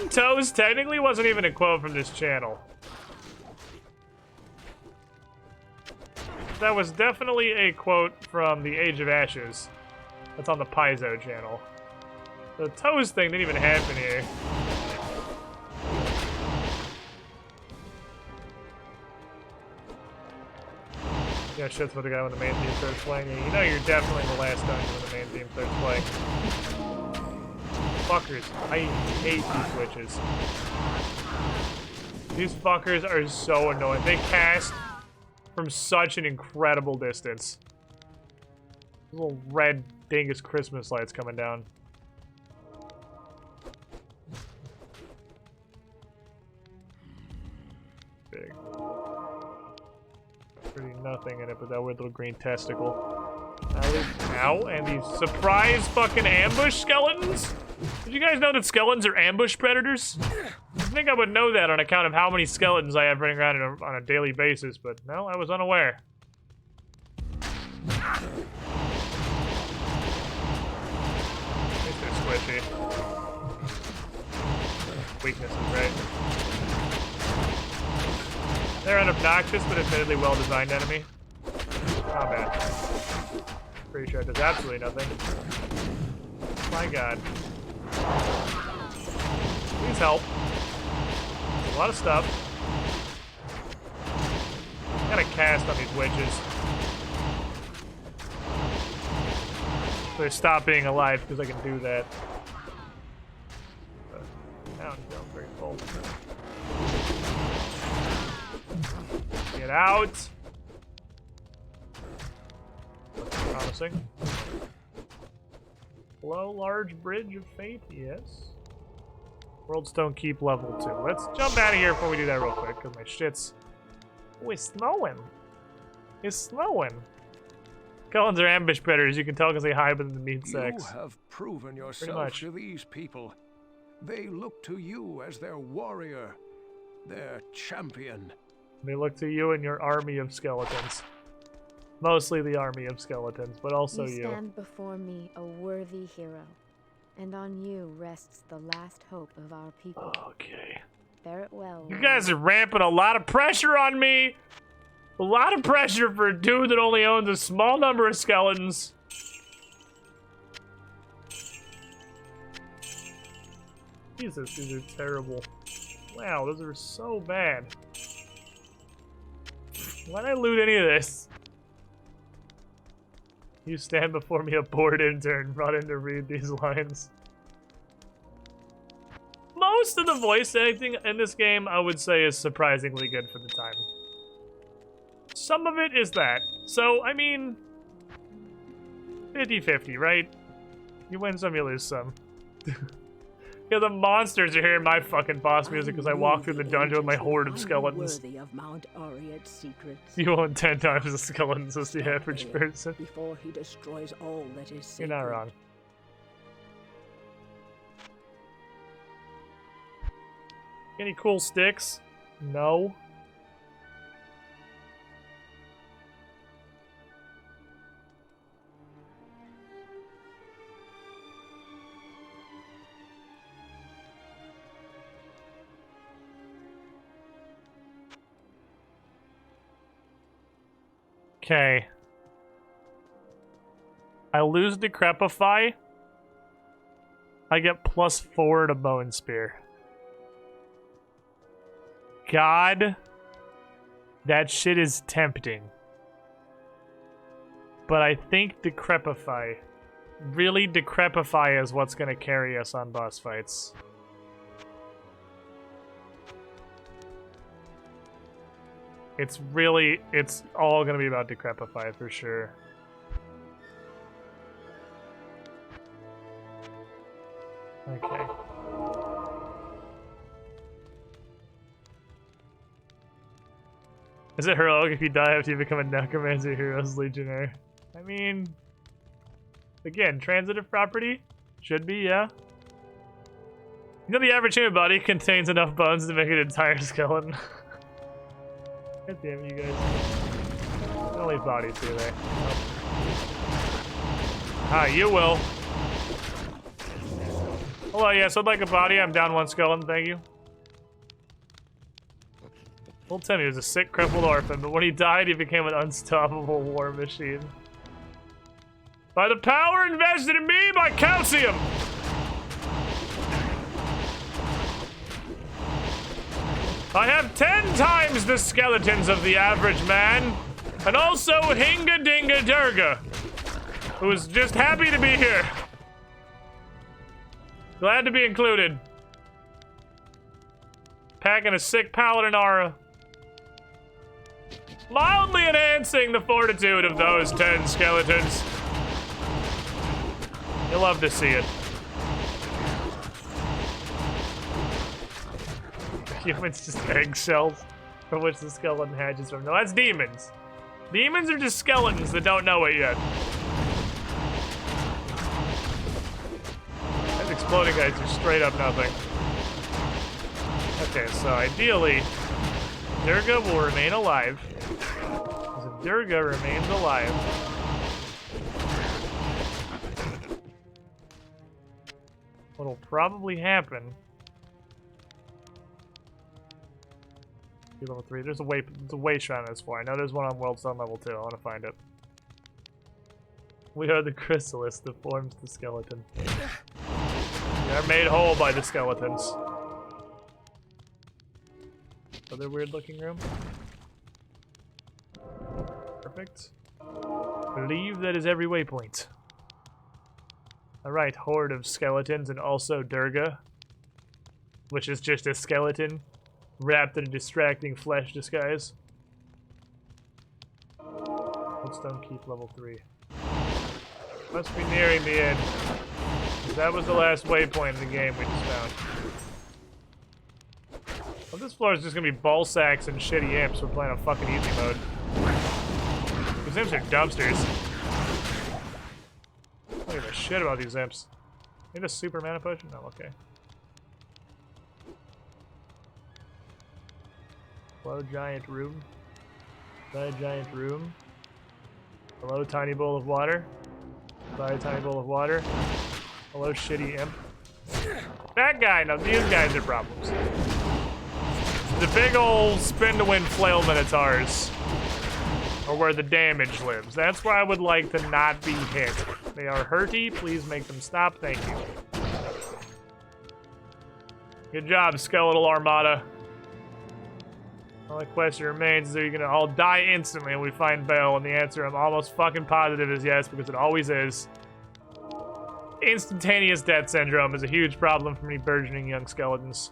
Toes technically wasn't even a quote from this channel. That was definitely a quote from the Age of Ashes. That's on the Paizo channel. The toes thing didn't even happen here. Yeah, shit's with the guy when the main theme starts playing. You know you're definitely in the last dungeon when the main theme starts playing. Fuckers. I hate these witches. These fuckers are so annoying. They cast from such an incredible distance. Little red dingus Christmas lights coming down. Big. Pretty nothing in it, but that weird little green testicle. Ow, and these surprise fucking ambush skeletons? Did you guys know that skeletons are ambush predators? I think I would know that on account of how many skeletons I have running around on a daily basis, but no, I was unaware. At least they're squishy. Weaknesses, right? They're an obnoxious but admittedly well-designed enemy. Not bad. Pretty sure it does absolutely nothing. My god. Please help. A lot of stuff. I gotta cast on these witches. So they stop being alive because I can do that. But now I'm feeling very full. Get out! Looks promising. Hello, large bridge of fate? Yes. Worlds don't keep level 2. Let's jump out of here before we do that real quick, because my shit's... Oh, it's snowing. It's snowing. Skeletons are ambush predators. You can tell because they hide within the meat sacks. You have proven yourself to these people. They look to you as their warrior, their champion. They look to you and your army of skeletons. Mostly the army of skeletons, but also you. You stand before me a worthy hero, and on you rests the last hope of our people. Okay. Bear it well. You guys are ramping a lot of pressure on me! A lot of pressure for a dude that only owns a small number of skeletons. Jesus, these are terrible. Wow, those are so bad. Why'd I loot any of this? You stand before me a bored intern brought in to read these lines. Most of the voice acting in this game, I would say, is surprisingly good for the time. Some of it is that. So, I mean, 50-50, right? You win some, you lose some. Yeah, the monsters are hearing my fucking boss music because I walk through the dungeon with my horde of skeletons. Worthy of Mount Ariad's secrets. You own 10 times the skeletons as the average person. Before he destroys all that is sacred. You're not wrong. Any cool sticks? No. Okay. I lose Decrepify. I get +4 to Bone Spear. God. That shit is tempting. But I think Decrepify. Really, Decrepify is what's gonna carry us on boss fights. It's all gonna be about Decrepify for sure. Okay. Is it heroic if you die after you become a Necromancer Heroes Legionnaire? I mean, again, transitive property? Should be, yeah. You know the average human body contains enough bones to make an entire skeleton. God damn you guys. They don't leave bodies, do they? Ah, you will. Hello, yes, I'd like a body. I'm down 1 skeleton, thank you. Old Timmy was a sick, crippled orphan, but when he died, he became an unstoppable war machine. By the power invested in me by calcium! I have 10 times the skeletons of the average man, and also Hinga Dinga Durga, who is just happy to be here. Glad to be included. Packing a sick paladin aura. Mildly enhancing the fortitude of those 10 skeletons. You'll love to see it. Humans just eggshells from which the skeleton hatches from. No, that's demons. Demons are just skeletons that don't know it yet. Those exploding guys are straight up nothing. Okay, so ideally, Durga will remain alive. Because if Durga remains alive, what'll probably happen... Level 3. There's a way shrine on this floor. I know there's one on World Stone level 2. I want to find it. We are the chrysalis that forms the skeleton. We are made whole by the skeletons. Other weird looking room. Perfect. Believe that is every waypoint. Alright, horde of skeletons and also Durga. Which is just a skeleton. Wrapped in a distracting flesh disguise. Stone Keep level 3. Must be nearing the end. That was the last waypoint in the game we just found. Well, this floor is just gonna be ball sacks and shitty imps. We're playing on fucking easy mode. These imps are dumpsters. I don't give a shit about these imps. Need a super mana potion? No, okay. Hello, giant room. Giant room. Hello, tiny bowl of water. Bye, tiny bowl of water. Hello, shitty imp. That guy, no, these guys are problems. The big old spin-to-win flail minotaurs are where the damage lives. That's where I would like to not be hit. They are hurty. Please make them stop. Thank you. Good job, Skeletal Armada. The only question remains is, are you gonna all die instantly when we find Bale? And the answer, I'm almost fucking positive, is yes, because it always is. Instantaneous death syndrome is a huge problem for me burgeoning young skeletons.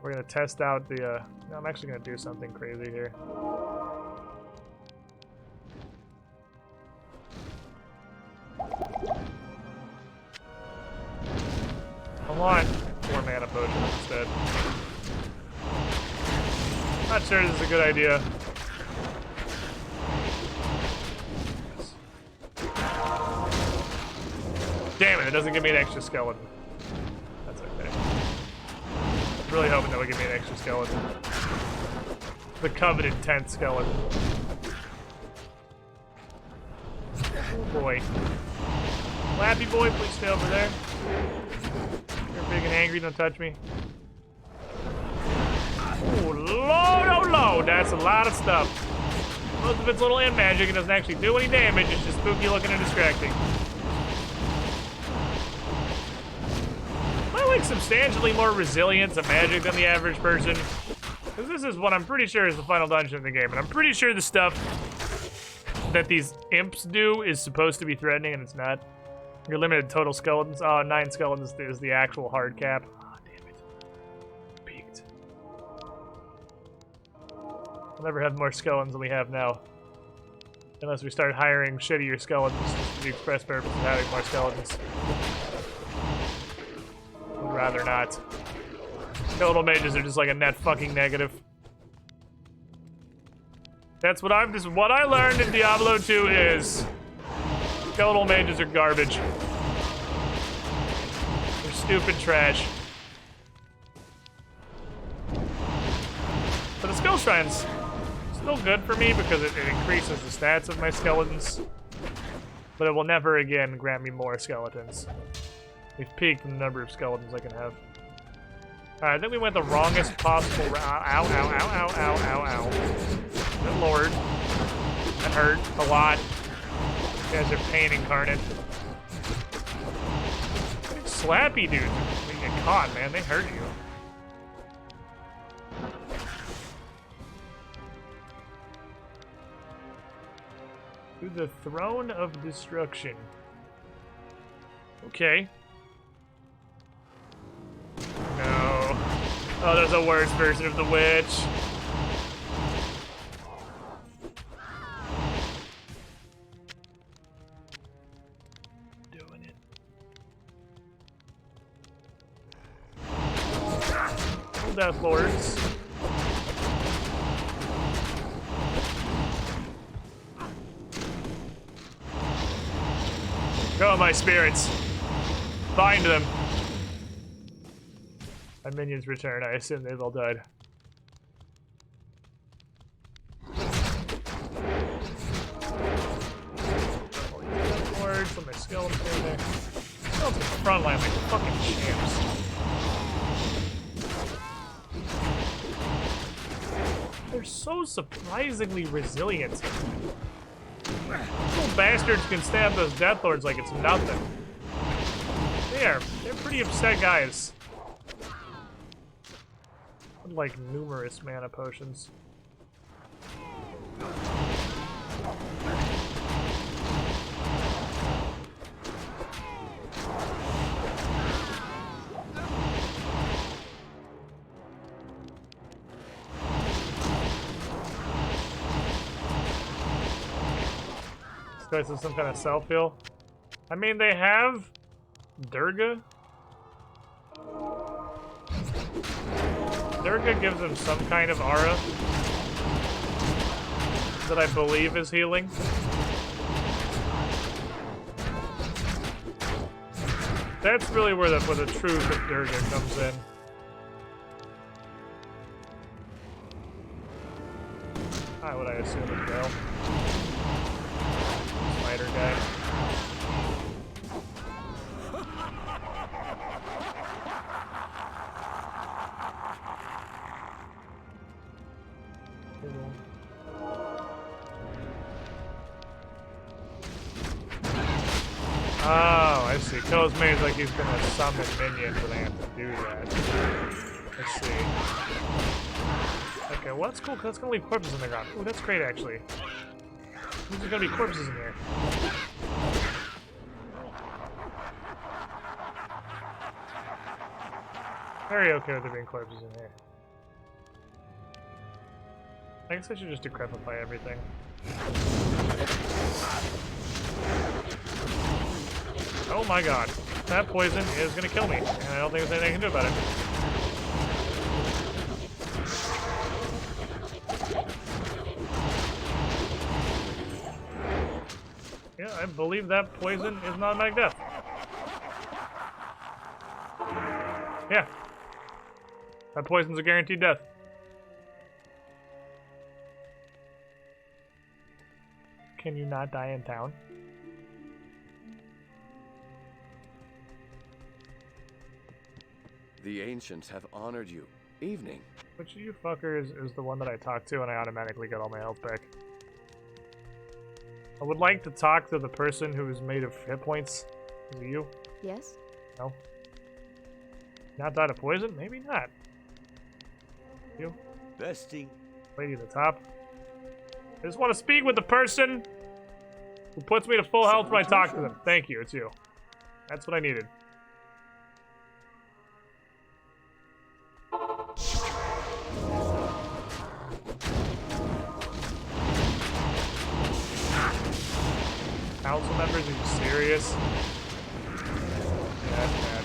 We're gonna test out the, no, I'm actually gonna do something crazy here. I want 4 mana potions instead. Not sure this is a good idea. Damn it, it doesn't give me an extra skeleton. That's okay. I was really hoping that would give me an extra skeleton. The coveted 10th skeleton. Oh boy. Lappy boy, please stay over there. You're big and angry, don't touch me. Oh, Lord, oh Lord, that's a lot of stuff. Most of it's little end magic and doesn't actually do any damage, it's just spooky looking and distracting. Am I like substantially more resilient to magic than the average person? Because this is what I'm pretty sure is the final dungeon in the game, and I'm pretty sure the stuff that these imps do is supposed to be threatening, and it's not. Your limited total skeletons. Oh, 9 skeletons is the actual hard cap. Oh, damn it. Peaked. We'll never have more skeletons than we have now. Unless we start hiring shittier skeletons for the express purpose of having more skeletons. Would rather not. Skeletal mages are just like a net fucking negative. That's what what I learned in Diablo 2 is skeletal mages are garbage. They're stupid trash. But the skill shrine's still good for me because it increases the stats of my skeletons. But it will never again grant me more skeletons. We've peaked in the number of skeletons I can have. Alright, I think we went the wrongest possible route. Ow, ow, ow, ow, ow, ow, ow. Good lord. That hurt a lot. You guys are pain incarnate. Slappy dudes when you get caught, man. They hurt you. To the Throne of Destruction. Okay. No. Oh, there's a worse version of the witch. Doing it. Death Lords. Go, my spirits. Bind them. My minions return. I assume they've all died. Lords, put my skeletons in there. Skeletons front line like fucking champs. They're so surprisingly resilient. Those little bastards can stab those Death Lords like it's nothing. They're pretty upset guys. Like numerous mana potions. This is some kind of self-heal. I mean, they have Durga. Durga gives him some kind of aura that I believe is healing. That's really where the truth of Durga comes in. Hi, what I assume as well. Spider guy. Oh, I see. Kills me like he's gonna summon minions when I have to do that. Let's see. Okay, well that's cool, because that's gonna leave corpses in the ground. Ooh, that's great actually. There's gonna be corpses in here. Very okay with there being corpses in here. I guess I should just decrepify everything. Oh my god. That poison is gonna kill me, and I don't think there's anything I can do about it. Yeah, I believe that poison is not automatic death. Yeah. That poison's a guaranteed death. Can you not die in town? The ancients have honored you. Evening. Which of you fuckers is the one that I talk to and I automatically get all my health back? I would like to talk to the person who is made of hit points. Is it you? Yes? No. Not died of poison? Maybe not. You? Bestie. Lady at the top. I just want to speak with the person who puts me to full health when I talk to them. Thank you, it's you. That's what I needed. Council members, are you serious? Yeah, that's bad.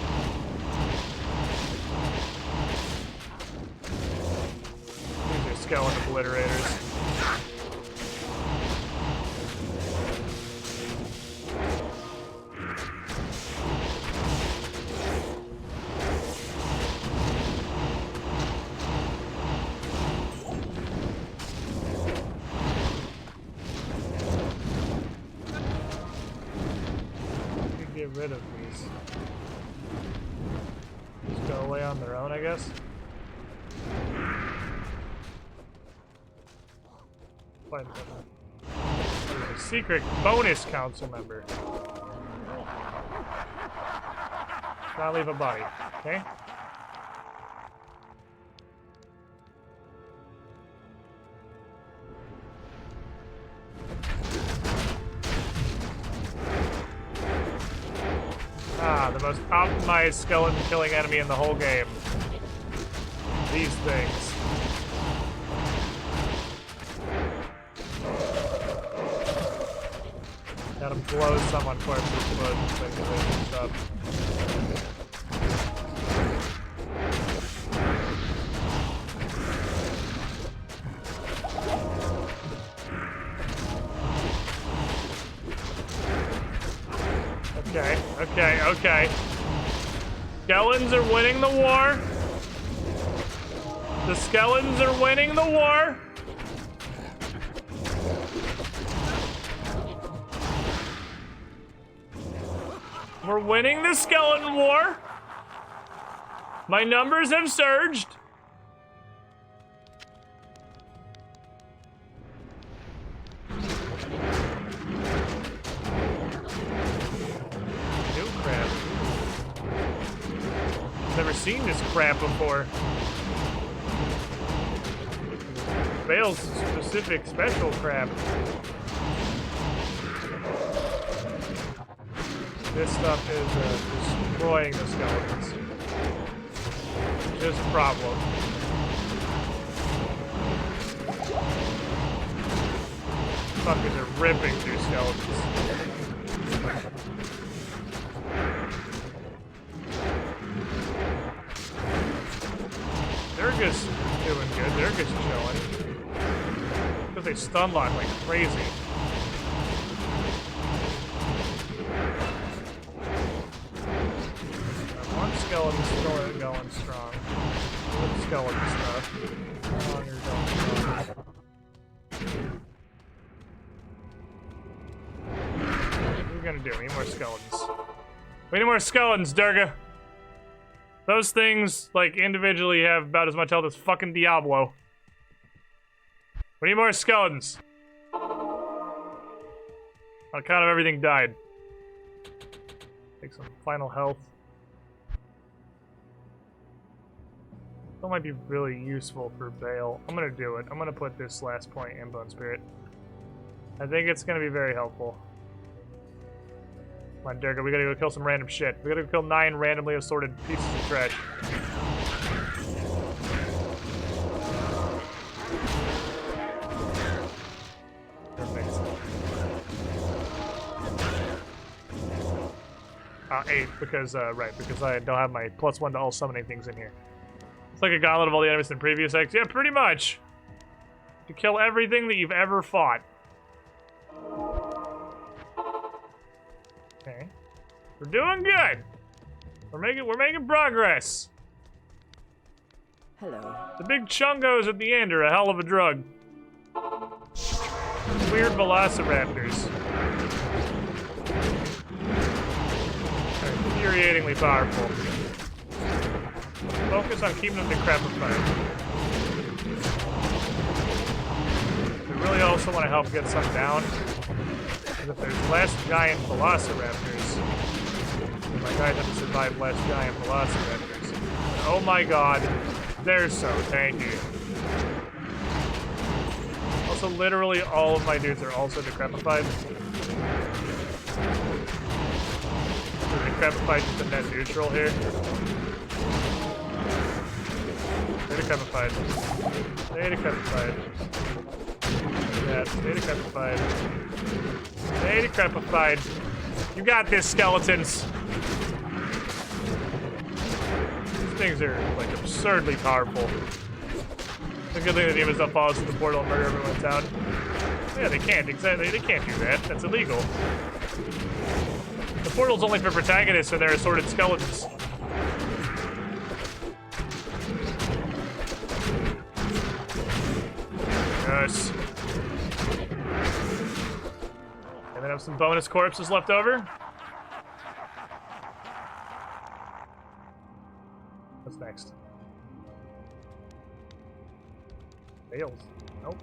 These are skeleton obliterators. Get rid of these. Just go away on their own, I guess. Find a secret bonus council member. Not leave a body, okay? Ah, the most optimized skeleton killing enemy in the whole game. These things. Got him blow someone for explosion and stuff. Okay. Skeletons are winning the war. The skeletons are winning the war. We're winning the skeleton war. My numbers have surged. Never seen this crap before. Bale's specific special crap. This stuff is destroying the skeletons. Just a problem. Fuckers are ripping through skeletons. Durga's doing good. Durga's chilling. Because they stun lock like crazy. One skeleton's still going strong. Good skeleton stuff. Oh, you're going strong. What are we gonna do? We need more skeletons. We need more skeletons, Durga! Those things, like, individually have about as much health as fucking Diablo. We need more skeletons. On account of everything died. Take some final health. That might be really useful for Bale. I'm gonna do it. I'm gonna put this last point in Bone Spirit. I think it's gonna be very helpful. Come on, Durga, we gotta go kill some random shit. We gotta go kill 9 randomly assorted pieces of trash. 8 because, right, because I don't have my +1 to all summoning things in here. It's like a gauntlet of all the enemies in previous X. Yeah, pretty much. To kill everything that you've ever fought. Okay. We're doing good. We're making progress. Hello. The big chungos at the end are a hell of a drug. Weird velociraptors. They're infuriatingly powerful. Focus on keeping them decrepified. We really also want to help get some down. Because if there's less giant velociraptors, then my guys have to survive less giant velociraptors. And oh my god, they're so tanky. Also, literally all of my dudes are also decrepified. So decrepified is the net neutral here. Stay decrepified. Stay decrepified. Yeah, stay decrepified. Stay decrepified. You got this, skeletons. These things are, like, absurdly powerful. The good thing the demons don't follow us through the portal and murder everyone in town. Yeah, they can't. Exactly. They can't do that. That's illegal. The portal's only for protagonists and their assorted skeletons. Yes. And then have some bonus corpses left over. What's next? Bales. Nope.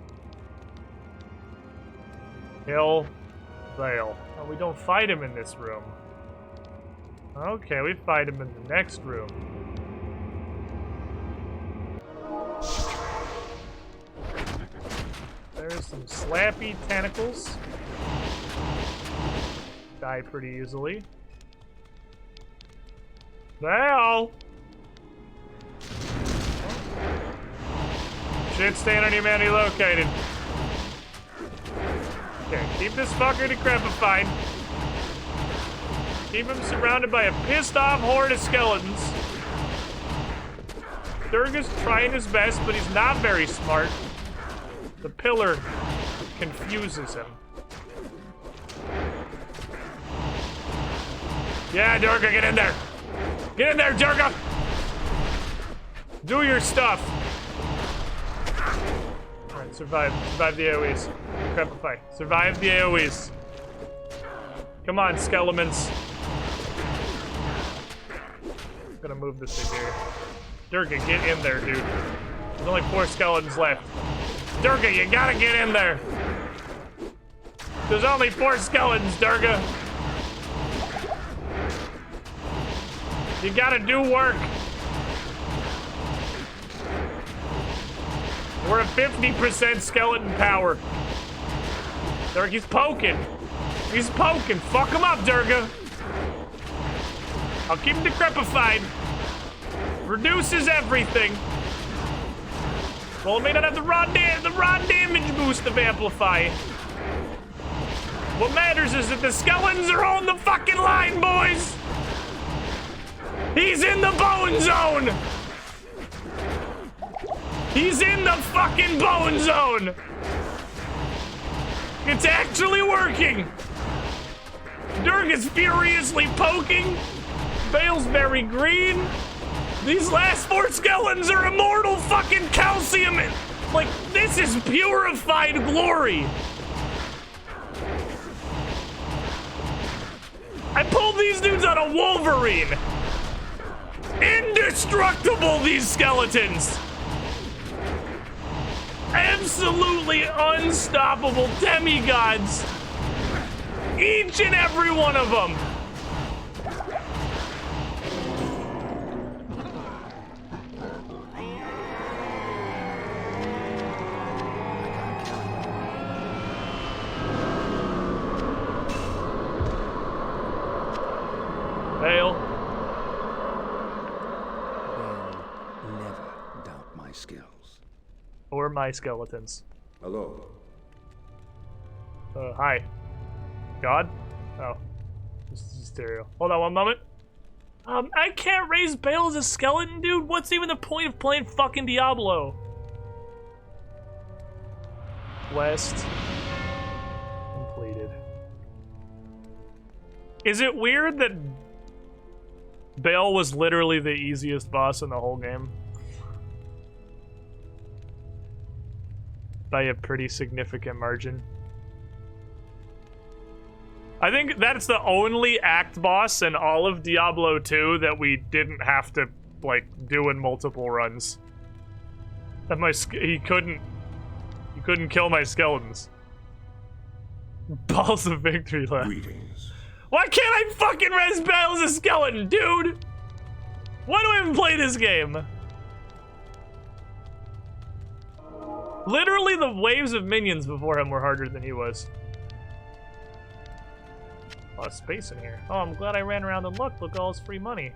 Kill Bale. Oh, we don't fight him in this room. Okay, we fight him in the next room. There's some slappy tentacles. Die pretty easily. Bale! Shit staying on humanity located. Okay, keep this fucker decrepified. Keep him surrounded by a pissed off horde of skeletons. Durga's trying his best, but he's not very smart. The pillar confuses him. Yeah, Durga, get in there! Get in there, Durga! Do your stuff! Alright, survive. Survive the AoEs. Decrepify. Survive the AoEs. Come on, skeletons. I'm gonna move this thing here. Durga, get in there, dude. There's only 4 skeletons left. Durga, you gotta get in there. There's only 4 skeletons, Durga. You gotta do work. We're at 50% skeleton power. Durga, he's poking. He's poking. Fuck him up, Durga. I'll keep him decrepified. Reduces everything. Well, it may not have the raw damage boost of Amplify. What matters is that the skeletons are on the fucking line, boys. He's in the bone zone. He's in the fucking bone zone. It's actually working. Durga's furiously poking. Bale's very green. These last 4 skeletons are immortal fucking calcium. Like, this is purified glory. I pulled these dudes out of Wolverine. Indestructible, these skeletons. Absolutely unstoppable demigods. Each and every one of them. Bale. Never doubt my skills. Or my skeletons. Hello. Hi. God? Oh. This is stereo. Hold on one moment. I can't raise Bale as a skeleton, dude. What's even the point of playing fucking Diablo? Quest completed. Is it weird that Bale was literally the easiest boss in the whole game? By a pretty significant margin. I think that's the only act boss in all of Diablo 2 that we didn't have to, like, do in multiple runs. That he couldn't kill my skeletons. Balls of victory left. Greetings. Why can't I fucking res Bale as a skeleton, dude? Why do I even play this game? Literally the waves of minions before him were harder than he was. A lot of space in here. Oh, I'm glad I ran around and looked. Look at all his free money.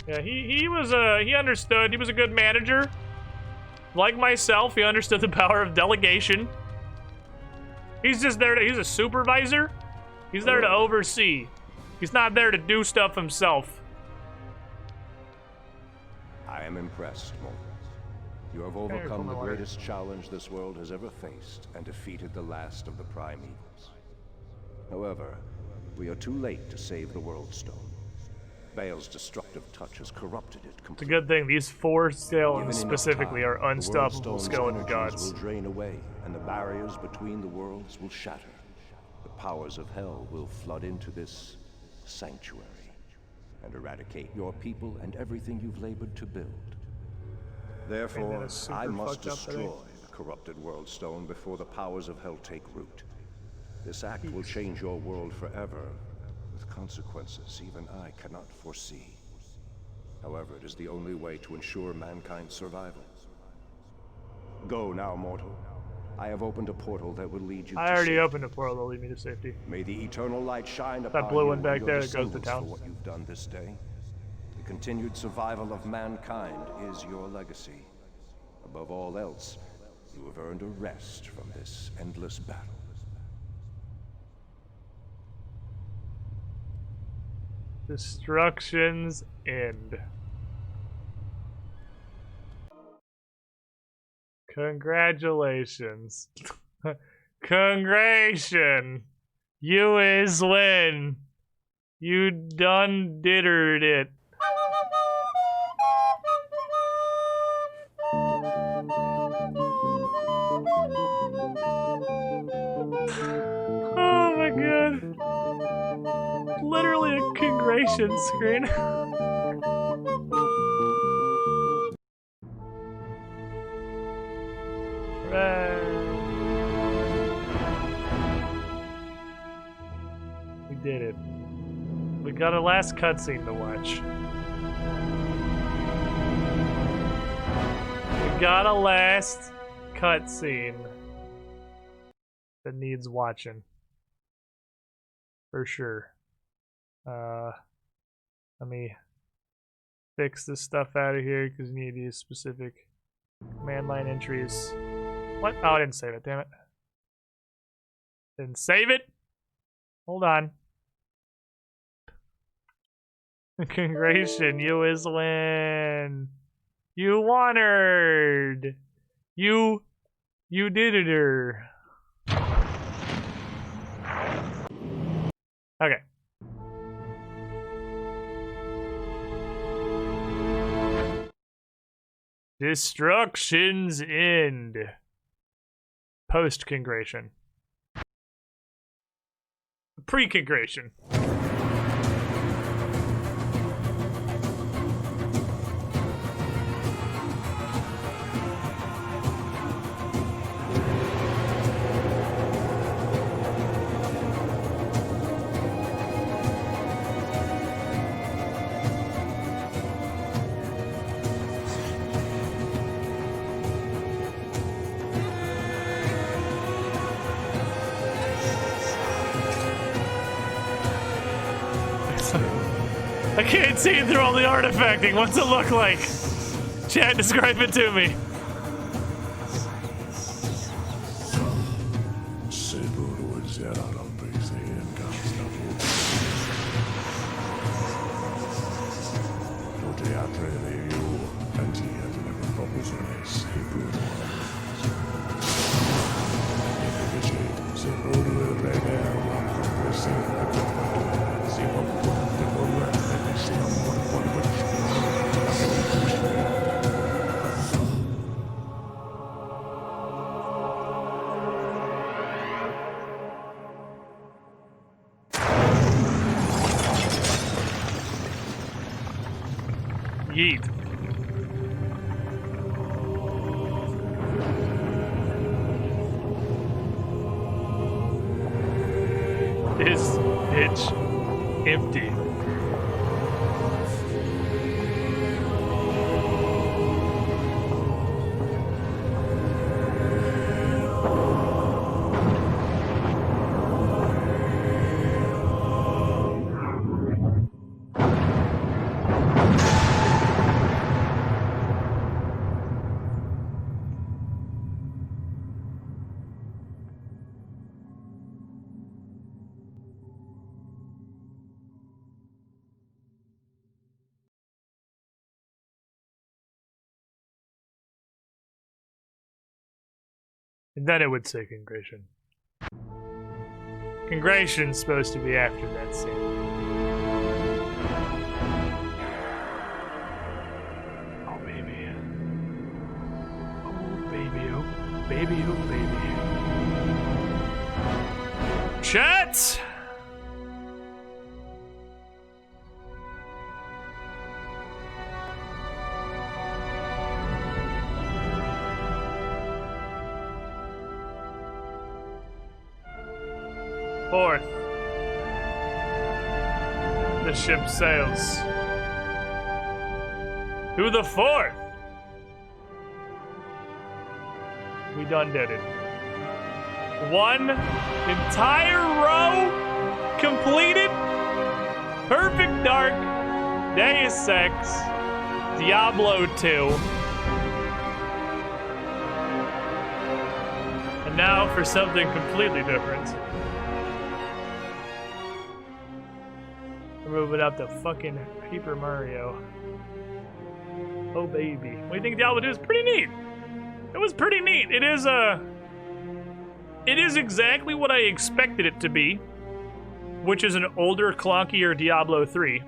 Yeah, he was he understood. He was a good manager. Like myself, he understood the power of delegation. He's just there to, he's a supervisor. He's there to oversee. He's not there to do stuff himself. I am impressed, mortals. You have overcome the greatest challenge this world has ever faced and defeated the last of the prime evils. However, we are too late to save the World Stone. Bale's destructive touch has corrupted it completely. It's a good thing these 4 skeletons specifically are unstoppable skeleton gods. Will drain away, and the barriers between the worlds will shatter. The powers of hell will flood into this sanctuary and eradicate your people and everything you've labored to build. Therefore, I must destroy the corrupted World Stone before the powers of hell take root. This act will change your world forever, with consequences even I cannot foresee. However, it is the only way to ensure mankind's survival. Go now, mortal. I have opened a portal that will lead you to I already safety. opened a portal that will lead me to safety. May the eternal light shine That upon blue you one back and there your that goes to descendants town. for what you've done this day. The continued survival of mankind is your legacy. Above all else, you have earned a rest from this endless battle. Destruction's end. Congratulations. Congratulations. You is win. You done diddered it. Oh my god. Literally a congratulations screen. We did it. We got a last cutscene to watch. We got a last cutscene that needs watching. For sure. Let me fix this stuff out of here because you need these specific command line entries. What? Oh, I didn't save it, damn it. Didn't save it? Hold on. Congratulations, you is win. You wonnered. You did it. Okay. Destruction's end. Post-congration. Pre-congration. I can't see through all the artifacting. What's it look like? Chat, describe it to me. Really, you anti-heaven ever bubbles when they say good Yeet. This bitch empty. And then it would say Congration. Congration's supposed to be after that scene. Oh baby. Oh baby, oh baby, oh baby. Chat! Fourth. The ship sails. To the fourth. We done did it. One entire row completed. Perfect Dark. Deus Ex. Diablo 2. And now for something completely different. We're moving up to fucking Paper Mario. Oh baby. What do you think Diablo 2 is? Pretty neat. It was pretty neat. It is exactly what I expected it to be, which is an older, clunkier Diablo 3.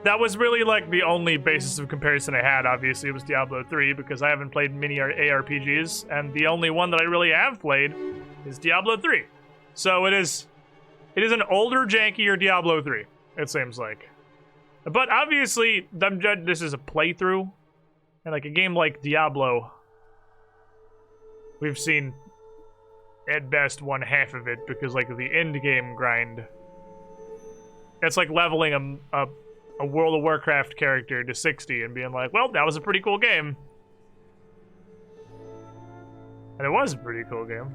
That was really like the only basis of comparison I had. Obviously, it was Diablo 3 because I haven't played many ARPGs, and the only one that I really have played is Diablo 3. So it is an older, jankier Diablo 3, it seems like. But obviously, this is a playthrough, and like a game like Diablo, we've seen at best one half of it because like the end game grind, it's like leveling a World of Warcraft character to 60 and being like, well, that was a pretty cool game. And it was a pretty cool game.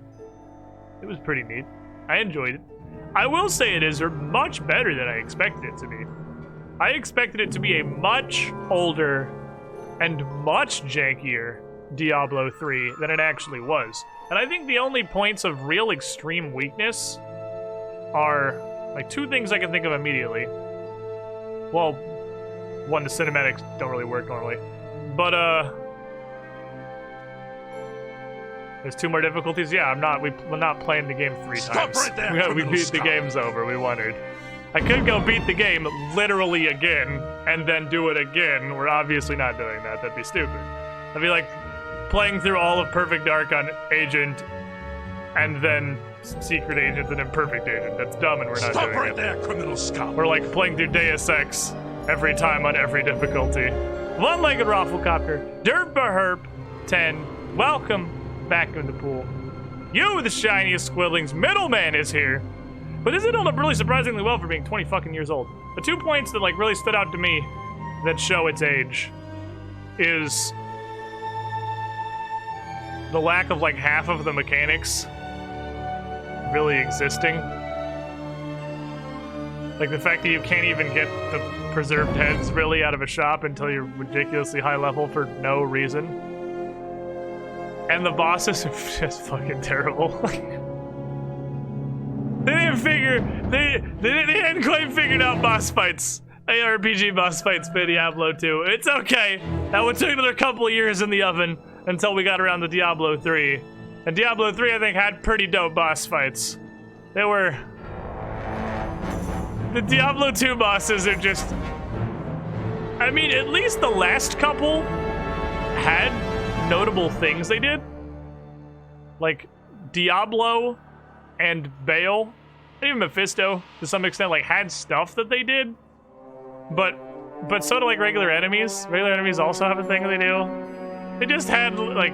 It was pretty neat. I enjoyed it. I will say it is much better than I expected it to be. I expected it to be a much older and much jankier Diablo 3 than it actually was. And I think the only points of real extreme weakness are like two things I can think of immediately. Well, one, the cinematics don't really work normally. But there's two more difficulties. Yeah, we're not playing the game 3 times. Right there, we beat the game's over. We wondered. I could go beat the game literally again and then do it again. We're obviously not doing that. That'd be stupid. That'd be like playing through all of Perfect Dark on Agent and then Secret Agent and then Perfect Agent. That's dumb and we're not doing it. Stop right there, criminal scum. We're like playing through Deus Ex every time on every difficulty. One-legged Rafflecopter, Derp Herp 10. Welcome back in the pool. You, the shiniest squillings, middleman is here. But this is held up really surprisingly well for being 20 fucking years old. The 2 points that like really stood out to me that show its age is the lack of like half of the mechanics really existing. Like the fact that you can't even get the preserved heads really out of a shop until you're ridiculously high level for no reason. And the bosses are just fucking terrible. They hadn't quite figured out boss fights ARPG boss fights for Diablo 2. It's okay. That would take another couple of years in the oven until we got around to Diablo 3. And Diablo 3, I think, had pretty dope boss fights. They were... The Diablo 2 bosses are just... I mean, at least the last couple had notable things they did. Like, Diablo and Baal, and even Mephisto, to some extent, like, had stuff that they did. But so do, like, regular enemies. Regular enemies also have a thing they do. They just had, like...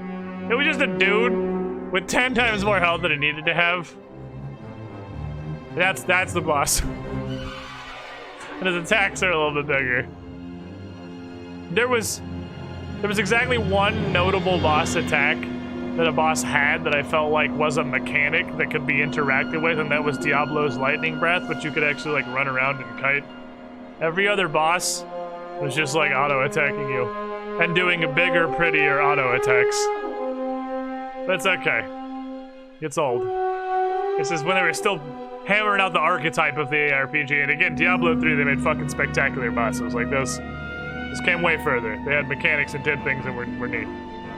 It was just a dude with 10 times more health than it needed to have. That's the boss. And his attacks are a little bit bigger. There was exactly one notable boss attack that a boss had that I felt like was a mechanic that could be interacted with, and that was Diablo's lightning breath, which you could actually like run around and kite. Every other boss was just like auto-attacking you and doing bigger, prettier auto-attacks. But it's okay. It's old. This is when they were still hammering out the archetype of the ARPG, and again, Diablo 3, they made fucking spectacular bosses. Like those came way further. They had mechanics and did things that were neat.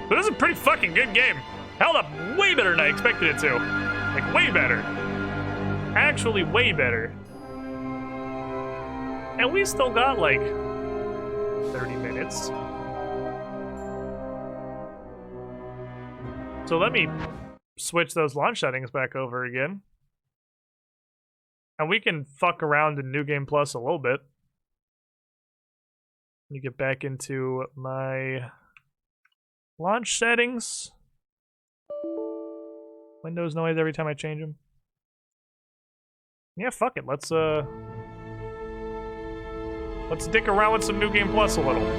But this is a pretty fucking good game. Held up way better than I expected it to. Like, way better. Actually, way better. And we still got, like, 30 minutes. So let me switch those launch settings back over again. And we can fuck around in New Game Plus a little bit. Let me get back into my launch settings. Windows noise every time I change them. Yeah, fuck it. Let's dick around with some New Game Plus a little.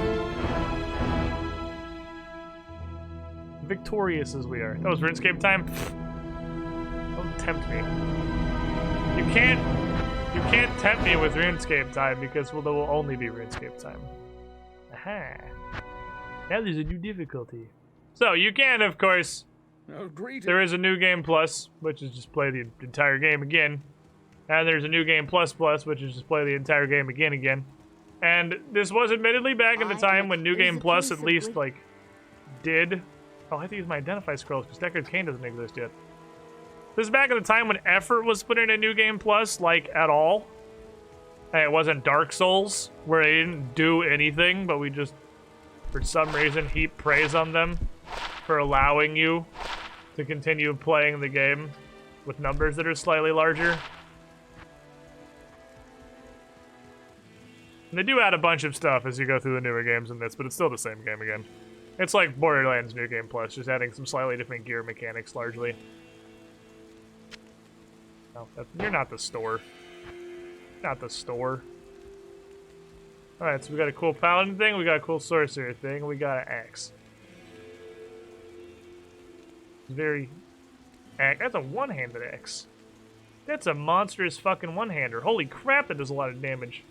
Victorious as we are. That was RuneScape time. Don't tempt me. You can't tempt me with RuneScape time because there will only be RuneScape time. Aha. Now there's a new difficulty. So you can, of course. There is a New Game Plus, which is just play the entire game again. And there's a New Game Plus Plus, which is just play the entire game again. And this was admittedly back in the time when New Game Plus at least, like, did... Oh, I have to use my Identify scrolls because Deckard's Cane doesn't exist yet. This is back in the time when effort was put in a New Game Plus, like, at all. And it wasn't Dark Souls, where they didn't do anything, but we just, for some reason, heap praise on them for allowing you to continue playing the game with numbers that are slightly larger. And they do add a bunch of stuff as you go through the newer games in this, but it's still the same game again. It's like Borderlands New Game Plus, just adding some slightly different gear mechanics, largely. No, you're not the store. Not the store. Alright, so we got a cool paladin thing, we got a cool sorcerer thing, we got an axe. Very... That's a one-handed axe. That's a monstrous fucking one-hander. Holy crap, that does a lot of damage.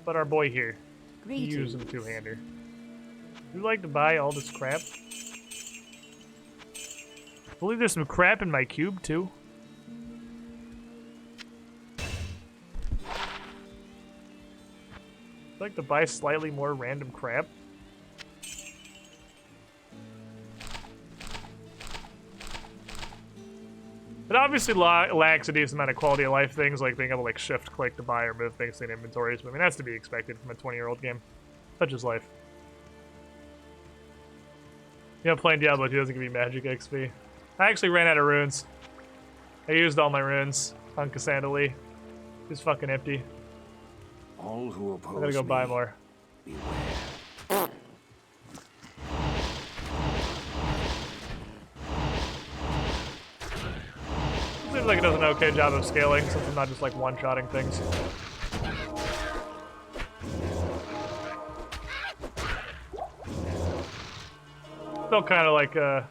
But our boy here, he uses a two-hander. Would you like to buy all this crap? I believe there's some crap in my cube, too. I'd like to buy slightly more random crap. It obviously lacks a decent amount of quality of life things, like being able to like shift click to buy or move things in inventories, but I mean that's to be expected from a 20-year-old game. Such is life. You know, playing Diablo 2 doesn't give you magic XP. I actually ran out of runes. I used all my runes on Cassandra Lee. It's fucking empty. All who oppose I gotta go buy more. Beware. Seems like it does an okay job of scaling, since I'm not just like one-shotting things. Still kind of like a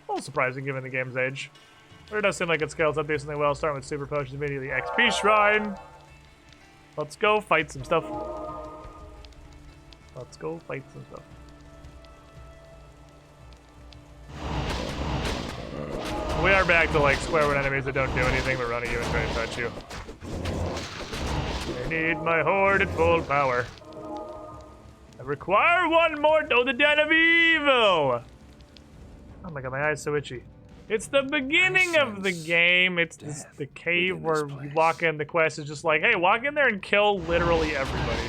little surprising given the game's age. But it does seem like it scales up decently well, starting with super potions immediately. XP shrine! Let's go fight some stuff. Let's go fight some stuff. We are back to like square one enemies that don't do anything but run at you and try to touch you. need my horde at full power. I require one more. Oh, the Den of Evil! Oh my god, my eye's so itchy. It's the beginning of the game. It's the cave where you walk in. The quest is just like, hey, walk in there and kill literally everybody.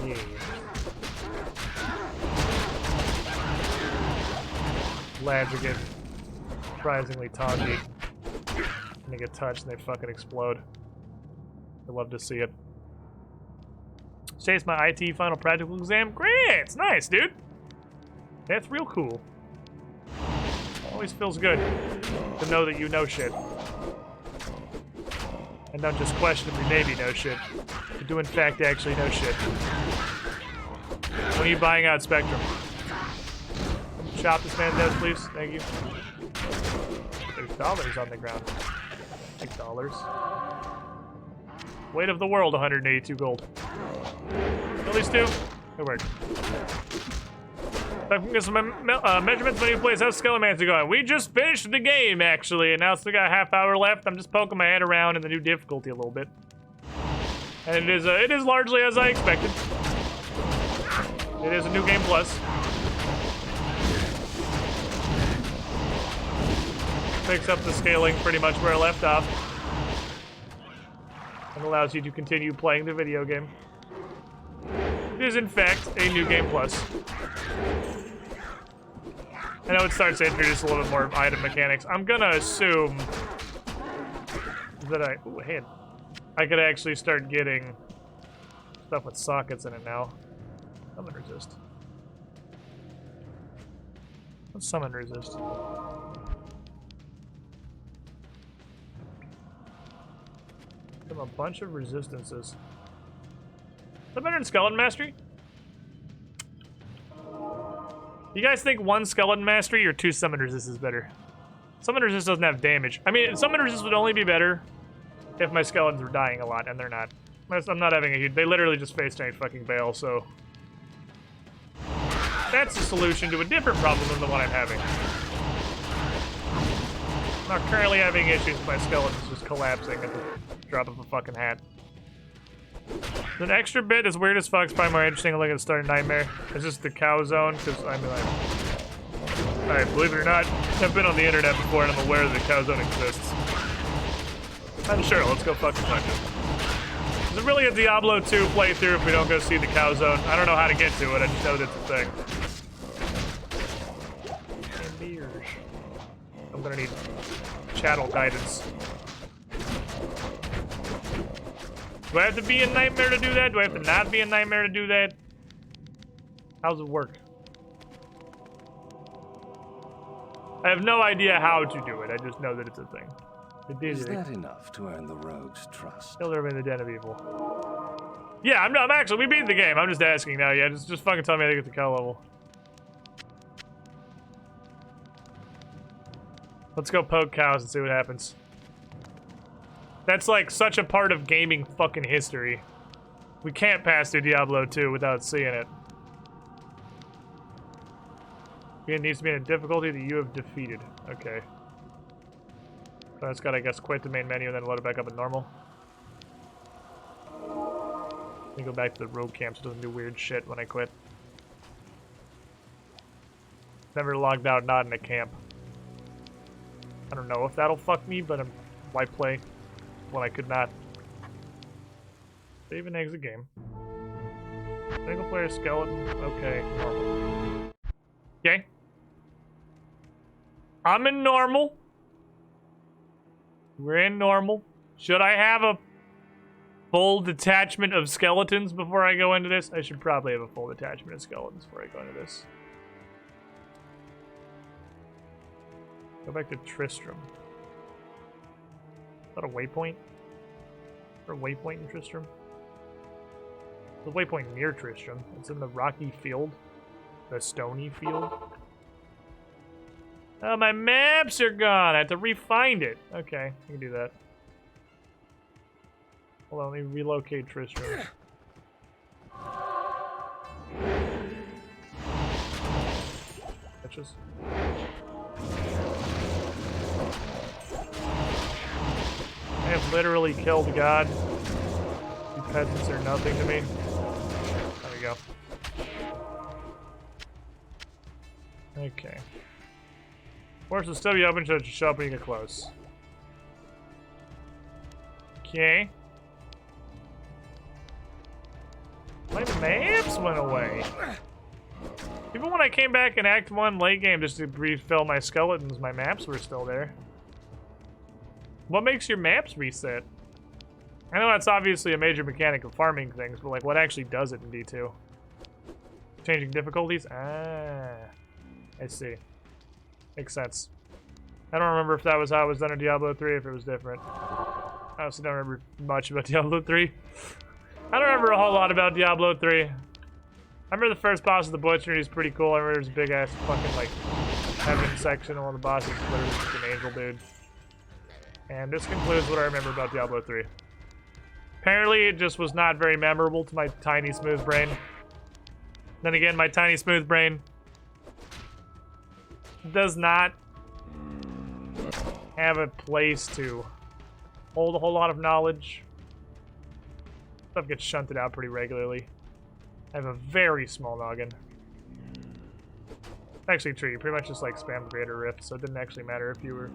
Yeah. Lads are getting surprisingly tawdry. When they get touched and they fucking explode. I love to see it. Today's my IT final practical exam. Great! It's nice, dude. That's real cool. Always feels good to know that you know shit. And don't just questionably maybe know shit. You do in fact actually know shit. When are you buying out Spectrum? Chop this man's desk, please. Thank you. There's dollars on the ground. Take dollars. Weight of the world, 182 gold. Kill these two. Good work. I can get some measurements when you place. How's Skelemancer going? We just finished the game, actually, and now still got a half hour left. I'm just poking my head around in the new difficulty a little bit. And it is largely as I expected. It is a new game plus. Picks up the scaling pretty much where I left off. And allows you to continue playing the video game. It is in fact a new game plus. I know it starts to introduce a little bit more item mechanics. I'm gonna assume that I could actually start getting stuff with sockets in it now. Summon resist. What's summon resist? Give them a bunch of resistances. Is that better than Skeleton Mastery? You guys think one Skeleton Mastery or two Summon Resist is better? Summon Resist doesn't have damage. I mean, Summon Resist would only be better if my skeletons were dying a lot, and they're not. I'm not having a huge... They literally just face tank fucking Bale, so... That's a solution to a different problem than the one I'm having. I'm not currently having issues with my skeletons just collapsing at the drop of a fucking hat. An extra bit is weird as fuck. It's probably more interesting looking at Starting Nightmare. It's just the cow zone, because I mean, like... Alright, believe it or not, I've been on the internet before and I'm aware that the cow zone exists. I'm sure, let's go fucking find it. Is it really a Diablo 2 playthrough if we don't go see the cow zone? I don't know how to get to it, I just know that's a thing. And beers. I'm gonna need chattel guidance. Do I have to be a nightmare to do that? Do I have to not be a nightmare to do that? How's it work? I have no idea how to do it. I just know that it's a thing. Is that enough to earn the rogue's trust? Kill them in the Den of Evil. Yeah, I'm actually, we beat the game. I'm just asking now. Yeah, just fucking tell me I get the cow level. Let's go poke cows and see what happens. That's like such a part of gaming fucking history. We can't pass through Diablo 2 without seeing it. It needs to be in a difficulty that you have defeated. Okay. So it's got, I guess, quit the main menu and then load it back up at normal. Let me go back to the rogue camp so it doesn't do weird shit when I quit. Never logged out not in a camp. I don't know if that'll fuck me, but why play when I could not? Save and exit game. Single player skeleton. Okay, normal. Okay. I'm in normal. We're in normal. Should I have a full detachment of skeletons before I go into this? I should probably have a full detachment of skeletons before I go into this. Go back to Tristram. Is that a waypoint? Is there a waypoint in Tristram? There's a waypoint near Tristram. It's in the rocky field. The stony field. Oh, my maps are gone. I have to re-find it. Okay, I can do that. Hold on, let me relocate Tristram. Bitches. I've literally killed God. You peasants are nothing to me. There we go. Okay. Force will still be open so it should show up when you get close. Okay. My maps went away. Even when I came back in Act 1 late game just to refill my skeletons, my maps were still there. What makes your maps reset? I know that's obviously a major mechanic of farming things, but like what actually does it in D2? Changing difficulties? Ah, I see. Makes sense. I don't remember if that was how it was done in Diablo 3, if it was different. I also don't remember much about Diablo 3. I don't remember a whole lot about Diablo 3. I remember the first boss of the Butcher, he's pretty cool. I remember there's a big ass fucking like heaven section, and one of the bosses is literally just an angel dude. And this concludes what I remember about Diablo 3. Apparently it just was not very memorable to my tiny smooth brain. Then again, my tiny smooth brain does not have a place to hold a whole lot of knowledge. Stuff gets shunted out pretty regularly. I have a very small noggin. Actually true, you pretty much just like spam Greater Rift, so it didn't actually matter if you were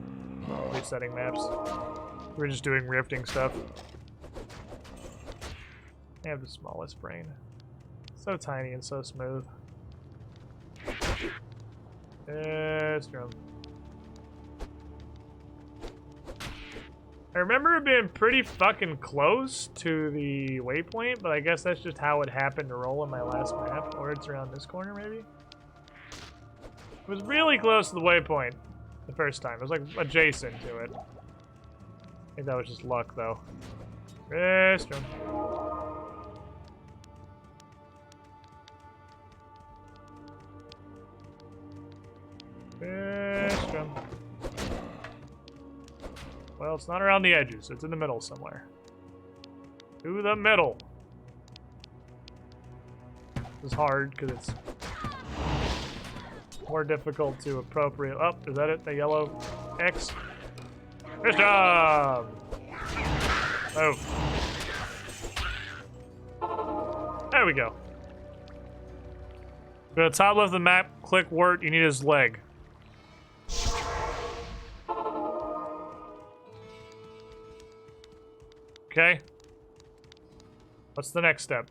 resetting maps. We were just doing rifting stuff. I have the smallest brain. So tiny and so smooth. Strum. I remember it being pretty fucking close to the waypoint, but I guess that's just how it happened to roll in my last map. Or it's around this corner, maybe? It was really close to the waypoint the first time. It was like adjacent to it. I think that was just luck, though. Restroom. Restroom. Well, it's not around the edges. It's in the middle somewhere. To the middle. This is hard because it's more difficult to appropriate. Oh, is that it? The yellow X? Good job! Oh. There we go. Go to the top left of the map, click Wart, you need his leg. Okay. What's the next step?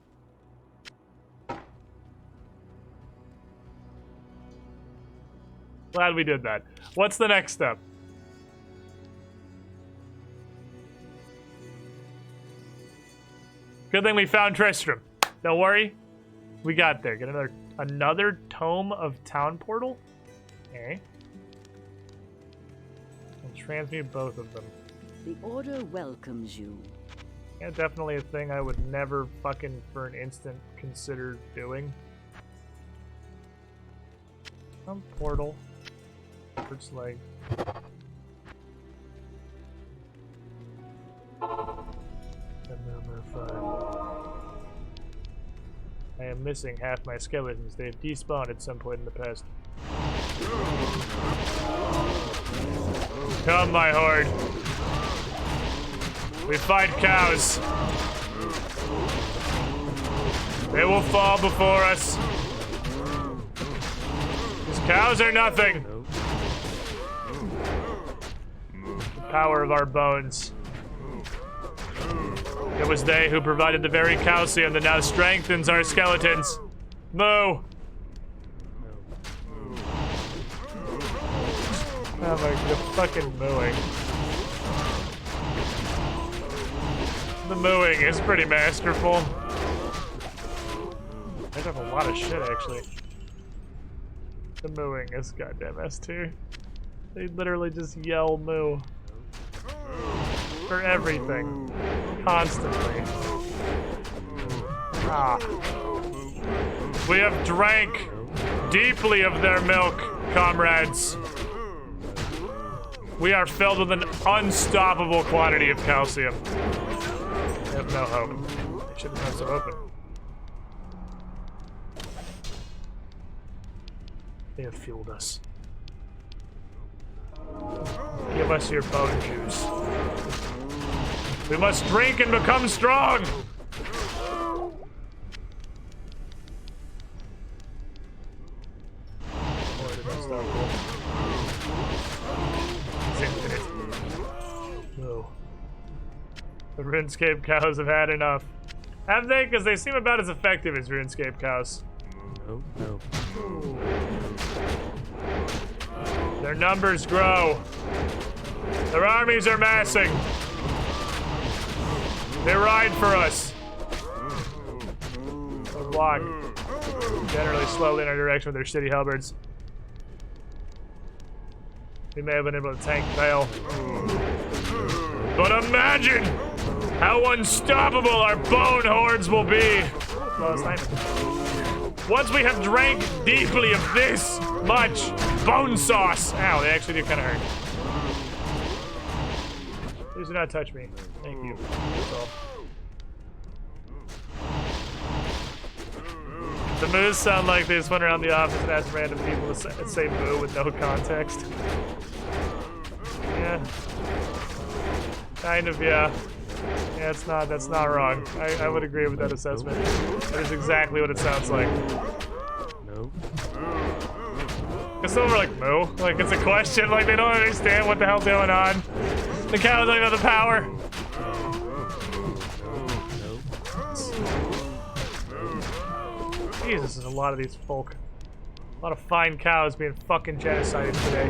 Glad we did that. What's the next step? Good thing we found Tristram. Don't worry. We got there. Get another Tome of Town Portal? Okay. And transmute both of them. The Order welcomes you. Yeah, definitely a thing I would never fucking for an instant consider doing. Some portal. First leg. And number 5. I am missing half my skeletons. They have despawned at some point in the past. Come, my horde. We fight cows. They will fall before us. These cows are nothing. The power of our bones. It was they who provided the very calcium that now strengthens our skeletons. Moo! Oh my god, the fucking mooing. The mooing is pretty masterful. I have a lot of shit, actually. The mooing is goddamn S2. They literally just yell moo. For everything. Constantly. Ah. We have drank deeply of their milk, comrades. We are filled with an unstoppable quantity of calcium. I have no hope. I should have left it open. They have fueled us. Give us your bone juice. We must drink and become strong! No. The RuneScape cows have had enough. Have they? Because they seem about as effective as RuneScape cows. No. Their numbers grow. Their armies are massing. They ride for us. They walk generally slowly in our direction with their shitty halberds. We may have been able to tank Vale. But imagine how unstoppable our bone hordes will be. Once we have drank deeply of this much bone sauce. Ow, they actually do kind of hurt. Please do not touch me. Thank you. That's all. The moves sound like they just went around the office and asked random people to say moo with no context. Yeah. Kind of, yeah. Yeah, that's not wrong. I would agree with that assessment. That is exactly what it sounds like. No. Because some are like, moo? Like, it's a question, like they don't understand what the hell's going on. The cows don't know the power. Jesus, there's a lot of these folk. A lot of fine cows being fucking genocided today.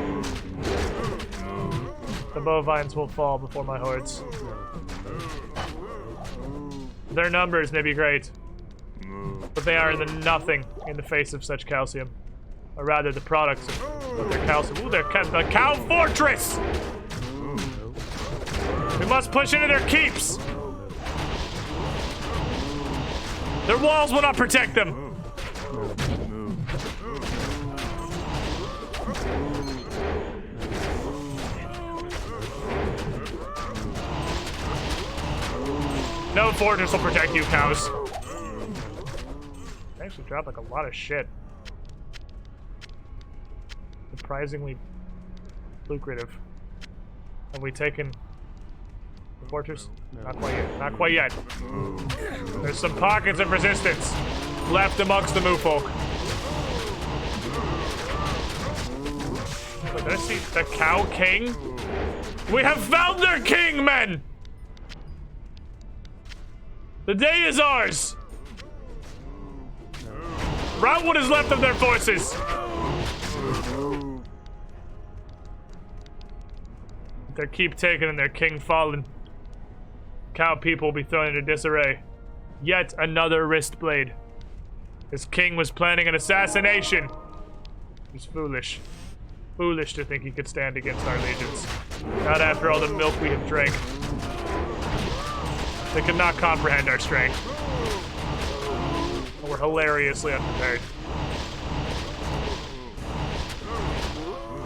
The bovines will fall before my hordes. Their numbers may be great, but they are nothing in the face of such calcium. Or rather, the products of their calcium. Ooh, the cow fortress! We must push into their keeps! Their walls will not protect them! No fortress will protect you, cows. They actually dropped like a lot of shit. Surprisingly lucrative. Have we taken the fortress? No. Not quite yet. Not quite yet. There's some pockets of resistance left amongst the moo folk. Did I see the cow king? We have found their king, men! The day is ours! Rout what is left of their forces! Their keep taken and their king fallen. Cow people will be thrown into disarray. Yet another wrist blade. His king was planning an assassination. He's foolish. Foolish to think he could stand against our legions. Not after all the milk we have drank. They could not comprehend our strength. We're hilariously unprepared.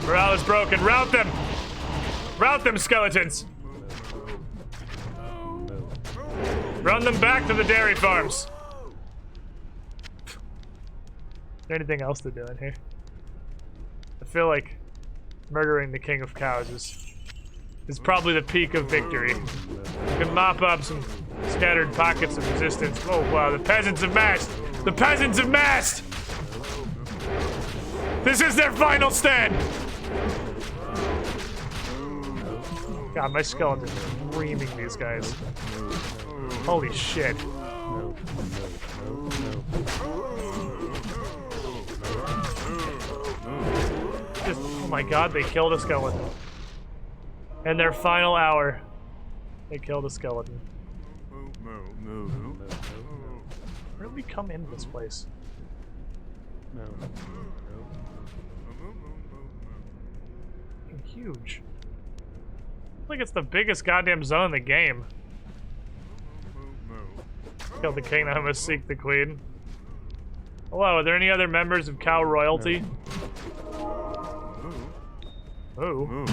Morale is broken. Rout them! Rout them, skeletons! Run them back to the dairy farms. Is there anything else to do in here? I feel like murdering the king of cows is probably the peak of victory. You can mop up some scattered pockets of resistance. Oh wow, the peasants have massed! The peasants have massed! This is their final stand! God, my skeleton's reaming these guys. Holy shit. Oh my god, they killed a skeleton. In their final hour, they killed a skeleton. Where did we come into this place? Huge. I think it's the biggest goddamn zone in the game. Killed the king, now I must seek the queen. Hello, are there any other members of cow royalty? Ooh.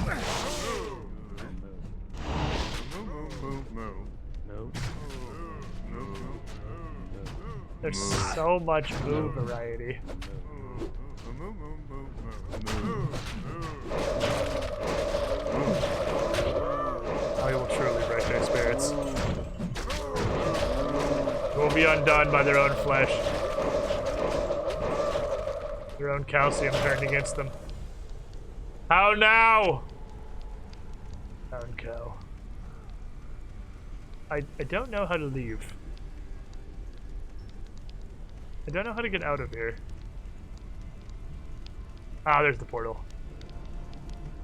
There's so much moo variety. I will truly break their spirits. be undone by their own flesh. Their own calcium turned against them. How now? Pound cow. I don't know how to leave. I don't know how to get out of here. Ah, there's the portal.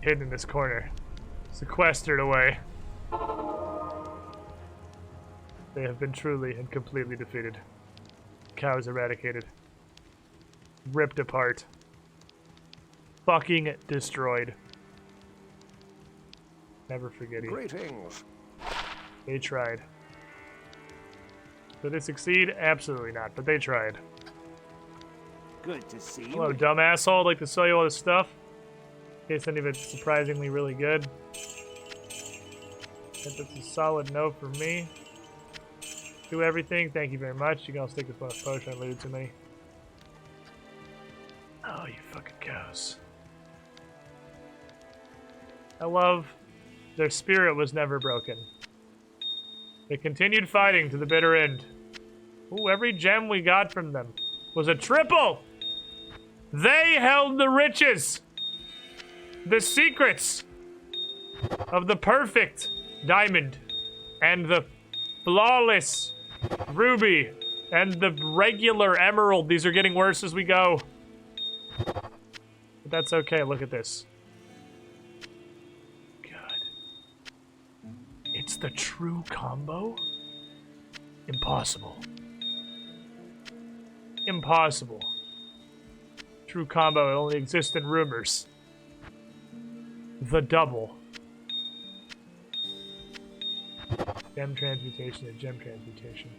Hidden in this corner. Sequestered away. They have been truly and completely defeated. Cows eradicated. Ripped apart. Fucking destroyed. Never forget it. Greetings. They tried. Did they succeed? Absolutely not, but they tried. Good to see you. Hello, dumb asshole. I'd like to sell you all this stuff. In case any of it's surprisingly really good. If it's a solid no for me. Do everything. Thank you very much. You can also take this bonus potion. I looted too many. Oh, you fucking cows. I love their spirit was never broken. They continued fighting to the bitter end. Ooh, every gem we got from them was a triple! They held the riches! The secrets of the perfect diamond and the flawless ruby and the regular emerald. These are getting worse as we go. But that's okay, look at this. God. It's the true combo? Impossible. Impossible. True combo only exists in rumors. The double. Gem transmutation and gem transmutation.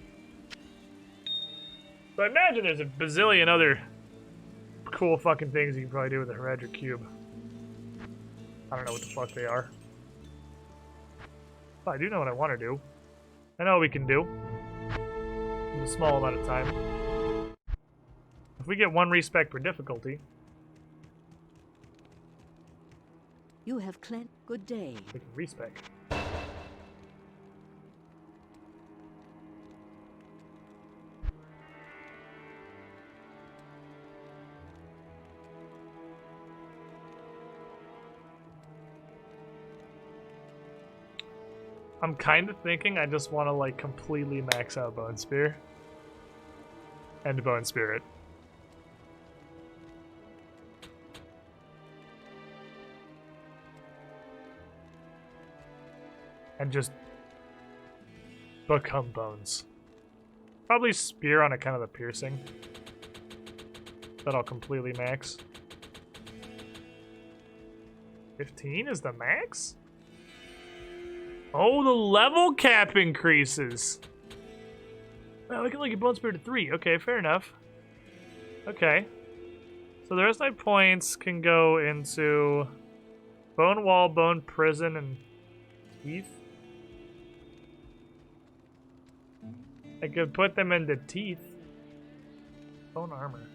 But imagine there's a bazillion other cool fucking things you can probably do with a Heredric Cube. I don't know what the fuck they are. But I do know what I want to do. I know what we can do. In a small amount of time. If we get one respec per difficulty. You have cleansed. Good day. We can respec. I'm kind of thinking I just want to like completely max out Bone Spear and Bone Spirit. And just become Bones. Probably Spear on account of the piercing. That I'll completely max. 15 is the max? Oh, the level cap increases. Well, we can look at Bone Spirit to 3. Okay, fair enough. Okay. So the rest of my points can go into Bone Wall, Bone Prison, and Teeth. I could put them into Teeth. Bone Armor.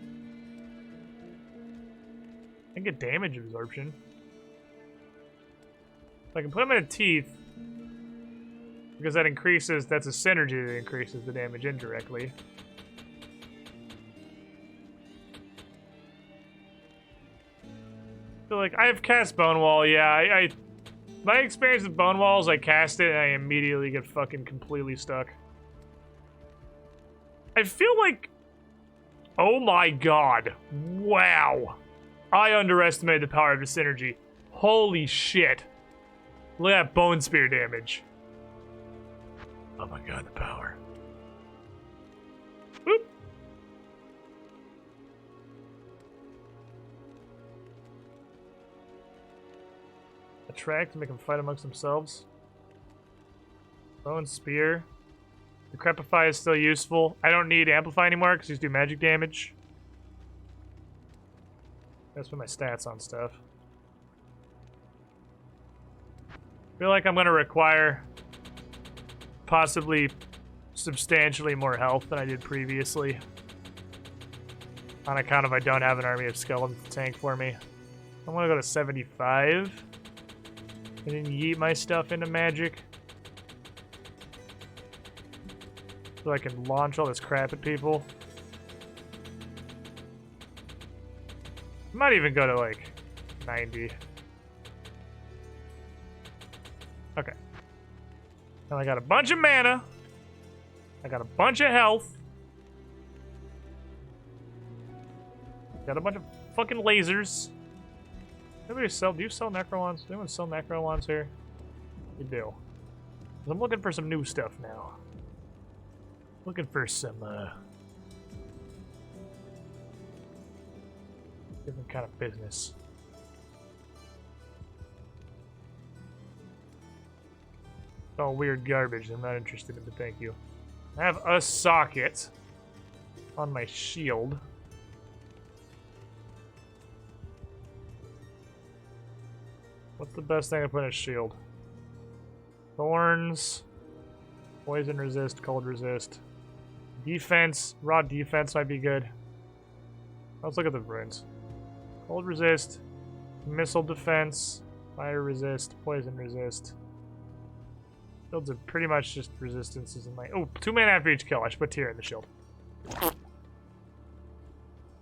I can get damage absorption. So I can put them into Teeth. Because that increases, that's a synergy that increases the damage indirectly. So like, I've cast Bone Wall, yeah, my experience with Bone Wall is I cast it and I immediately get fucking completely stuck. I feel like, oh my god, wow. I underestimated the power of the synergy. Holy shit. Look at that Bone Spear damage. Oh my god, the power. Whoop. Attract to make them fight amongst themselves. Bone Spear. Decrepify is still useful. I don't need Amplify anymore because these do magic damage. That's put my stats on stuff. Feel like I'm going to require possibly substantially more health than I did previously. On account of I don't have an army of skeletons to tank for me. I'm gonna go to 75. And then yeet my stuff into magic. So I can launch all this crap at people. Might even go to like 90. Okay. Now I got a bunch of mana. I got a bunch of health. Got a bunch of fucking lasers. Nobody sell. Do you sell Necrolons? Does anyone sell Necrolons here? You do. 'Cause I'm looking for some new stuff now. Looking for some different kind of business. It's all weird garbage. I'm not interested in, but thank you. I have a socket on my shield. What's the best thing to put in a shield? Thorns, poison resist, cold resist. Defense, raw defense might be good. Let's look at the runes. Cold resist, missile defense, fire resist, poison resist. Shields are pretty much just resistances in my... Oh, 2 mana after each kill. I should put tier in the shield. Because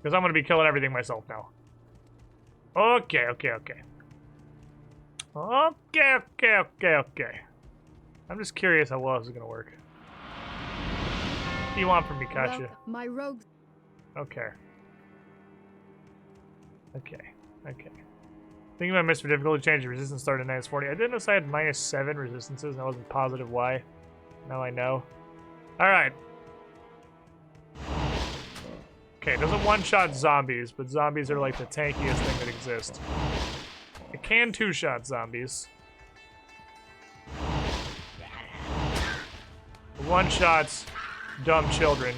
I'm going to be killing everything myself now. Okay. Okay. I'm just curious how well this is going to work. What do you want from me, Katya? Well, my rogue... Okay. Thinking about Mr. Difficulty change the resistance started at -40. I didn't know I had -7 resistances and I wasn't positive why. Now I know. Alright. Okay, it doesn't one-shot zombies, but zombies are like the tankiest thing that exists. It can two-shot zombies. One-shots dumb children.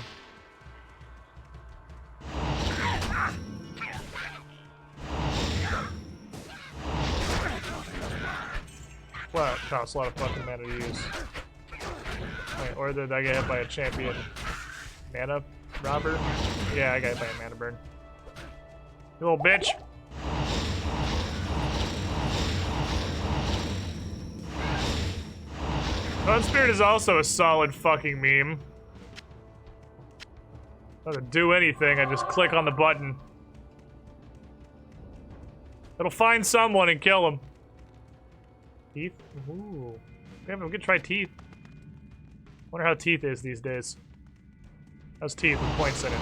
Well, it costs a lot of fucking mana to use. Wait, or did I get hit by a champion mana robber? Yeah, I got hit by a mana burn. You little bitch! Bone Spirit is also a solid fucking meme. Doesn't do anything, I just click on the button. It'll find someone and kill him. Teeth? Ooh. Damn, we could try teeth. Wonder how teeth is these days. How's teeth with points in it?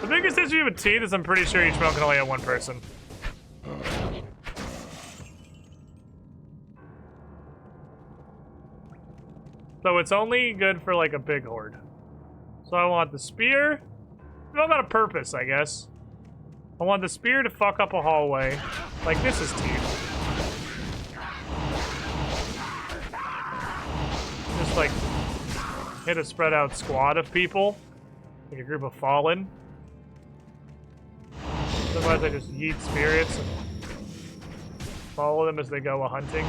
The biggest issue with teeth is I'm pretty sure each one can only have one person. So it's only good for like a big horde. So I want the spear. It's all got a purpose, I guess. I want the spear to fuck up a hallway. Like this is teeth. Just like hit a spread out squad of people. Like a group of fallen. Otherwise I just yeet spirits and follow them as they go a-hunting.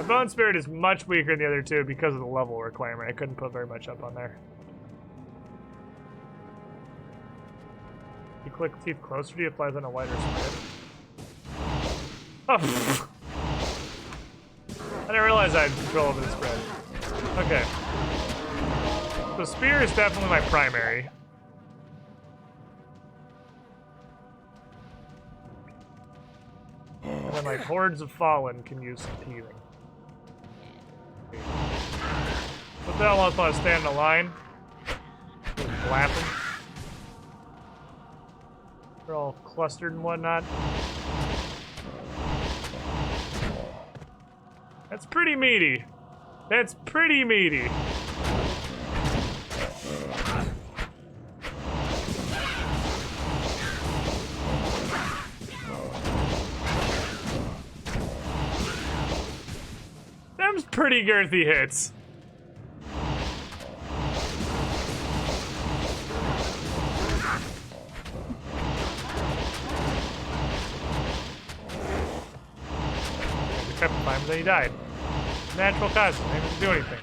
Bone Spirit is much weaker than the other two because of the level requirement. I couldn't put very much up on there. You click teeth closer to you, applies on a wider spread. Oh! I didn't realize I had control over the spread. Okay. So spear is definitely my primary. And then like hordes of fallen can use some teething. But they all want to stand in a line. Laughing. They're all clustered and whatnot. That's pretty meaty. That's pretty meaty. Them's pretty girthy hits. Kept him, but then he died. Natural causes, they didn't do anything.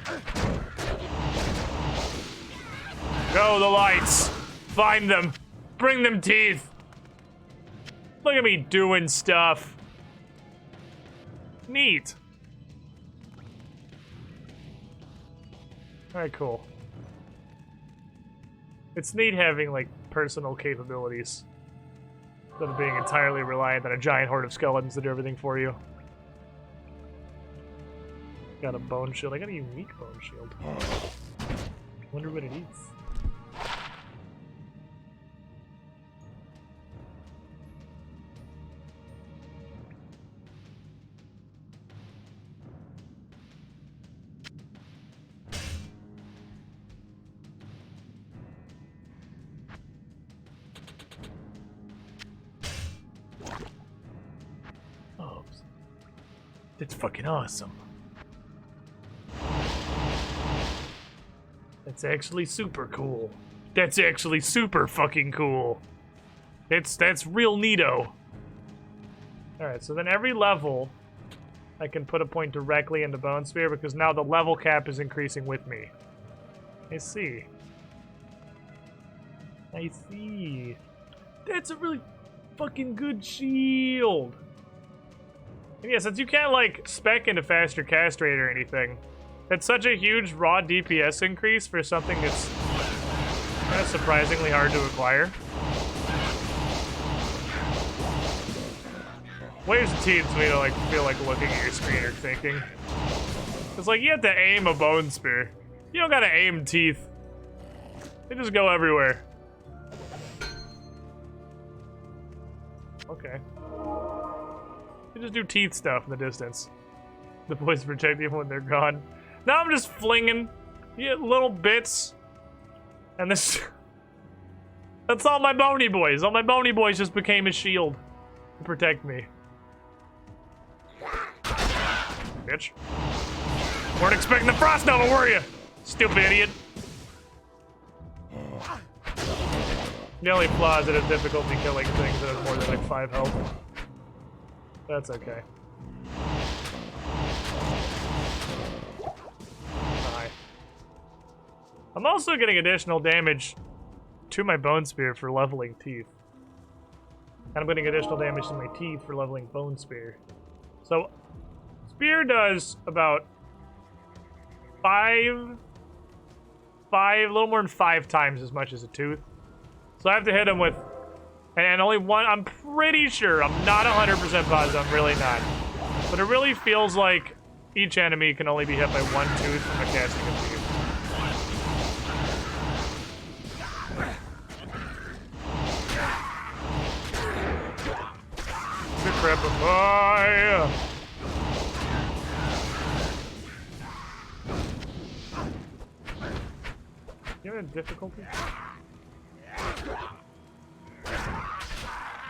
Go the lights! Find them! Bring them teeth! Look at me doing stuff. Neat. Alright, cool. It's neat having, like, personal capabilities. Instead of being entirely reliant on a giant horde of skeletons to do everything for you. Got a bone shield. I got a unique bone shield. Wonder what it is. Oh, it's fucking awesome. That's actually super cool. That's actually super fucking cool. That's real neato. Alright, so then every level I can put a point directly into Bone Spear because now the level cap is increasing with me. I see. I see. That's a really fucking good shield. And yeah, since you can't like spec into faster cast rate or anything, it's such a huge raw DPS increase for something that's kind of surprisingly hard to acquire. Waves of teeth me to like feel like looking at your screen or thinking. It's like you have to aim a bone spear. You don't gotta aim teeth. They just go everywhere. Okay. You just do teeth stuff in the distance. The boys protect you when they're gone. Now I'm just flinging little bits. And this... That's all my bony boys. All my bony boys just became a shield to protect me. Bitch. Weren't expecting the Frost Nova, were you? Stupid idiot. The only flaw is that it's difficult to killing things that have more than like 5 health. That's okay. Hi. I'm also getting additional damage to my Bone Spear for leveling teeth. And I'm getting additional damage to my teeth for leveling Bone Spear. So, Spear does about a little more than 5 times as much as a tooth. So I have to hit him with, and only one, I'm pretty sure, I'm not 100% positive, I'm really not. But it really feels like each enemy can only be hit by 1 tooth from a casting a teeth. Decrepify! You have difficulty?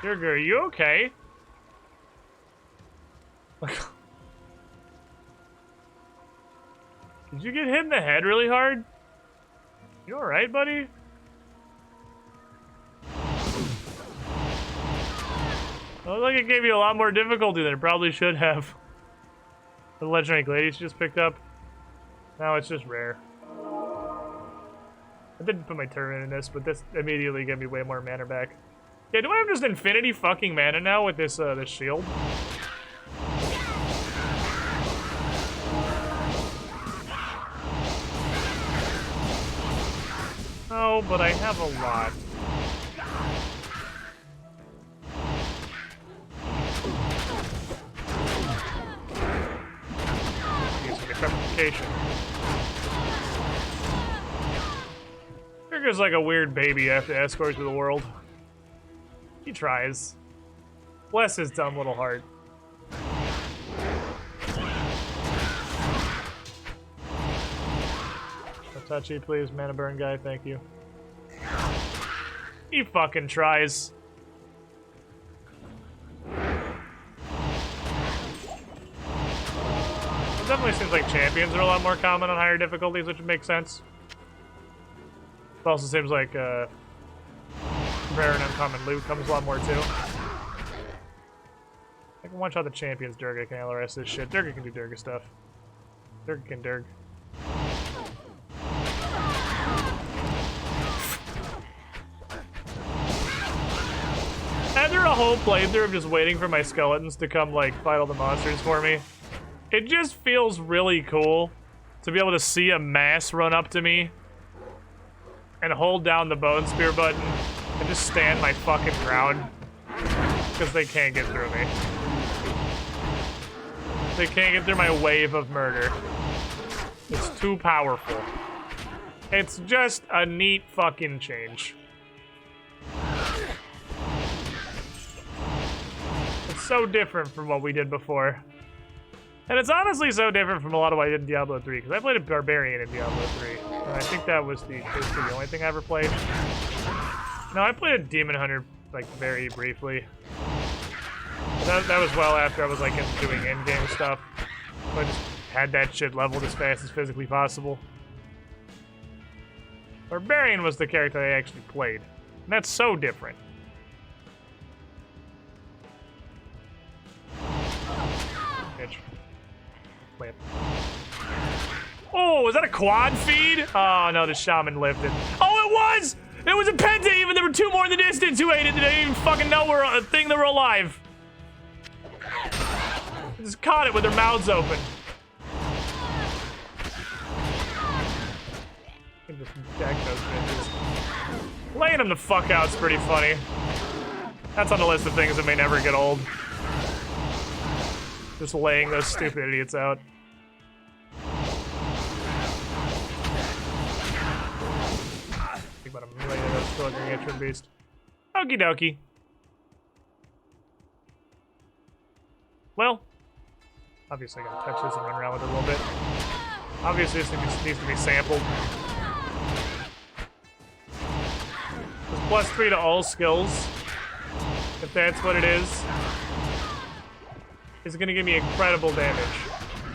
Durga, are you okay? Did you get hit in the head really hard? You alright, buddy? It looked like it gave you a lot more difficulty than it probably should have. The legendary Gladius just picked up. Now it's just rare. I didn't put my turn in this, but this immediately gave me way more mana back. Yeah, do I have just infinity fucking mana now with this this shield? Oh, but I have a lot. Use some decrepitification. Durga's like a weird baby after escort through the world. He tries. Bless his dumb little heart. A touchy, please, mana burn guy, thank you. He fucking tries. It definitely seems like champions are a lot more common on higher difficulties, which makes sense. It also seems like rare and uncommon loot comes a lot more too. I can one-shot the champions, Durga can handle the rest of this shit. Durga can do Durga stuff. Durga can Durg. And they're whole playthrough of just waiting for my skeletons to come, like, fight all the monsters for me. It just feels really cool to be able to see a mass run up to me and hold down the bone spear button and just stand my fucking ground because they can't get through me. They can't get through my wave of murder. It's too powerful. It's just a neat fucking change. It's so different from what we did before. And it's honestly so different from a lot of what I did in Diablo 3, because I played a Barbarian in Diablo 3. And I think that was basically the only thing I ever played. No, I played a Demon Hunter, like, very briefly. That was well after I was, like, doing in-game stuff. So I just had that shit leveled as fast as physically possible. Barbarian was the character I actually played. And that's so different. Bitch. Wait. Oh, was that a quad feed? Oh no, the shaman lifted. Oh, it was! It was a penta even! There were two more in the distance who ate it. They didn't even fucking know we're a thing that were alive. They just caught it with their mouths open. Can just deck those bitches. Laying them the fuck out's pretty funny. That's on the list of things that may never get old. Just laying those stupid idiots out. Think about a million of those still gargantuan beast. Okie dokie. Well, obviously I gotta touch this and run around with it a little bit. Obviously this needs to be sampled. It's +3 to all skills, if that's what it is. It's gonna give me incredible damage.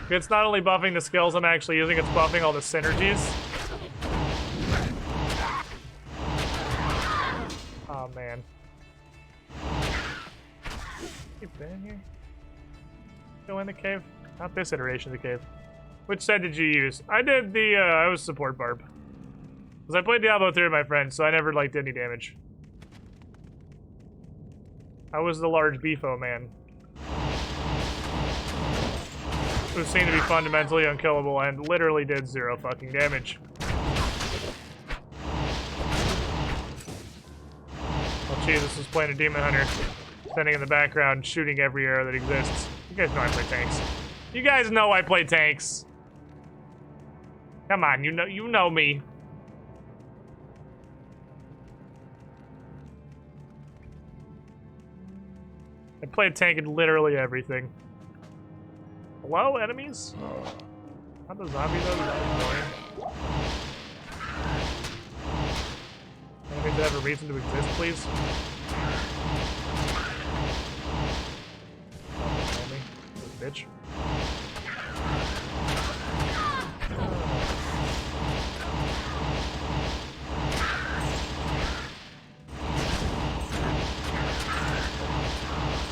It's not only buffing the skills I'm actually using, it's buffing all the synergies. Oh man. You've been in here? Go in the cave? Not this iteration of the cave. Which set did you use? I did the, I was support barb. Because I played Diablo 3 with my friends, so I never, like, did any damage. I was the large beefo man. Who seemed to be fundamentally unkillable and literally did 0 fucking damage. Oh Jesus was playing a Demon Hunter, standing in the background, shooting every arrow that exists. You guys know I play tanks. You guys know I play tanks. Come on, you know me. I play a tank in literally everything. Hello, enemies? Not the zombie though, the zombie's annoying. Enemies that have a reason to exist, please. Bitch.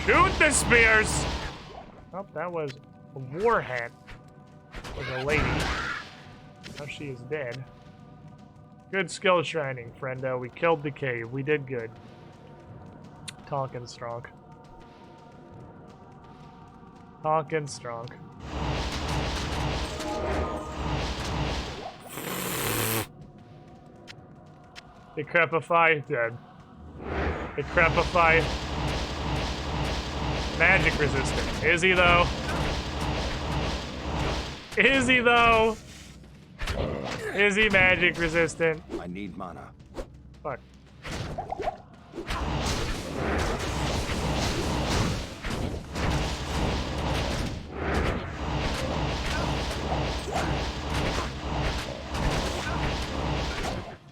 Shoot the spears! Oh, that was a war hat. Was a lady. Now she is dead. Good skill shining, friendo. We killed the cave. We did good. Talking strong. Talking strong. Decrepify, dead. Decrepify. Magic resistant. Is he though? Is he though? Is he magic resistant? I need mana. Fuck.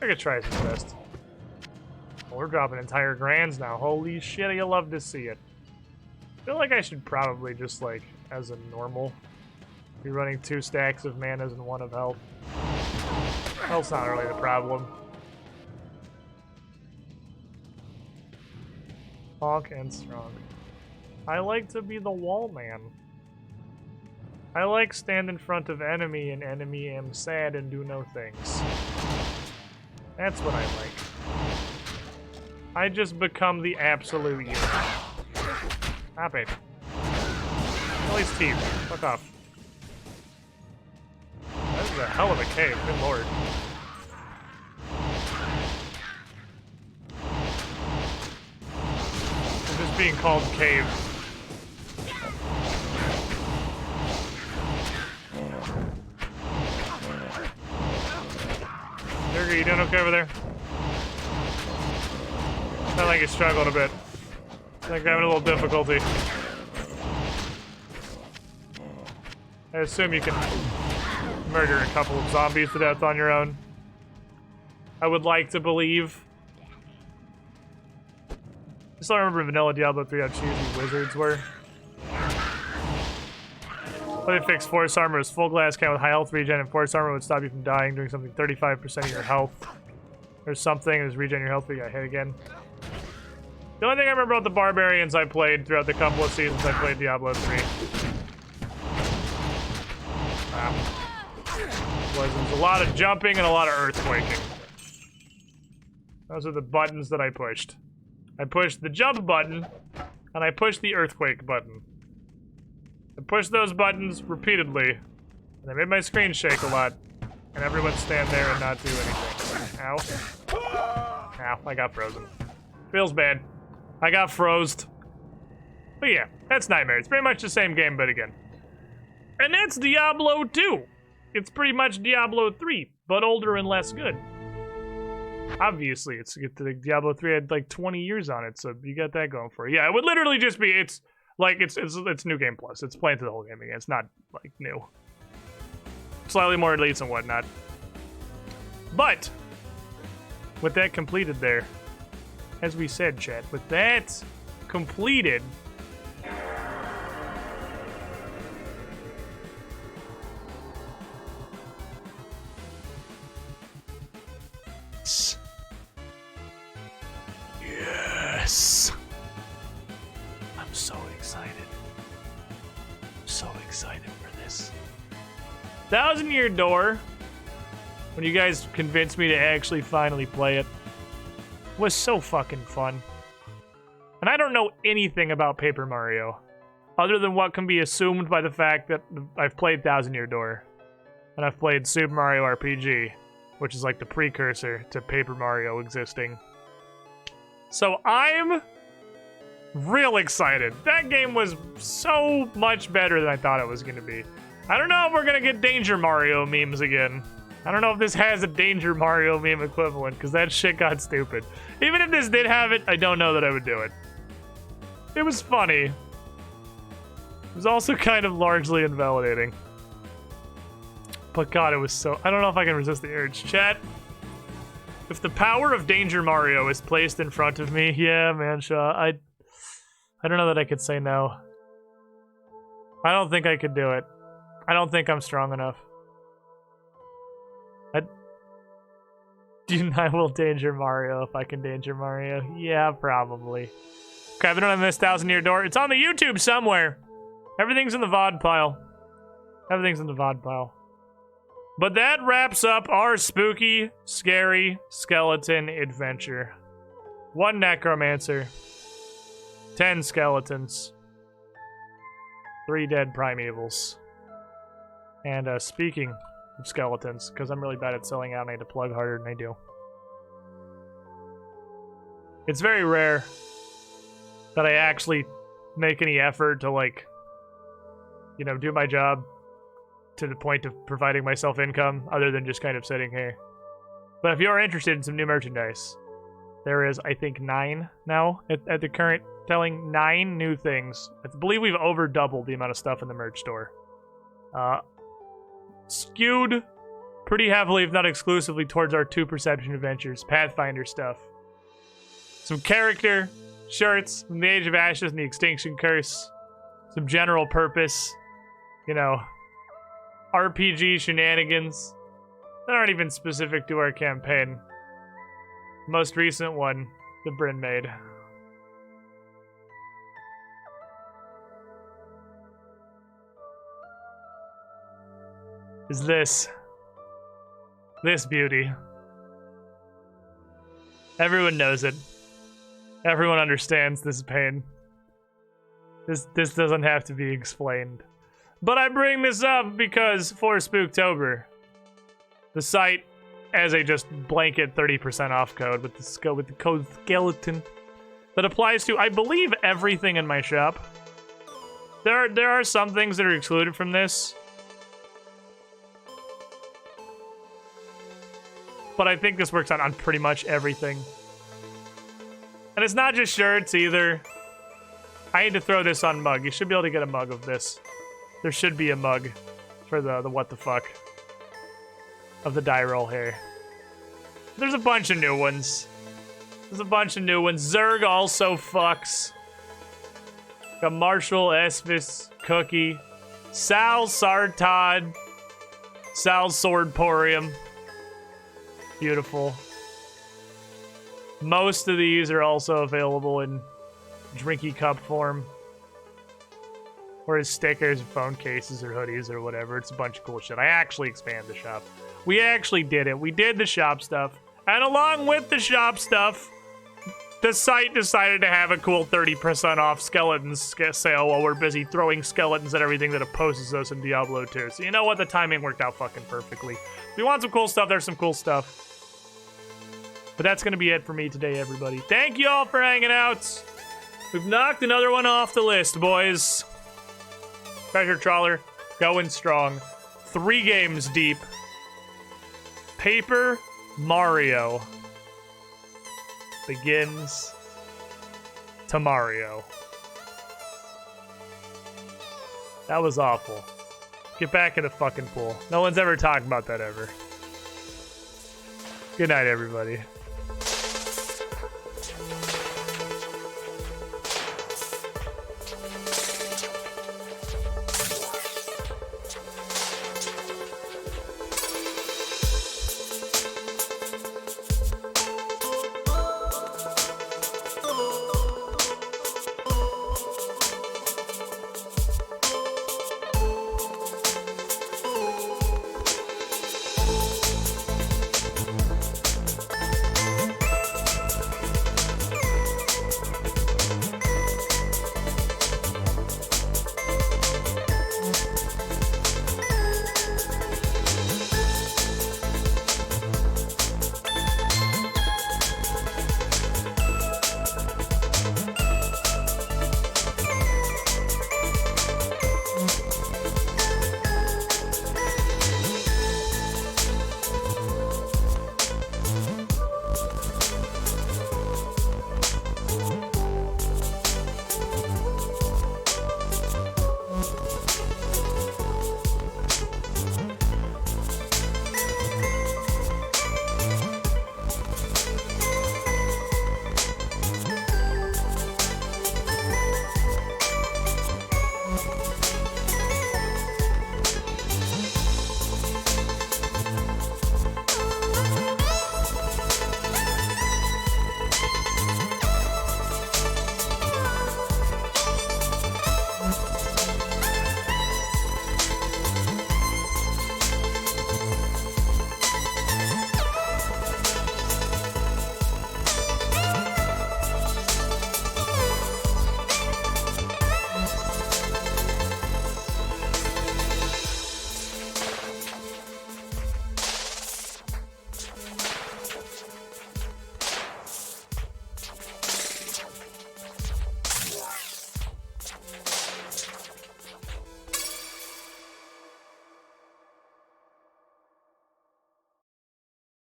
I could try his best. Oh, we're dropping entire grands now. Holy shit, you love to see it. I feel like I should probably just, like, as a normal, be running 2 stacks of manas and 1 of health. Health's not really the problem. Honk and strong. I like to be the wall man. I like stand in front of enemy and enemy am sad and do no things. That's what I like. I just become the absolute unit. Stop it. At least teeth. Fuck off. That is a hell of a cave, good lord. It's just being called cave. Durga, you doing okay over there? Sound like you struggled a bit. I think you're having a little difficulty. I assume you can murder a couple of zombies to death on your own. I would like to believe. I still remember vanilla Diablo 3 how cheesy wizards were. But they fixed force armor as full glass cannon with high health regen, and force armor would stop you from dying, doing something 35% of your health. Or something, is regen your health, but you got hit again. The only thing I remember about the barbarians I played throughout the couple of seasons I played Diablo 3 was a lot of jumping and a lot of earthquaking. Those are the buttons that I pushed. I pushed the jump button, and I pushed the earthquake button. I pushed those buttons repeatedly, and they made my screen shake a lot, and everyone stand there and not do anything. Ow. Ow, I got frozen. Feels bad. I got frozed. But yeah, that's Nightmare. It's pretty much the same game, but again. And that's Diablo 2. It's pretty much Diablo 3, but older and less good. Obviously, it's Diablo 3 had like 20 years on it, so you got that going for it. Yeah, it would literally just be it's New Game Plus. It's playing through the whole game again. It's not like new. Slightly more elites and whatnot. But with that completed there, as we said, chat, with that completed, yes, I'm so excited. So excited for this. 1,000 Year Door, when you guys convinced me to actually finally play it, was so fucking fun. And I don't know anything about Paper Mario, other than what can be assumed by the fact that I've played 1,000 Year Door, and I've played Super Mario RPG, which is like the precursor to Paper Mario existing. So I'm real excited. That game was so much better than I thought it was going to be. I don't know if we're going to get Danger Mario memes again. I don't know if this has a Danger Mario meme equivalent, because that shit got stupid. Even if this did have it, I don't know that I would do it. It was funny. It was also kind of largely invalidating. But God, it was so... I don't know if I can resist the urge. Chat, if the power of Danger Mario is placed in front of me, yeah, man, Shaw, I don't know that I could say no. I don't think I could do it. I don't think I'm strong enough. I will Danger Mario if I can Danger Mario. Yeah, probably. Okay, I've been on this 1,000 Year Door. It's on the YouTube somewhere. Everything's in the VOD pile. Everything's in the VOD pile. But that wraps up our spooky, scary skeleton adventure. 1 necromancer. 10 skeletons. 3 dead primevals. And speaking of skeletons, because I'm really bad at selling out and I need to plug harder than I do. It's very rare that I actually make any effort to, like, you know, do my job to the point of providing myself income, other than just kind of sitting here. But if you're interested in some new merchandise, there is, I think, 9 now at the current telling. 9 new things. I believe we've over doubled the amount of stuff in the merch store. Skewed pretty heavily, if not exclusively, towards our 2 Perception Adventures, Pathfinder stuff. Some character shirts from the Age of Ashes and the Extinction Curse. Some general purpose, you know, RPG shenanigans that aren't even specific to our campaign. Most recent one, the Bryn made. Is this beauty. Everyone knows it. Everyone understands this pain. This doesn't have to be explained. But I bring this up because for Spooktober, the site has a just blanket 30% off code with the code skeleton that applies to, I believe, everything in my shop. There are some things that are excluded from this, but I think this works on pretty much everything. And it's not just shirts either. I need to throw this on mug. You should be able to get a mug of this. There should be a mug for the what the fuck of the die roll here. There's a bunch of new ones. Zerg also fucks. Got Marshall, Esvis, Cookie, Sal Sartod, Sal Swordporium. Beautiful. Most of these are also available in drinky cup form. Or as stickers, phone cases, or hoodies, or whatever. It's a bunch of cool shit. I actually expanded the shop. We actually did it. We did the shop stuff. And along with the shop stuff, the site decided to have a cool 30% off skeletons sale while we're busy throwing skeletons at everything that opposes us in Diablo 2. So you know what? The timing worked out fucking perfectly. If you want some cool stuff, there's some cool stuff. But that's going to be it for me today, everybody. Thank you all for hanging out. We've knocked another one off the list, boys. Treasure Trawler, going strong. 3 games deep. Paper Mario begins tomorrow. That was awful. Get back in the fucking pool. No one's ever talked about that ever. Good night, everybody.